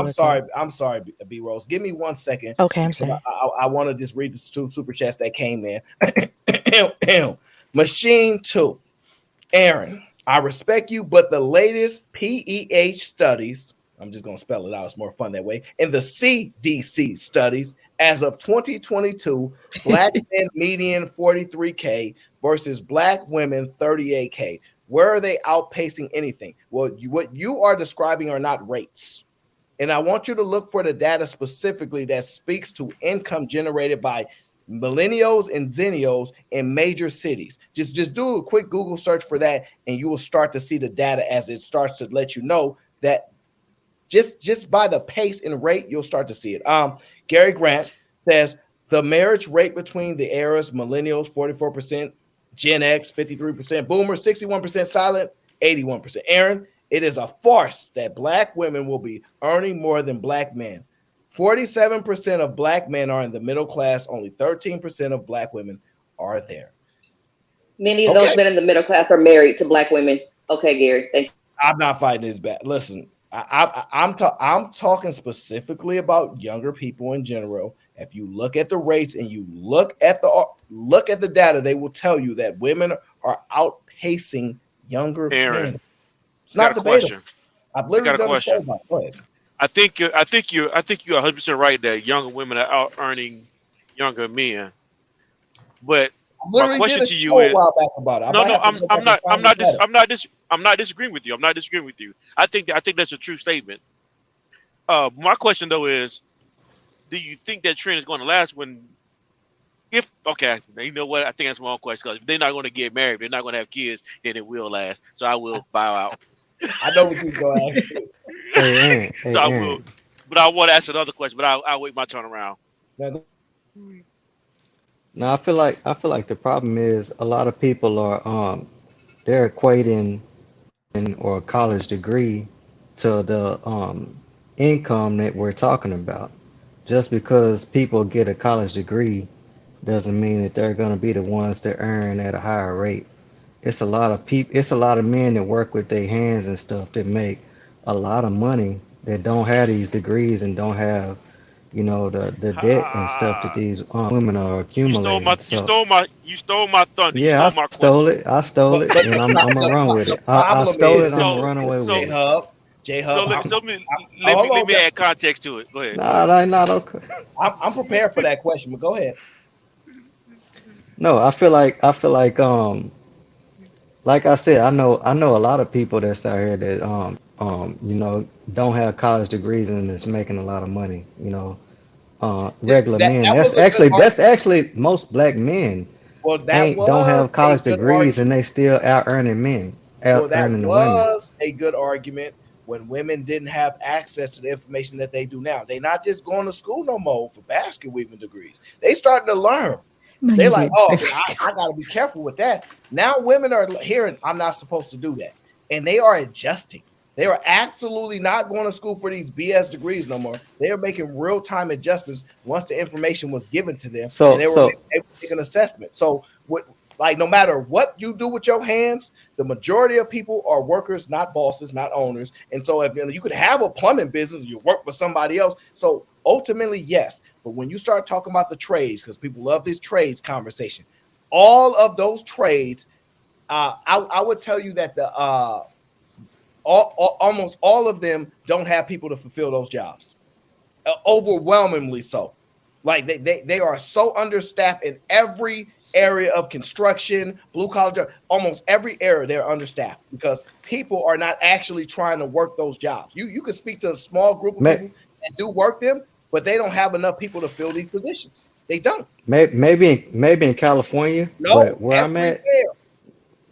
[SPEAKER 1] I'm sorry, B Rose. Give me 1 second.
[SPEAKER 20] Okay, I'm sorry.
[SPEAKER 1] I want to just read the 2 super chats that came in. Machine 2, Aaron. I respect you, but the latest PEH studies. I'm just gonna spell it out. It's more fun that way. In the CDC studies, as of 2022, Black men median 43K versus Black women 38K. Where are they outpacing anything? Well, what you are describing are not rates. And I want you to look for the data specifically that speaks to income generated by millennials and zennials in major cities. Just do a quick Google search for that, and you will start to see the data as it starts to let you know that just by the pace and rate, you'll start to see it. Gary Grant says the marriage rate between the eras, millennials 44%, Gen X 53%, boomers 61%, silent 81%. Aaron, it is a farce that Black women will be earning more than Black men. 47% of Black men are in the middle class. Only 13% of Black women are there.
[SPEAKER 13] Many of those men in the middle class are married to Black women. Okay, Gary, thank you.
[SPEAKER 1] I'm not fighting this back. Listen, I'm talking specifically about younger people in general. If you look at the rates and you look at the data, they will tell you that women are outpacing younger men. It's not debatable. I've literally done a show about it. Go ahead.
[SPEAKER 8] I think you're 100% right that younger women are out earning younger men. But my question to you is, I'm not disagreeing with you. I'm not disagreeing with you. I think that's a true statement. My question though is, do you think that trend is going to last you know what? I think that's my own question, because if they're not going to get married, they're not going to have kids, then it will last. So I will bow out.
[SPEAKER 1] I know what you're going to ask.
[SPEAKER 8] I will, but I want to ask another question, but I'll wait my turn around.
[SPEAKER 21] No, I feel like the problem is a lot of people are they're equating or a college degree to the income that we're talking about. Just because people get a college degree doesn't mean that they're going to be the ones that earn at a higher rate. It's a lot of people. It's a lot of men that work with their hands and stuff that make a lot of money that don't have these degrees and don't have, the debt and stuff that these women are accumulating.
[SPEAKER 8] You stole my thunder.
[SPEAKER 21] Yeah, I stole it, and I'm gonna run with it. I stole it. I'm gonna run away with it.
[SPEAKER 8] J-Hub. Let me add context to it. Go ahead.
[SPEAKER 21] Nah, not okay.
[SPEAKER 1] I'm prepared for that question, but go ahead.
[SPEAKER 21] No, I feel like I said, I know a lot of people that's out here that you know, don't have college degrees and is making a lot of money, you know. Regular men.
[SPEAKER 1] That was a good
[SPEAKER 21] That's
[SPEAKER 1] argument.
[SPEAKER 21] actually most black men
[SPEAKER 1] Well,
[SPEAKER 21] don't have college
[SPEAKER 1] good
[SPEAKER 21] degrees and
[SPEAKER 1] argument.
[SPEAKER 21] they still out earning men, out
[SPEAKER 1] Well, that
[SPEAKER 21] earning the women.
[SPEAKER 1] was a good argument when women didn't have access to the information that they do now. They're not just going to school no more for basket weaving degrees. They starting to learn.
[SPEAKER 9] No,
[SPEAKER 1] They're
[SPEAKER 9] you
[SPEAKER 1] like,
[SPEAKER 9] didn't.
[SPEAKER 1] oh, I got to be careful with that. Now women are hearing, I'm not supposed to do that. And they are adjusting. They are absolutely not going to school for these BS degrees no more. They are making real-time adjustments once the information was given to them, and they were able to make an assessment. So, like, no matter what you do with your hands, the majority of people are workers, not bosses, not owners. And so, if you could have a plumbing business, you work for somebody else. So, ultimately, yes. But when you start talking about the trades, because people love this trades conversation, all of those trades, I would tell you that almost all of them don't have people to fulfill those jobs. Overwhelmingly so. Like they are so understaffed in every area of construction, blue collar job, almost every area they're understaffed because people are not actually trying to work those jobs. You can speak to a small group of people and do work them, but they don't have enough people to fill these positions. They don't.
[SPEAKER 21] Maybe in California,
[SPEAKER 1] No,
[SPEAKER 21] but where I'm
[SPEAKER 1] everywhere.
[SPEAKER 21] at,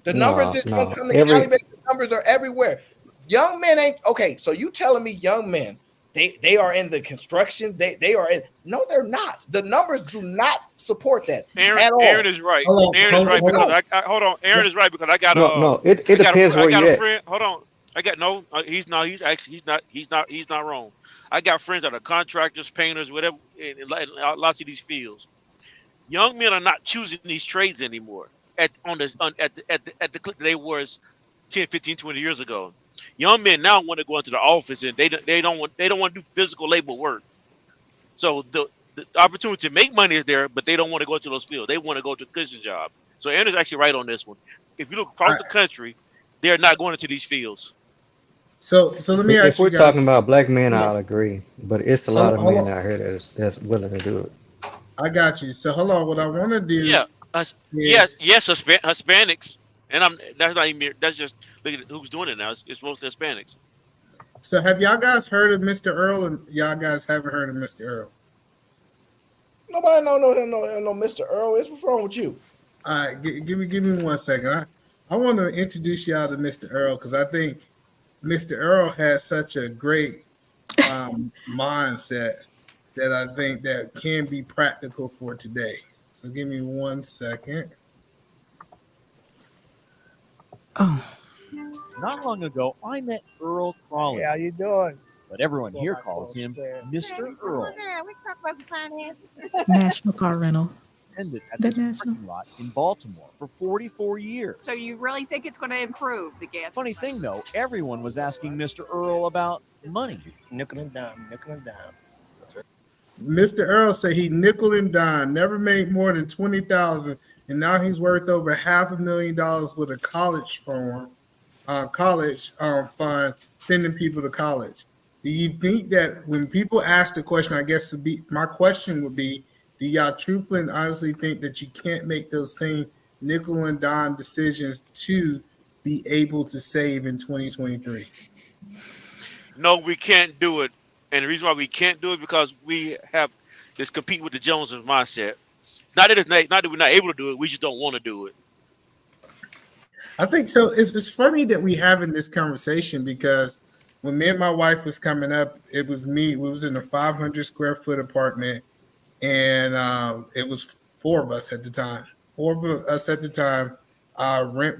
[SPEAKER 1] The numbers just don't come to Cali. The numbers are everywhere. Young men ain't okay. So you telling me young men they are in the construction? They are in? No, they're not. The numbers do not support that at all.
[SPEAKER 8] Aaron is right. Aaron is right because I hold on. Aaron is right because I got
[SPEAKER 21] it depends where you at.
[SPEAKER 8] Friend. Hold on. I got no. He's not. He's actually. He's not wrong. I got friends that are contractors, painters, whatever, in lots of these fields. Young men are not choosing these trades anymore at the clip they was 10, 15, 20 years ago. Young men now want to go into the office and they don't want to do physical labor work. So the opportunity to make money is there, but they don't want to go to those fields. They want to go to a cushion job. So Aaron is actually right on this one. If you look across the country, they're not going into these fields.
[SPEAKER 2] So let me ask you guys.
[SPEAKER 21] If we're talking about black men, I'll agree, but it's a lot of men out here that's willing to do it.
[SPEAKER 2] I got you. So hold on. What I want to do?
[SPEAKER 8] Yeah, yes, Hispanics, and that's not even. That's just look at who's doing it now. It's mostly Hispanics.
[SPEAKER 2] So have y'all guys heard of Mr. Earl, and y'all guys haven't heard of Mr. Earl?
[SPEAKER 1] Nobody know Mr. Earl. What's wrong with you?
[SPEAKER 2] All right, give me 1 second. I want to introduce y'all to Mr. Earl because I think Mr. Earl has such a great mindset that I think that can be practical for today. So give me 1 second.
[SPEAKER 9] Oh.
[SPEAKER 11] Not long ago, I met Earl Crawley.
[SPEAKER 22] Hey, how you doing?
[SPEAKER 11] But everyone here calls him Mr. Earl.
[SPEAKER 22] Yeah, we can talk about some finances.
[SPEAKER 9] National Car Rental.
[SPEAKER 11] Ended at this parking lot in Baltimore for 44 years.
[SPEAKER 23] So you really think it's going to improve the gas?
[SPEAKER 11] Funny thing though, everyone was asking Mr. Earl about money.
[SPEAKER 22] Nickel and dime.
[SPEAKER 2] That's right. Mr. Earl said he nickel and dime, never made more than $20,000, and now he's worth over $500,000 with a college fund, sending people to college. Do you think that when people ask the question, I guess my question would be, do y'all truthfully and honestly think that you can't make those same nickel and dime decisions to be able to save in 2023?
[SPEAKER 8] No, we can't do it. And the reason why we can't do it is because we have this compete with the Joneses mindset. Not that we're not able to do it, we just don't want to do it.
[SPEAKER 2] I think so. It's funny that we having this conversation because when me and my wife was coming up, it was me. We was in a 500 square foot apartment, and it was four of us at the time. Rent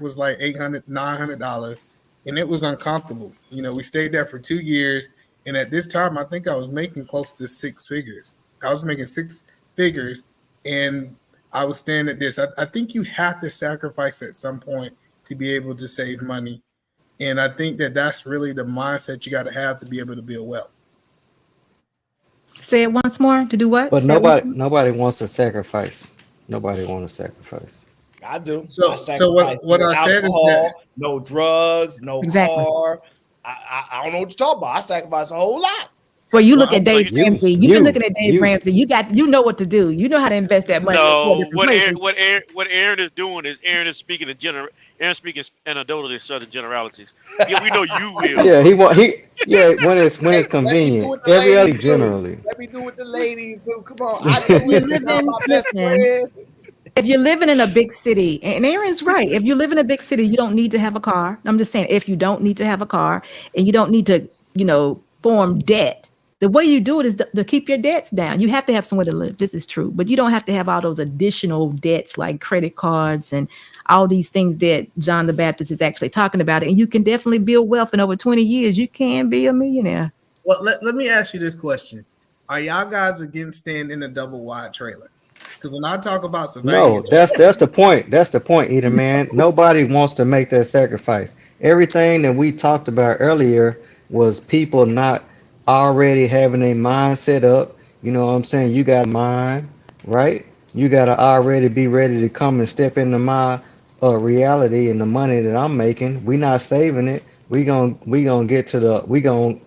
[SPEAKER 2] was like $800, $900, and it was uncomfortable. You know, we stayed there for 2 years, and at this time, I think I was making close to six figures. I was making six figures, and I was staying at this. I think you have to sacrifice at some point to be able to save money. And I think that that's really the mindset you got to have to be able to build wealth.
[SPEAKER 9] Say it once more. To do what?
[SPEAKER 21] But nobody wants to sacrifice. Nobody wants to sacrifice.
[SPEAKER 1] I do.
[SPEAKER 2] So what I said is that
[SPEAKER 1] no drugs, no car. I don't know what you're talking about. I sacrifice a whole lot.
[SPEAKER 9] Well, you look at Dave Ramsey. You've been looking at Dave Ramsey. You know what to do. You know how to invest that money.
[SPEAKER 8] No, what Aaron is doing is Aaron speaking in adult southern generalities. Yeah, we know you will.
[SPEAKER 21] Yeah, when it's convenient. Every other generally.
[SPEAKER 1] Let me do what the ladies do. Come on, I do it. It's not my best friend.
[SPEAKER 9] If you're living in a big city, and Aaron's right, if you live in a big city, you don't need to have a car. I'm just saying, if you don't need to have a car and you don't need to, form debt, the way you do it is to keep your debts down. You have to have somewhere to live. This is true, but you don't have to have all those additional debts like credit cards and all these things that John the Baptist is actually talking about. And you can definitely build wealth in over 20 years. You can be a millionaire.
[SPEAKER 2] Well, let me ask you this question. Are y'all guys against staying in a double wide trailer? Because when I talk about surveillance,
[SPEAKER 21] no, that's the point. That's the point, Eda, man. Nobody wants to make that sacrifice. Everything that we talked about earlier was people not already having a mind set up. You know what I'm saying? You got a mind, right? You got to already be ready to come and step into my reality and the money that I'm making. We not saving it. We gonna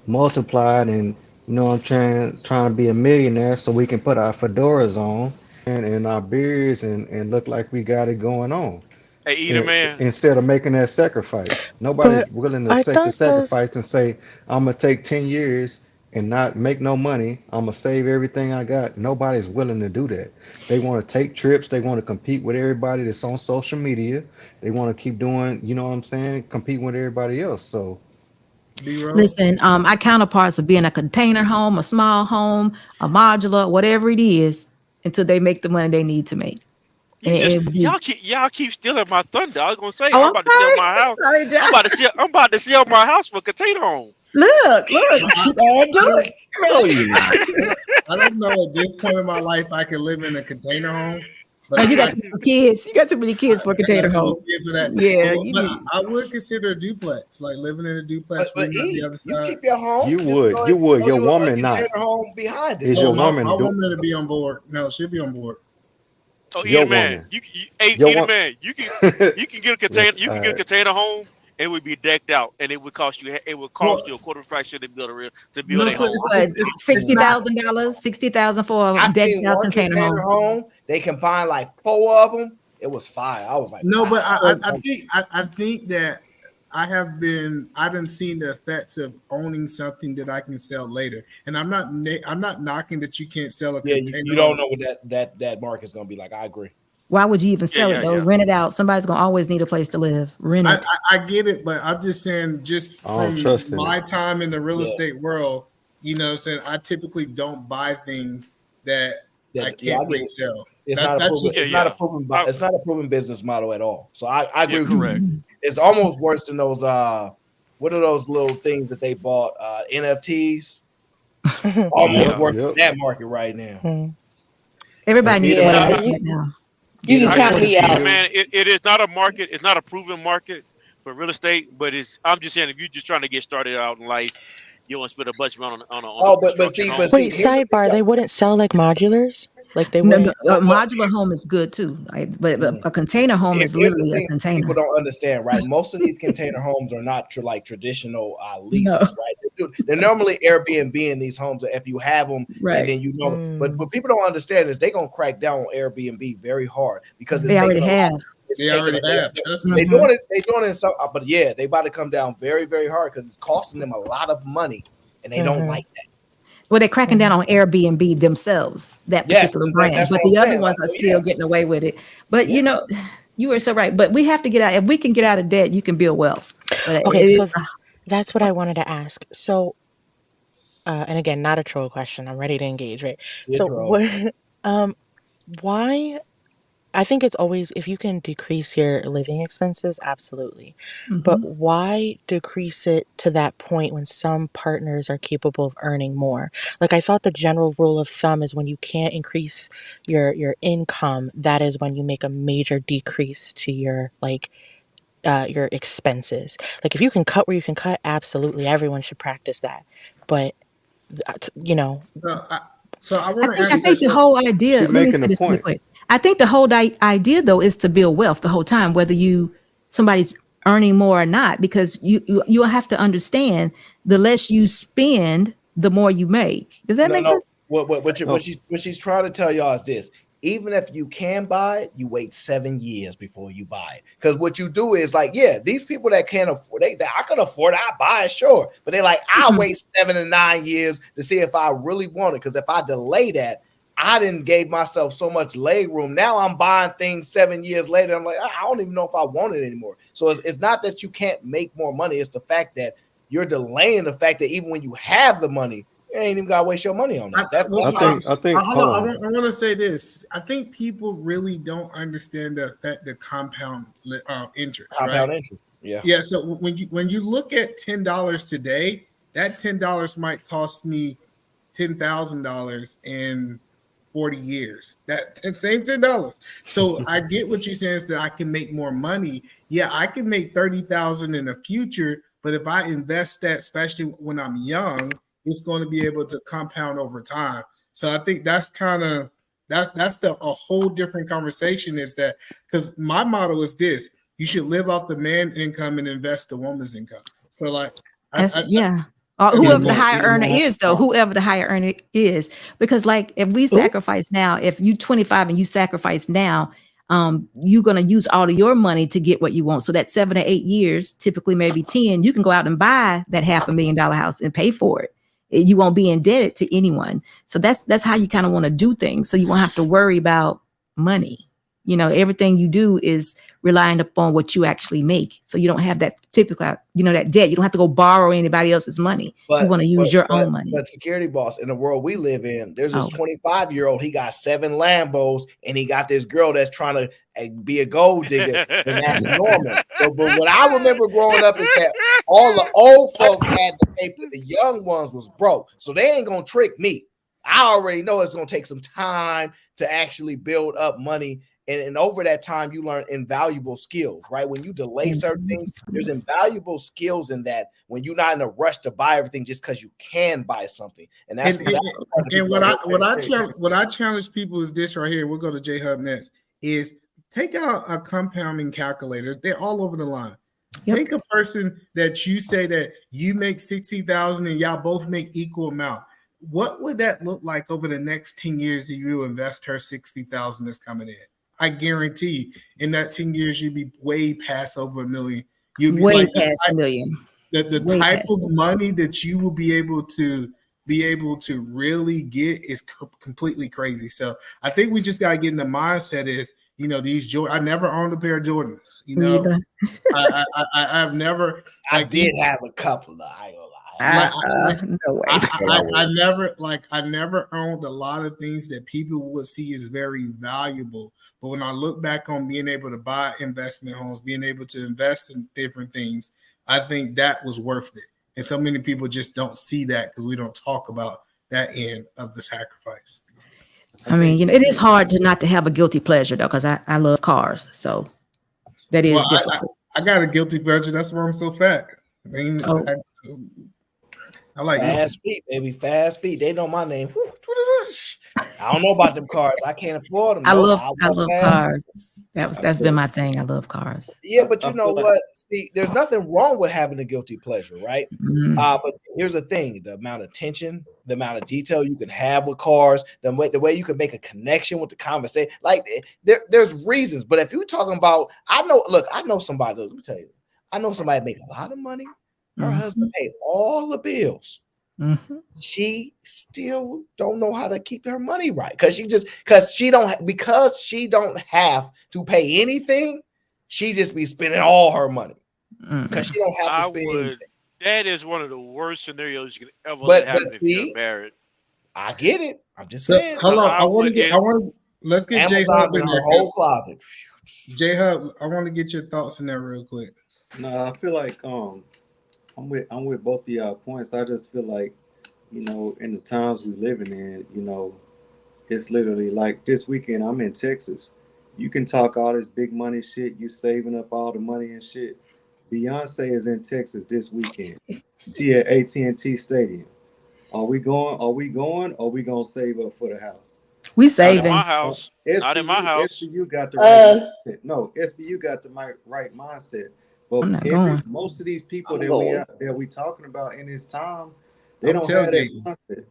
[SPEAKER 21] multiply it, and I'm trying to be a millionaire so we can put our fedoras on and our beards and look like we got it going on.
[SPEAKER 8] Hey, Eda, man.
[SPEAKER 21] Instead of making that sacrifice, nobody's willing to take the sacrifice and say, I'm gonna take 10 years and not make no money. I'm gonna save everything I got. Nobody's willing to do that. They want to take trips. They want to compete with everybody that's on social media. They want to keep doing, competing with everybody else. So
[SPEAKER 9] listen, our counterparts of being a container home, a small home, a modular, whatever it is, until they make the money they need to make.
[SPEAKER 8] Y'all keep stealing my thunder. I was gonna say
[SPEAKER 9] I'm
[SPEAKER 8] about to sell my house. I'm about to sell my house for a container home.
[SPEAKER 9] Look, keep adding to it.
[SPEAKER 2] I don't know at this point in my life I can live in a container home. But
[SPEAKER 9] you got too many kids. You got too many kids for a container home. Yeah,
[SPEAKER 2] but I would consider a duplex, like living in a duplex.
[SPEAKER 1] But
[SPEAKER 2] the other side.
[SPEAKER 1] You keep your home.
[SPEAKER 21] You would. Your woman not.
[SPEAKER 1] Home behind it.
[SPEAKER 21] Is your woman?
[SPEAKER 2] My woman to be on board. No, she'll be on board.
[SPEAKER 8] Oh, Eda, man, you can get a container. You can get a container home. It would be decked out, and it would cost you. It would cost you a quarter fraction to build a home.
[SPEAKER 9] $60,000, $60,000 for a decked out container
[SPEAKER 1] home. They combined like 4 of them. It was fire. I was like,
[SPEAKER 2] no, but I think that I didn't see the effects of owning something that I can sell later. And I'm not knocking that you can't sell a container.
[SPEAKER 1] You don't know what that market's gonna be like. I agree.
[SPEAKER 9] Why would you even sell it though? Rent it out. Somebody's gonna always need a place to live. Rent it.
[SPEAKER 2] I get it, but I'm just saying, from my time in the real estate world, I typically don't buy things that I can't resell.
[SPEAKER 1] It's not a proven business model at all. So I agree with you. It's almost worse than those what are those little things that they bought? NFTs. Almost worse than that market right now.
[SPEAKER 9] Everybody needs one right now.
[SPEAKER 13] You can count me out.
[SPEAKER 8] Man, it is not a market. It's not a proven market for real estate, but I'm just saying, if you're just trying to get started out in life, you want to spend a bunch of money on
[SPEAKER 20] wait, sidebar, they wouldn't sell like modulars? Like they wouldn't?
[SPEAKER 9] No, a modular home is good too. But a container home is literally a container.
[SPEAKER 1] People don't understand, right? Most of these container homes are not like traditional leases, right? They're normally Airbnb in these homes if you have them,
[SPEAKER 9] right?
[SPEAKER 1] And then but people don't understand is they're gonna crack down on Airbnb very hard because
[SPEAKER 9] they already have.
[SPEAKER 2] They already have.
[SPEAKER 1] They're doing it. They're doing it. But yeah, they about to come down very, very hard because it's costing them a lot of money, and they don't like that.
[SPEAKER 9] Well, they're cracking down on Airbnb themselves, that particular brand, but the other ones are still getting away with it. But you were so right. But we have to get out. If we can get out of debt, you can build wealth.
[SPEAKER 20] Okay, so that's what I wanted to ask. So, and again, not a troll question. I'm ready to engage, right? Why? I think it's always, if you can decrease your living expenses, absolutely. But why decrease it to that point when some partners are capable of earning more? Like, I thought the general rule of thumb is when you can't increase your income, that is when you make a major decrease to your your expenses. Like, if you can cut where you can cut, absolutely, everyone should practice that. But
[SPEAKER 2] so I want to
[SPEAKER 9] I think the whole idea. Let me say this really quick. I think the whole idea, though, is to build wealth the whole time, whether somebody's earning more or not, because you have to understand the less you spend, the more you make. Does that make sense?
[SPEAKER 1] What she's trying to tell y'all is this: even if you can buy it, you wait 7 years before you buy it. Because what you do is like, yeah, these people that can't afford, I can afford it, I buy it, sure. But they're like, I'll wait 7 to 9 years to see if I really want it. Because if I delay that, I didn't gave myself so much leg room. Now I'm buying things 7 years later. I'm like, I don't even know if I want it anymore. So it's not that you can't make more money. It's the fact that you're delaying the fact that even when you have the money, you ain't even gotta waste your money on that.
[SPEAKER 2] I want to say this. I think people really don't understand the compound interest.
[SPEAKER 1] Compound
[SPEAKER 2] right?
[SPEAKER 1] interest. Yeah.
[SPEAKER 2] Yeah. So when you look at $10 today, that $10 might cost me $10,000 in 40 years. That same $10. So I get what you're saying is that I can make more money. Yeah, I can make 30,000 in the future, but if I invest that, especially when I'm young, it's going to be able to compound over time. So I think that's kind of that's a whole different conversation. Is that because my motto is this: you should live off the man's income and invest the woman's income. So like,
[SPEAKER 9] whoever the higher earner is, though, whoever the higher earner is, because like if we sacrifice now, if you 25 and you sacrifice now, you're going to use all of your money to get what you want. So that 7 to 8 years, typically maybe 10, you can go out and buy that $500,000 house and pay for it. You won't be indebted to anyone. So that's how you kind of want to do things. So you won't have to worry about money. You know, everything you do is relying upon what you actually make. So you don't have that typical, that debt. You don't have to go borrow anybody else's money. You want to use your own money.
[SPEAKER 1] But security boss, in the world we live in, there's this 25-year-old, he got 7 Lambos and he got this girl that's trying to be a gold digger, and that's normal. But what I remember growing up is that all the old folks had to pay, but the young ones was broke. So they ain't gonna trick me. I already know it's gonna take some time to actually build up money. And over that time, you learn invaluable skills, right? When you delay certain things, there's invaluable skills in that when you're not in a rush to buy everything just because you can buy something. And that's
[SPEAKER 2] what I challenge people is this right here. We'll go to J Hub next. Is take out a compounding calculator. They're all over the line. Yep. Take a person that you say that you make 60,000 and y'all both make equal amount. What would that look like over the next 10 years that you invest her 60,000 that's coming in? I guarantee in that 10 years, you'd be way past over $1 million. You'd be
[SPEAKER 9] way past $1 million.
[SPEAKER 2] The type of money that you will be able to really get is completely crazy. So I think we just got to get in the mindset is, these I never owned a pair of Jordans. I've never.
[SPEAKER 1] I did have a couple of.
[SPEAKER 2] No way. I never owned a lot of things that people would see as very valuable. But when I look back on being able to buy investment homes, being able to invest in different things, I think that was worth it. And so many people just don't see that because we don't talk about that end of the sacrifice.
[SPEAKER 9] I mean, it is hard not to have a guilty pleasure though, because I love cars. So that is difficult.
[SPEAKER 2] I got a guilty pleasure. That's why I'm so fat. I like
[SPEAKER 1] fast feet, baby. Fast feet. They know my name. I don't know about them cars. I can't afford them.
[SPEAKER 9] I love cars. That's been my thing. I love cars.
[SPEAKER 1] Yeah, but you know what? See, there's nothing wrong with having a guilty pleasure, right? But here's the thing: the amount of tension, the amount of detail you can have with cars, the way you can make a connection with the conversation. Like there's reasons, but if you're talking about, I know somebody. Let me tell you, I know somebody make a lot of money. Her husband paid all the bills. She still don't know how to keep her money right because she don't have to pay anything. She just be spending all her money because she don't have to spend anything.
[SPEAKER 8] That is one of the worst scenarios you can ever have if you're married.
[SPEAKER 1] I get it. I'm just saying.
[SPEAKER 2] Hold on. Let's get J Hub in there.
[SPEAKER 1] Whole closet.
[SPEAKER 2] J Hub, I want to get your thoughts on that real quick.
[SPEAKER 21] No, I feel like I'm with both of y'all points. I just feel like, in the times we living in, it's literally like this weekend I'm in Texas. You can talk all this big money shit, you saving up all the money and shit. Beyonce is in Texas this weekend. She at AT&T Stadium. Are we going? Or we gonna save up for the house?
[SPEAKER 9] We saving.
[SPEAKER 8] Not in my house. Not in my house.
[SPEAKER 21] SBU got the right mindset. No, SBU got the right mindset. But most of these people that we talking about in this time,
[SPEAKER 16] They don't have that profit.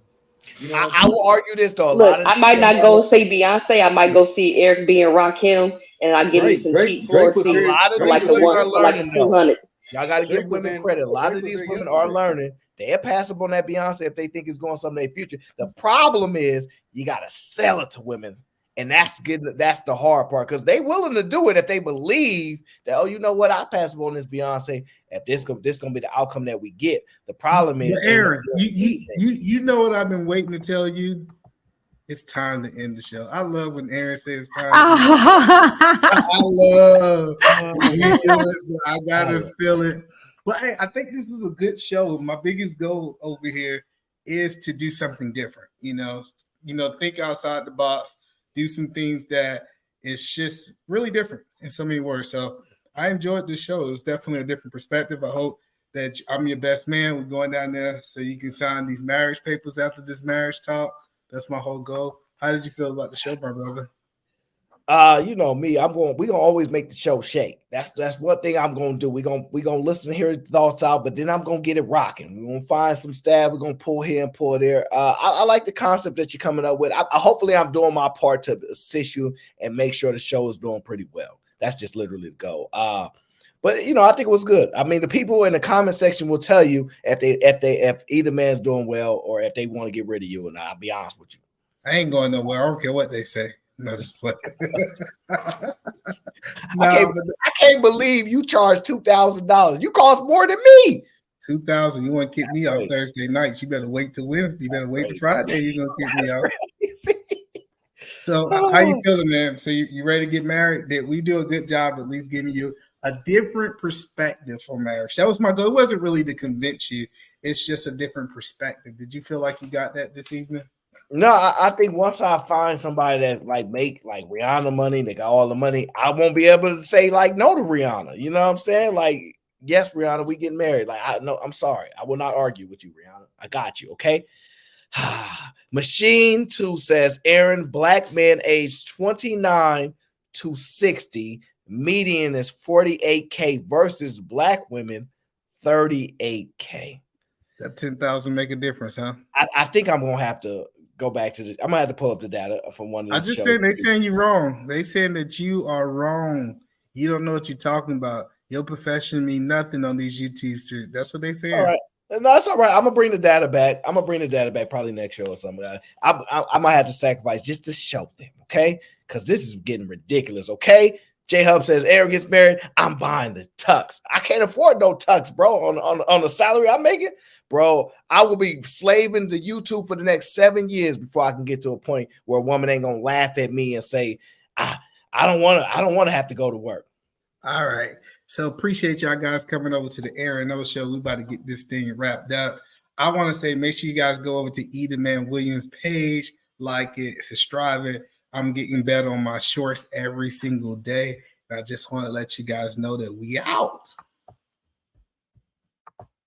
[SPEAKER 1] You know, I will argue this though.
[SPEAKER 13] Look, I might not go see Beyonce. I might go see Eric B and Rakim, and I give me some cheap floor seats for like the 200.
[SPEAKER 1] Y'all got to give women credit. A lot of these women are learning. They'll pass up on that Beyonce if they think it's going some in their future. The problem is you got to sell it to women. And that's the hard part, because they willing to do it if they believe that, oh, you know what, I'll pass up on this Beyonce if this gonna be the outcome that we get. The problem is,
[SPEAKER 2] Aaron, you know what I've been waiting to tell you? It's time to end the show. I love when Aaron says time. I love when he does it. I gotta feel it. But hey, I think this is a good show. My biggest goal over here is to do something different. You know, think outside the box. Do some things that is just really different in so many words. So I enjoyed the show. It was definitely a different perspective. I hope that I'm your best man. We're going down there so you can sign these marriage papers after this marriage talk. That's my whole goal. How did you feel about the show, my brother?
[SPEAKER 1] You know me, we gonna always make the show shake. That's one thing I'm gonna do. We gonna listen, hear your thoughts out, but then I'm gonna get it rocking. We're gonna find some stab. We're gonna pull here and pull there. I like the concept that you're coming up with. Hopefully I'm doing my part to assist you and make sure the show is doing pretty well. That's just literally the goal. But you know, I think it was good. I mean, the people in the comment section will tell you if either man's doing well or if they want to get rid of you. And I'll be honest with you.
[SPEAKER 2] I ain't going nowhere. I don't care what they say. No, just play.
[SPEAKER 1] I can't believe you charged $2,000. You cost more than me.
[SPEAKER 2] $2,000. You want to kick me out Thursday nights? You better wait till Wednesday. You better wait till Friday. You're gonna kick me out. So, how you feeling, man? So, you ready to get married? Did we do a good job at least giving you a different perspective for marriage? That was my goal. It wasn't really to convince you. It's just a different perspective. Did you feel like you got that this evening?
[SPEAKER 1] No, I think once I find somebody that make Rihanna money, they got all the money, I won't be able to say no to Rihanna. You know what I'm saying? Like, yes, Rihanna, we getting married. I'm sorry. I will not argue with you, Rihanna. I got you, okay? Machine 2 says, Aaron, black men aged 29 to 60, median is 48K versus black women 38K.
[SPEAKER 2] That 10,000 make a difference, huh?
[SPEAKER 1] I think I'm gonna have to go back to this. I'm gonna have to pull up the data from one of these.
[SPEAKER 2] I just said they saying you're wrong. They saying that you are wrong. You don't know what you're talking about. Your profession mean nothing on these UTs. That's what they saying.
[SPEAKER 1] All right. No, that's all right. I'm gonna bring the data back. I'm gonna bring the data back probably next show or something. I might have to sacrifice just to show them, okay? Because this is getting ridiculous, okay? J Hub says, Aaron gets married, I'm buying the tux. I can't afford no tux, bro, on the salary I'm making. Bro, I will be slaving to YouTube for the next 7 years before I can get to a point where a woman ain't gonna laugh at me and say, I don't want to have to go to work.
[SPEAKER 2] All right. So appreciate y'all guys coming over to the Aaron O Show. We about to get this thing wrapped up. I want to say make sure you guys go over to Either Man Williams page, like it, subscribe it. I'm getting better on my shorts every single day. And I just want to let you guys know that we out.